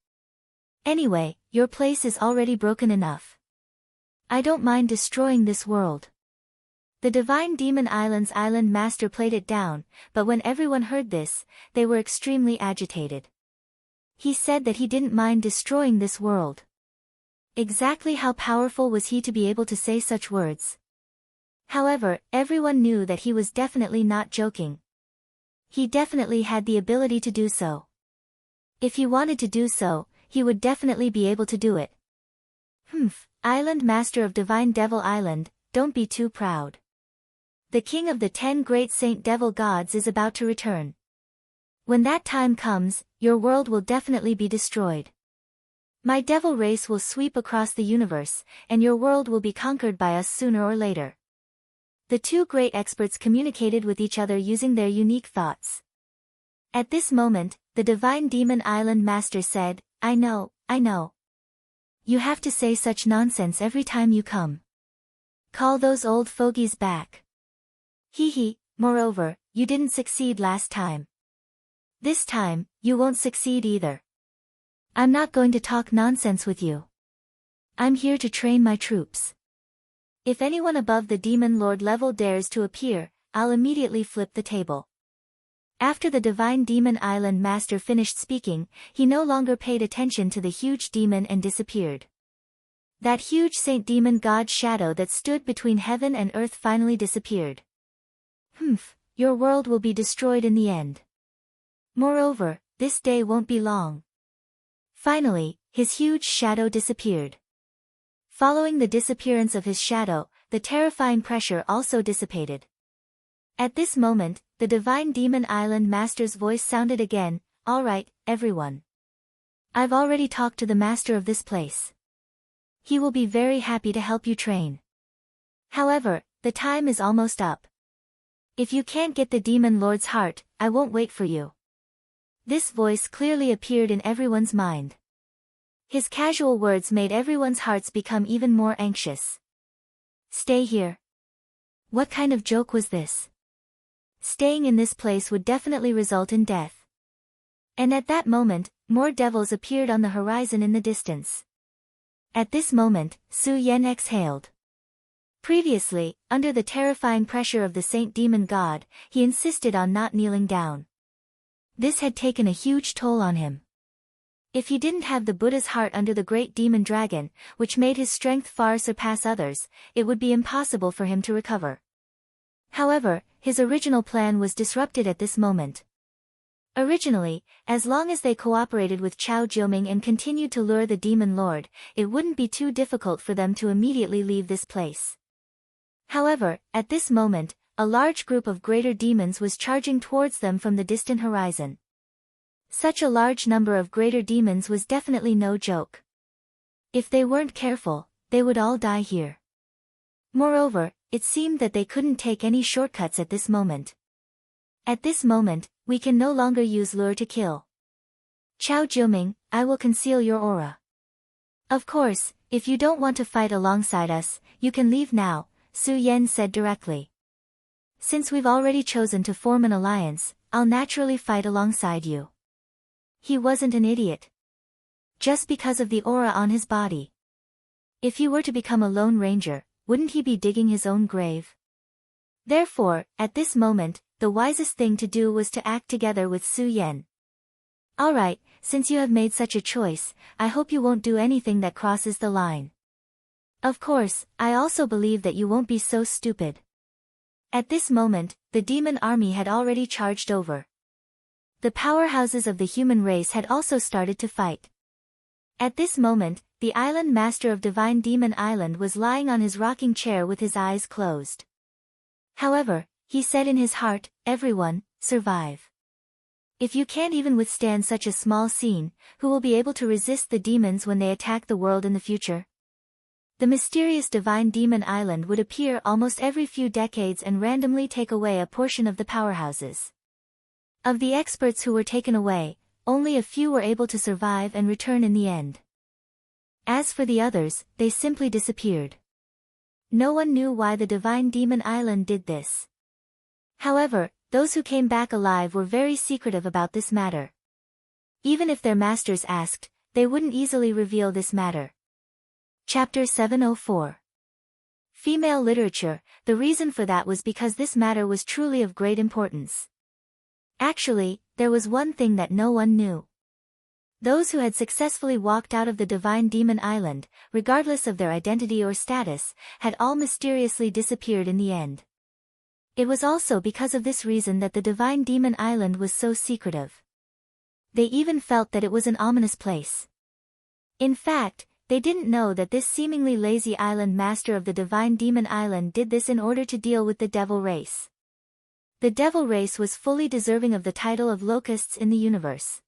Anyway, your place is already broken enough. I don't mind destroying this world. The divine Demon Island's island master played it down, but when everyone heard this, they were extremely agitated. He said that he didn't mind destroying this world. Exactly how powerful was he to be able to say such words? However, everyone knew that he was definitely not joking. He definitely had the ability to do so. If he wanted to do so, he would definitely be able to do it. Island Master of Divine Devil Island, don't be too proud. The king of the 10 great Saint Devil gods is about to return. When that time comes, your world will definitely be destroyed. My devil race will sweep across the universe, and your world will be conquered by us sooner or later. The two great experts communicated with each other using their unique thoughts. At this moment, the divine Demon Island Master said, I know. You have to say such nonsense every time you come. Call those old fogies back. Hee hee, moreover, you didn't succeed last time. This time, you won't succeed either. I'm not going to talk nonsense with you. I'm here to train my troops. If anyone above the Demon Lord level dares to appear, I'll immediately flip the table. After the divine Demon Island Master finished speaking, he no longer paid attention to the huge demon and disappeared. That huge Saint Demon God shadow that stood between heaven and earth finally disappeared. Your world will be destroyed in the end. Moreover, this day won't be long. Finally, his huge shadow disappeared. Following the disappearance of his shadow, the terrifying pressure also dissipated. At this moment, the divine Demon Island Master's voice sounded again, all right, everyone. I've already talked to the master of this place. He will be very happy to help you train. However, the time is almost up. If you can't get the Demon Lord's heart, I won't wait for you. This voice clearly appeared in everyone's mind. His casual words made everyone's hearts become even more anxious. Stay here. What kind of joke was this? Staying in this place would definitely result in death. And at that moment, more devils appeared on the horizon in the distance. At this moment, Su Yan exhaled. Previously, under the terrifying pressure of the Saint Demon God, he insisted on not kneeling down. This had taken a huge toll on him. If he didn't have the Buddha's heart under the great demon dragon, which made his strength far surpass others, it would be impossible for him to recover. However, his original plan was disrupted at this moment. Originally, as long as they cooperated with Chao Jiuming and continued to lure the demon lord, it wouldn't be too difficult for them to immediately leave this place. However, at this moment, a large group of greater demons was charging towards them from the distant horizon. Such a large number of greater demons was definitely no joke. If they weren't careful, they would all die here. Moreover, it seemed that they couldn't take any shortcuts at this moment. At this moment, we can no longer use lure to kill. Chao Jiuming, I will conceal your aura. Of course, if you don't want to fight alongside us, you can leave now, Su Yan said directly. Since we've already chosen to form an alliance, I'll naturally fight alongside you. He wasn't an idiot. Just because of the aura on his body. If he were to become a lone ranger, wouldn't he be digging his own grave? Therefore, at this moment, the wisest thing to do was to act together with Su Yan. Alright, since you have made such a choice, I hope you won't do anything that crosses the line. Of course, I also believe that you won't be so stupid. At this moment, the demon army had already charged over. The powerhouses of the human race had also started to fight. At this moment, the island master of Divine Demon Island was lying on his rocking chair with his eyes closed. However, he said in his heart, everyone, survive. If you can't even withstand such a small scene, who will be able to resist the demons when they attack the world in the future? The mysterious Divine Demon Island would appear almost every few decades and randomly take away a portion of the powerhouses. Of the experts who were taken away, only a few were able to survive and return in the end. As for the others, they simply disappeared. No one knew why the Divine Demon Island did this. However, those who came back alive were very secretive about this matter. Even if their masters asked, they wouldn't easily reveal this matter. Chapter 704. Female literature. The reason for that was because this matter was truly of great importance. Actually, there was one thing that no one knew. Those who had successfully walked out of the Divine Demon Island, regardless of their identity or status, had all mysteriously disappeared in the end. It was also because of this reason that the Divine Demon Island was so secretive. They even felt that it was an ominous place. In fact, they didn't know that this seemingly lazy island master of the Divine Demon Island did this in order to deal with the devil race. The devil race was fully deserving of the title of locusts in the universe.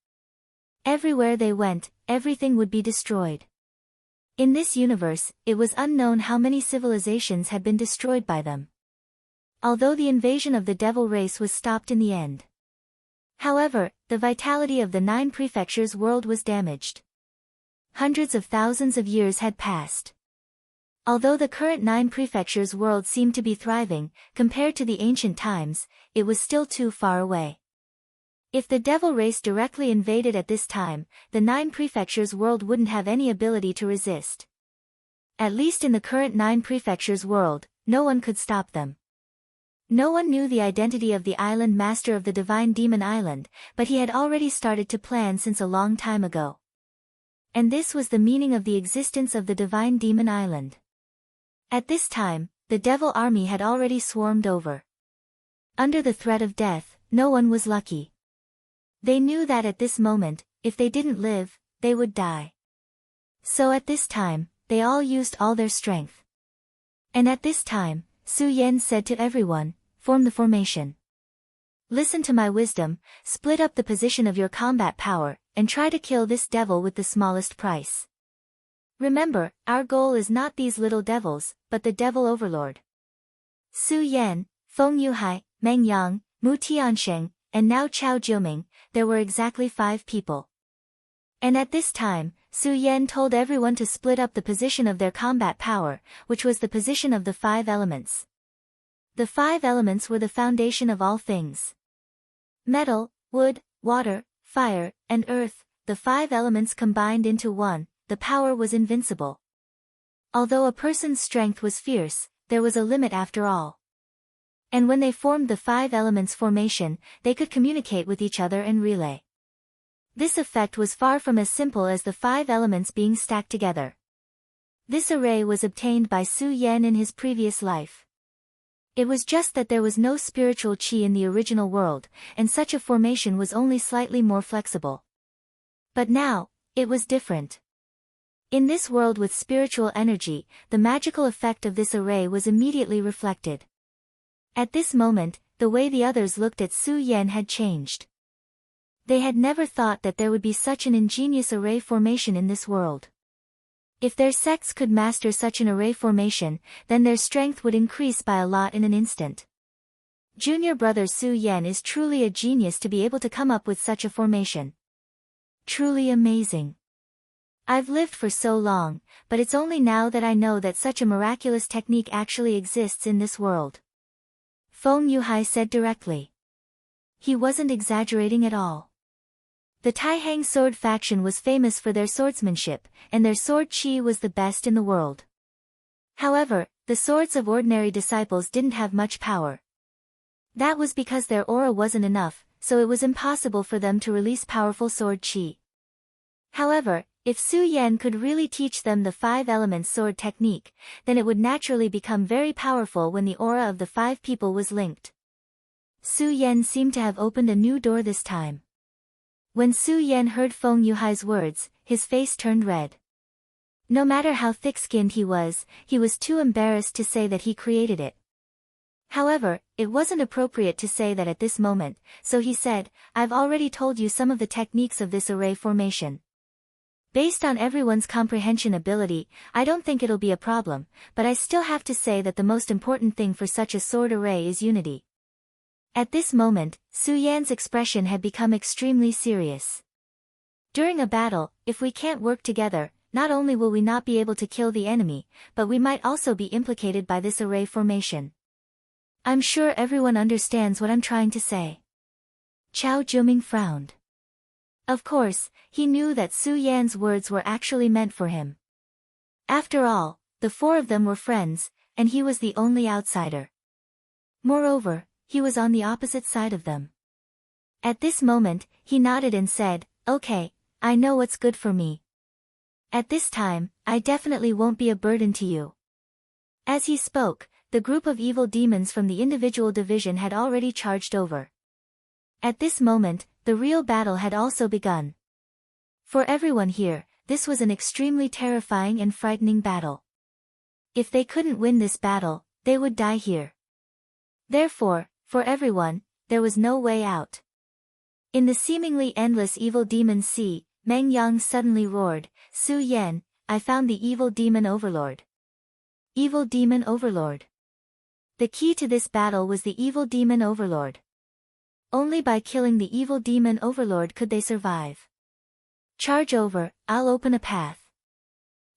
Everywhere they went, everything would be destroyed. In this universe, it was unknown how many civilizations had been destroyed by them. Although the invasion of the devil race was stopped in the end. However, the vitality of the 9 prefectures world was damaged. Hundreds of thousands of years had passed. Although the current 9 prefectures world seemed to be thriving, compared to the ancient times, it was still too far away. If the devil race directly invaded at this time, the 9 prefectures world wouldn't have any ability to resist. At least in the current 9 prefectures world, no one could stop them. No one knew the identity of the island master of the Divine Demon Island, but he had already started to plan since a long time ago. And this was the meaning of the existence of the Divine Demon Island. At this time, the devil army had already swarmed over. Under the threat of death, no one was lucky. They knew that at this moment, if they didn't live, they would die. So at this time, they all used all their strength. And at this time, Su Yan said to everyone, form the formation. Listen to my wisdom, split up the position of your combat power, and try to kill this devil with the smallest price. Remember, our goal is not these little devils, but the devil overlord. Su Yan, Feng Yuhai, Meng Yang, Mu Tiansheng, and now Chao Jiuming, there were exactly 5 people. And at this time, Su Yan told everyone to split up the position of their combat power, which was the position of the 5 elements. The 5 elements were the foundation of all things. Metal, wood, water, fire, and earth, the 5 elements combined into one, the power was invincible. Although a person's strength was fierce, there was a limit after all. And when they formed the 5 elements formation, they could communicate with each other and relay. This effect was far from as simple as the 5 elements being stacked together. This array was obtained by Su Yan in his previous life. It was just that there was no spiritual qi in the original world, and such a formation was only slightly more flexible. But now, it was different. In this world with spiritual energy, the magical effect of this array was immediately reflected. At this moment, the way the others looked at Su Yan had changed. They had never thought that there would be such an ingenious array formation in this world. If their sects could master such an array formation, then their strength would increase by a lot in an instant. Junior brother Su Yan is truly a genius to be able to come up with such a formation. Truly amazing. I've lived for so long, but it's only now that I know that such a miraculous technique actually exists in this world. Feng Yuhai said directly. He wasn't exaggerating at all. The Taihang sword faction was famous for their swordsmanship, and their sword qi was the best in the world. However, the swords of ordinary disciples didn't have much power. That was because their aura wasn't enough, so it was impossible for them to release powerful sword qi. However, if Su Yan could really teach them the 5 elements sword technique, then it would naturally become very powerful when the aura of the 5 people was linked. Su Yan seemed to have opened a new door this time. When Su Yan heard Feng Yuhai's words, his face turned red. No matter how thick-skinned he was too embarrassed to say that he created it. However, it wasn't appropriate to say that at this moment, so he said, I've already told you some of the techniques of this array formation. Based on everyone's comprehension ability, I don't think it'll be a problem, but I still have to say that the most important thing for such a sword array is unity. At this moment, Su Yan's expression had become extremely serious. During a battle, if we can't work together, not only will we not be able to kill the enemy, but we might also be implicated by this array formation. I'm sure everyone understands what I'm trying to say. Chao Juming frowned. Of course, he knew that Su Yan's words were actually meant for him. After all, the 4 of them were friends, and he was the only outsider. Moreover, he was on the opposite side of them. At this moment, he nodded and said, Okay, I know what's good for me. At this time, I definitely won't be a burden to you. As he spoke, the group of evil demons from the individual division had already charged over. At this moment, the real battle had also begun. For everyone here, this was an extremely terrifying and frightening battle. If they couldn't win this battle, they would die here. Therefore, for everyone, there was no way out. In the seemingly endless evil demon sea, Meng Yang suddenly roared, Su Yan, I found the evil demon overlord. Evil demon overlord. The key to this battle was the evil demon overlord. Only by killing the evil demon overlord could they survive. Charge over, I'll open a path.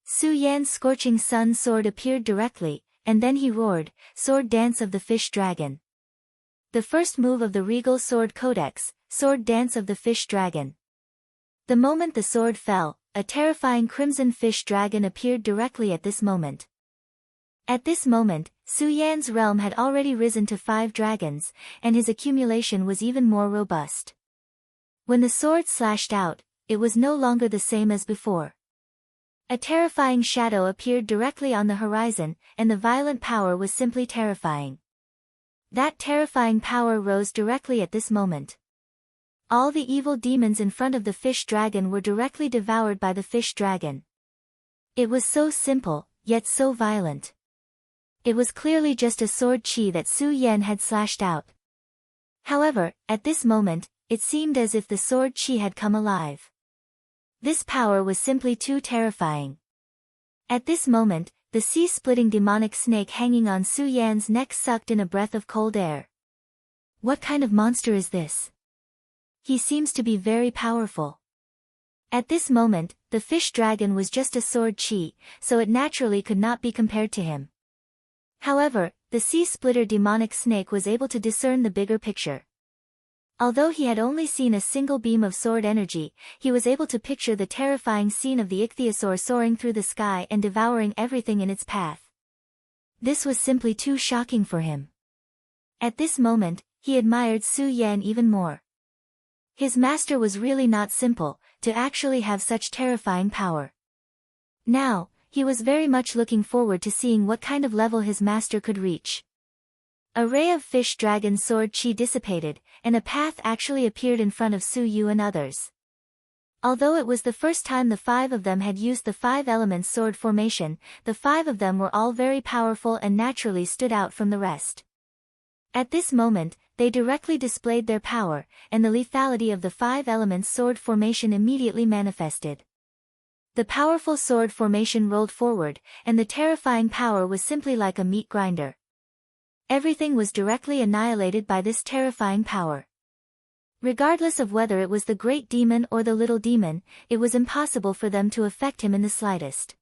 Su Yan's scorching sun sword appeared directly, and then he roared, Sword Dance of the Fish Dragon. The first move of the Regal Sword Codex, Sword Dance of the Fish Dragon. The moment the sword fell, a terrifying crimson fish dragon appeared directly at this moment. At this moment, Su Yan's realm had already risen to 5 dragons, and his accumulation was even more robust. When the sword slashed out, it was no longer the same as before. A terrifying shadow appeared directly on the horizon, and the violent power was simply terrifying. That terrifying power rose directly at this moment. All the evil demons in front of the fish dragon were directly devoured by the fish dragon. It was so simple, yet so violent. It was clearly just a sword qi that Su Yan had slashed out. However, at this moment, it seemed as if the sword qi had come alive. This power was simply too terrifying. At this moment, the sea-splitting demonic snake hanging on Su Yan's neck sucked in a breath of cold air. What kind of monster is this? He seems to be very powerful. At this moment, the fish dragon was just a sword qi, so it naturally could not be compared to him. However, the sea-splitter demonic snake was able to discern the bigger picture. Although he had only seen a single beam of sword energy, he was able to picture the terrifying scene of the ichthyosaur soaring through the sky and devouring everything in its path. This was simply too shocking for him. At this moment, he admired Su Yan even more. His master was really not simple, to actually have such terrifying power. Now, he was very much looking forward to seeing what kind of level his master could reach. A ray of fish dragon sword chi dissipated, and a path actually appeared in front of Su Yu and others. Although it was the first time the 5 of them had used the 5 elements sword formation, the 5 of them were all very powerful and naturally stood out from the rest. At this moment, they directly displayed their power, and the lethality of the 5 elements sword formation immediately manifested. The powerful sword formation rolled forward, and the terrifying power was simply like a meat grinder. Everything was directly annihilated by this terrifying power. Regardless of whether it was the great demon or the little demon, it was impossible for them to affect him in the slightest.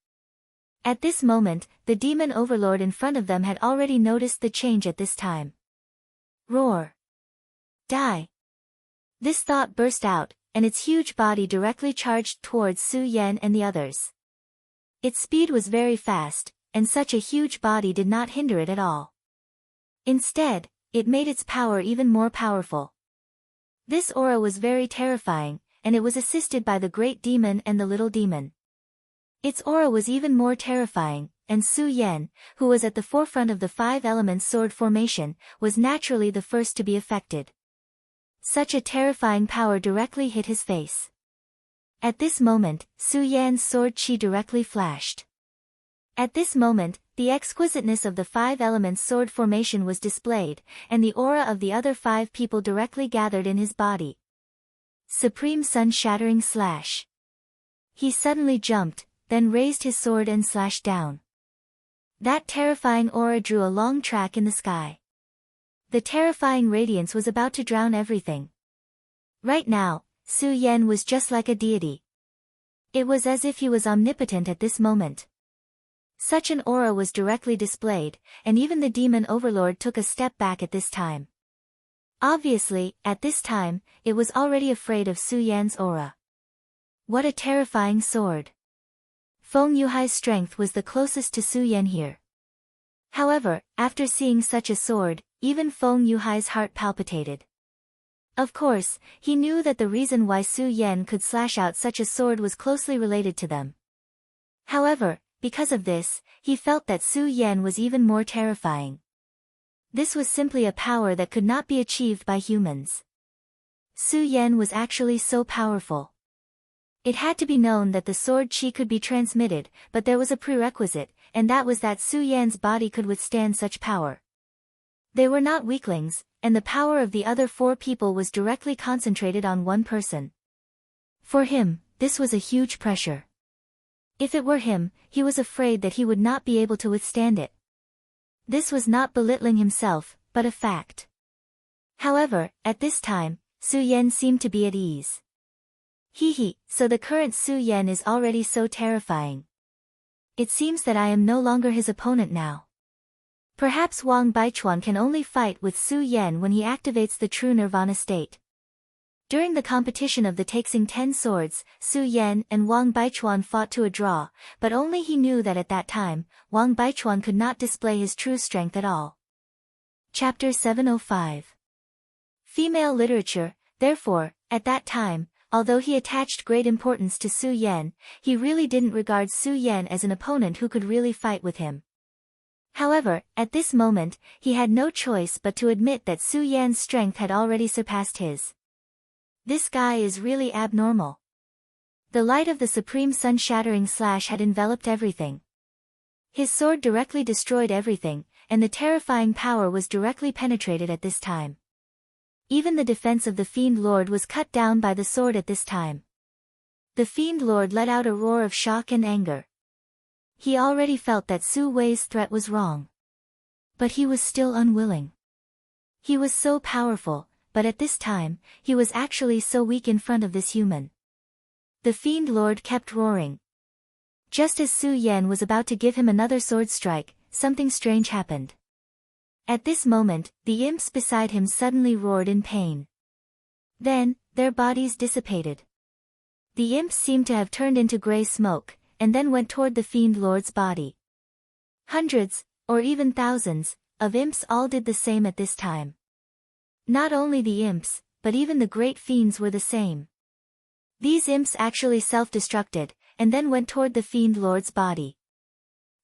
At this moment, the demon overlord in front of them had already noticed the change at this time. Roar! Die! This thought burst out, and its huge body directly charged towards Su Yan and the others. Its speed was very fast, and such a huge body did not hinder it at all. Instead, it made its power even more powerful. This aura was very terrifying, and it was assisted by the great demon and the little demon. Its aura was even more terrifying, and Su Yan, who was at the forefront of the 5 elements sword formation, was naturally the first to be affected. Such a terrifying power directly hit his face. At this moment, Su Yan's sword chi directly flashed. At this moment, the exquisiteness of the 5 elements sword formation was displayed, and the aura of the other 5 people directly gathered in his body. Supreme sun-shattering slash. He suddenly jumped, then raised his sword and slashed down. That terrifying aura drew a long track in the sky. The terrifying radiance was about to drown everything. Right now, Su Yan was just like a deity. It was as if he was omnipotent at this moment. Such an aura was directly displayed, and even the demon overlord took a step back at this time. Obviously, at this time, it was already afraid of Su Yan's aura. What a terrifying sword! Feng Yuhai's strength was the closest to Su Yan here. However, after seeing such a sword, even Feng Yuhai's heart palpitated. Of course, he knew that the reason why Su Yan could slash out such a sword was closely related to them. However, because of this, he felt that Su Yan was even more terrifying. This was simply a power that could not be achieved by humans. Su Yan was actually so powerful. It had to be known that the sword chi could be transmitted, but there was a prerequisite, and that was that Su Yan's body could withstand such power. They were not weaklings, and the power of the other 4 people was directly concentrated on one person. For him, this was a huge pressure. If it were him, he was afraid that he would not be able to withstand it. This was not belittling himself, but a fact. However, at this time, Su Yan seemed to be at ease. So the current Su Yan is already so terrifying. It seems that I am no longer his opponent now. Perhaps Wang Baichuan can only fight with Su Yan when he activates the true nirvana state. During the competition of the Taxing 10 Swords, Su Yan and Wang Baichuan fought to a draw, but only he knew that at that time, Wang Baichuan could not display his true strength at all. Chapter 705. Female literature. Therefore, at that time, although he attached great importance to Su Yan, he really didn't regard Su Yan as an opponent who could really fight with him. However, at this moment, he had no choice but to admit that Su Yan's strength had already surpassed his. This guy is really abnormal. The light of the supreme sun-shattering slash had enveloped everything. His sword directly destroyed everything, and the terrifying power was directly penetrated at this time. Even the defense of the Fiend Lord was cut down by the sword at this time. The Fiend Lord let out a roar of shock and anger. He already felt that Su Wei's threat was wrong. But he was still unwilling. He was so powerful, but at this time, he was actually so weak in front of this human. The Fiend Lord kept roaring. Just as Su Yan was about to give him another sword strike, something strange happened. At this moment, the imps beside him suddenly roared in pain. Then, their bodies dissipated. The imps seemed to have turned into gray smoke, and then went toward the Fiend Lord's body. Hundreds, or even thousands, of imps all did the same at this time. Not only the imps, but even the great fiends were the same. These imps actually self-destructed, and then went toward the fiend lord's body.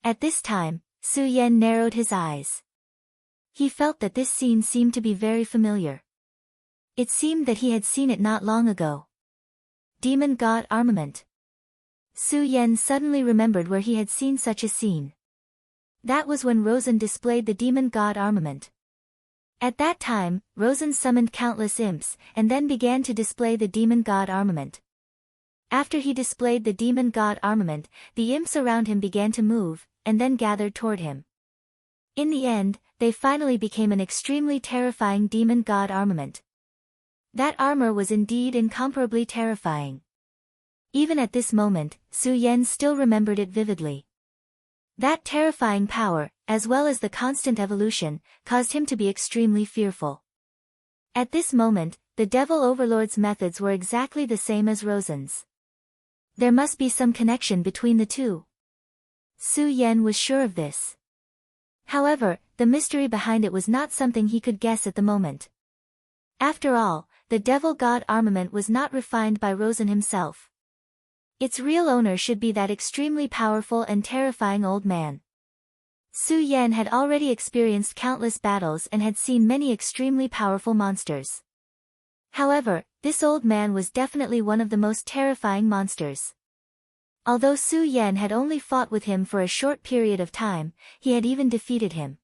At this time, Su Yan narrowed his eyes. He felt that this scene seemed to be very familiar. It seemed that he had seen it not long ago. Demon God Armament. Su Yan suddenly remembered where he had seen such a scene. That was when Rosen displayed the Demon God Armament. At that time, Rosen summoned countless imps, and then began to display the Demon God Armament. After he displayed the Demon God Armament, the imps around him began to move, and then gathered toward him. In the end, they finally became an extremely terrifying Demon God Armament. That armor was indeed incomparably terrifying. Even at this moment, Su Yan still remembered it vividly. That terrifying power, as well as the constant evolution, caused him to be extremely fearful. At this moment, the Devil Overlord's methods were exactly the same as Rosen's. There must be some connection between the two. Su Yan was sure of this. However, the mystery behind it was not something he could guess at the moment. After all, the Devil God Armament was not refined by Rosen himself. Its real owner should be that extremely powerful and terrifying old man. Su Yan had already experienced countless battles and had seen many extremely powerful monsters. However, this old man was definitely one of the most terrifying monsters. Although Su Yan had only fought with him for a short period of time, he had even defeated him.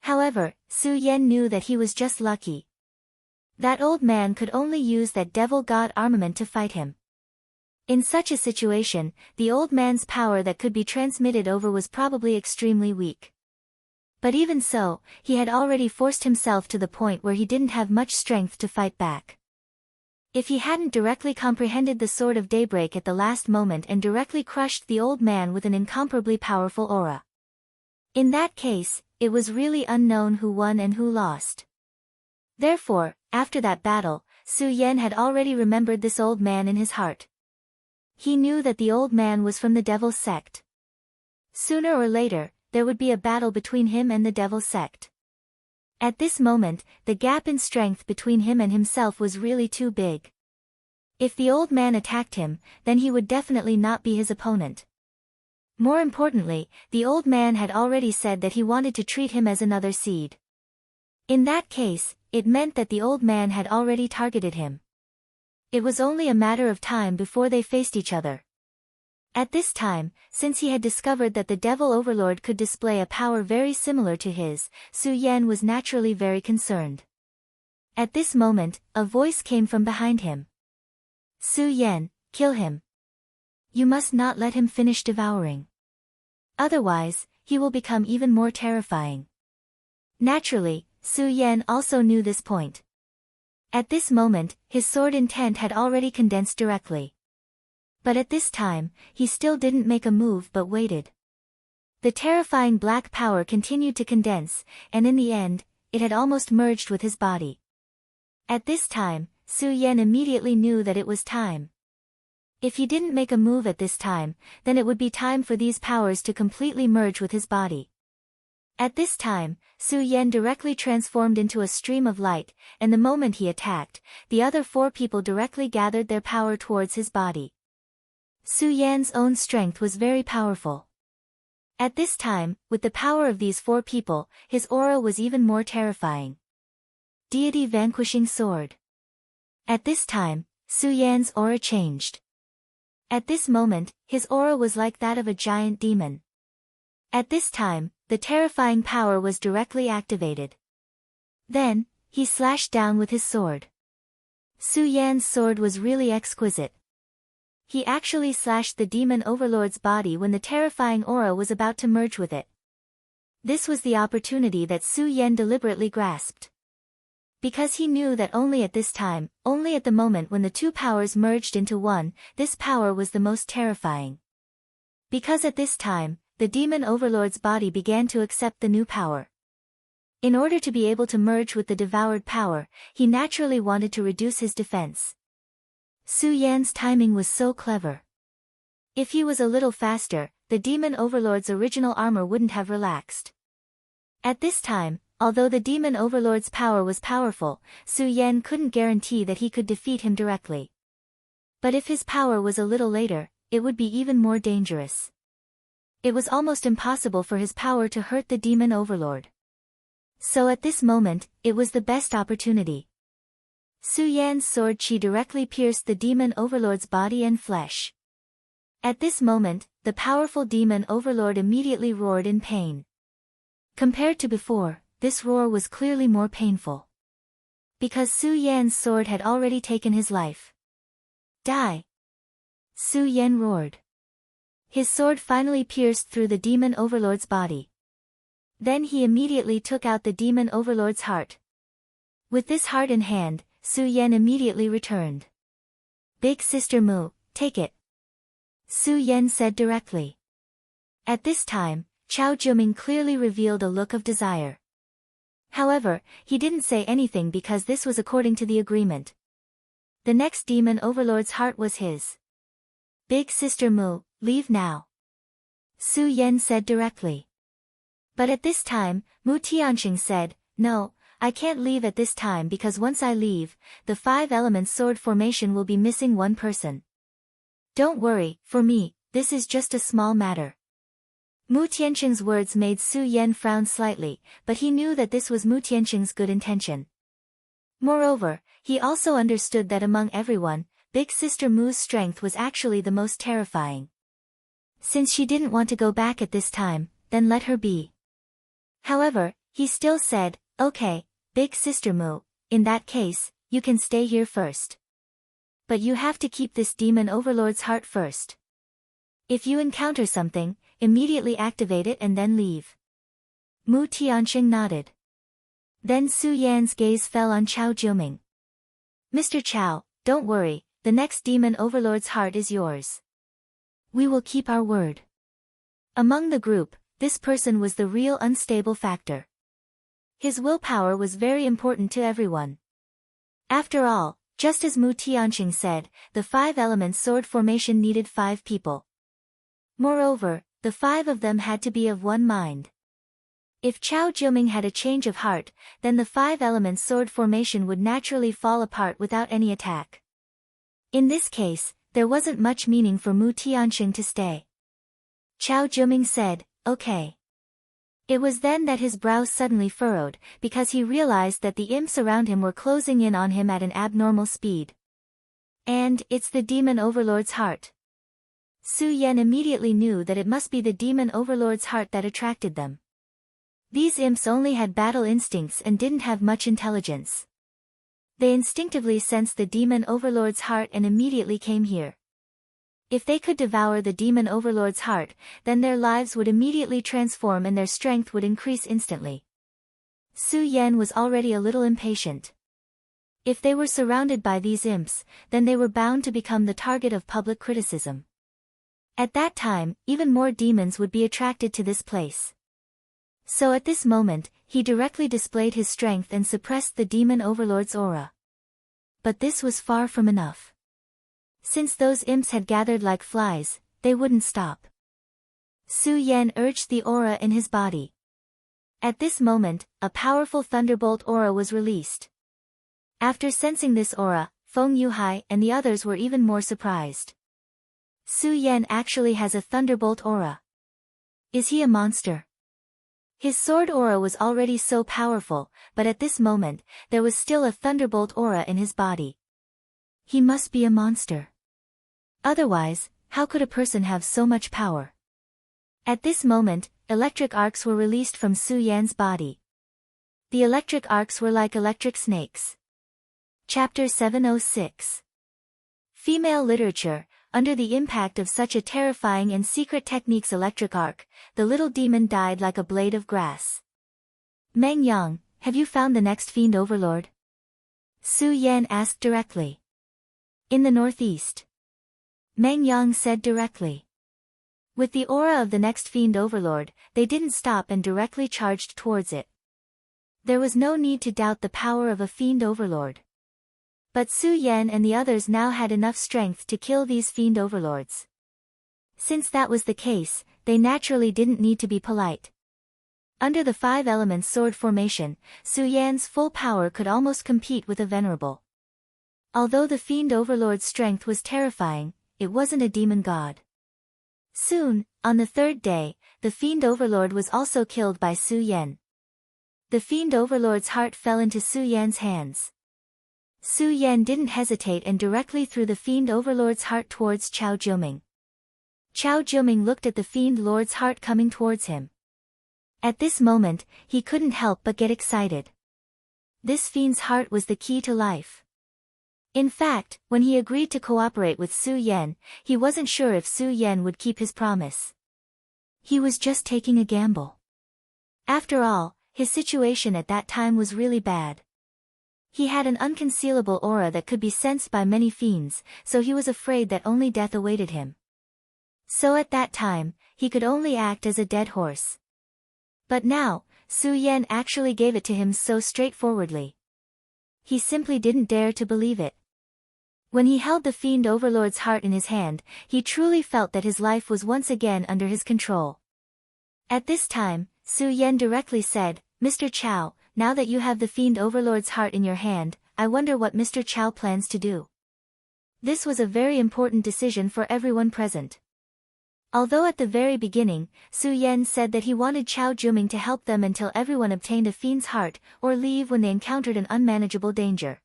However, Su Yan knew that he was just lucky. That old man could only use that Devil God Armament to fight him. In such a situation, the old man's power that could be transmitted over was probably extremely weak. But even so, he had already forced himself to the point where he didn't have much strength to fight back. If he hadn't directly comprehended the Sword of Daybreak at the last moment and directly crushed the old man with an incomparably powerful aura. In that case, it was really unknown who won and who lost. Therefore, after that battle, Su Yan had already remembered this old man in his heart. He knew that the old man was from the Devil's sect. Sooner or later, there would be a battle between him and the Devil's sect. At this moment, the gap in strength between him and himself was really too big. If the old man attacked him, then he would definitely not be his opponent. More importantly, the old man had already said that he wanted to treat him as another seed. In that case, it meant that the old man had already targeted him. It was only a matter of time before they faced each other. At this time, since he had discovered that the Devil Overlord could display a power very similar to his, Su Yan was naturally very concerned. At this moment, a voice came from behind him. Su Yan, kill him. You must not let him finish devouring. Otherwise, he will become even more terrifying. Naturally, Su Yan also knew this point. At this moment, his sword intent had already condensed directly. But at this time, he still didn't make a move but waited. The terrifying black power continued to condense, and in the end, it had almost merged with his body. At this time, Su Yan immediately knew that it was time. If he didn't make a move at this time, then it would be time for these powers to completely merge with his body. At this time, Su Yan directly transformed into a stream of light, and the moment he attacked, the other four people directly gathered their power towards his body. Su Yan's own strength was very powerful. At this time, with the power of these four people, his aura was even more terrifying. Deity Vanquishing Sword. At this time, Su Yan's aura changed. At this moment, his aura was like that of a giant demon. At this time, the terrifying power was directly activated. Then, he slashed down with his sword. Su Yan's sword was really exquisite. He actually slashed the demon overlord's body when the terrifying aura was about to merge with it. This was the opportunity that Su Yan deliberately grasped. Because he knew that only at this time, only at the moment when the two powers merged into one, this power was the most terrifying. Because at this time, the demon overlord's body began to accept the new power. In order to be able to merge with the devoured power, he naturally wanted to reduce his defense. Su Yan's timing was so clever. If he was a little faster, the demon overlord's original armor wouldn't have relaxed. At this time, although the demon overlord's power was powerful, Su Yan couldn't guarantee that he could defeat him directly. But if his power was a little later, it would be even more dangerous. It was almost impossible for his power to hurt the demon overlord. So at this moment, it was the best opportunity. Su Yan's sword chi directly pierced the demon overlord's body and flesh. At this moment, the powerful demon overlord immediately roared in pain. Compared to before, this roar was clearly more painful. Because Su Yan's sword had already taken his life. Die! Su Yan roared. His sword finally pierced through the demon overlord's body. Then he immediately took out the demon overlord's heart. With this heart in hand, Su Yan immediately returned. Big Sister Mu, take it. Su Yan said directly. At this time, Chao Jiuming clearly revealed a look of desire. However, he didn't say anything because this was according to the agreement. The next demon overlord's heart was his. Big Sister Mu, leave now. Su Yan said directly. But at this time, Mu Tianqing said, no, I can't leave at this time because once I leave, the 5 elements sword formation will be missing one person. Don't worry, for me, this is just a small matter. Mu Tianqing's words made Su Yan frown slightly, but he knew that this was Mu Tianqing's good intention. Moreover, he also understood that among everyone, Big Sister Mu's strength was actually the most terrifying. Since she didn't want to go back at this time, then let her be. However, he still said, okay, Big Sister Mu, in that case, you can stay here first. But you have to keep this demon overlord's heart first. If you encounter something, immediately activate it and then leave. Mu Tianqing nodded. Then Su Yan's gaze fell on Chao Jiuming. Mr. Chao, don't worry, the next demon overlord's heart is yours. We will keep our word. Among the group, this person was the real unstable factor. His willpower was very important to everyone. After all, just as Mu Tianqing said, the 5 elements sword formation needed 5 people. Moreover, the 5 of them had to be of one mind. If Chao Jiuming had a change of heart, then the 5 elements sword formation would naturally fall apart without any attack. In this case, there wasn't much meaning for Mu Tianqing to stay. Chao Jiuming said, okay. It was then that his brows suddenly furrowed, because he realized that the imps around him were closing in on him at an abnormal speed. And, it's the demon overlord's heart. Su Yan immediately knew that it must be the demon overlord's heart that attracted them. These imps only had battle instincts and didn't have much intelligence. They instinctively sensed the demon overlord's heart and immediately came here. If they could devour the demon overlord's heart, then their lives would immediately transform and their strength would increase instantly. Su Yan was already a little impatient. If they were surrounded by these imps, then they were bound to become the target of public criticism. At that time, even more demons would be attracted to this place. So at this moment, he directly displayed his strength and suppressed the demon overlord's aura. But this was far from enough. Since those imps had gathered like flies, they wouldn't stop. Su Yan urged the aura in his body. At this moment, a powerful thunderbolt aura was released. After sensing this aura, Feng Yuhai and the others were even more surprised. Su Yan actually has a thunderbolt aura. Is he a monster? His sword aura was already so powerful, but at this moment, there was still a thunderbolt aura in his body. He must be a monster. Otherwise, how could a person have so much power? At this moment, electric arcs were released from Su Yan's body. The electric arcs were like electric snakes. Chapter 706. Female literature. Under the impact of such a terrifying and secret technique's electric arc, the little demon died like a blade of grass. Meng Yang, have you found the next fiend overlord? Su Yan asked directly. In the northeast. Meng Yang said directly. With the aura of the next fiend overlord, they didn't stop and directly charged towards it. There was no need to doubt the power of a fiend overlord. But Su Yan and the others now had enough strength to kill these fiend overlords. Since that was the case, they naturally didn't need to be polite. Under the five elements sword formation, Su Yan's full power could almost compete with a venerable. Although the Fiend Overlord's strength was terrifying, it wasn't a demon god. Soon, on the third day, the Fiend Overlord was also killed by Su Yan. The Fiend Overlord's heart fell into Su Yan's hands. Su Yan didn't hesitate and directly threw the Fiend Overlord's heart towards Chao Jiuming. Chao Jiuming looked at the Fiend Lord's heart coming towards him. At this moment, he couldn't help but get excited. This fiend's heart was the key to life. In fact, when he agreed to cooperate with Su Yan, he wasn't sure if Su Yan would keep his promise. He was just taking a gamble. After all, his situation at that time was really bad. He had an unconcealable aura that could be sensed by many fiends, so he was afraid that only death awaited him. So at that time, he could only act as a dead horse. But now, Su Yan actually gave it to him so straightforwardly. He simply didn't dare to believe it. When he held the Fiend Overlord's heart in his hand, he truly felt that his life was once again under his control. At this time, Su Yan directly said, "Mr. Chao, now that you have the Fiend Overlord's heart in your hand, I wonder what Mr. Chao plans to do." This was a very important decision for everyone present. Although at the very beginning, Su Yan said that he wanted Chao Jiuming to help them until everyone obtained a fiend's heart, or leave when they encountered an unmanageable danger.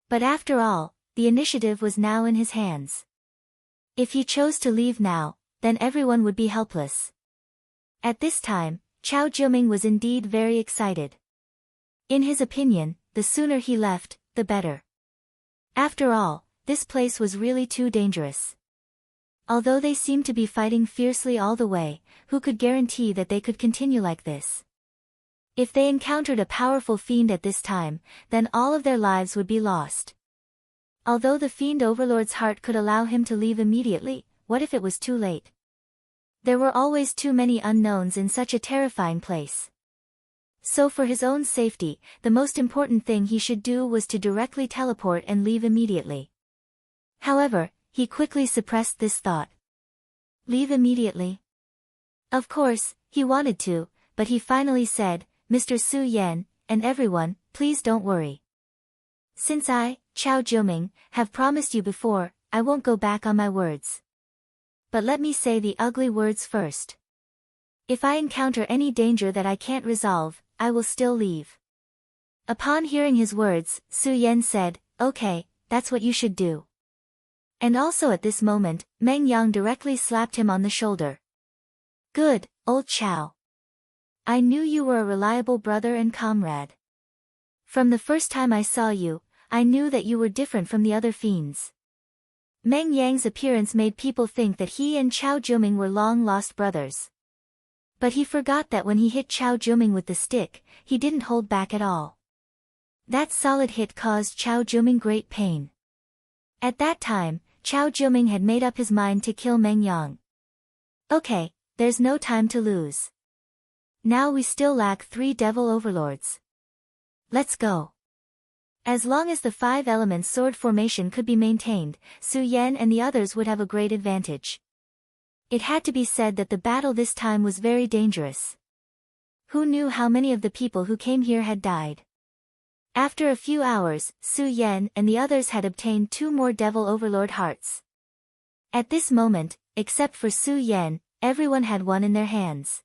But after all, the initiative was now in his hands. If he chose to leave now, then everyone would be helpless. At this time, Chao Jiuming was indeed very excited. In his opinion, the sooner he left, the better. After all, this place was really too dangerous. Although they seemed to be fighting fiercely all the way, who could guarantee that they could continue like this? If they encountered a powerful fiend at this time, then all of their lives would be lost. Although the Fiend Overlord's heart could allow him to leave immediately, what if it was too late? There were always too many unknowns in such a terrifying place. So for his own safety, the most important thing he should do was to directly teleport and leave immediately. However, he quickly suppressed this thought. Leave immediately? Of course, he wanted to, but he finally said, "Mr. Su Yan, and everyone, please don't worry. Since I, Chao Jiuming, have promised you before, I won't go back on my words. But let me say the ugly words first. If I encounter any danger that I can't resolve, I will still leave." Upon hearing his words, Su Yan said, "Okay, that's what you should do." And also at this moment, Meng Yang directly slapped him on the shoulder. "Good, old Chao. I knew you were a reliable brother and comrade. From the first time I saw you, I knew that you were different from the other fiends." Meng Yang's appearance made people think that he and Chao Jiuming were long-lost brothers. But he forgot that when he hit Chao Jiuming with the stick, he didn't hold back at all. That solid hit caused Chao Jiuming great pain. At that time, Chao Jiuming had made up his mind to kill Meng Yang. "Okay, there's no time to lose. Now we still lack 3 devil overlords. Let's go." As long as the 5 elements sword formation could be maintained, Su Yan and the others would have a great advantage. It had to be said that the battle this time was very dangerous. Who knew how many of the people who came here had died? After a few hours, Su Yan and the others had obtained 2 more devil overlord hearts. At this moment, except for Su Yan, everyone had one in their hands.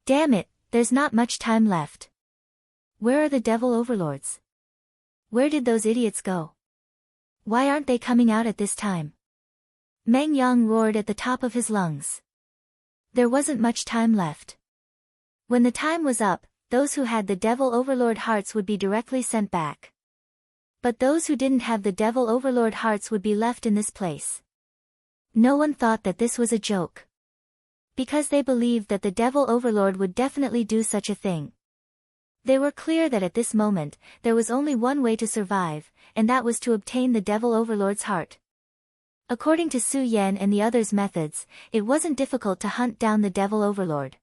Damn it, there's not much time left. Where are the devil overlords? Where did those idiots go? Why aren't they coming out at this time? Meng Yang roared at the top of his lungs. There wasn't much time left. When the time was up, those who had the devil overlord hearts would be directly sent back. But those who didn't have the devil overlord hearts would be left in this place. No one thought that this was a joke. Because they believed that the devil overlord would definitely do such a thing. They were clear that at this moment, there was only one way to survive, and that was to obtain the devil overlord's heart. According to Su Yan and the others' methods, it wasn't difficult to hunt down the devil overlord.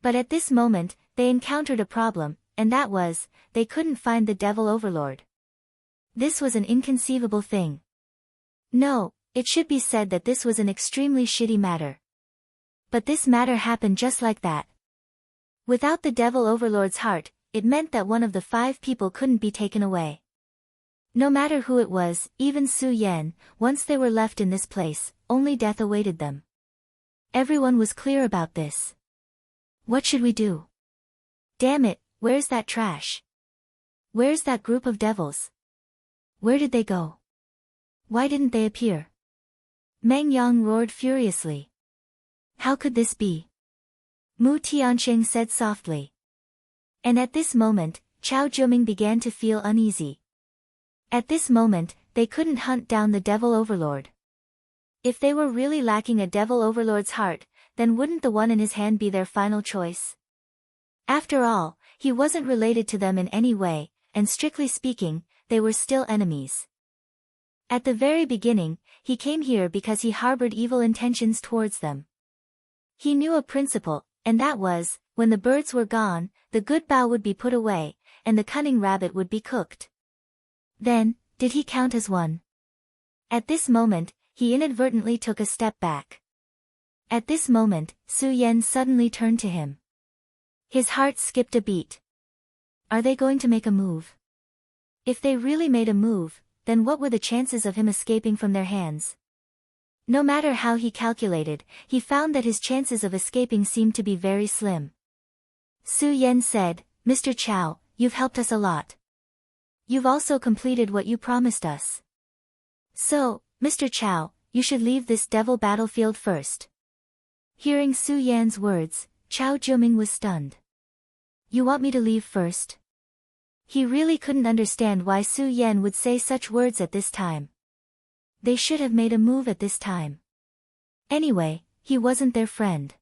But at this moment, they encountered a problem, and that was, they couldn't find the devil overlord. This was an inconceivable thing. No, it should be said that this was an extremely shitty matter. But this matter happened just like that. Without the devil overlord's heart, it meant that one of the 5 people couldn't be taken away. No matter who it was, even Su Yan, once they were left in this place, only death awaited them. Everyone was clear about this. What should we do? Damn it, where's that trash? Where's that group of devils? Where did they go? Why didn't they appear? Meng Yang roared furiously. How could this be? Mu Tianqing said softly. And at this moment, Chao Jiuming began to feel uneasy. At this moment, they couldn't hunt down the devil overlord. If they were really lacking a devil overlord's heart, then wouldn't the one in his hand be their final choice? After all, he wasn't related to them in any way, and strictly speaking, they were still enemies. At the very beginning, he came here because he harbored evil intentions towards them. He knew a principle, and that was, when the birds were gone, the good bao would be put away, and the cunning rabbit would be cooked. Then, did he count as one? At this moment, he inadvertently took a step back. At this moment, Su Yan suddenly turned to him. His heart skipped a beat. Are they going to make a move? If they really made a move, then what were the chances of him escaping from their hands? No matter how he calculated, he found that his chances of escaping seemed to be very slim. Su Yan said, Mr. Chao, you've helped us a lot. You've also completed what you promised us. So, Mr. Chao, you should leave this devil battlefield first. Hearing Su Yan's words, Chao Jiuming was stunned. You want me to leave first? He really couldn't understand why Su Yan would say such words at this time. They should have made a move at this time. Anyway, he wasn't their friend.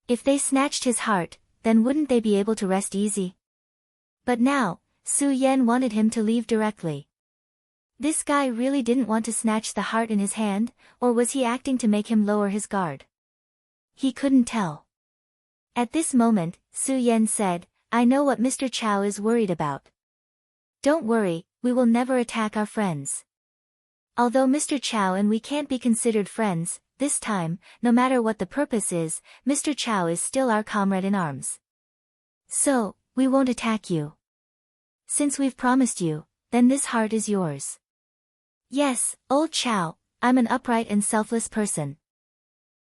If they snatched his heart, then wouldn't they be able to rest easy? But now, Su Yan wanted him to leave directly. This guy really didn't want to snatch the heart in his hand, or was he acting to make him lower his guard? He couldn't tell. At this moment, Su Yan said, I know what Mr. Chao is worried about. Don't worry, we will never attack our friends. Although Mr. Chao and we can't be considered friends, this time, no matter what the purpose is, Mr. Chao is still our comrade in arms. So, we won't attack you. Since we've promised you, then this heart is yours. Yes, old Chao, I'm an upright and selfless person.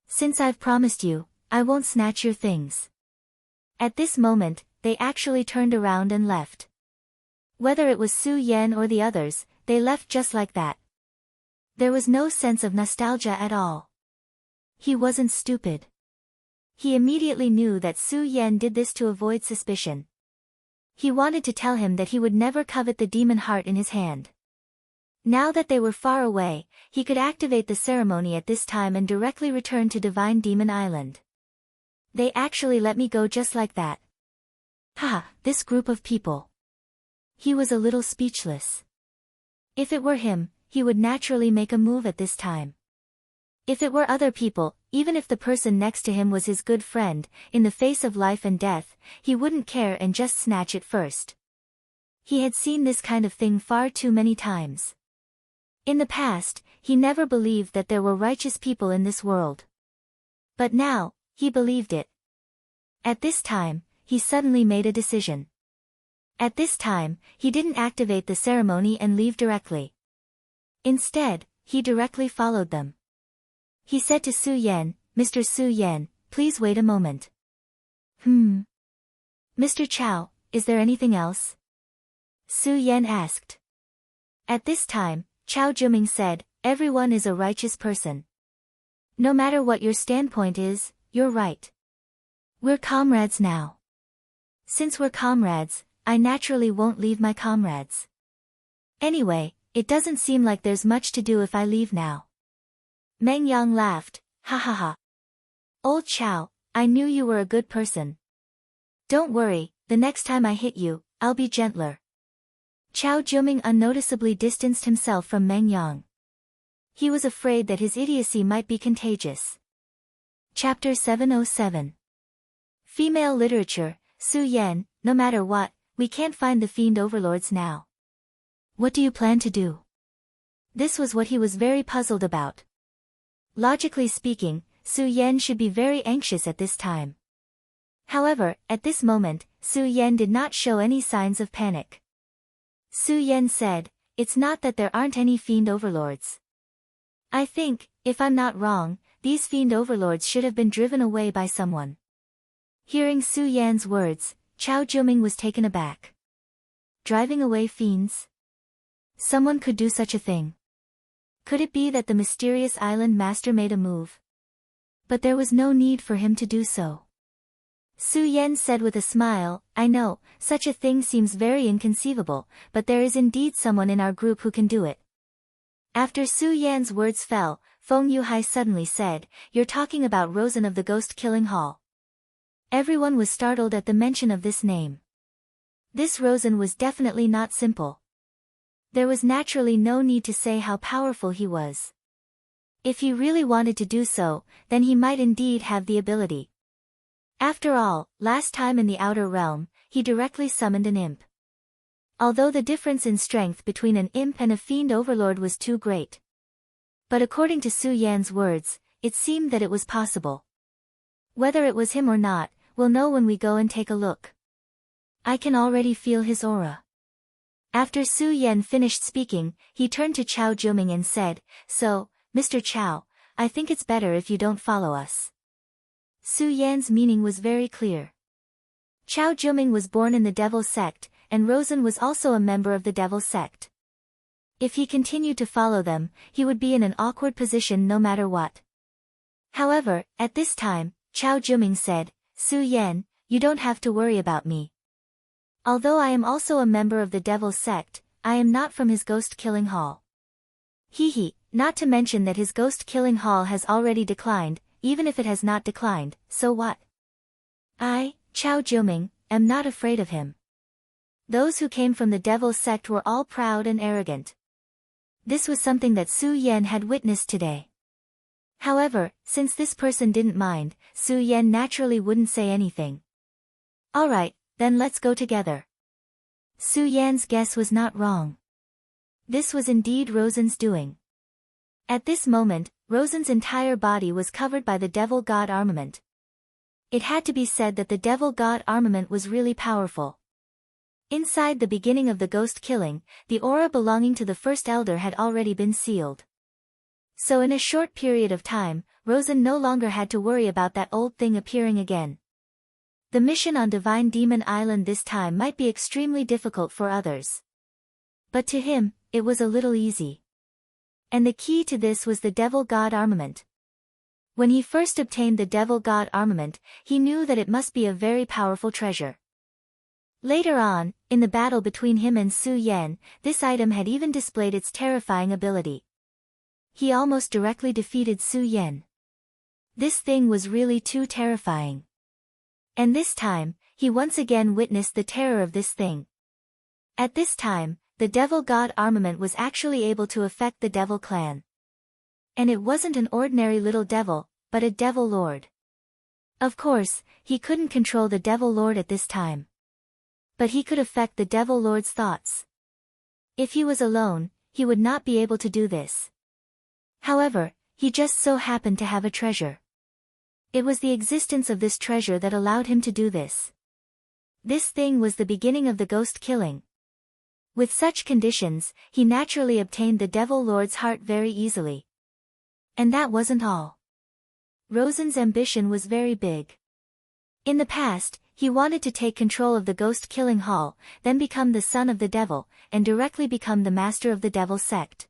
Since I've promised you, I won't snatch your things. At this moment, they actually turned around and left. Whether it was Su Yan or the others, they left just like that. There was no sense of nostalgia at all. He wasn't stupid. He immediately knew that Su Yan did this to avoid suspicion. He wanted to tell him that he would never covet the demon heart in his hand. Now that they were far away, he could activate the ceremony at this time and directly return to Divine Demon Island. They actually let me go just like that. Haha, this group of people. He was a little speechless. If it were him, he would naturally make a move at this time. If it were other people, even if the person next to him was his good friend, in the face of life and death, he wouldn't care and just snatch it first. He had seen this kind of thing far too many times. In the past, he never believed that there were righteous people in this world. But now, he believed it. At this time, he suddenly made a decision. At this time, he didn't activate the ceremony and leave directly. Instead, he directly followed them. He said to Su Yan, Mr. Su Yan, please wait a moment. Mr. Chao, is there anything else? Su Yan asked. At this time, Chao Jiuming said, everyone is a righteous person. No matter what your standpoint is, you're right. We're comrades now. Since we're comrades, I naturally won't leave my comrades. Anyway, it doesn't seem like there's much to do if I leave now. Meng Yang laughed, ha ha ha. Old Chao, I knew you were a good person. Don't worry, the next time I hit you, I'll be gentler. Chao Jiuming unnoticeably distanced himself from Meng Yang. He was afraid that his idiocy might be contagious. Chapter 707. Female Literature, Su Yan, no matter what, we can't find the fiend overlords now. What do you plan to do? This was what he was very puzzled about. Logically speaking, Su Yan should be very anxious at this time. However, at this moment, Su Yan did not show any signs of panic. Su Yan said, "It's not that there aren't any fiend overlords. I think, if I'm not wrong, these fiend overlords should have been driven away by someone." Hearing Su Yan's words, Chao Jiuming was taken aback. Driving away fiends? Someone could do such a thing. Could it be that the mysterious island master made a move? But there was no need for him to do so. Su Yan said with a smile, "I know, such a thing seems very inconceivable, but there is indeed someone in our group who can do it." After Su Yan's words fell, Feng Yuhai suddenly said, "You're talking about Rosen of the Ghost-Killing Hall." Everyone was startled at the mention of this name. This Rosen was definitely not simple. There was naturally no need to say how powerful he was. If he really wanted to do so, then he might indeed have the ability. After all, last time in the Outer Realm, he directly summoned an imp. Although the difference in strength between an imp and a fiend overlord was too great. But according to Su Yan's words, it seemed that it was possible. Whether it was him or not, we'll know when we go and take a look. I can already feel his aura. After Su Yan finished speaking, he turned to Chao Jiuming and said, "So, Mr. Chao, I think it's better if you don't follow us." Su Yan's meaning was very clear. Chao Jiuming was born in the Devil Sect, and Rosen was also a member of the Devil Sect. If he continued to follow them, he would be in an awkward position no matter what. However, at this time, Chao Jiuming said, "Su Yan, you don't have to worry about me. Although I am also a member of the Devil Sect, I am not from his ghost-killing hall. Not to mention that his ghost-killing hall has already declined, even if it has not declined, so what? I, Chao Jiuming, am not afraid of him." Those who came from the Devil Sect were all proud and arrogant. This was something that Su Yan had witnessed today. However, since this person didn't mind, Su Yan naturally wouldn't say anything. "Alright, then let's go together." Su Yan's guess was not wrong. This was indeed Rosen's doing. At this moment, Rosen's entire body was covered by the Devil God armament. It had to be said that the Devil God armament was really powerful. Inside the beginning of the ghost killing, the aura belonging to the First Elder had already been sealed. So in a short period of time, Rosen no longer had to worry about that old thing appearing again. The mission on Divine Demon Island this time might be extremely difficult for others. But to him, it was a little easy. And the key to this was the Devil God armament. When he first obtained the Devil God armament, he knew that it must be a very powerful treasure. Later on, in the battle between him and Su Yan, this item had even displayed its terrifying ability. He almost directly defeated Su Yan. This thing was really too terrifying. And this time, he once again witnessed the terror of this thing. At this time, the Devil God armament was actually able to affect the Devil clan. And it wasn't an ordinary little devil, but a Devil Lord. Of course, he couldn't control the Devil Lord at this time. But he could affect the Devil Lord's thoughts. If he was alone, he would not be able to do this. However, he just so happened to have a treasure. It was the existence of this treasure that allowed him to do this. This thing was the beginning of the ghost killing. With such conditions, he naturally obtained the Devil Lord's heart very easily. And that wasn't all. Rosen's ambition was very big. In the past, he wanted to take control of the ghost-killing hall, then become the son of the devil, and directly become the master of the Devil Sect.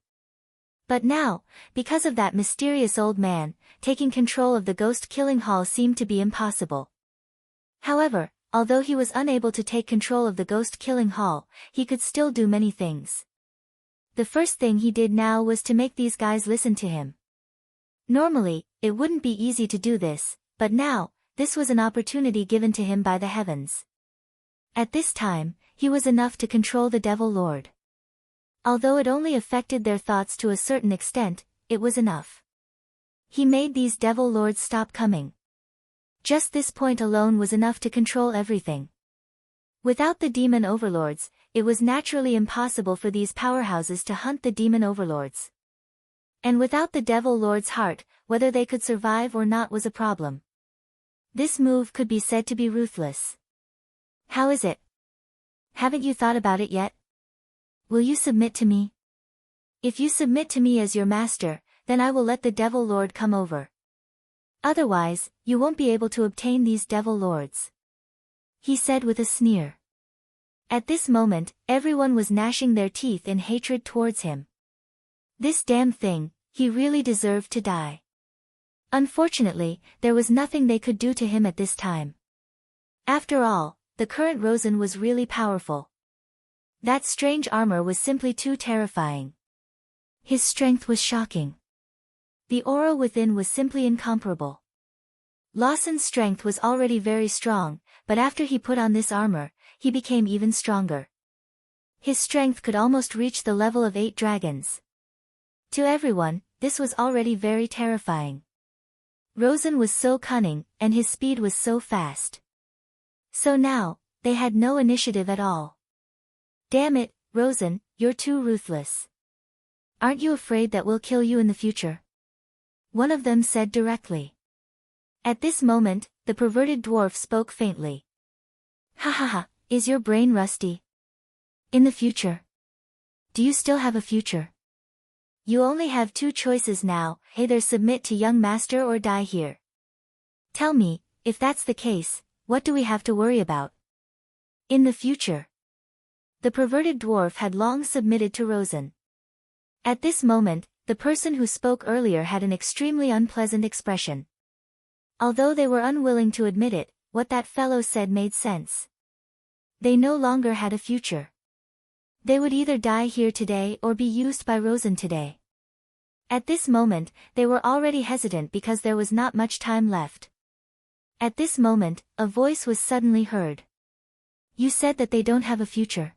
But now, because of that mysterious old man, taking control of the ghost-killing hall seemed to be impossible. However, although he was unable to take control of the ghost-killing hall, he could still do many things. The first thing he did now was to make these guys listen to him. Normally, it wouldn't be easy to do this, but now, this was an opportunity given to him by the heavens. At this time, he was enough to control the Devil Lord. Although it only affected their thoughts to a certain extent, it was enough. He made these Devil Lords stop coming. Just this point alone was enough to control everything. Without the demon overlords, it was naturally impossible for these powerhouses to hunt the demon overlords. And without the Devil Lord's heart, whether they could survive or not was a problem. This move could be said to be ruthless. How is it? Haven't you thought about it yet? Will you submit to me? If you submit to me as your master, then I will let the Devil Lord come over. Otherwise, you won't be able to obtain these Devil Lords. He said with a sneer. At this moment, everyone was gnashing their teeth in hatred towards him. This damn thing, he really deserved to die. Unfortunately, there was nothing they could do to him at this time. After all, the current Rosen was really powerful. That strange armor was simply too terrifying. His strength was shocking. The aura within was simply incomparable. Lawson's strength was already very strong, but after he put on this armor, he became even stronger. His strength could almost reach the level of 8 dragons. To everyone, this was already very terrifying. Rosen was so cunning, and his speed was so fast. So now, they had no initiative at all. Damn it, Rosen, you're too ruthless. Aren't you afraid that we'll kill you in the future? One of them said directly. At this moment, the perverted dwarf spoke faintly. Ha ha ha, is your brain rusty? In the future? Do you still have a future? You only have 2 choices now, either submit to young master or die here. Tell me, if that's the case, what do we have to worry about? In the future. The perverted dwarf had long submitted to Rosen. At this moment, the person who spoke earlier had an extremely unpleasant expression. Although they were unwilling to admit it, what that fellow said made sense. They no longer had a future. They would either die here today or be used by Rosen today. At this moment, they were already hesitant because there was not much time left. At this moment, a voice was suddenly heard. You said that they don't have a future.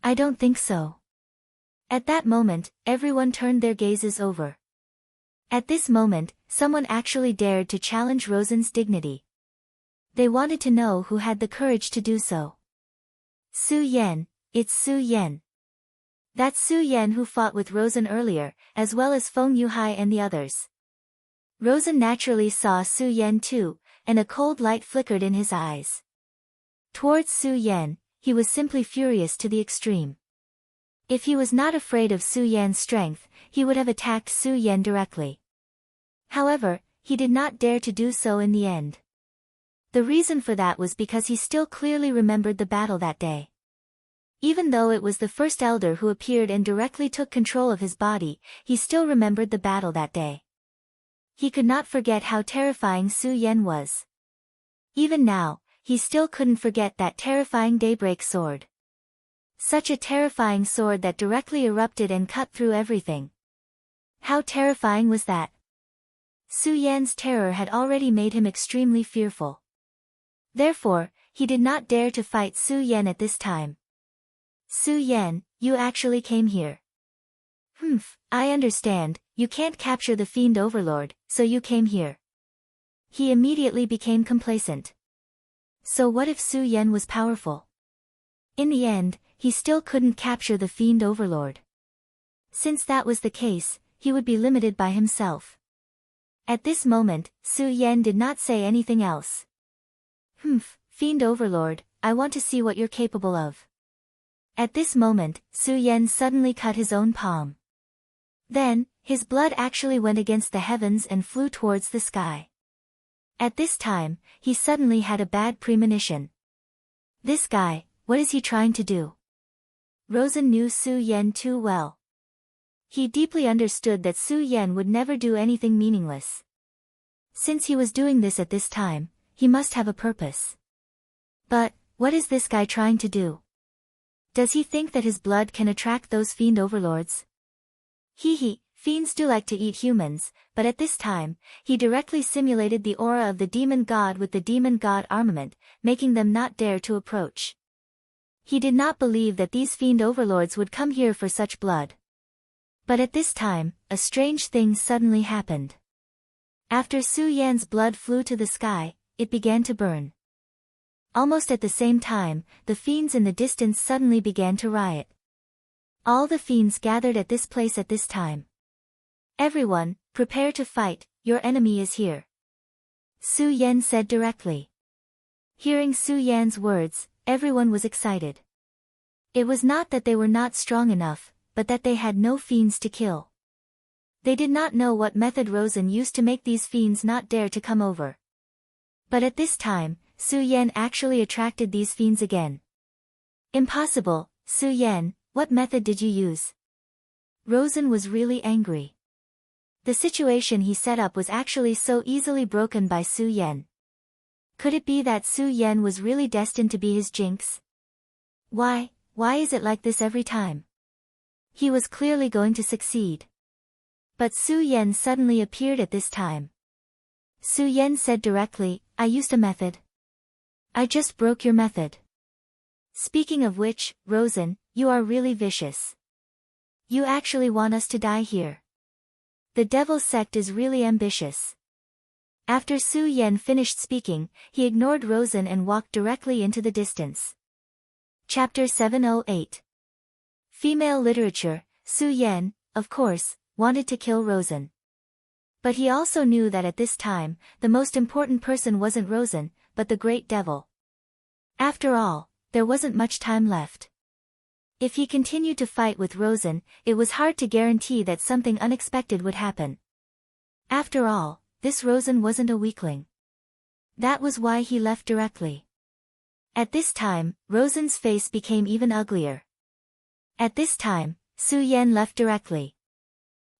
I don't think so. At that moment, everyone turned their gazes over. At this moment, someone actually dared to challenge Rosen's dignity. They wanted to know who had the courage to do so. Su Yan, it's Su Yan. That's Su Yan who fought with Rosen earlier, as well as Feng Yuhai and the others. Rosen naturally saw Su Yan too, and a cold light flickered in his eyes. Towards Su Yan, he was simply furious to the extreme. If he was not afraid of Su Yan's strength, he would have attacked Su Yan directly. However, he did not dare to do so in the end. The reason for that was because he still clearly remembered the battle that day. Even though it was the first elder who appeared and directly took control of his body, he still remembered the battle that day. He could not forget how terrifying Su Yan was. Even now, he still couldn't forget that terrifying daybreak sword. Such a terrifying sword that directly erupted and cut through everything. How terrifying was that? Su Yan's terror had already made him extremely fearful. Therefore, he did not dare to fight Su Yan at this time. Su Yan, you actually came here. I understand, you can't capture the Fiend Overlord, so you came here. He immediately became complacent. So what if Su Yan was powerful? In the end, he still couldn't capture the Fiend Overlord. Since that was the case, he would be limited by himself. At this moment, Su Yan did not say anything else. Fiend Overlord, I want to see what you're capable of. At this moment, Su Yan suddenly cut his own palm. Then, his blood actually went against the heavens and flew towards the sky. At this time, he suddenly had a bad premonition. This guy, what is he trying to do? Rosen knew Su Yan too well. He deeply understood that Su Yan would never do anything meaningless. Since he was doing this at this time, he must have a purpose. But, what is this guy trying to do? Does he think that his blood can attract those fiend overlords? Fiends do like to eat humans, but at this time, he directly simulated the aura of the demon god with the demon god armament, making them not dare to approach. He did not believe that these fiend overlords would come here for such blood. But at this time, a strange thing suddenly happened. After Su Yan's blood flew to the sky, it began to burn. Almost at the same time, the fiends in the distance suddenly began to riot. All the fiends gathered at this place at this time. Everyone, prepare to fight, your enemy is here. Su Yan said directly. Hearing Su Yan's words, everyone was excited. It was not that they were not strong enough, but that they had no fiends to kill. They did not know what method Rosen used to make these fiends not dare to come over. But at this time, Su Yan actually attracted these fiends again. Impossible, Su Yan, what method did you use? Rosen was really angry. The situation he set up was actually so easily broken by Su Yan. Could it be that Su Yan was really destined to be his jinx? Why is it like this every time? He was clearly going to succeed. But Su Yan suddenly appeared at this time. Su Yan said directly, I used a method. I just broke your method. Speaking of which, Rosen, you are really vicious. You actually want us to die here. The Devil Sect is really ambitious. After Su Yan finished speaking, he ignored Rosen and walked directly into the distance. Chapter 708. Female Literature. Su Yan, of course, wanted to kill Rosen. But he also knew that at this time, the most important person wasn't Rosen, but the Great Devil. After all, there wasn't much time left. If he continued to fight with Rosen, it was hard to guarantee that something unexpected would happen. After all, this Rosen wasn't a weakling. That was why he left directly. At this time, Rosen's face became even uglier. At this time, Su Yan left directly.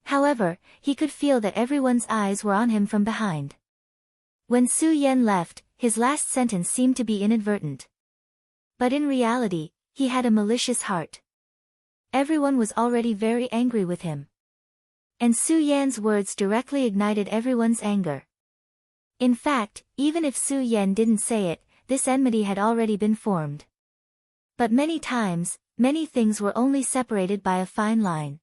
However, he could feel that everyone's eyes were on him from behind. When Su Yan left, his last sentence seemed to be inadvertent. But in reality, he had a malicious heart. Everyone was already very angry with him. And Su Yan's words directly ignited everyone's anger. In fact, even if Su Yan didn't say it, this enmity had already been formed. But many times, many things were only separated by a fine line.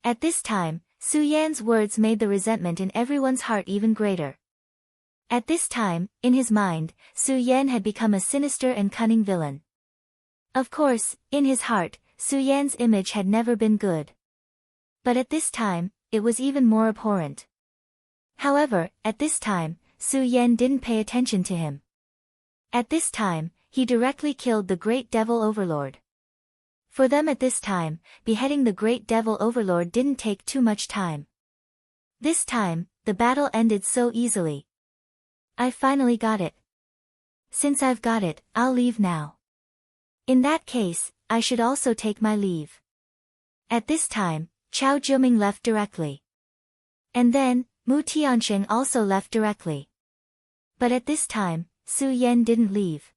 At this time, Su Yan's words made the resentment in everyone's heart even greater. At this time, in his mind, Su Yan had become a sinister and cunning villain. Of course, in his heart, Su Yan's image had never been good. But at this time, it was even more abhorrent. However, at this time, Su Yan didn't pay attention to him. At this time, he directly killed the Great Devil Overlord. For them at this time, beheading the Great Devil Overlord didn't take too much time. This time, the battle ended so easily. I finally got it. Since I've got it, I'll leave now. In that case, I should also take my leave. At this time, Chao Jiuming left directly. And then, Mu Tiansheng also left directly. But at this time, Su Yan didn't leave.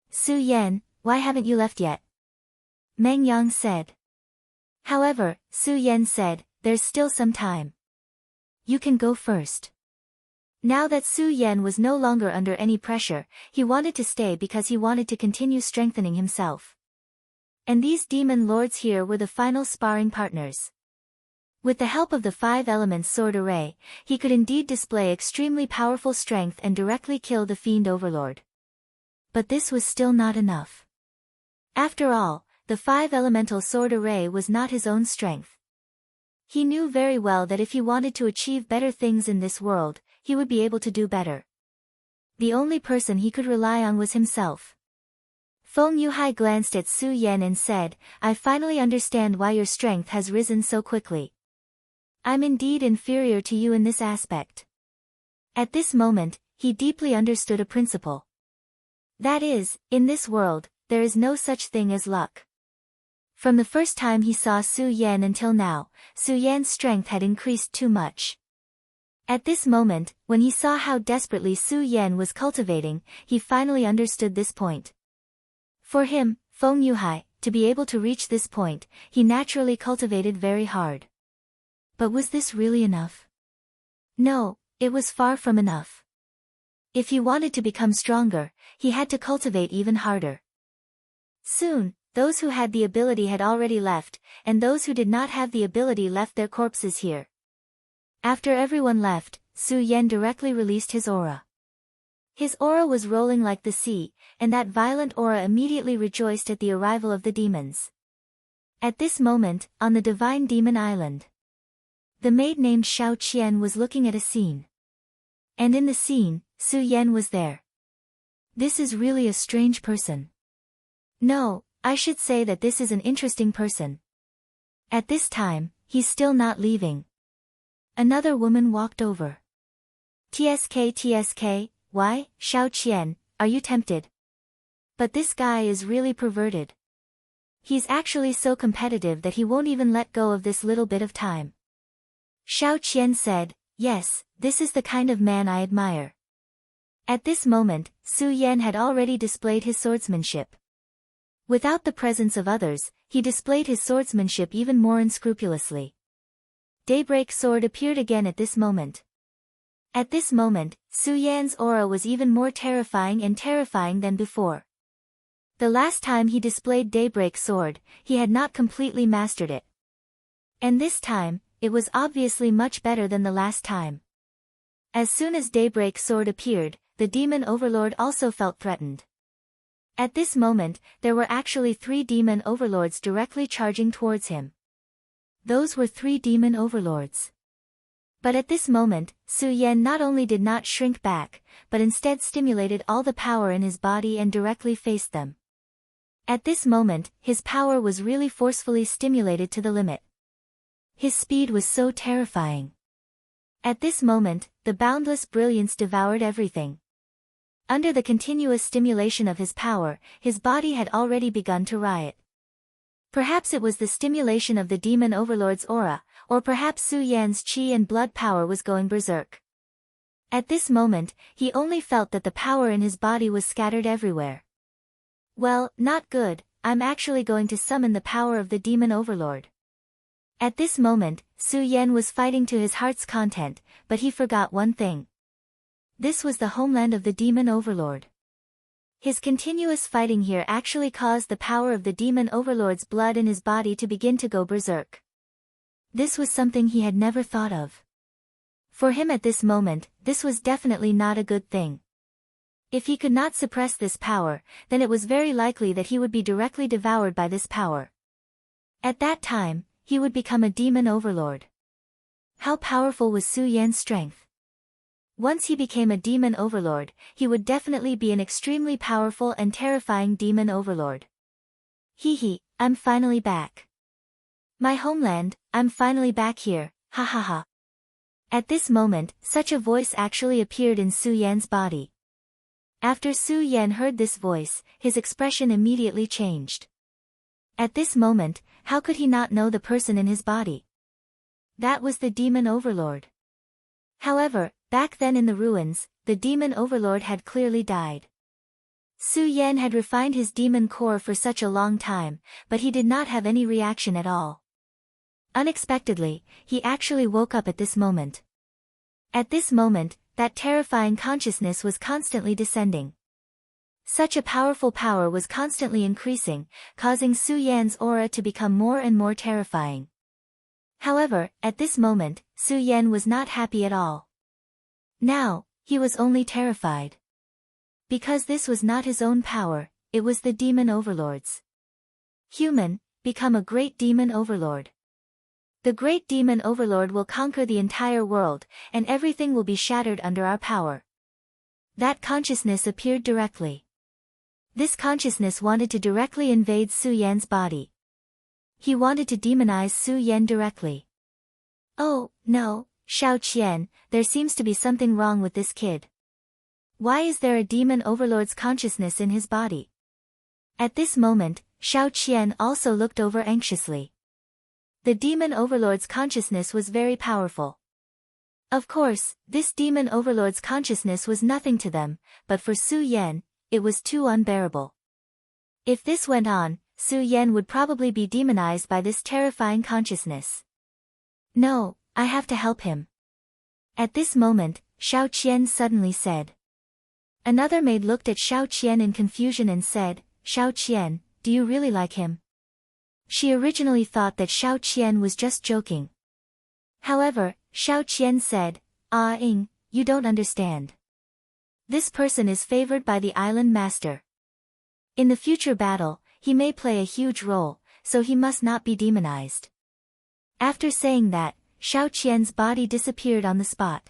Su Yan, why haven't you left yet? Meng Yang said. However, Su Yan said, there's still some time. You can go first. Now that Su Yan was no longer under any pressure, he wanted to stay because he wanted to continue strengthening himself. And these demon lords here were the final sparring partners. With the help of the 5 elements sword array, he could indeed display extremely powerful strength and directly kill the fiend overlord. But this was still not enough. After all, the 5 elemental sword array was not his own strength. He knew very well that if he wanted to achieve better things in this world, he would be able to do better. The only person he could rely on was himself. Feng Yuhai glanced at Su Yan and said, I finally understand why your strength has risen so quickly. I'm indeed inferior to you in this aspect. At this moment, he deeply understood a principle. That is, in this world, there is no such thing as luck. From the first time he saw Su Yan until now, Su Yan's strength had increased too much. At this moment, when he saw how desperately Su Yan was cultivating, he finally understood this point. For him, Feng Yuhai, to be able to reach this point, he naturally cultivated very hard. But was this really enough? No, it was far from enough. If he wanted to become stronger, he had to cultivate even harder. Soon, those who had the ability had already left, and those who did not have the ability left their corpses here. After everyone left, Su Yan directly released his aura. His aura was rolling like the sea, and that violent aura immediately rejoiced at the arrival of the demons. At this moment, on the Divine Demon Island, the maid named Xiao Qian was looking at a scene. And in the scene, Su Yan was there. This is really a strange person. No, I should say that this is an interesting person. At this time, he's still not leaving. Another woman walked over. TSK, why, Xiao Qian, are you tempted? But this guy is really perverted. He's actually so competitive that he won't even let go of this little bit of time. Xiao Qian said, yes, this is the kind of man I admire. At this moment, Su Yan had already displayed his swordsmanship. Without the presence of others, he displayed his swordsmanship even more unscrupulously. Daybreak sword appeared again at this moment. At this moment, Su Yan's aura was even more terrifying than before. The last time he displayed Daybreak sword, he had not completely mastered it. And this time, it was obviously much better than the last time. As soon as Daybreak sword appeared, the demon overlord also felt threatened. At this moment, there were actually 3 demon overlords directly charging towards him. Those were 3 demon overlords. But at this moment, Su Yan not only did not shrink back, but instead stimulated all the power in his body and directly faced them. At this moment, his power was really forcefully stimulated to the limit. His speed was so terrifying. At this moment, the boundless brilliance devoured everything. Under the continuous stimulation of his power, his body had already begun to riot. Perhaps it was the stimulation of the demon overlord's aura, or perhaps Su Yan's qi and blood power was going berserk. At this moment, he only felt that the power in his body was scattered everywhere. Well, not good, I'm actually going to summon the power of the demon overlord. At this moment, Su Yan was fighting to his heart's content, but he forgot one thing. This was the homeland of the demon overlord. His continuous fighting here actually caused the power of the demon overlord's blood in his body to begin to go berserk. This was something he had never thought of. For him at this moment, this was definitely not a good thing. If he could not suppress this power, then it was very likely that he would be directly devoured by this power. At that time, he would become a demon overlord. How powerful was Su Yan's strength? Once he became a demon overlord, he would definitely be an extremely powerful and terrifying demon overlord. Hee, I'm finally back. My homeland, I'm finally back here, ha ha ha. At this moment, such a voice actually appeared in Su Yan's body. After Su Yan heard this voice, his expression immediately changed. At this moment, how could he not know the person in his body? That was the demon overlord. However, back then in the ruins, the demon overlord had clearly died. Su Yan had refined his demon core for such a long time, but he did not have any reaction at all. Unexpectedly, he actually woke up at this moment. At this moment, that terrifying consciousness was constantly descending. Such a powerful power was constantly increasing, causing Su Yan's aura to become more and more terrifying. However, at this moment, Su Yan was not happy at all. Now, he was only terrified. Because this was not his own power, it was the demon overlord's. Human, become a great demon overlord. The great demon overlord will conquer the entire world, and everything will be shattered under our power. That consciousness appeared directly. This consciousness wanted to directly invade Su Yan's body. He wanted to demonize Su Yan directly. Oh, no, Xiao Qian, there seems to be something wrong with this kid. Why is there a demon overlord's consciousness in his body? At this moment, Xiao Qian also looked over anxiously. The demon overlord's consciousness was very powerful. Of course, this demon overlord's consciousness was nothing to them, but for Su Yan, it was too unbearable. If this went on, Su Yan would probably be demonized by this terrifying consciousness. No, I have to help him. At this moment, Xiao Qian suddenly said. Another maid looked at Xiao Qian in confusion and said, Xiao Qian, do you really like him? She originally thought that Xiao Qian was just joking. However, Xiao Qian said, you don't understand. This person is favored by the island master. In the future battle, he may play a huge role, so he must not be demonized. After saying that, Xiao Qian's body disappeared on the spot.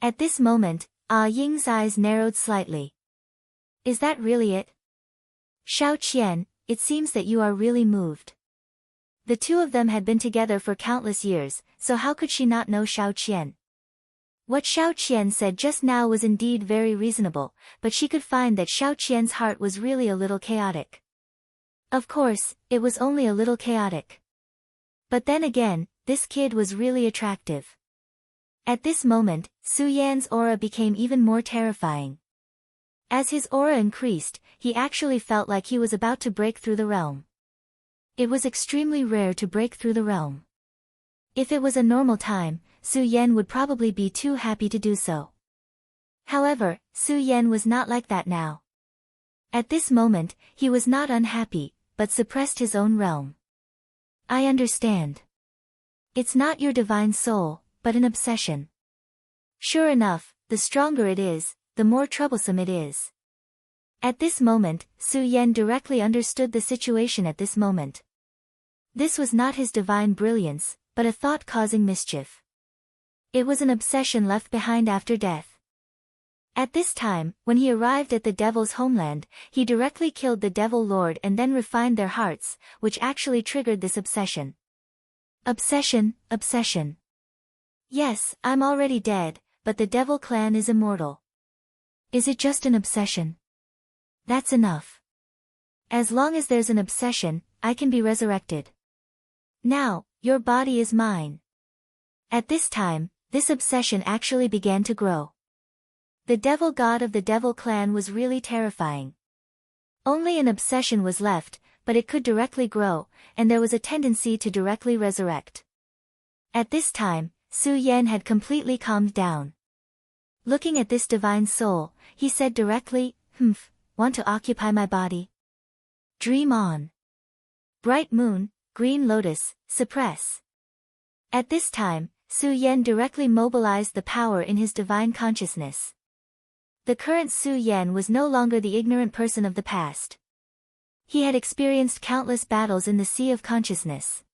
At this moment, Ah Ying's eyes narrowed slightly. Is that really it? Xiao Qian, it seems that you are really moved. The two of them had been together for countless years, so how could she not know Xiao Qian? What Xiao Qian said just now was indeed very reasonable, but she could find that Xiao Qian's heart was really a little chaotic. Of course, it was only a little chaotic. But then again, this kid was really attractive. At this moment, Su Yan's aura became even more terrifying. As his aura increased, he actually felt like he was about to break through the realm. It was extremely rare to break through the realm. If it was a normal time, Su Yan would probably be too happy to do so. However, Su Yan was not like that now. At this moment, he was not unhappy, but suppressed his own realm. I understand. It's not your divine soul, but an obsession. Sure enough, the stronger it is, the more troublesome it is. At this moment, Su Yan directly understood the situation at this moment. This was not his divine brilliance, but a thought causing mischief. It was an obsession left behind after death. At this time, when he arrived at the devil's homeland, he directly killed the devil lord and then refined their hearts, which actually triggered this obsession. Obsession. Yes, I'm already dead, but the devil clan is immortal. Is it just an obsession? That's enough. As long as there's an obsession, I can be resurrected. Now, your body is mine. At this time, this obsession actually began to grow. The devil god of the devil clan was really terrifying. Only an obsession was left, but it could directly grow, and there was a tendency to directly resurrect. At this time, Su Yan had completely calmed down. Looking at this divine soul, he said directly, want to occupy my body? Dream on. Bright moon, green lotus, suppress. At this time, Su Yan directly mobilized the power in his divine consciousness. The current Su Yan was no longer the ignorant person of the past. He had experienced countless battles in the sea of consciousness.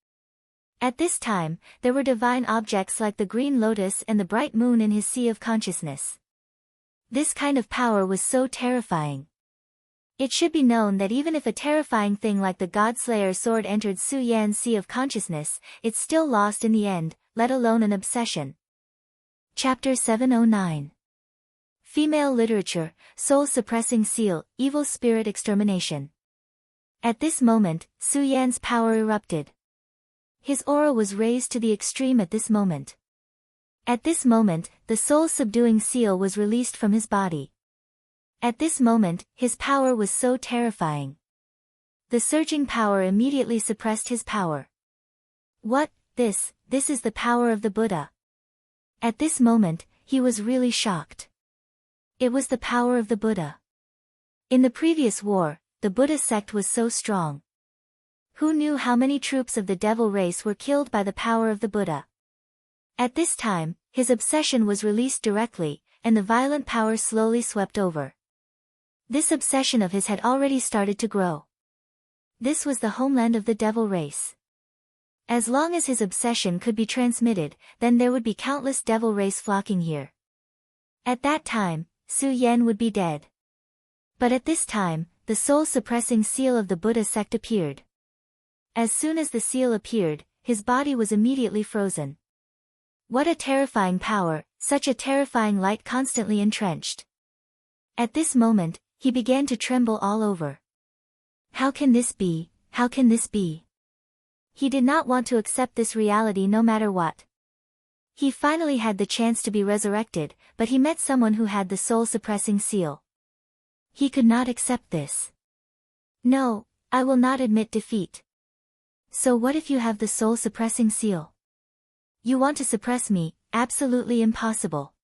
At this time, there were divine objects like the green lotus and the bright moon in his sea of consciousness. This kind of power was so terrifying. It should be known that even if a terrifying thing like the God-Slayer sword entered Su Yan's sea of consciousness, it's still lost in the end, let alone an obsession. Chapter 709. Female Literature, Soul-Suppressing Seal, Evil Spirit Extermination. At this moment, Su Yan's power erupted. His aura was raised to the extreme at this moment. At this moment, the soul-subduing seal was released from his body. At this moment, his power was so terrifying. The surging power immediately suppressed his power. What, this is the power of the Buddha. At this moment, he was really shocked. It was the power of the Buddha. In the previous war, the Buddha sect was so strong. Who knew how many troops of the devil race were killed by the power of the Buddha? At this time, his obsession was released directly, and the violent power slowly swept over. This obsession of his had already started to grow. This was the homeland of the devil race. As long as his obsession could be transmitted, then there would be countless devil race flocking here. At that time, Su Yan would be dead. But at this time, the soul-suppressing seal of the Buddha sect appeared. As soon as the seal appeared, his body was immediately frozen. What a terrifying power, such a terrifying light constantly entrenched. At this moment, he began to tremble all over. How can this be? How can this be? He did not want to accept this reality no matter what. He finally had the chance to be resurrected, but he met someone who had the soul-suppressing seal. He could not accept this. No, I will not admit defeat. So what if you have the soul-suppressing seal? You want to suppress me, absolutely impossible.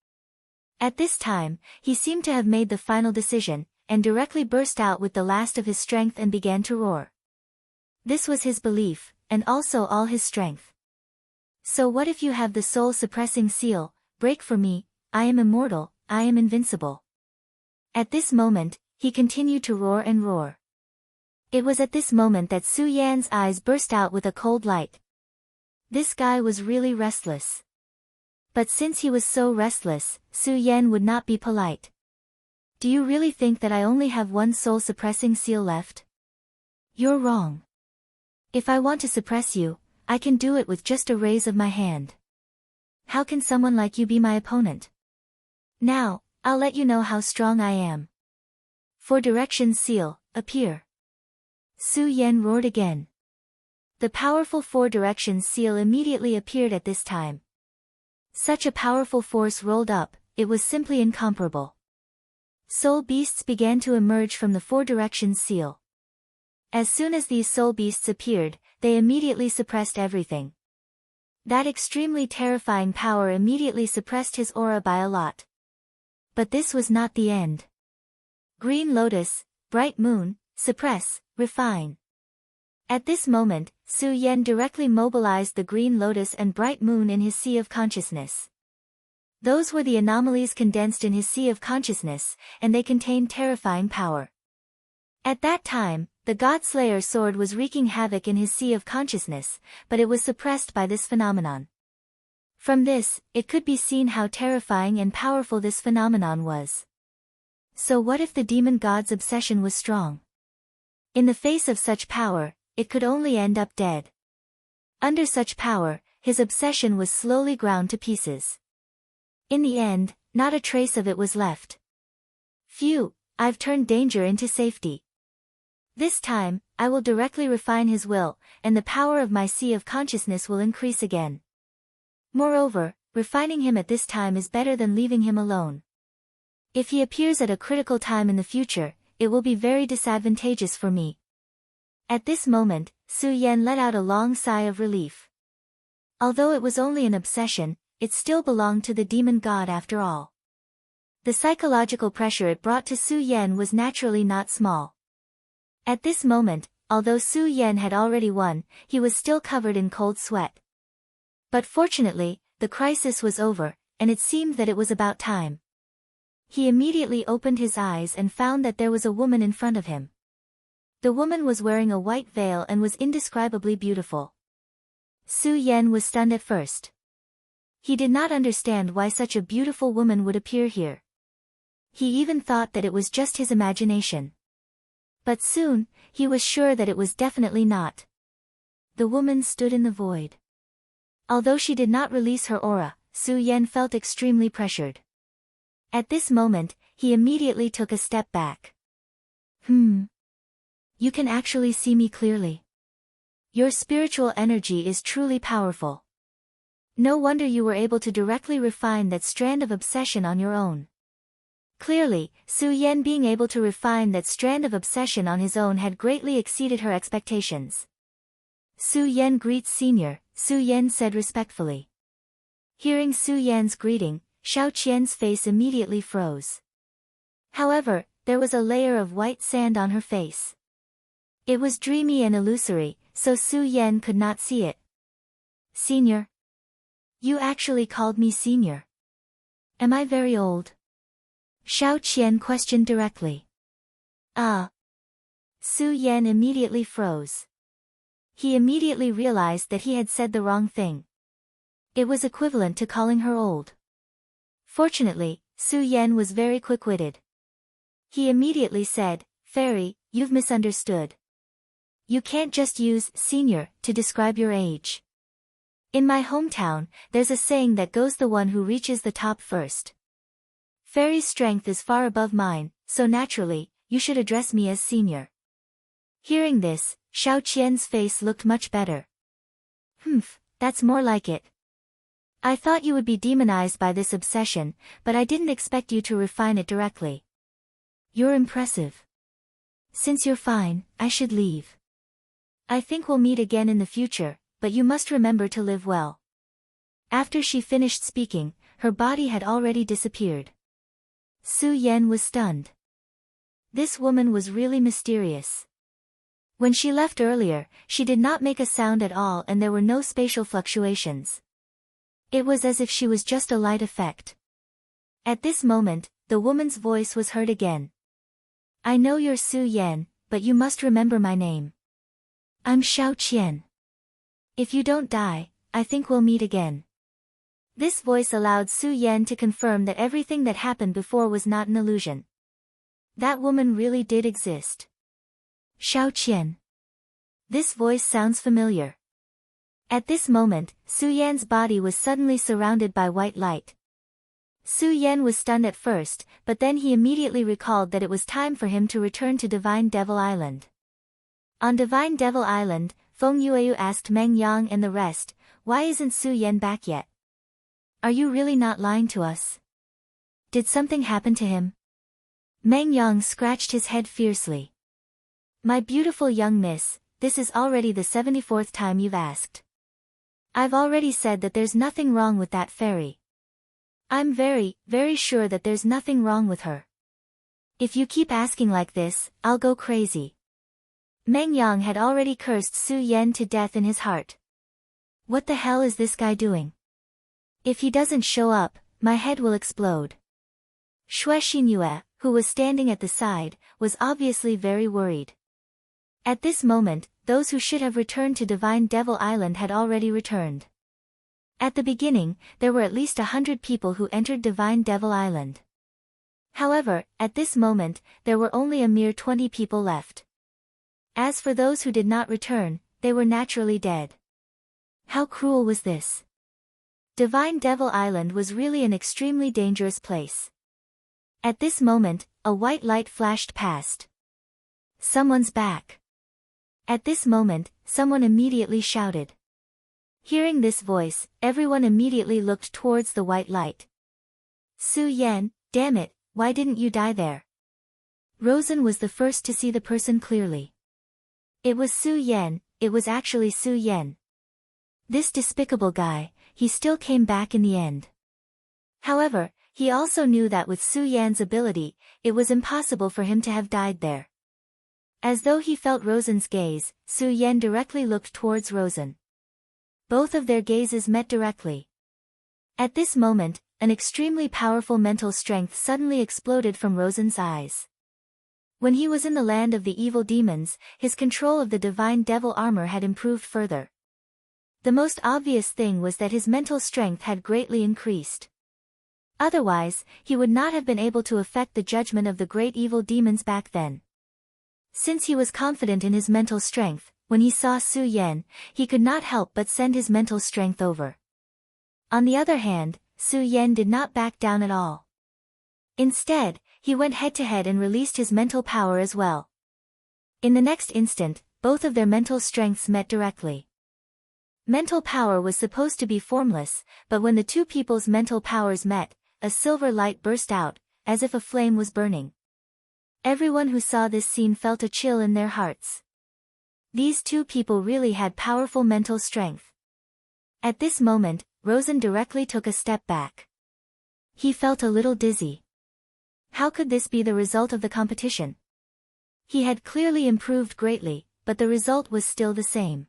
At this time, he seemed to have made the final decision, and directly burst out with the last of his strength and began to roar. This was his belief, and also all his strength. So what if you have the soul-suppressing seal? Break for me, I am immortal, I am invincible. At this moment, he continued to roar and roar. It was at this moment that Su Yan's eyes burst out with a cold light. This guy was really restless. But since he was so restless, Su Yan would not be polite. Do you really think that I only have one soul-suppressing seal left? You're wrong. If I want to suppress you, I can do it with just a raise of my hand. How can someone like you be my opponent? Now, I'll let you know how strong I am. Four Directions Seal, appear. Su Yan roared again. The powerful Four Directions Seal immediately appeared at this time. Such a powerful force rolled up, it was simply incomparable. Soul beasts began to emerge from the Four Directions Seal. As soon as these soul beasts appeared, they immediately suppressed everything. That extremely terrifying power immediately suppressed his aura by a lot. But this was not the end. Green Lotus, Bright Moon, suppress, refine. At this moment, Su Yan directly mobilized the Green Lotus and Bright Moon in his sea of consciousness. Those were the anomalies condensed in his sea of consciousness, and they contained terrifying power. At that time, the God-Slayer sword was wreaking havoc in his sea of consciousness, but it was suppressed by this phenomenon. From this, it could be seen how terrifying and powerful this phenomenon was. So what if the demon god's obsession was strong? In the face of such power, it could only end up dead. Under such power, his obsession was slowly ground to pieces. In the end, not a trace of it was left. Phew, I've turned danger into safety. This time, I will directly refine his will, and the power of my sea of consciousness will increase again. Moreover, refining him at this time is better than leaving him alone. If he appears at a critical time in the future, it will be very disadvantageous for me. At this moment, Su Yan let out a long sigh of relief. Although it was only an obsession, it still belonged to the demon god after all. The psychological pressure it brought to Su Yan was naturally not small. At this moment, although Su Yan had already won, he was still covered in cold sweat. But fortunately, the crisis was over, and it seemed that it was about time. He immediately opened his eyes and found that there was a woman in front of him. The woman was wearing a white veil and was indescribably beautiful. Su Yan was stunned at first. He did not understand why such a beautiful woman would appear here. He even thought that it was just his imagination. But soon, he was sure that it was definitely not. The woman stood in the void. Although she did not release her aura, Su Yan felt extremely pressured. At this moment, he immediately took a step back. You can actually see me clearly. Your spiritual energy is truly powerful. No wonder you were able to directly refine that strand of obsession on your own. Clearly, Su Yan being able to refine that strand of obsession on his own had greatly exceeded her expectations. Su Yan greets senior, Su Yan said respectfully. Hearing Su Yan's greeting, Xiao Qian's face immediately froze. However, there was a layer of white sand on her face. It was dreamy and illusory, so Su Yan could not see it. Senior? You actually called me senior. Am I very old? Xiao Qian questioned directly. Su Yan immediately froze. He immediately realized that he had said the wrong thing. It was equivalent to calling her old. Fortunately, Su Yan was very quick-witted. He immediately said, Fairy, you've misunderstood. You can't just use senior to describe your age. In my hometown, there's a saying that goes the one who reaches the top first. Fairy's strength is far above mine, so naturally, you should address me as senior. Hearing this, Xiao Qian's face looked much better. That's more like it. I thought you would be demonized by this obsession, but I didn't expect you to refine it directly. You're impressive. Since you're fine, I should leave. I think we'll meet again in the future, but you must remember to live well. After she finished speaking, her body had already disappeared. Su Yan was stunned. This woman was really mysterious. When she left earlier, she did not make a sound at all and there were no spatial fluctuations. It was as if she was just a light effect. At this moment, the woman's voice was heard again. I know you're Su Yan, but you must remember my name. I'm Xiao Qian. If you don't die, I think we'll meet again. This voice allowed Su Yan to confirm that everything that happened before was not an illusion. That woman really did exist. Xiao Qian. This voice sounds familiar. At this moment, Su Yan's body was suddenly surrounded by white light. Su Yan was stunned at first, but then he immediately recalled that it was time for him to return to Divine Devil Island. On Divine Devil Island, Feng Yueyu asked Meng Yang and the rest, "Why isn't Su Yan back yet? Are you really not lying to us? Did something happen to him?" Meng Yang scratched his head fiercely. "My beautiful young miss, this is already the 74th time you've asked. I've already said that there's nothing wrong with that fairy. I'm very, very sure that there's nothing wrong with her. If you keep asking like this, I'll go crazy." Meng Yang had already cursed Su Yan to death in his heart. What the hell is this guy doing? If he doesn't show up, my head will explode. Xue Xinyue, who was standing at the side, was obviously very worried. At this moment, those who should have returned to Divine Devil Island had already returned. At the beginning, there were at least 100 people who entered Divine Devil Island. However, at this moment, there were only a mere 20 people left. As for those who did not return, they were naturally dead. How cruel was this? Divine Devil Island was really an extremely dangerous place. At this moment, a white light flashed past. Someone's back. At this moment, someone immediately shouted. Hearing this voice, everyone immediately looked towards the white light. Su Yan, damn it, why didn't you die there? Rosen was the first to see the person clearly. It was Su Yan, it was actually Su Yan. This despicable guy, he still came back in the end. However, he also knew that with Su Yan's ability, it was impossible for him to have died there. As though he felt Rosen's gaze, Su Yan directly looked towards Rosen. Both of their gazes met directly. At this moment, an extremely powerful mental strength suddenly exploded from Rosen's eyes. When he was in the land of the evil demons, his control of the divine devil armor had improved further. The most obvious thing was that his mental strength had greatly increased. Otherwise, he would not have been able to affect the judgment of the great evil demons back then. Since he was confident in his mental strength, when he saw Su Yan, he could not help but send his mental strength over. On the other hand, Su Yan did not back down at all. Instead, he went head-to-head and released his mental power as well. In the next instant, both of their mental strengths met directly. Mental power was supposed to be formless, but when the two people's mental powers met, a silver light burst out, as if a flame was burning. Everyone who saw this scene felt a chill in their hearts. These two people really had powerful mental strength. At this moment, Rosen directly took a step back. He felt a little dizzy. How could this be the result of the competition? He had clearly improved greatly, but the result was still the same.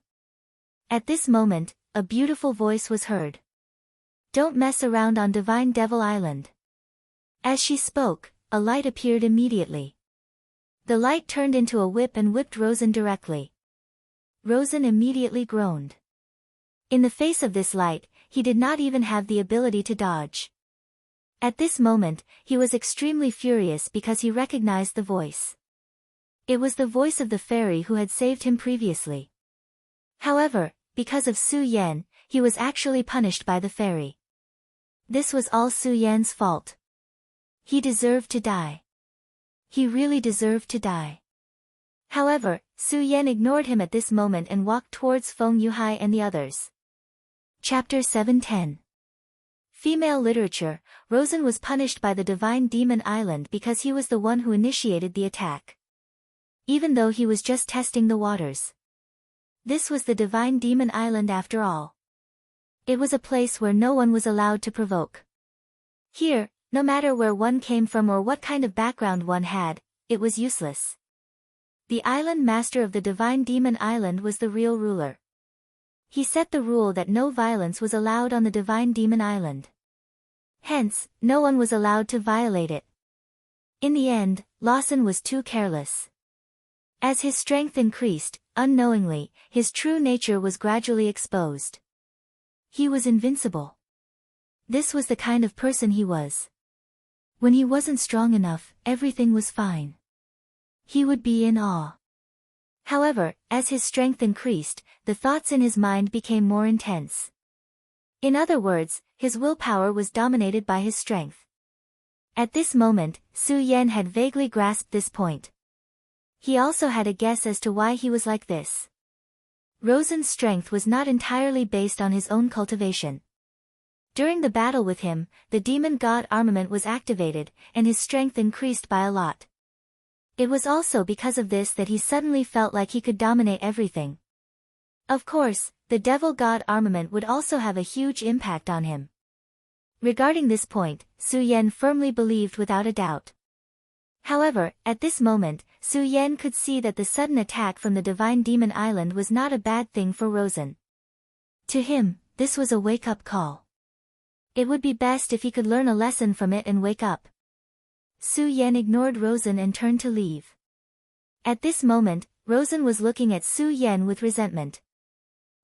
At this moment, a beautiful voice was heard. "Don't mess around on Divine Devil Island." As she spoke, a light appeared immediately. The light turned into a whip and whipped Rosen directly. Rosen immediately groaned. In the face of this light, he did not even have the ability to dodge. At this moment, he was extremely furious because he recognized the voice. It was the voice of the fairy who had saved him previously. However, because of Su Yan, he was actually punished by the fairy. This was all Su Yan's fault. He deserved to die. He really deserved to die. However, Su Yan ignored him at this moment and walked towards Feng Yuhai and the others. Chapter 710. Female Literature. Rosen was punished by the Divine Demon Island because he was the one who initiated the attack. Even though he was just testing the waters. This was the Divine Demon Island after all. It was a place where no one was allowed to provoke. Here, no matter where one came from or what kind of background one had, it was useless. The island master of the Divine Demon Island was the real ruler. He set the rule that no violence was allowed on the Divine Demon Island. Hence, no one was allowed to violate it. In the end, Lawson was too careless. As his strength increased, unknowingly, his true nature was gradually exposed. He was invincible. This was the kind of person he was. When he wasn't strong enough, everything was fine. He would be in awe. However, as his strength increased, the thoughts in his mind became more intense. In other words, his willpower was dominated by his strength. At this moment, Su Yan had vaguely grasped this point. He also had a guess as to why he was like this. Rosen's strength was not entirely based on his own cultivation. During the battle with him, the demon god armament was activated, and his strength increased by a lot. It was also because of this that he suddenly felt like he could dominate everything. Of course, the devil god armament would also have a huge impact on him. Regarding this point, Su Yan firmly believed without a doubt. However, at this moment, Su Yan could see that the sudden attack from the Divine Demon Island was not a bad thing for Rosen. To him, this was a wake-up call. It would be best if he could learn a lesson from it and wake up. Su Yan ignored Rosen and turned to leave. At this moment, Rosen was looking at Su Yan with resentment.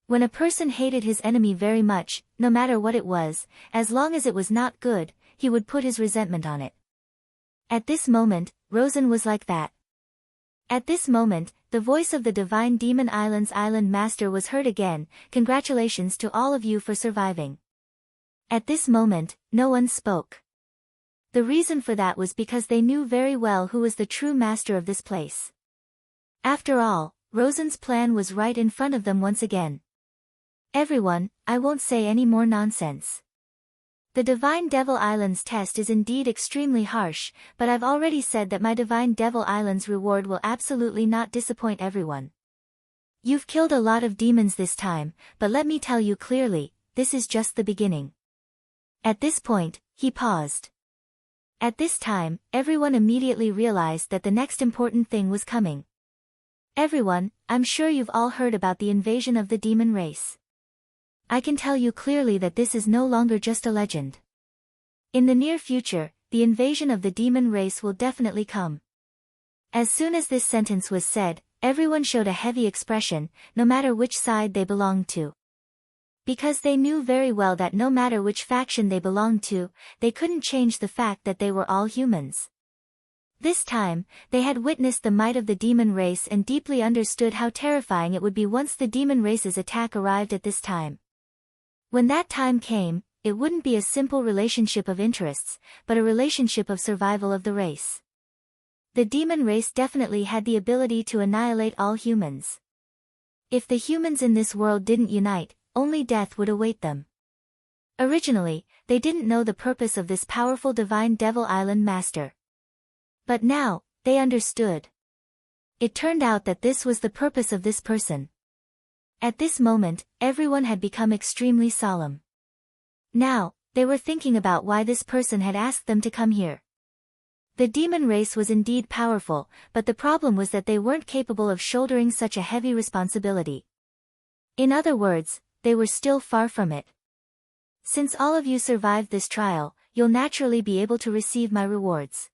When a person hated his enemy very much, no matter what it was, as long as it was not good, he would put his resentment on it. At this moment, Rosen was like that. At this moment, the voice of the Divine Demon Island's Island Master was heard again. Congratulations to all of you for surviving. At this moment, no one spoke. The reason for that was because they knew very well who was the true master of this place. After all, Rosen's plan was right in front of them once again. Everyone, I won't say any more nonsense. The Divine Devil Island's test is indeed extremely harsh, but I've already said that my Divine Devil Island's reward will absolutely not disappoint everyone. You've killed a lot of demons this time, but let me tell you clearly, this is just the beginning. At this point, he paused. At this time, everyone immediately realized that the next important thing was coming. Everyone, I'm sure you've all heard about the invasion of the demon race. I can tell you clearly that this is no longer just a legend. In the near future, the invasion of the demon race will definitely come. As soon as this sentence was said, everyone showed a heavy expression, no matter which side they belonged to. Because they knew very well that no matter which faction they belonged to, they couldn't change the fact that they were all humans. This time, they had witnessed the might of the demon race and deeply understood how terrifying it would be once the demon race's attack arrived at this time. When that time came, it wouldn't be a simple relationship of interests, but a relationship of survival of the race. The demon race definitely had the ability to annihilate all humans. If the humans in this world didn't unite, only death would await them. Originally, they didn't know the purpose of this powerful Divine Devil Island Master. But now, they understood. It turned out that this was the purpose of this person. At this moment, everyone had become extremely solemn. Now, they were thinking about why this person had asked them to come here. The demon race was indeed powerful, but the problem was that they weren't capable of shouldering such a heavy responsibility. In other words, they were still far from it. Since all of you survived this trial, you'll naturally be able to receive my rewards.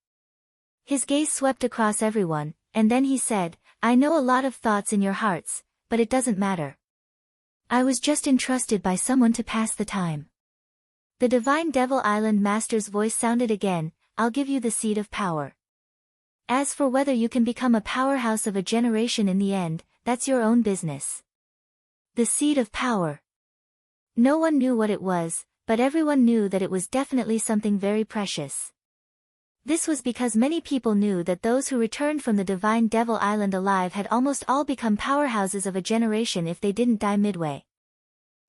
His gaze swept across everyone, and then he said, I know a lot of thoughts in your hearts, but it doesn't matter. I was just entrusted by someone to pass the time. The Divine Devil Island Master's voice sounded again, I'll give you the seed of power. As for whether you can become a powerhouse of a generation in the end, that's your own business. The seed of power. No one knew what it was, but everyone knew that it was definitely something very precious. This was because many people knew that those who returned from the Divine Devil Island alive had almost all become powerhouses of a generation if they didn't die midway.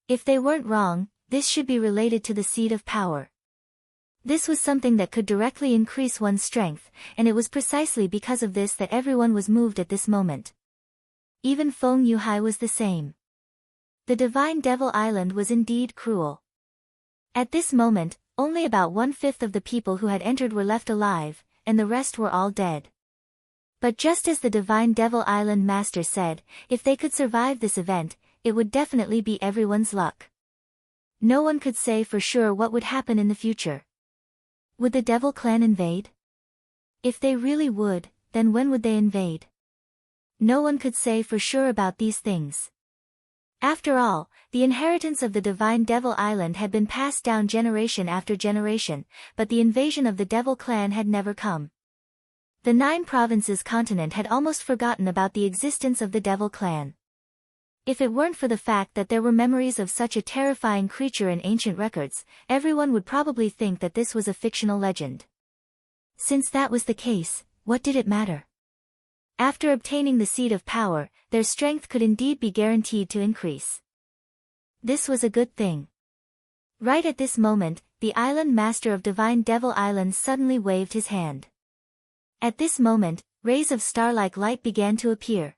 If they weren't wrong, this should be related to the seed of power. This was something that could directly increase one's strength, and it was precisely because of this that everyone was moved at this moment. Even Feng Yuhai was the same. The Divine Devil Island was indeed cruel. At this moment, only about 1/5 of the people who had entered were left alive, and the rest were all dead. But just as the Divine Devil Island Master said, if they could survive this event, it would definitely be everyone's luck. No one could say for sure what would happen in the future. Would the Devil Clan invade? If they really would, then when would they invade? No one could say for sure about these things. After all, the inheritance of the divine Devil Island had been passed down generation after generation, but the invasion of the Devil clan had never come. The 9 provinces continent had almost forgotten about the existence of the Devil clan. If it weren't for the fact that there were memories of such a terrifying creature in ancient records, everyone would probably think that this was a fictional legend. Since that was the case, what did it matter? After obtaining the seed of power, their strength could indeed be guaranteed to increase. This was a good thing. Right at this moment, the island master of Divine Devil Island suddenly waved his hand. At this moment, rays of star-like light began to appear.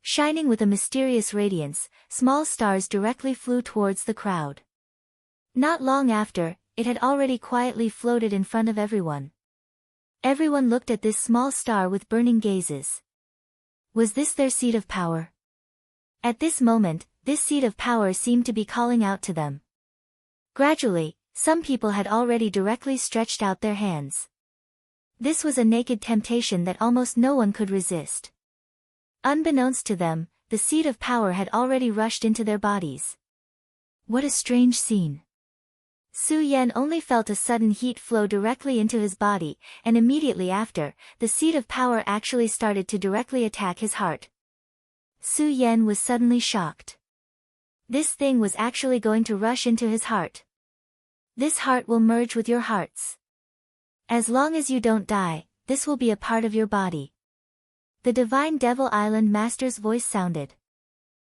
Shining with a mysterious radiance, small stars directly flew towards the crowd. Not long after, it had already quietly floated in front of everyone. Everyone looked at this small star with burning gazes. Was this their seed of power? At this moment, this seed of power seemed to be calling out to them. Gradually, some people had already directly stretched out their hands. This was a naked temptation that almost no one could resist. Unbeknownst to them, the seed of power had already rushed into their bodies. What a strange scene. Su Yan only felt a sudden heat flow directly into his body, and immediately after, the seed of power actually started to directly attack his heart. Su Yan was suddenly shocked. This thing was actually going to rush into his heart. This heart will merge with your hearts. As long as you don't die, this will be a part of your body. The Divine Devil Island Master's voice sounded.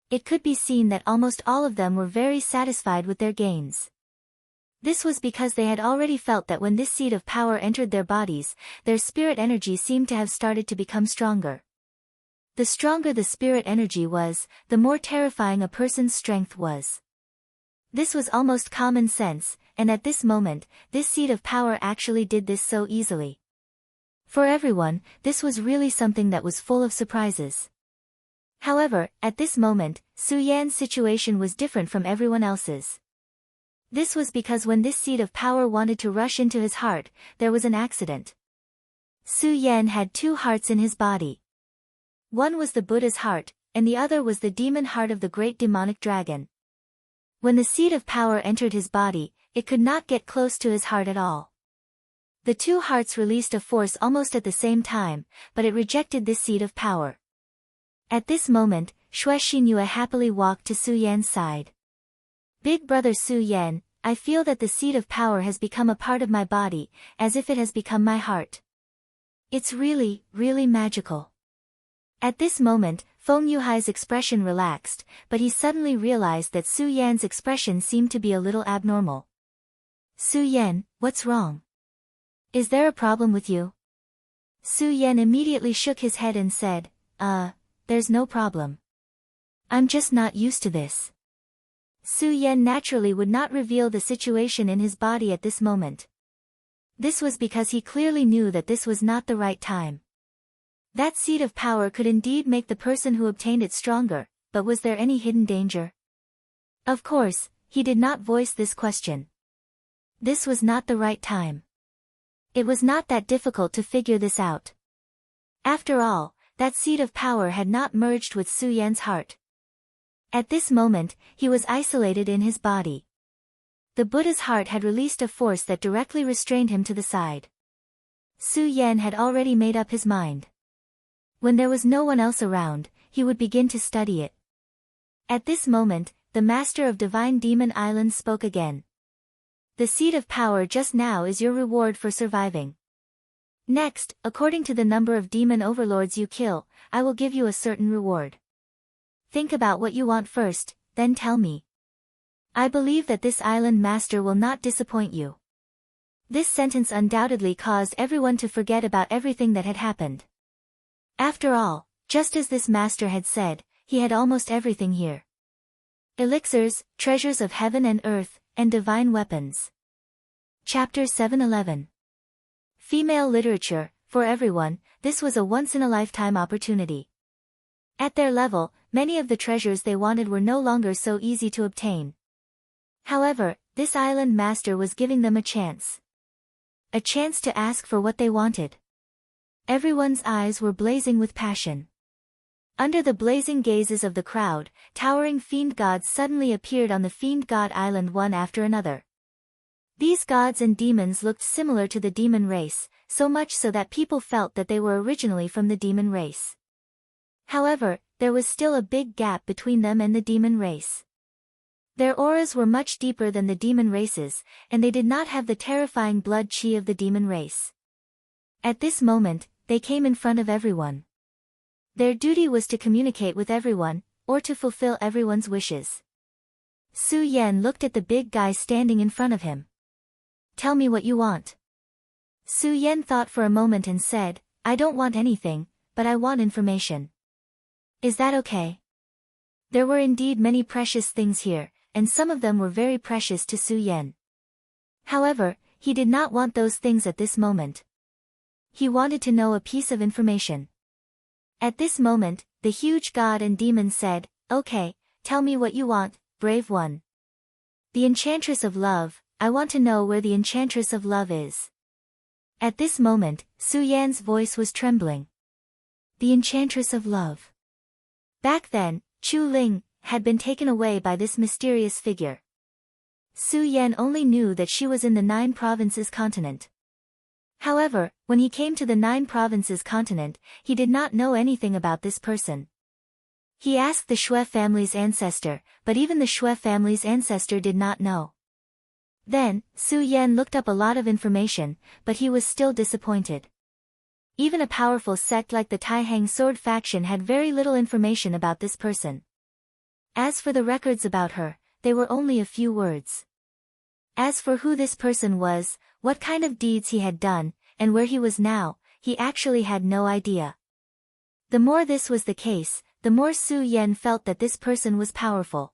It could be seen that almost all of them were very satisfied with their gains. This was because they had already felt that when this seed of power entered their bodies, their spirit energy seemed to have started to become stronger. The stronger the spirit energy was, the more terrifying a person's strength was. This was almost common sense, and at this moment, this seed of power actually did this so easily. For everyone, this was really something that was full of surprises. However, at this moment, Su Yan's situation was different from everyone else's. This was because when this seed of power wanted to rush into his heart, there was an accident. Su Yan had 2 hearts in his body. One was the Buddha's heart, and the other was the demon heart of the great demonic dragon. When the seed of power entered his body, it could not get close to his heart at all. The 2 hearts released a force almost at the same time, but it rejected this seed of power. At this moment, Xue Xingyue happily walked to Su Yan's side. Big brother Su Yan, I feel that the seed of power has become a part of my body, as if it has become my heart. It's really, really magical. At this moment, Feng Yuhai's expression relaxed, but he suddenly realized that Su Yan's expression seemed to be a little abnormal. Su Yan, what's wrong? Is there a problem with you? Su Yan immediately shook his head and said, there's no problem. I'm just not used to this. Su Yan naturally would not reveal the situation in his body at this moment. This was because he clearly knew that this was not the right time. That seed of power could indeed make the person who obtained it stronger, but was there any hidden danger? Of course, he did not voice this question. This was not the right time. It was not that difficult to figure this out. After all, that seed of power had not merged with Su Yan's heart. At this moment, he was isolated in his body. The Buddha's heart had released a force that directly restrained him to the side. Su Yan had already made up his mind. When there was no one else around, he would begin to study it. At this moment, the master of Divine Demon Island spoke again. The seed of power just now is your reward for surviving. Next, according to the number of demon overlords you kill, I will give you a certain reward. Think about what you want first, then tell me. I believe that this island master will not disappoint you. This sentence undoubtedly caused everyone to forget about everything that had happened. After all, just as this master had said, he had almost everything here. Elixirs, treasures of heaven and earth, and divine weapons. Chapter 711. Female literature, for everyone, this was a once-in-a-lifetime opportunity. At their level, many of the treasures they wanted were no longer so easy to obtain. However, this island master was giving them a chance. A chance to ask for what they wanted. Everyone's eyes were blazing with passion. Under the blazing gazes of the crowd, towering fiend gods suddenly appeared on the fiend god island one after another. These gods and demons looked similar to the demon race, so much so that people felt that they were originally from the demon race. However, there was still a big gap between them and the demon race. Their auras were much deeper than the demon races, and they did not have the terrifying blood chi of the demon race. At this moment, they came in front of everyone. Their duty was to communicate with everyone, or to fulfill everyone's wishes. Su Yan looked at the big guy standing in front of him. "Tell me what you want." Su Yan thought for a moment and said, "I don't want anything, but I want information. Is that okay?" There were indeed many precious things here, and some of them were very precious to Su Yan. However, he did not want those things at this moment. He wanted to know a piece of information. At this moment, the huge god and demon said, "Okay, tell me what you want, brave one." "The Enchantress of Love, I want to know where the Enchantress of Love is." At this moment, Su Yan's voice was trembling. The Enchantress of Love. Back then, Chu Ling had been taken away by this mysterious figure. Su Yan only knew that she was in the 9 provinces continent. However, when he came to the 9 provinces continent, he did not know anything about this person. He asked the Shui family's ancestor, but even the Shui family's ancestor did not know. Then, Su Yan looked up a lot of information, but he was still disappointed. Even a powerful sect like the Taihang Sword faction had very little information about this person. As for the records about her, they were only a few words. As for who this person was, what kind of deeds he had done, and where he was now, he actually had no idea. The more this was the case, the more Su Yan felt that this person was powerful.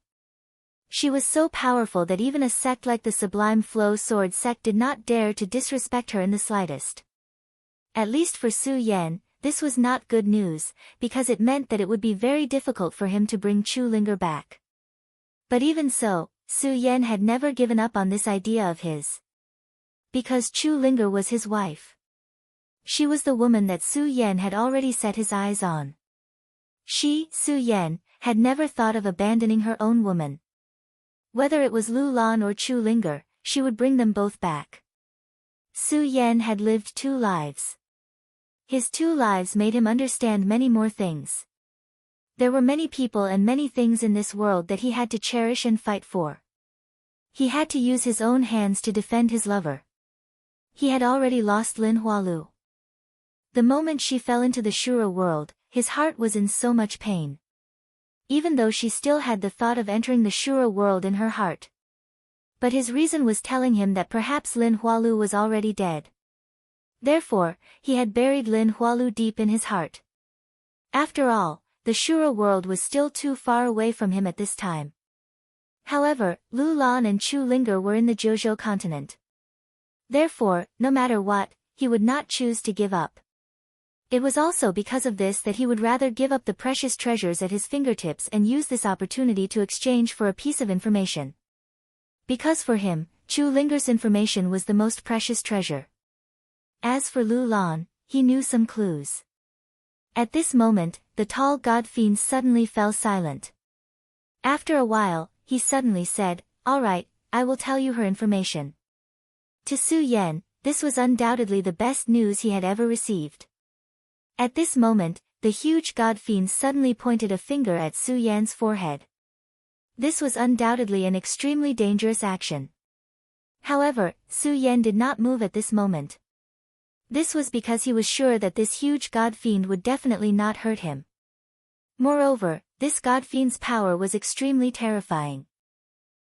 She was so powerful that even a sect like the Sublime Flow Sword sect did not dare to disrespect her in the slightest. At least for Su Yan, this was not good news, because it meant that it would be very difficult for him to bring Chu Linger back. But even so, Su Yan had never given up on this idea of his. Because Chu Linger was his wife. She was the woman that Su Yan had already set his eyes on. She, Su Yan, had never thought of abandoning her own woman. Whether it was Lu Lan or Chu Linger, she would bring them both back. Su Yan had lived 2 lives. His 2 lives made him understand many more things. There were many people and many things in this world that he had to cherish and fight for. He had to use his own hands to defend his lover. He had already lost Lin Hualu. The moment she fell into the Shura world, his heart was in so much pain. Even though she still had the thought of entering the Shura world in her heart. But his reason was telling him that perhaps Lin Hualu was already dead. Therefore, he had buried Lin Hualu deep in his heart. After all, the Shura world was still too far away from him at this time. However, Lu Lan and Chu Linger were in the Zhozhou continent. Therefore, no matter what, he would not choose to give up. It was also because of this that he would rather give up the precious treasures at his fingertips and use this opportunity to exchange for a piece of information. Because for him, Chu Linger's information was the most precious treasure. As for Lu Lan, he knew some clues. At this moment, the tall god fiend suddenly fell silent. After a while, he suddenly said, "All right, I will tell you her information." To Su Yan, this was undoubtedly the best news he had ever received. At this moment, the huge god fiend suddenly pointed a finger at Su Yan's forehead. This was undoubtedly an extremely dangerous action. However, Su Yan did not move at this moment. This was because he was sure that this huge god fiend would definitely not hurt him. Moreover, this god fiend's power was extremely terrifying.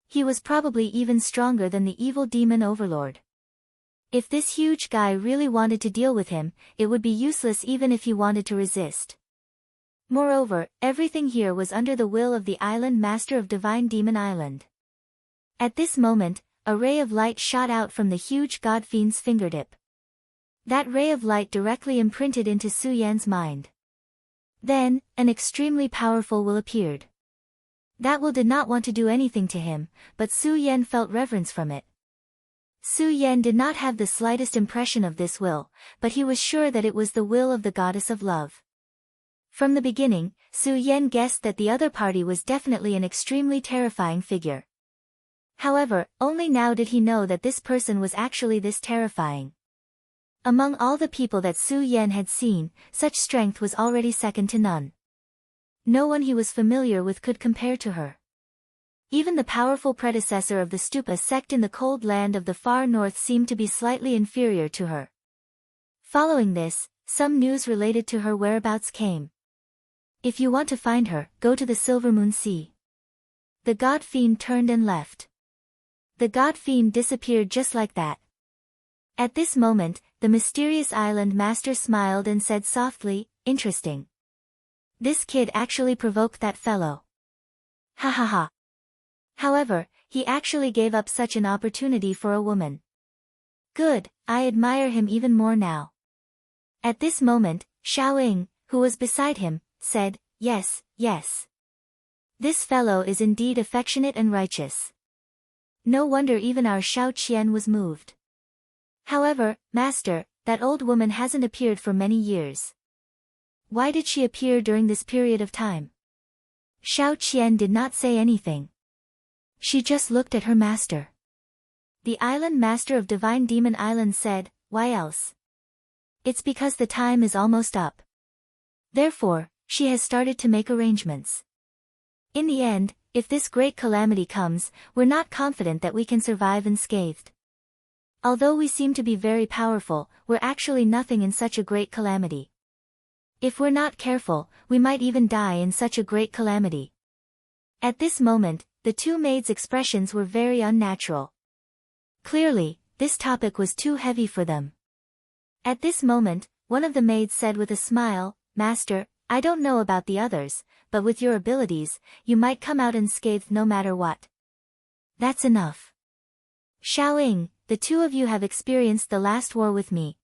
He was probably even stronger than the evil demon overlord. If this huge guy really wanted to deal with him, it would be useless even if he wanted to resist. Moreover, everything here was under the will of the island master of Divine Demon Island. At this moment, a ray of light shot out from the huge god fiend's fingertip. That ray of light directly imprinted into Su Yan's mind. Then, an extremely powerful will appeared. That will did not want to do anything to him, but Su Yan felt reverence from it. Su Yan did not have the slightest impression of this will, but he was sure that it was the will of the goddess of love. From the beginning, Su Yan guessed that the other party was definitely an extremely terrifying figure. However, only now did he know that this person was actually this terrifying. Among all the people that Su Yan had seen, such strength was already second to none. No one he was familiar with could compare to her. Even the powerful predecessor of the Stupa sect in the cold land of the far north seemed to be slightly inferior to her. Following this, some news related to her whereabouts came. If you want to find her, go to the Silver Moon Sea. The god fiend turned and left. The god fiend disappeared just like that. At this moment, the mysterious island master smiled and said softly, "Interesting. This kid actually provoked that fellow. Ha ha ha." However, he actually gave up such an opportunity for a woman. Good, I admire him even more now. At this moment, Xiaoying, who was beside him, said, "Yes, yes. This fellow is indeed affectionate and righteous. No wonder even our Xiao Qian was moved. However, master, that old woman hasn't appeared for many years. Why did she appear during this period of time?" Xiao Qian did not say anything. She just looked at her master. The island master of Divine Demon Island said, "Why else? It's because the time is almost up. Therefore, she has started to make arrangements. In the end, if this great calamity comes, we're not confident that we can survive unscathed. Although we seem to be very powerful, we're actually nothing in such a great calamity. If we're not careful, we might even die in such a great calamity." At this moment, the two maids' expressions were very unnatural. Clearly, this topic was too heavy for them. At this moment, one of the maids said with a smile, "Master, I don't know about the others, but with your abilities, you might come out unscathed no matter what." "That's enough. Xiaoying, the two of you have experienced the last war with me.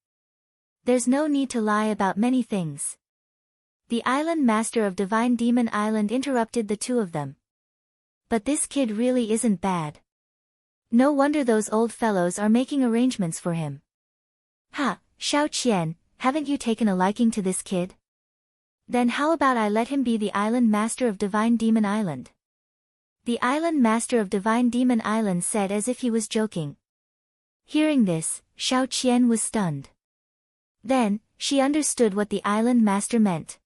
There's no need to lie about many things." The island master of Divine Demon Island interrupted the two of them. "But this kid really isn't bad. No wonder those old fellows are making arrangements for him." "Ha, Xiao Qian, haven't you taken a liking to this kid? Then how about I let him be the island master of Divine Demon Island?" The island master of Divine Demon Island said as if he was joking. Hearing this, Xiao Qian was stunned. Then, she understood what the island master meant.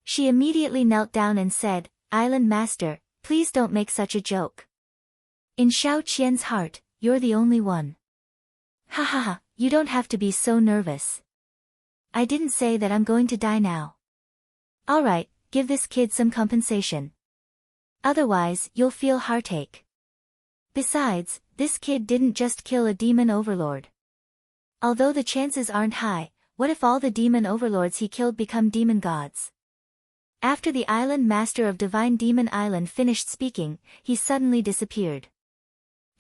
She immediately knelt down and said, "Island master, please don't make such a joke. In Xiao Qian's heart, you're the only one. Ha ha ha, you don't have to be so nervous. I didn't say that I'm going to die now. Alright, give this kid some compensation. Otherwise, you'll feel heartache. Besides, this kid didn't just kill a demon overlord. Although the chances aren't high, what if all the demon overlords he killed become demon gods?" After the island master of Divine Demon Island finished speaking, he suddenly disappeared.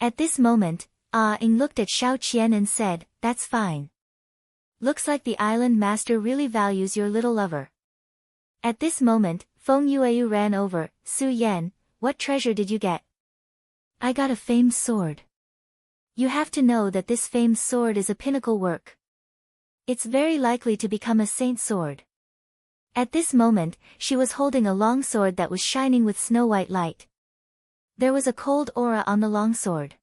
At this moment, Ah-ing looked at Xiao Qian and said, "That's fine. Looks like the island master really values your little lover." At this moment, Feng Yueyu ran over. "Su Yan, what treasure did you get?" "I got a famed sword. You have to know that this famed sword is a pinnacle work. It's very likely to become a saint sword." At this moment, she was holding a long sword that was shining with snow-white light. There was a cold aura on the long sword.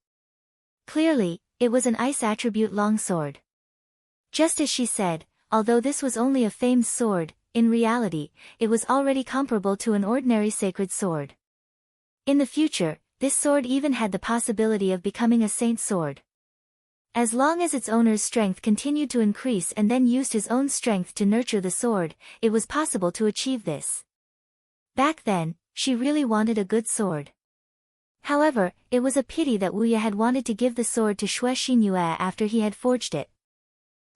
Clearly, it was an ice attribute long sword. Just as she said, although this was only a famed sword, in reality, it was already comparable to an ordinary sacred sword. In the future, this sword even had the possibility of becoming a saint sword. As long as its owner's strength continued to increase and then used his own strength to nurture the sword, it was possible to achieve this. Back then, she really wanted a good sword. However, it was a pity that Wu Ye had wanted to give the sword to Xue Xinyue after he had forged it.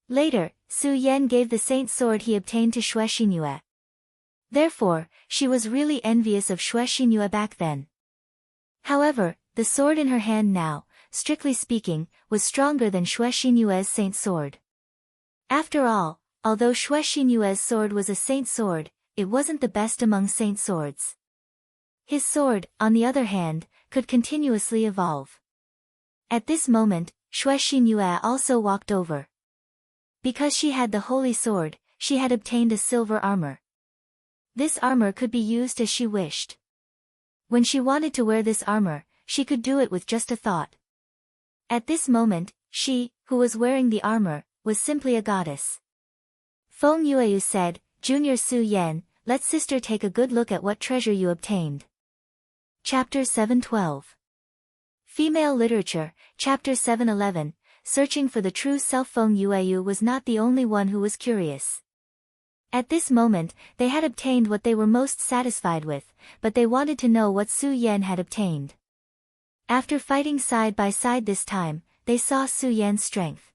Later, Su Yan gave the saint sword he obtained to Xue Xinyue. Therefore, she was really envious of Xue Xinyue back then. However, the sword in her hand now, strictly speaking, was stronger than Xue Xinyue's saint sword. After all, although Xue Xinyue's sword was a saint sword, it wasn't the best among saint swords. His sword, on the other hand, could continuously evolve. At this moment, Xue Xinyue also walked over. Because she had the holy sword, she had obtained a silver armor. This armor could be used as she wished. When she wanted to wear this armor, she could do it with just a thought. At this moment, she, who was wearing the armor, was simply a goddess. Feng Yueyu said, "Junior Su Yan, let sister take a good look at what treasure you obtained." Chapter 712. Female Literature, Chapter 711, Searching for the True Self. Feng Yueyu was not the only one who was curious. At this moment, they had obtained what they were most satisfied with, but they wanted to know what Su Yan had obtained. After fighting side by side this time, they saw Su Yan's strength.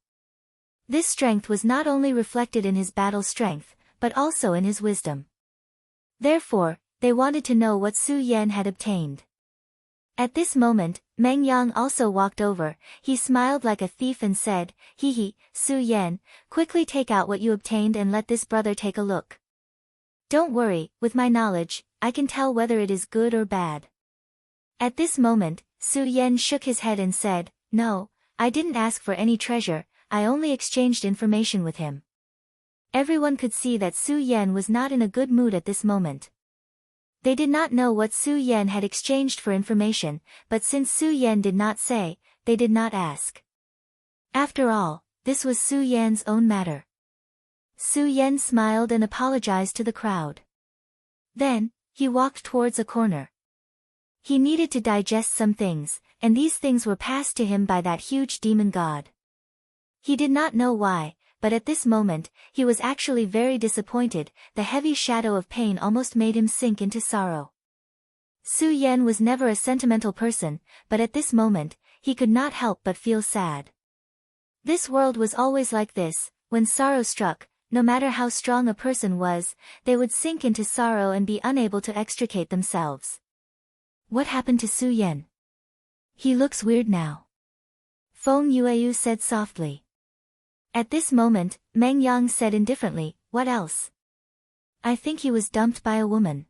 This strength was not only reflected in his battle strength, but also in his wisdom. Therefore, they wanted to know what Su Yan had obtained. At this moment, Meng Yang also walked over. He smiled like a thief and said, "Hee hee, Su Yan, quickly take out what you obtained and let this brother take a look. Don't worry, with my knowledge, I can tell whether it is good or bad." At this moment, Su Yan shook his head and said, "No, I didn't ask for any treasure, I only exchanged information with him." Everyone could see that Su Yan was not in a good mood at this moment. They did not know what Su Yan had exchanged for information, but since Su Yan did not say, they did not ask. After all, this was Su Yan's own matter. Su Yan smiled and apologized to the crowd. Then, he walked towards a corner. He needed to digest some things, and these things were passed to him by that huge demon god. He did not know why, but at this moment, he was actually very disappointed. The heavy shadow of pain almost made him sink into sorrow. Su Yan was never a sentimental person, but at this moment, he could not help but feel sad. This world was always like this. When sorrow struck, no matter how strong a person was, they would sink into sorrow and be unable to extricate themselves. What happened to Su Yan? He looks weird now. Feng Yueyu said softly. At this moment, Meng Yang said indifferently, "What else? I think he was dumped by a woman."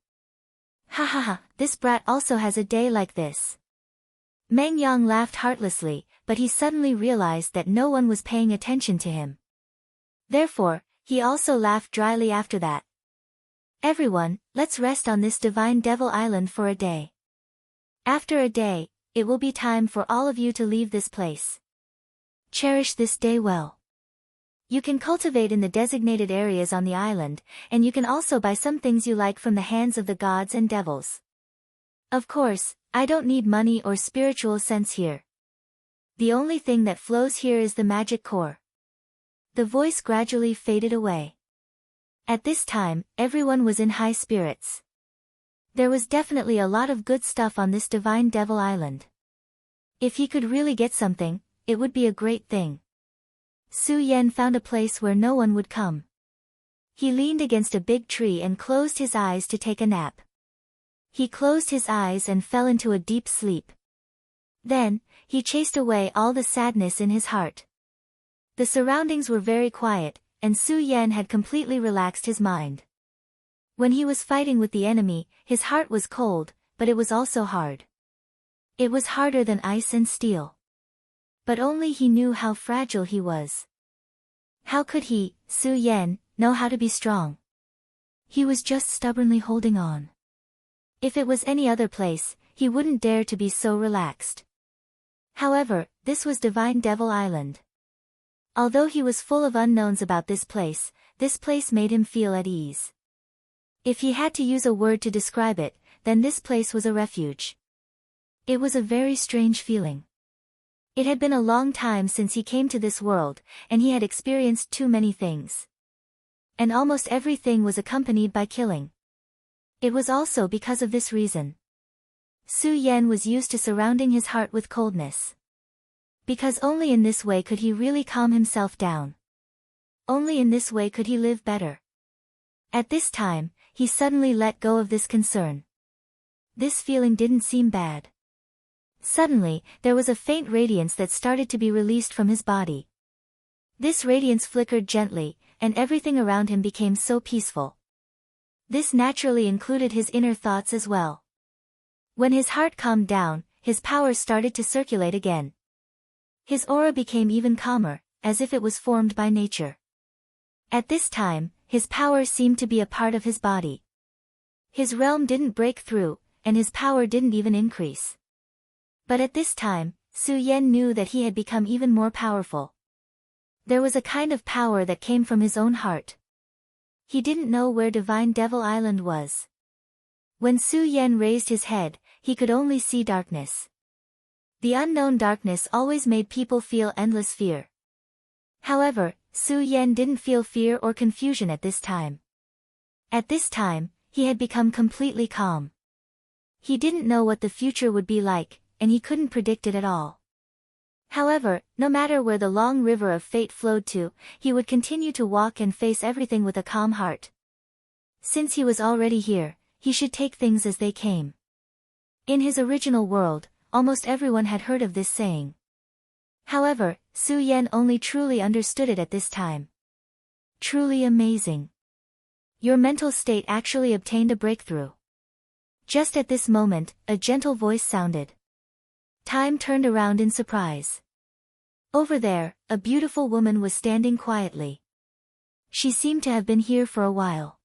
"Ha ha ha, this brat also has a day like this." Meng Yang laughed heartlessly, but he suddenly realized that no one was paying attention to him. Therefore, he also laughed dryly after that. "Everyone, let's rest on this divine devil island for a day. After a day, it will be time for all of you to leave this place. Cherish this day well. You can cultivate in the designated areas on the island, and you can also buy some things you like from the hands of the gods and devils. Of course, I don't need money or spiritual sense here. The only thing that flows here is the magic core." The voice gradually faded away. At this time, everyone was in high spirits. There was definitely a lot of good stuff on this divine devil island. If he could really get something, it would be a great thing. Su Yan found a place where no one would come. He leaned against a big tree and closed his eyes to take a nap. He closed his eyes and fell into a deep sleep. Then, he chased away all the sadness in his heart. The surroundings were very quiet, and Su Yan had completely relaxed his mind. When he was fighting with the enemy, his heart was cold, but it was also hard. It was harder than ice and steel. But only he knew how fragile he was. How could he, Su Yan, know how to be strong? He was just stubbornly holding on. If it was any other place, he wouldn't dare to be so relaxed. However, this was Divine Devil Island. Although he was full of unknowns about this place made him feel at ease. If he had to use a word to describe it, then this place was a refuge. It was a very strange feeling. It had been a long time since he came to this world, and he had experienced too many things. And almost everything was accompanied by killing. It was also because of this reason. Su Yan was used to surrounding his heart with coldness. Because only in this way could he really calm himself down. Only in this way could he live better. At this time, he suddenly let go of this concern. This feeling didn't seem bad. Suddenly, there was a faint radiance that started to be released from his body. This radiance flickered gently, and everything around him became so peaceful. This naturally included his inner thoughts as well. When his heart calmed down, his power started to circulate again. His aura became even calmer, as if it was formed by nature. At this time, his power seemed to be a part of his body. His realm didn't break through, and his power didn't even increase. But at this time, Su Yan knew that he had become even more powerful. There was a kind of power that came from his own heart. He didn't know where Divine Devil Island was. When Su Yan raised his head, he could only see darkness. The unknown darkness always made people feel endless fear. However, Su Yan didn't feel fear or confusion at this time. At this time, he had become completely calm. He didn't know what the future would be like, and he couldn't predict it at all. However, no matter where the long river of fate flowed to, he would continue to walk and face everything with a calm heart. Since he was already here, he should take things as they came. In his original world, almost everyone had heard of this saying. However, Su Yan only truly understood it at this time. Truly amazing. Your mental state actually obtained a breakthrough. Just at this moment, a gentle voice sounded. Time turned around in surprise. Over there, a beautiful woman was standing quietly. She seemed to have been here for a while.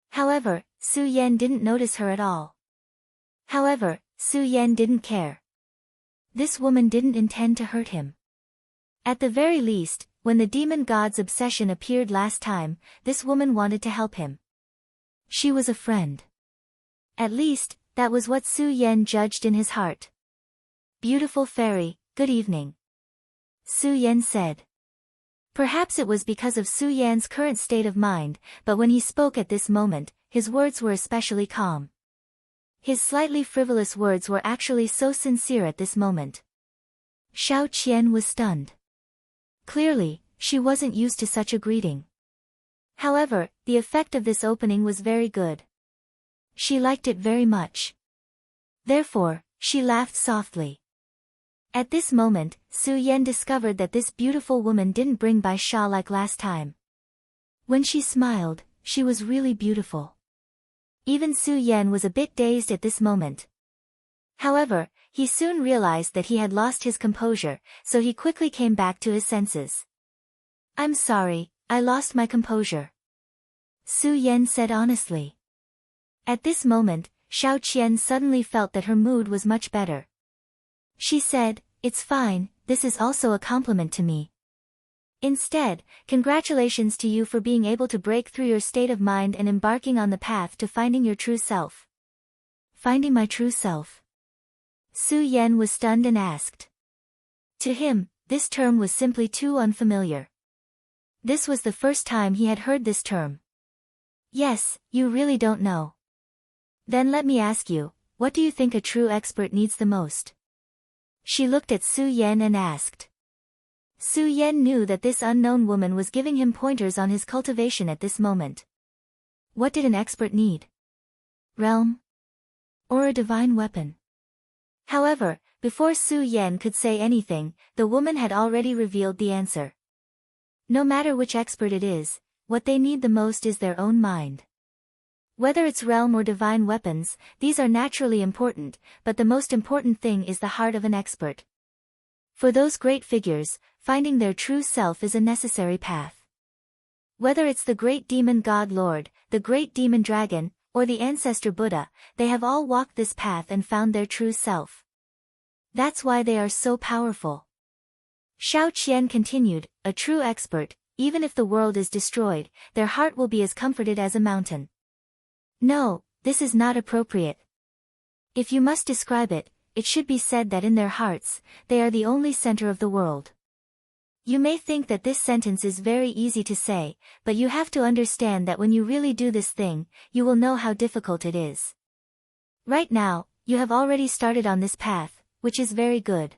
However, Su Yan didn't notice her at all. However, Su Yan didn't care. This woman didn't intend to hurt him. At the very least, when the demon god's obsession appeared last time, this woman wanted to help him. She was a friend. At least, that was what Su Yan judged in his heart. Beautiful fairy, good evening. Su Yan said. Perhaps it was because of Su Yan's current state of mind, but when he spoke at this moment, his words were especially calm. His slightly frivolous words were actually so sincere at this moment. Xiao Qian was stunned. Clearly, she wasn't used to such a greeting. However, the effect of this opening was very good. She liked it very much. Therefore, she laughed softly. At this moment, Su Yan discovered that this beautiful woman didn't bring by Sha like last time. When she smiled, she was really beautiful. Even Su Yan was a bit dazed at this moment. However, he soon realized that he had lost his composure, so he quickly came back to his senses. I'm sorry, I lost my composure. Su Yan said honestly. At this moment, Xiao Qian suddenly felt that her mood was much better. She said, it's fine, this is also a compliment to me. Instead, congratulations to you for being able to break through your state of mind and embarking on the path to finding your true self. Finding my true self? Su Yan was stunned and asked. To him, this term was simply too unfamiliar. This was the first time he had heard this term. Yes, you really don't know. Then let me ask you, what do you think a true expert needs the most? She looked at Su Yan and asked. Su Yan knew that this unknown woman was giving him pointers on his cultivation at this moment. What did an expert need? Realm? Or a divine weapon? However, before Su Yan could say anything, the woman had already revealed the answer. No matter which expert it is, what they need the most is their own mind. Whether it's realm or divine weapons, these are naturally important, but the most important thing is the heart of an expert. For those great figures, finding their true self is a necessary path. Whether it's the great demon god Lord, the great demon dragon, or the ancestor Buddha, they have all walked this path and found their true self. That's why they are so powerful. Xiao Qian continued, a true expert, even if the world is destroyed, their heart will be as comforted as a mountain. No, this is not appropriate. If you must describe it, it should be said that in their hearts, they are the only center of the world. You may think that this sentence is very easy to say, but you have to understand that when you really do this thing, you will know how difficult it is. Right now, you have already started on this path, which is very good.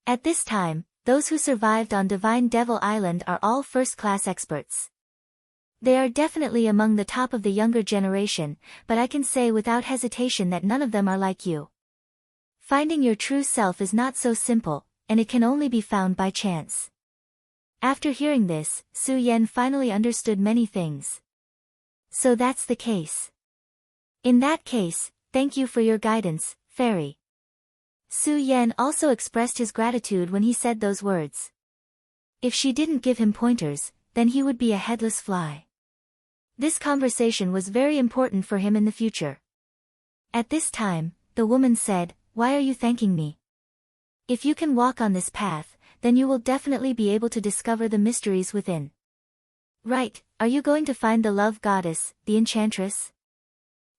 At this time, those who survived on Divine Devil Island are all first-class experts. They are definitely among the top of the younger generation, but I can say without hesitation that none of them are like you. Finding your true self is not so simple, and it can only be found by chance. After hearing this, Su Yan finally understood many things. So that's the case. In that case, thank you for your guidance, fairy. Su Yan also expressed his gratitude when he said those words. If she didn't give him pointers, then he would be a headless fly. This conversation was very important for him in the future. At this time, the woman said, "Why are you thanking me? If you can walk on this path, then you will definitely be able to discover the mysteries within." "Right, are you going to find the love goddess, the enchantress?"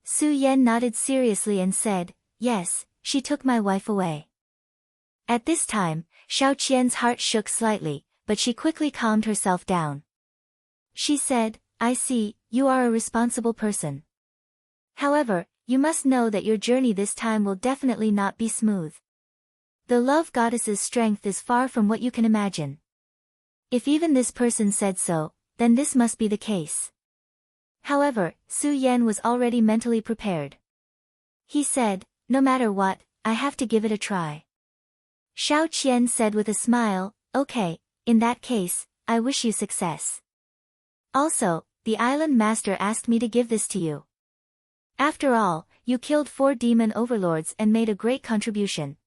Su Yan nodded seriously and said, "Yes, she took my wife away." At this time, Xiao Qian's heart shook slightly, but she quickly calmed herself down. She said, "I see, you are a responsible person. However, you must know that your journey this time will definitely not be smooth. The love goddess's strength is far from what you can imagine. If even this person said so, then this must be the case." However, Su Yan was already mentally prepared. He said, "No matter what, I have to give it a try." Xiao Qian said with a smile, "Okay, in that case, I wish you success. Also, the island master asked me to give this to you. After all, you killed 4 demon overlords and made a great contribution."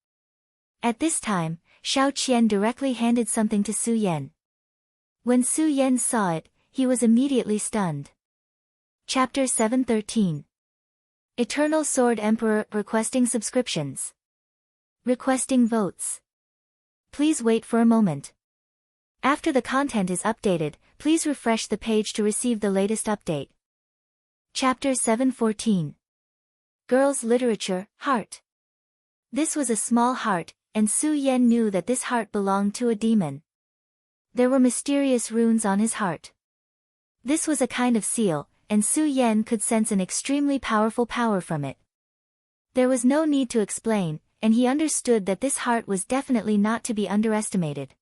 At this time, Xiao Qian directly handed something to Su Yan. When Su Yan saw it, he was immediately stunned. Chapter 713. Eternal Sword Emperor requesting subscriptions. Requesting votes. Please wait for a moment. After the content is updated, please refresh the page to receive the latest update. Chapter 714. Girls' Literature, Heart. This was a small heart, and Su Yan knew that this heart belonged to a demon. There were mysterious runes on his heart. This was a kind of seal, and Su Yan could sense an extremely powerful power from it. There was no need to explain, and he understood that this heart was definitely not to be underestimated.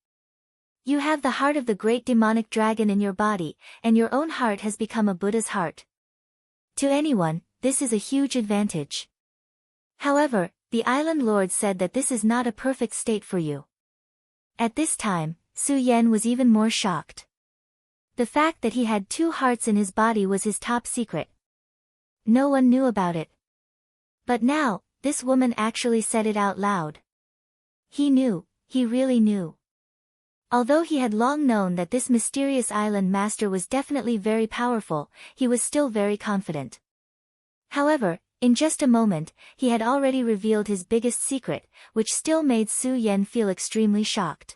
You have the heart of the great demonic dragon in your body, and your own heart has become a Buddha's heart. To anyone, this is a huge advantage. However, the island lord said that this is not a perfect state for you. At this time, Su Yan was even more shocked. The fact that he had 2 hearts in his body was his top secret. No one knew about it. But now, this woman actually said it out loud. He knew, he really knew. Although he had long known that this mysterious island master was definitely very powerful, he was still very confident. However, in just a moment, he had already revealed his biggest secret, which still made Su Yan feel extremely shocked.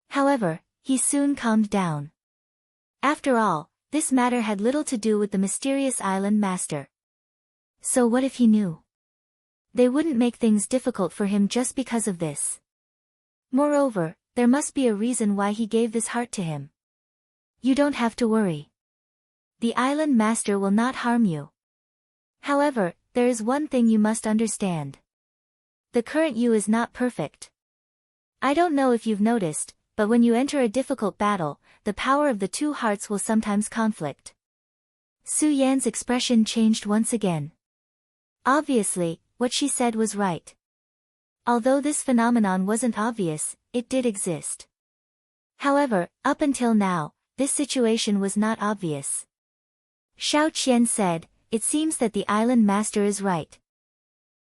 However, he soon calmed down. After all, this matter had little to do with the mysterious island master. So what if he knew? They wouldn't make things difficult for him just because of this. Moreover, there must be a reason why he gave this heart to him. You don't have to worry. The island master will not harm you. However, there is one thing you must understand. The current you is not perfect. I don't know if you've noticed, but when you enter a difficult battle, the power of the 2 hearts will sometimes conflict. Su Yan's expression changed once again. Obviously, what she said was right. Although this phenomenon wasn't obvious, it did exist. However, up until now, this situation was not obvious. Xiao Qian said, "It seems that the island master is right.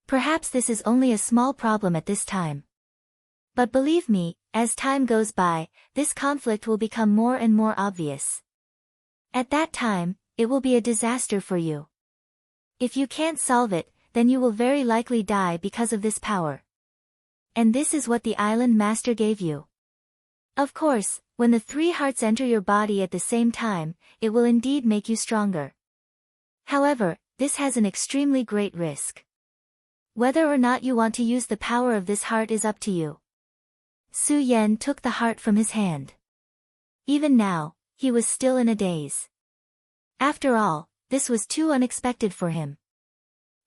Perhaps this is only a small problem at this time. But believe me, as time goes by, this conflict will become more and more obvious. At that time, it will be a disaster for you. If you can't solve it, then you will very likely die because of this power. And this is what the island master gave you. Of course, when the 3 hearts enter your body at the same time, it will indeed make you stronger. However, this has an extremely great risk. Whether or not you want to use the power of this heart is up to you." Su Yan took the heart from his hand. Even now, he was still in a daze. After all, this was too unexpected for him.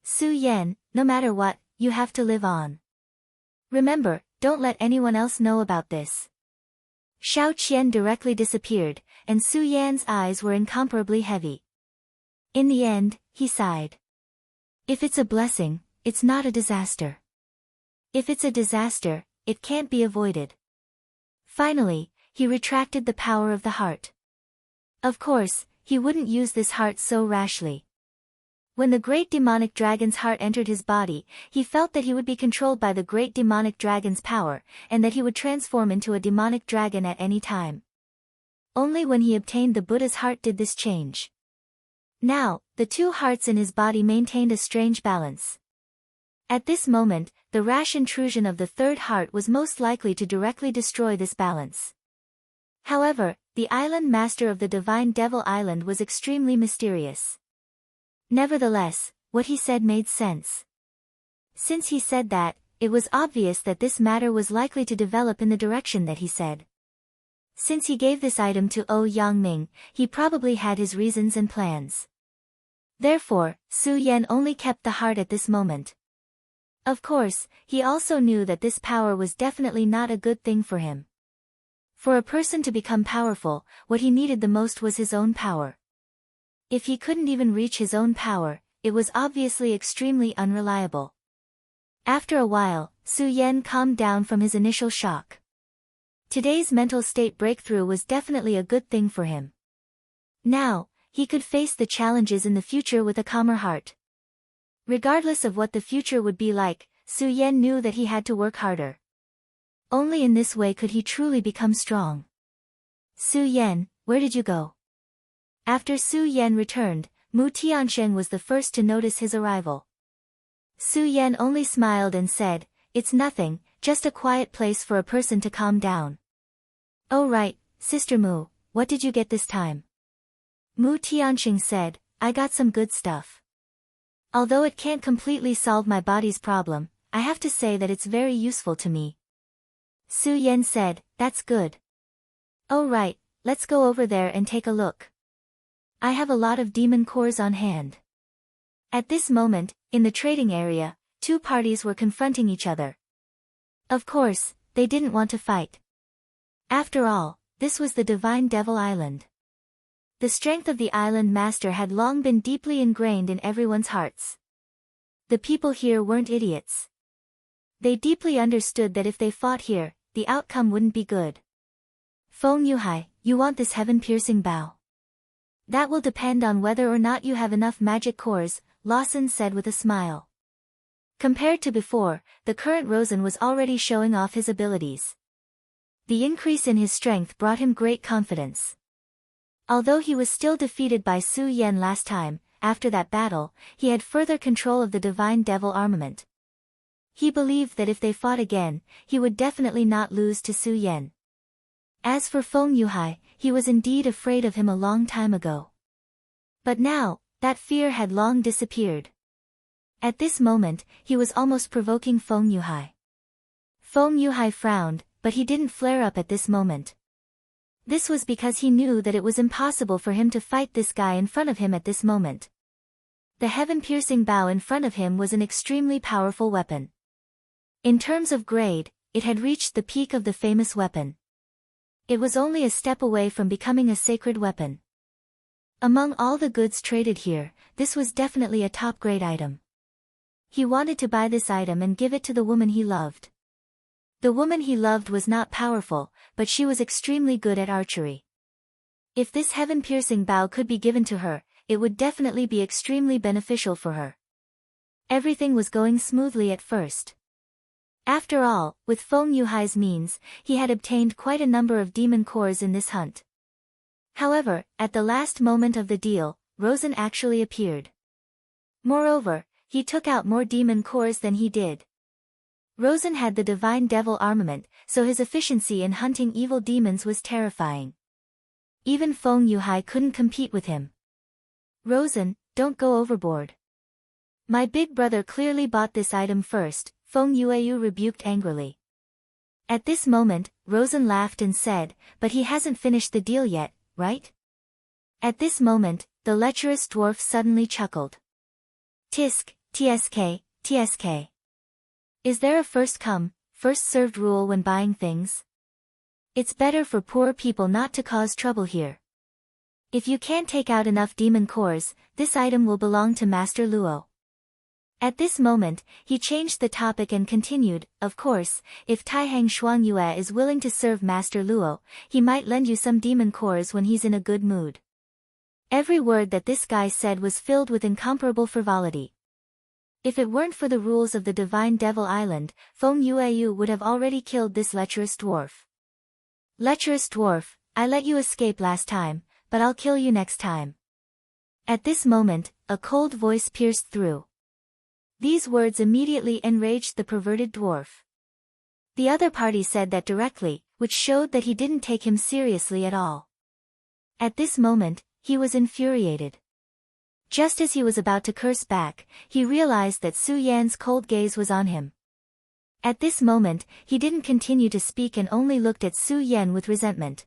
"Su Yan, no matter what, you have to live on. Remember, don't let anyone else know about this." Xiao Qian directly disappeared, and Su Yan's eyes were incomparably heavy. In the end, he sighed. If it's a blessing, it's not a disaster. If it's a disaster, it can't be avoided. Finally, he retracted the power of the heart. Of course, he wouldn't use this heart so rashly. When the great demonic dragon's heart entered his body, he felt that he would be controlled by the great demonic dragon's power, and that he would transform into a demonic dragon at any time. Only when he obtained the Buddha's heart did this change. Now, the two hearts in his body maintained a strange balance. At this moment, the rash intrusion of the third heart was most likely to directly destroy this balance. However, the island master of the Divine Devil Island was extremely mysterious. Nevertheless, what he said made sense. Since he said that, it was obvious that this matter was likely to develop in the direction that he said. Since he gave this item to Yangming, he probably had his reasons and plans. Therefore, Su Yan only kept the heart at this moment. Of course, he also knew that this power was definitely not a good thing for him. For a person to become powerful, what he needed the most was his own power. If he couldn't even reach his own power, it was obviously extremely unreliable. After a while, Su Yan calmed down from his initial shock. Today's mental state breakthrough was definitely a good thing for him. Now, he could face the challenges in the future with a calmer heart. Regardless of what the future would be like, Su Yan knew that he had to work harder. Only in this way could he truly become strong. Su Yan, where did you go? After Su Yan returned, Mu Tiansheng was the first to notice his arrival. Su Yan only smiled and said, "It's nothing, just a quiet place for a person to calm down." "Oh right, Sister Mu, what did you get this time?" Mu Tiansheng said, "I got some good stuff. Although it can't completely solve my body's problem, I have to say that it's very useful to me." Su Yan said, "That's good. Oh right, let's go over there and take a look. I have a lot of demon cores on hand." At this moment, in the trading area, two parties were confronting each other. Of course, they didn't want to fight. After all, this was the Divine Devil Island. The strength of the island master had long been deeply ingrained in everyone's hearts. The people here weren't idiots. They deeply understood that if they fought here, the outcome wouldn't be good. "Feng Yuhai, you want this heaven-piercing bow? That will depend on whether or not you have enough magic cores," Lawson said with a smile. Compared to before, the current Rosen was already showing off his abilities. The increase in his strength brought him great confidence. Although he was still defeated by Su Yan last time, after that battle, he had further control of the Divine Devil armament. He believed that if they fought again, he would definitely not lose to Su Yan. As for Feng Yuhai, he was indeed afraid of him a long time ago. But now, that fear had long disappeared. At this moment, he was almost provoking Feng Yuhai. Feng Yuhai frowned, but he didn't flare up at this moment. This was because he knew that it was impossible for him to fight this guy in front of him at this moment. The heaven-piercing bow in front of him was an extremely powerful weapon. In terms of grade, it had reached the peak of the famous weapon. It was only a step away from becoming a sacred weapon. Among all the goods traded here, this was definitely a top-grade item. He wanted to buy this item and give it to the woman he loved. The woman he loved was not powerful, but she was extremely good at archery. If this heaven-piercing bow could be given to her, it would definitely be extremely beneficial for her. Everything was going smoothly at first. After all, with Feng Yuhai's means, he had obtained quite a number of demon cores in this hunt. However, at the last moment of the deal, Rosen actually appeared. Moreover, he took out more demon cores than he did. Rosen had the Divine Devil armament, so his efficiency in hunting evil demons was terrifying. Even Feng Yuhai couldn't compete with him. "Rosen, don't go overboard. My big brother clearly bought this item first," Feng Yueyu rebuked angrily. At this moment, Rosen laughed and said, "But he hasn't finished the deal yet, right?" At this moment, the lecherous dwarf suddenly chuckled. "Tisk, tsk, tsk. Is there a first-come, first-served rule when buying things? It's better for poor people not to cause trouble here. If you can't take out enough demon cores, this item will belong to Master Luo." At this moment, he changed the topic and continued, "Of course, if Taihang Shuangyue is willing to serve Master Luo, he might lend you some demon cores when he's in a good mood." Every word that this guy said was filled with incomparable frivolity. If it weren't for the rules of the Divine Devil Island, Feng Yueyu would have already killed this lecherous dwarf. "Lecherous dwarf, I let you escape last time, but I'll kill you next time." At this moment, a cold voice pierced through. These words immediately enraged the perverted dwarf. The other party said that directly, which showed that he didn't take him seriously at all. At this moment, he was infuriated. Just as he was about to curse back, he realized that Su Yan's cold gaze was on him. At this moment, he didn't continue to speak and only looked at Su Yan with resentment.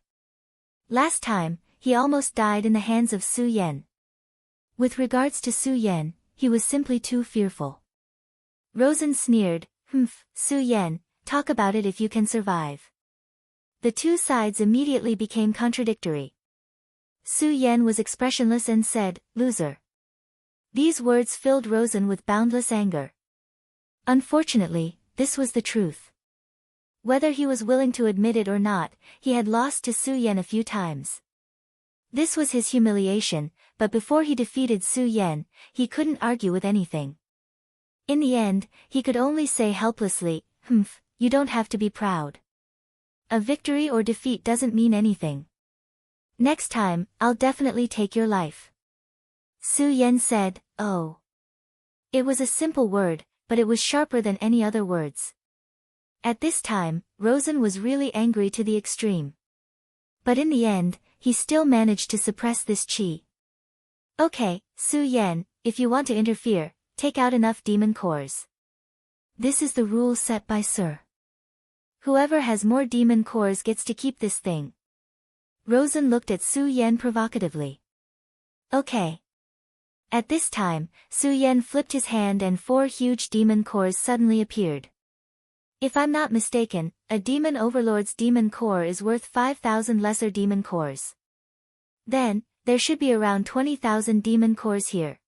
Last time, he almost died in the hands of Su Yan. With regards to Su Yan, he was simply too fearful. Rosen sneered, Su Yan, talk about it if you can survive. The two sides immediately became contradictory. Su Yan was expressionless and said, loser. These words filled Rosen with boundless anger. Unfortunately, this was the truth. Whether he was willing to admit it or not, he had lost to Su Yan a few times. This was his humiliation, but before he defeated Su Yan, he couldn't argue with anything. In the end, he could only say helplessly, you don't have to be proud. A victory or defeat doesn't mean anything. Next time, I'll definitely take your life. Su Yan said, oh. It was a simple word, but it was sharper than any other words. At this time, Rosen was really angry to the extreme. But in the end, he still managed to suppress this chi. Okay, Su Yan, if you want to interfere, take out enough demon cores. This is the rule set by Sir. Whoever has more demon cores gets to keep this thing. Rosen looked at Su Yan provocatively. Okay. At this time, Su Yan flipped his hand and 4 huge demon cores suddenly appeared. If I'm not mistaken, a demon overlord's demon core is worth 5,000 lesser demon cores. Then, there should be around 20,000 demon cores here.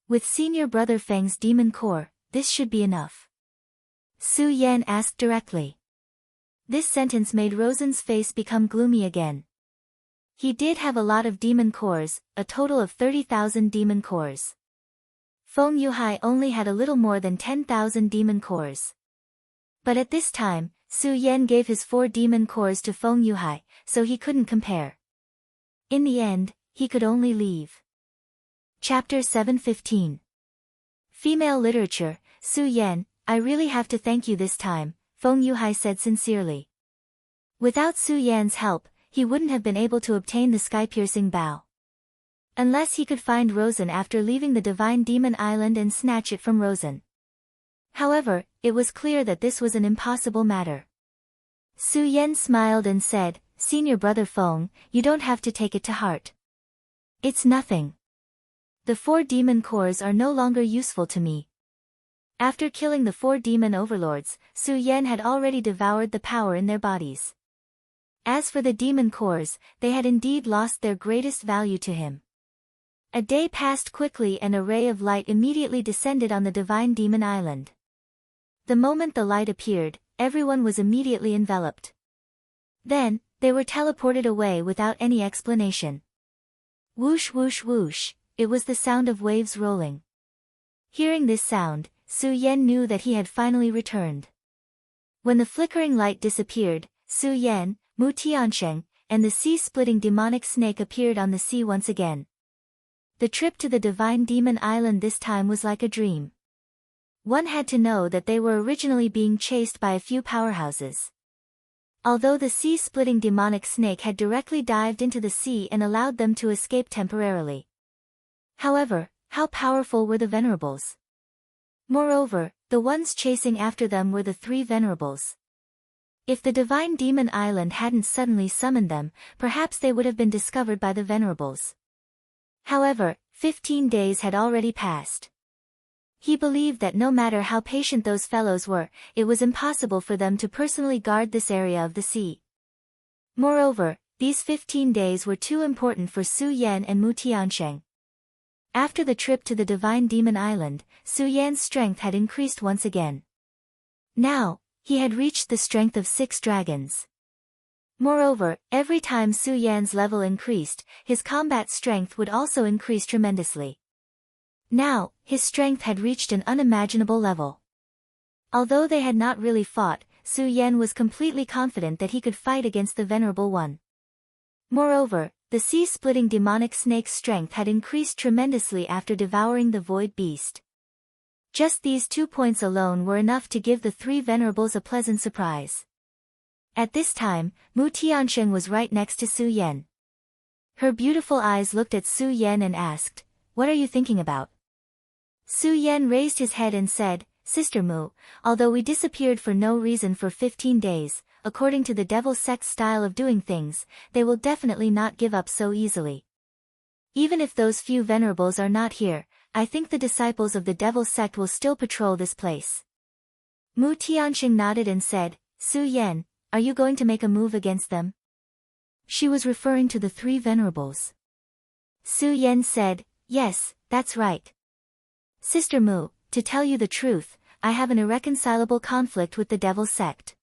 With senior brother Feng's demon core, this should be enough. Su Yan asked directly. This sentence made Rosen's face become gloomy again. He did have a lot of demon cores, a total of 30,000 demon cores. Feng Yuhai only had a little more than 10,000 demon cores. But at this time, Su Yan gave his 4 demon cores to Feng Yuhai, so he couldn't compare. In the end, he could only leave. Chapter 715. Female Literature. Su Yan, I really have to thank you this time, Feng Yuhai said sincerely. Without Su Yan's help, he wouldn't have been able to obtain the sky-piercing bow. Unless he could find Rosen after leaving the Divine Demon Island and snatch it from Rosen. However, it was clear that this was an impossible matter. Su Yan smiled and said, Senior brother Feng, you don't have to take it to heart. It's nothing. The 4 demon cores are no longer useful to me. After killing the 4 demon overlords, Su Yan had already devoured the power in their bodies. As for the demon cores, they had indeed lost their greatest value to him. A day passed quickly and a ray of light immediately descended on the Divine Demon Island. The moment the light appeared, everyone was immediately enveloped. Then, they were teleported away without any explanation. Whoosh whoosh whoosh, it was the sound of waves rolling. Hearing this sound, Su Yan knew that he had finally returned. When the flickering light disappeared, Su Yan, Mu Tiansheng, and the sea-splitting demonic snake appeared on the sea once again. The trip to the Divine Demon Island this time was like a dream. One had to know that they were originally being chased by a few powerhouses. Although the sea-splitting demonic snake had directly dived into the sea and allowed them to escape temporarily. However, how powerful were the Venerables? Moreover, the ones chasing after them were the 3 Venerables. If the Divine Demon Island hadn't suddenly summoned them, perhaps they would have been discovered by the Venerables. However, 15 days had already passed. He believed that no matter how patient those fellows were, it was impossible for them to personally guard this area of the sea. Moreover, these 15 days were too important for Su Yan and Mu Tiansheng. After the trip to the Divine Demon Island, Su Yan's strength had increased once again. Now, he had reached the strength of 6 dragons. Moreover, every time Su Yan's level increased, his combat strength would also increase tremendously. Now, his strength had reached an unimaginable level. Although they had not really fought, Su Yan was completely confident that he could fight against the Venerable One. Moreover, the sea-splitting demonic snake's strength had increased tremendously after devouring the void beast. Just these 2 points alone were enough to give the three venerables a pleasant surprise. At this time, Mu Tiansheng was right next to Su Yan. Her beautiful eyes looked at Su Yan and asked, "What are you thinking about?" Su Yan raised his head and said, "Sister Mu, although we disappeared for no reason for 15 days, according to the devil sect's style of doing things, they will definitely not give up so easily. Even if those few venerables are not here, I think the disciples of the devil sect will still patrol this place." Mu Tianxing nodded and said, "Su Yan, are you going to make a move against them?" She was referring to the three venerables. Su Yan said, "Yes, that's right. Sister Mu, to tell you the truth, I have an irreconcilable conflict with the devil sect.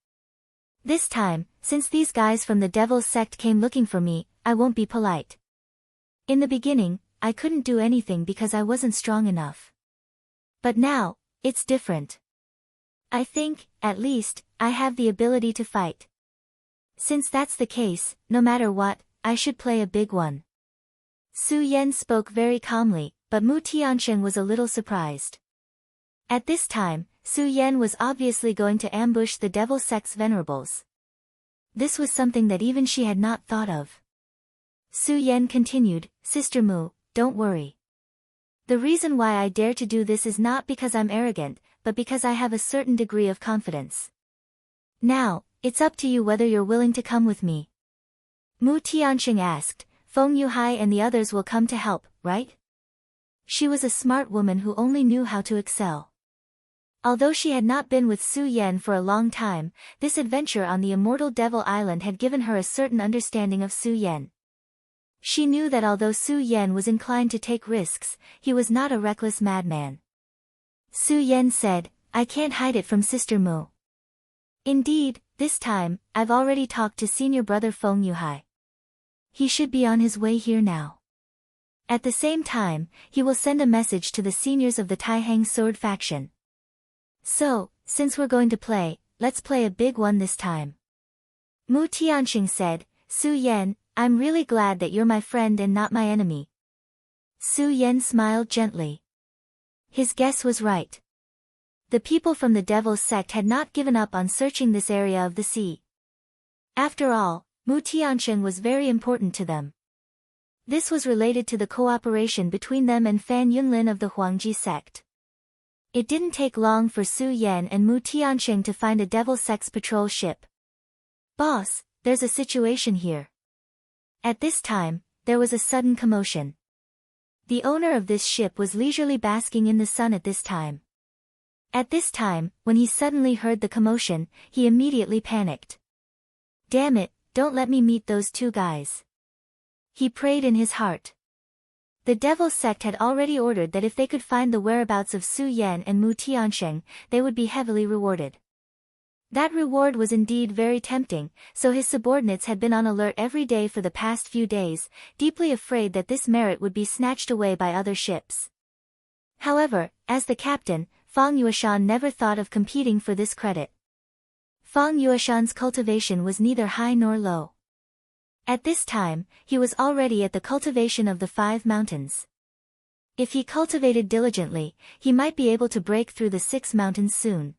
This time, since these guys from the devil sect came looking for me, I won't be polite. In the beginning, I couldn't do anything because I wasn't strong enough. But now, it's different. I think, at least, I have the ability to fight. Since that's the case, no matter what, I should play a big one." Su Yan spoke very calmly, but Mu Tiansheng was a little surprised. At this time, Su Yan was obviously going to ambush the devil sect's venerables. This was something that even she had not thought of. Su Yan continued, "Sister Mu, don't worry. The reason why I dare to do this is not because I'm arrogant, but because I have a certain degree of confidence. Now, it's up to you whether you're willing to come with me." Mu Tianxing asked, "Feng Yuhai and the others will come to help, right?" She was a smart woman who only knew how to excel. Although she had not been with Su Yan for a long time, this adventure on the immortal Devil Island had given her a certain understanding of Su Yan. She knew that although Su Yan was inclined to take risks, he was not a reckless madman. Su Yan said, "I can't hide it from Sister Mu. Indeed, this time, I've already talked to senior brother Feng Yuhai. He should be on his way here now. At the same time, he will send a message to the seniors of the Taihang Sword faction. So, since we're going to play, let's play a big one this time." Mu Tianxing said, "Su Yan, I'm really glad that you're my friend and not my enemy." Su Yan smiled gently. His guess was right. The people from the devil sect had not given up on searching this area of the sea. After all, Mu Tianxing was very important to them. This was related to the cooperation between them and Fan Yunlin of the Huangji sect. It didn't take long for Su Yan and Mu Tianxing to find a devil sect's patrol ship. "Boss, there's a situation here." At this time, there was a sudden commotion. The owner of this ship was leisurely basking in the sun at this time. At this time, when he suddenly heard the commotion, he immediately panicked. "Damn it, don't let me meet those two guys," he prayed in his heart. The devil sect had already ordered that if they could find the whereabouts of Su Yan and Mu Tianxing, they would be heavily rewarded. That reward was indeed very tempting, so his subordinates had been on alert every day for the past few days, deeply afraid that this merit would be snatched away by other ships. However, as the captain, Fang Yueshan never thought of competing for this credit. Fang Yueshan's cultivation was neither high nor low. At this time, he was already at the cultivation of the 5 mountains. If he cultivated diligently, he might be able to break through the 6 mountains soon.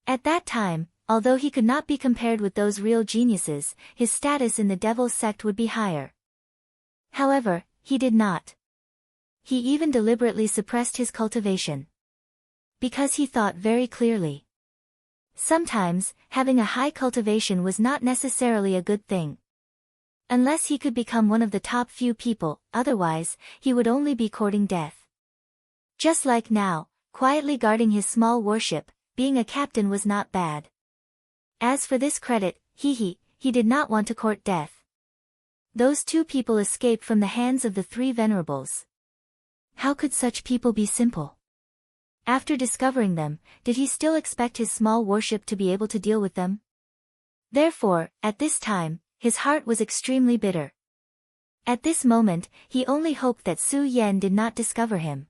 At that time, although he could not be compared with those real geniuses, his status in the devil sect would be higher. However, he did not. He even deliberately suppressed his cultivation. Because he thought very clearly. Sometimes, having a high cultivation was not necessarily a good thing. Unless he could become one of the top few people, otherwise, he would only be courting death. Just like now, quietly guarding his small warship, being a captain was not bad. As for this credit, he did not want to court death. Those two people escaped from the hands of the 3 venerables. How could such people be simple? After discovering them, did he still expect his small warship to be able to deal with them? Therefore, at this time, his heart was extremely bitter. At this moment, he only hoped that Su Yan did not discover him.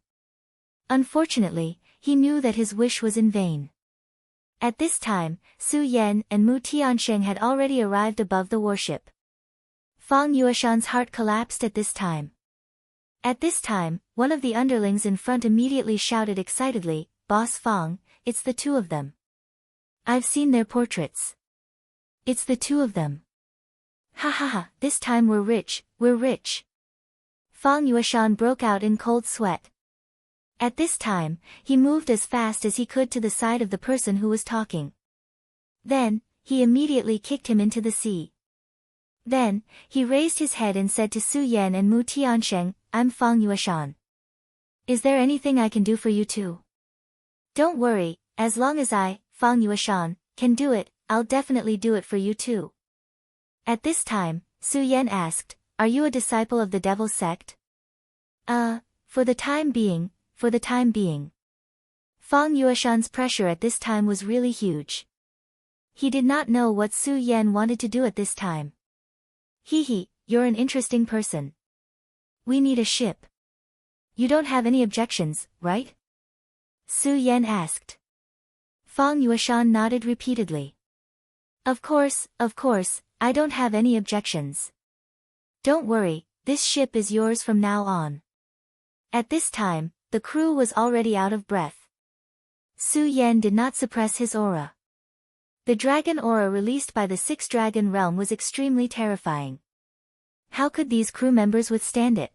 Unfortunately, he knew that his wish was in vain. At this time, Su Yan and Mu Tiansheng had already arrived above the warship. Fang Yueshan's heart collapsed at this time. At this time, one of the underlings in front immediately shouted excitedly, "Boss Fang, it's the two of them. I've seen their portraits. It's the two of them. Ha ha ha, this time we're rich, we're rich." Fang Yueshan broke out in cold sweat. At this time, he moved as fast as he could to the side of the person who was talking. Then, he immediately kicked him into the sea. Then, he raised his head and said to Su Yan and Mu Tiansheng, "I'm Fang Yueshan. Is there anything I can do for you too?" "Don't worry, as long as I, Fang Yueshan, can do it, I'll definitely do it for you too." At this time, Su Yan asked, "Are you a disciple of the devil sect?" For the time being, for the time being." Fang Yueshan's pressure at this time was really huge. He did not know what Su Yan wanted to do at this time. "Hee, you're an interesting person. We need a ship. You don't have any objections, right?" Su Yan asked. Fang Yueshan nodded repeatedly. Of course, I don't have any objections. Don't worry, this ship is yours from now on." At this time, the crew was already out of breath. Su Yan did not suppress his aura. The dragon aura released by the sixth dragon realm was extremely terrifying. How could these crew members withstand it?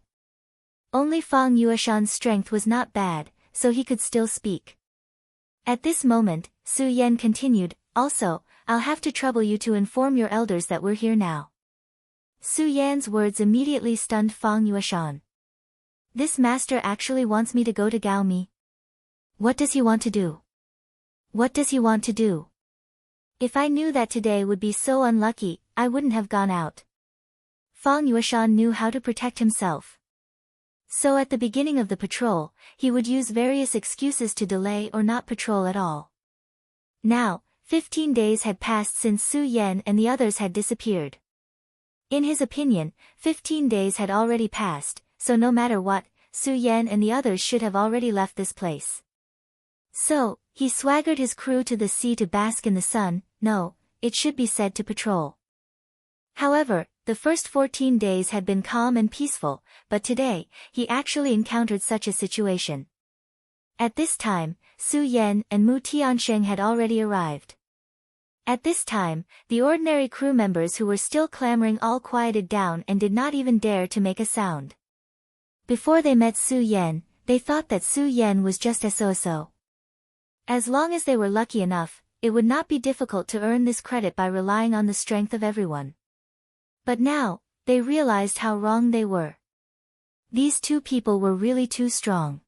Only Fang Yueshan's strength was not bad, so he could still speak. At this moment, Su Yan continued, "Also, I'll have to trouble you to inform your elders that we're here now." Su Yan's words immediately stunned Fang Yueshan. This master actually wants me to go to Gaomi. What does he want to do? What does he want to do? If I knew that today would be so unlucky, I wouldn't have gone out. Fang Yueshan knew how to protect himself. So at the beginning of the patrol, he would use various excuses to delay or not patrol at all. Now, 15 days had passed since Su Yan and the others had disappeared. In his opinion, 15 days had already passed, so no matter what, Su Yan and the others should have already left this place. So, he swaggered his crew to the sea to bask in the sun, no, it should be said to patrol. However, the first 14 days had been calm and peaceful, but today, he actually encountered such a situation. At this time, Su Yan and Mu Tiansheng had already arrived. At this time, the ordinary crew members who were still clamoring all quieted down and did not even dare to make a sound. Before they met Su Yan, they thought that Su Yan was just so. As long as they were lucky enough, it would not be difficult to earn this credit by relying on the strength of everyone. But now, they realized how wrong they were. These two people were really too strong.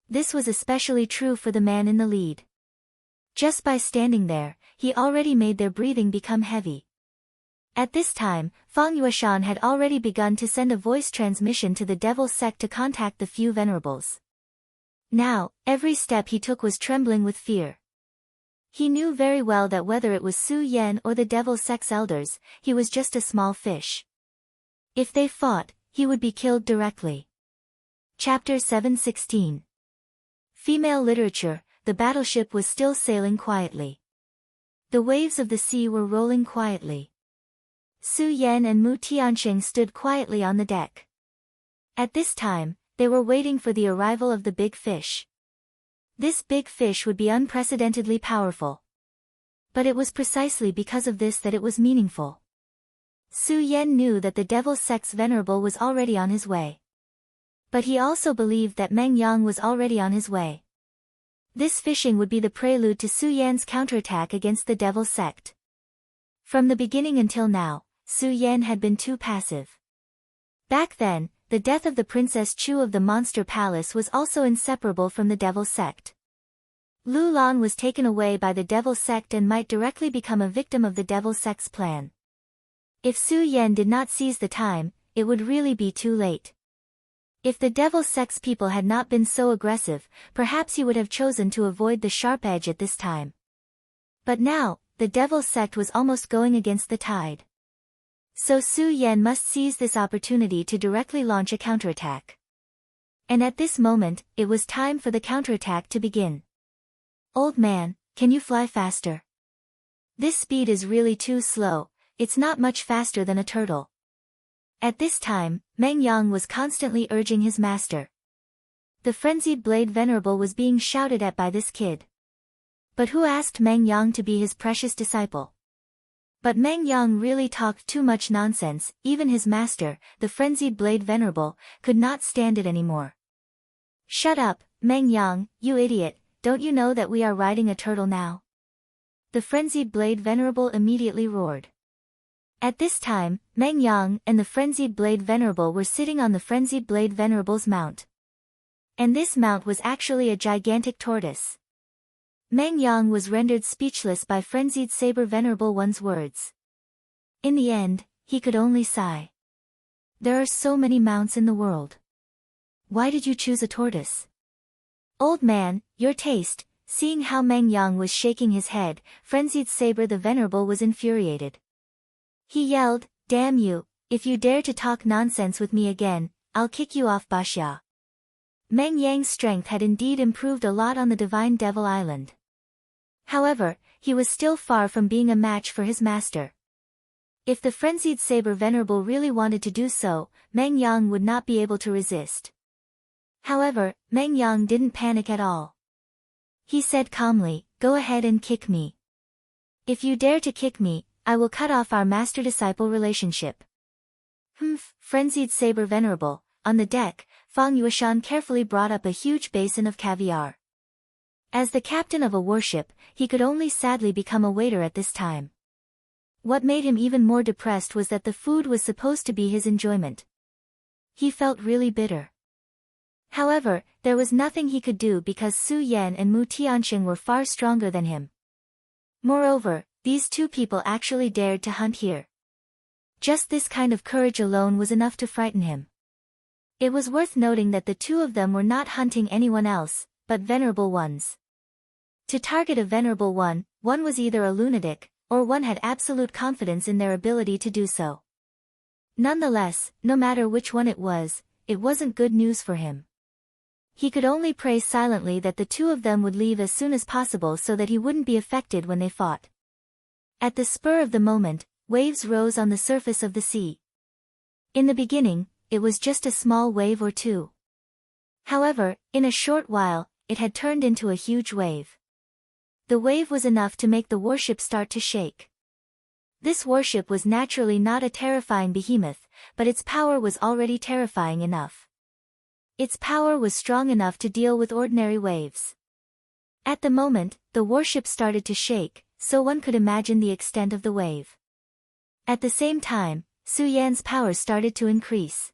This was especially true for the man in the lead. Just by standing there, he already made their breathing become heavy. At this time, Fang Yueshan had already begun to send a voice transmission to the devil sect to contact the few venerables. Now, every step he took was trembling with fear. He knew very well that whether it was Su Yan or the devil sect's elders, he was just a small fish. If they fought, he would be killed directly. Chapter 716. Female literature. The battleship was still sailing quietly. The waves of the sea were rolling quietly. Su Yan and Mu Tiansheng stood quietly on the deck. At this time, they were waiting for the arrival of the big fish. This big fish would be unprecedentedly powerful. But it was precisely because of this that it was meaningful. Su Yan knew that the devil sect's venerable was already on his way. But he also believed that Meng Yang was already on his way. This fishing would be the prelude to Su Yan's counterattack against the devil sect. From the beginning until now, Su Yan had been too passive. Back then, the death of the Princess Chu of the Monster Palace was also inseparable from the devil sect. Lu Lan was taken away by the devil sect and might directly become a victim of the devil sect's plan. If Su Yan did not seize the time, it would really be too late. If the devil sect's people had not been so aggressive, perhaps he would have chosen to avoid the sharp edge at this time. But now, the devil sect was almost going against the tide. So Su Yan must seize this opportunity to directly launch a counterattack. And at this moment, it was time for the counterattack to begin. "Old man, can you fly faster? This speed is really too slow, it's not much faster than a turtle." At this time, Meng Yang was constantly urging his master. The frenzied blade venerable was being shouted at by this kid. But who asked Meng Yang to be his precious disciple? But Meng Yang really talked too much nonsense. Even his master, the frenzied blade venerable, could not stand it anymore. Shut up, Meng Yang, you idiot, don't you know that we are riding a turtle now? The frenzied blade venerable immediately roared. At this time, Meng Yang and the frenzied blade venerable were sitting on the frenzied blade venerable's mount. And this mount was actually a gigantic tortoise. Meng Yang was rendered speechless by frenzied saber venerable one's words. In the end, he could only sigh. There are so many mounts in the world. Why did you choose a tortoise? Old man, your taste. Seeing how Meng Yang was shaking his head, frenzied saber the venerable was infuriated. He yelled, damn you, if you dare to talk nonsense with me again, I'll kick you off Baxia. Meng Yang's strength had indeed improved a lot on the Divine Devil Island. However, he was still far from being a match for his master. If the frenzied saber venerable really wanted to do so, Meng Yang would not be able to resist. However, Meng Yang didn't panic at all. He said calmly, go ahead and kick me. If you dare to kick me, I will cut off our master-disciple relationship. Humph, frenzied saber venerable. On the deck, Fang Yueshan carefully brought up a huge basin of caviar. As the captain of a warship, he could only sadly become a waiter at this time. What made him even more depressed was that the food was supposed to be his enjoyment. He felt really bitter. However, there was nothing he could do because Su Yan and Mu Tianxing were far stronger than him. Moreover, these two people actually dared to hunt here. Just this kind of courage alone was enough to frighten him. It was worth noting that the two of them were not hunting anyone else, but venerable ones. To target a venerable one was either a lunatic, or one had absolute confidence in their ability to do so. Nonetheless, no matter which one it wasn't good news for him. He could only pray silently that the two of them would leave as soon as possible so that he wouldn't be affected when they fought. At the spur of the moment, waves rose on the surface of the sea. In the beginning, it was just a small wave or two. However, in a short while, it had turned into a huge wave. The wave was enough to make the warship start to shake. This warship was naturally not a terrifying behemoth, but its power was already terrifying enough. Its power was strong enough to deal with ordinary waves. At the moment, the warship started to shake, so one could imagine the extent of the wave. At the same time, Su Yan's power started to increase.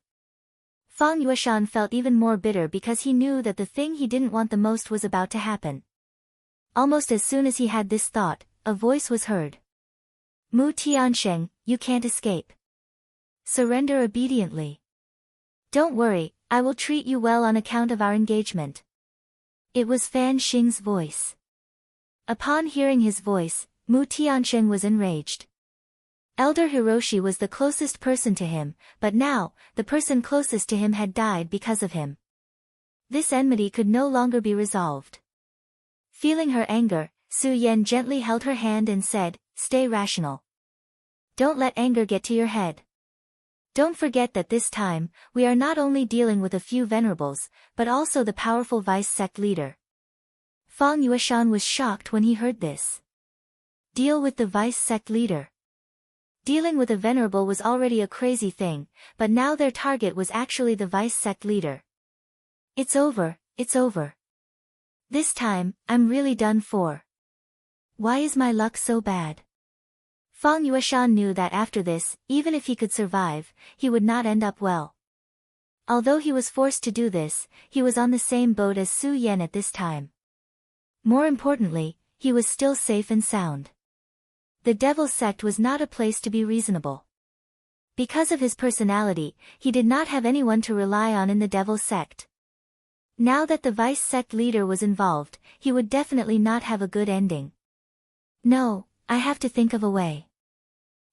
Fang Yueshan felt even more bitter because he knew that the thing he didn't want the most was about to happen. Almost as soon as he had this thought, a voice was heard. Mu Tianxing, you can't escape. Surrender obediently. Don't worry, I will treat you well on account of our engagement. It was Fan Xing's voice. Upon hearing his voice, Mu Tianxing was enraged. Elder Hiroshi was the closest person to him, but now, the person closest to him had died because of him. This enmity could no longer be resolved. Feeling her anger, Su Yan gently held her hand and said, stay rational. Don't let anger get to your head. Don't forget that this time, we are not only dealing with a few venerables, but also the powerful vice sect leader. Fang Yueshan was shocked when he heard this. Deal with the vice sect leader. Dealing with a venerable was already a crazy thing, but now their target was actually the vice sect leader. It's over, it's over. This time, I'm really done for. Why is my luck so bad? Fang Yueshan knew that after this, even if he could survive, he would not end up well. Although he was forced to do this, he was on the same boat as Su Yan at this time. More importantly, he was still safe and sound. The devil sect was not a place to be reasonable. Because of his personality, he did not have anyone to rely on in the devil sect. Now that the vice sect leader was involved, he would definitely not have a good ending. No, I have to think of a way.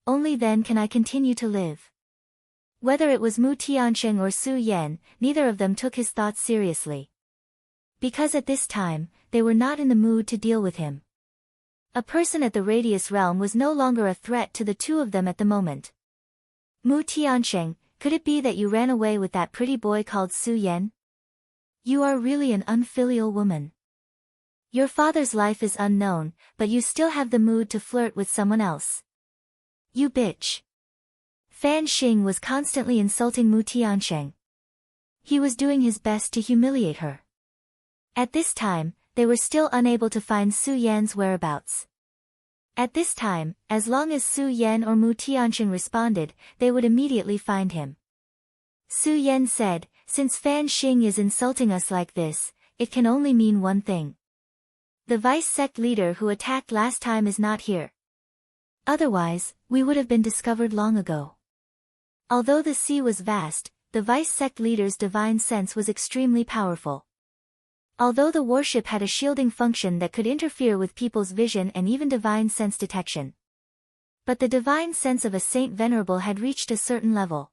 Only then can I continue to live. Whether it was Mu Tianxing or Su Yan, neither of them took his thoughts seriously. Because at this time, they were not in the mood to deal with him. A person at the Radius realm was no longer a threat to the two of them at the moment. Mu Tianxing, could it be that you ran away with that pretty boy called Su Yan? You are really an unfilial woman. Your father's life is unknown, but you still have the mood to flirt with someone else. You bitch. Fan Xing was constantly insulting Mu Tiansheng. He was doing his best to humiliate her. At this time, they were still unable to find Su Yan's whereabouts. At this time, as long as Su Yan or Mu Tiansheng responded, they would immediately find him. Su Yan said, since Fan Xing is insulting us like this, it can only mean one thing. The vice sect leader who attacked last time is not here. Otherwise, we would have been discovered long ago. Although the sea was vast, the vice sect leader's divine sense was extremely powerful. Although the warship had a shielding function that could interfere with people's vision and even divine sense detection. But the divine sense of a Saint Venerable had reached a certain level.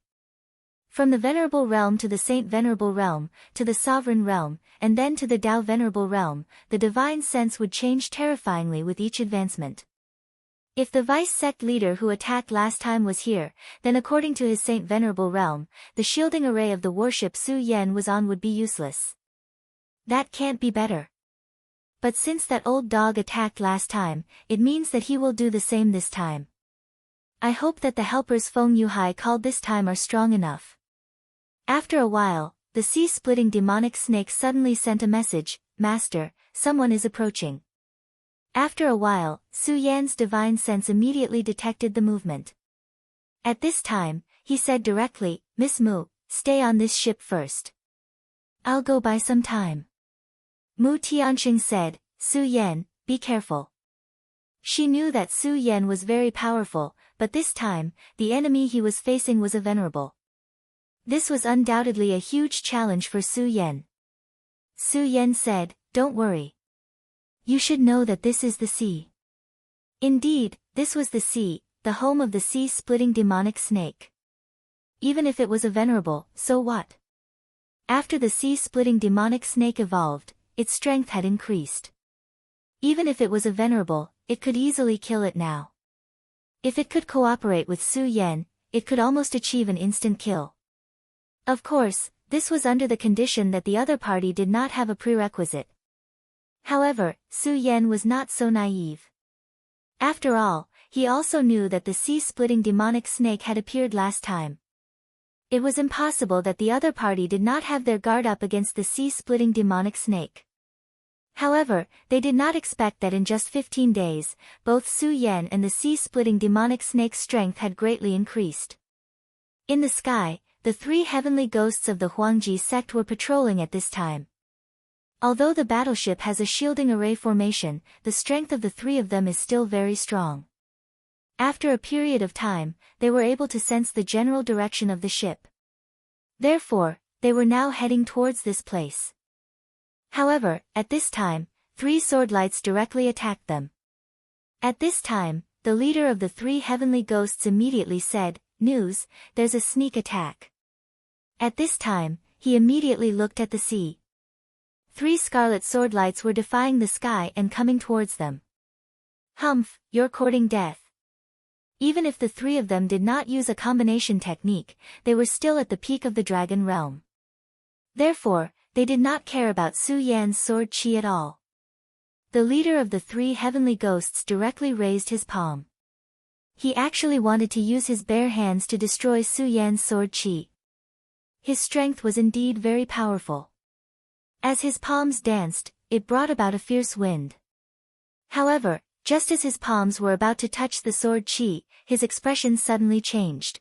From the Venerable Realm to the Saint Venerable Realm, to the Sovereign Realm, and then to the Tao Venerable Realm, the divine sense would change terrifyingly with each advancement. If the vice sect leader who attacked last time was here, then according to his Saint Venerable Realm, the shielding array of the warship Su Yan was on would be useless. That can't be better. But since that old dog attacked last time, it means that he will do the same this time. I hope that the helpers Feng Yuhai called this time are strong enough. After a while, the sea-splitting demonic snake suddenly sent a message, Master, someone is approaching. After a while, Su Yan's divine sense immediately detected the movement. At this time, he said directly, Miss Mu, stay on this ship first. I'll go buy some time. Mu Tianxing said, Su Yan, be careful. She knew that Su Yan was very powerful, but this time, the enemy he was facing was a venerable. This was undoubtedly a huge challenge for Su Yan. Su Yan said, don't worry. You should know that this is the sea. Indeed, this was the sea, the home of the sea-splitting demonic snake. Even if it was a venerable, so what? After the sea-splitting demonic snake evolved, its strength had increased. Even if it was a venerable, it could easily kill it now. If it could cooperate with Su Yan, it could almost achieve an instant kill. Of course, this was under the condition that the other party did not have a prerequisite. However, Su Yan was not so naive. After all, he also knew that the sea-splitting demonic snake had appeared last time. It was impossible that the other party did not have their guard up against the sea-splitting demonic snake. However, they did not expect that in just 15 days, both Su Yan and the sea-splitting demonic snake's strength had greatly increased. In the sky, the three heavenly ghosts of the Huangji sect were patrolling at this time. Although the battleship has a shielding array formation, the strength of the three of them is still very strong. After a period of time, they were able to sense the general direction of the ship. Therefore, they were now heading towards this place. However, at this time, three swordlights directly attacked them. At this time, the leader of the three heavenly ghosts immediately said, News, there's a sneak attack. At this time, he immediately looked at the sea. Three scarlet swordlights were defying the sky and coming towards them. Humph, you're courting death. Even if the three of them did not use a combination technique, they were still at the peak of the dragon realm. Therefore, they did not care about Su Yan's sword chi at all. The leader of the three heavenly ghosts directly raised his palm. He actually wanted to use his bare hands to destroy Su Yan's sword chi. His strength was indeed very powerful. As his palms danced, it brought about a fierce wind. However, just as his palms were about to touch the sword chi, his expression suddenly changed.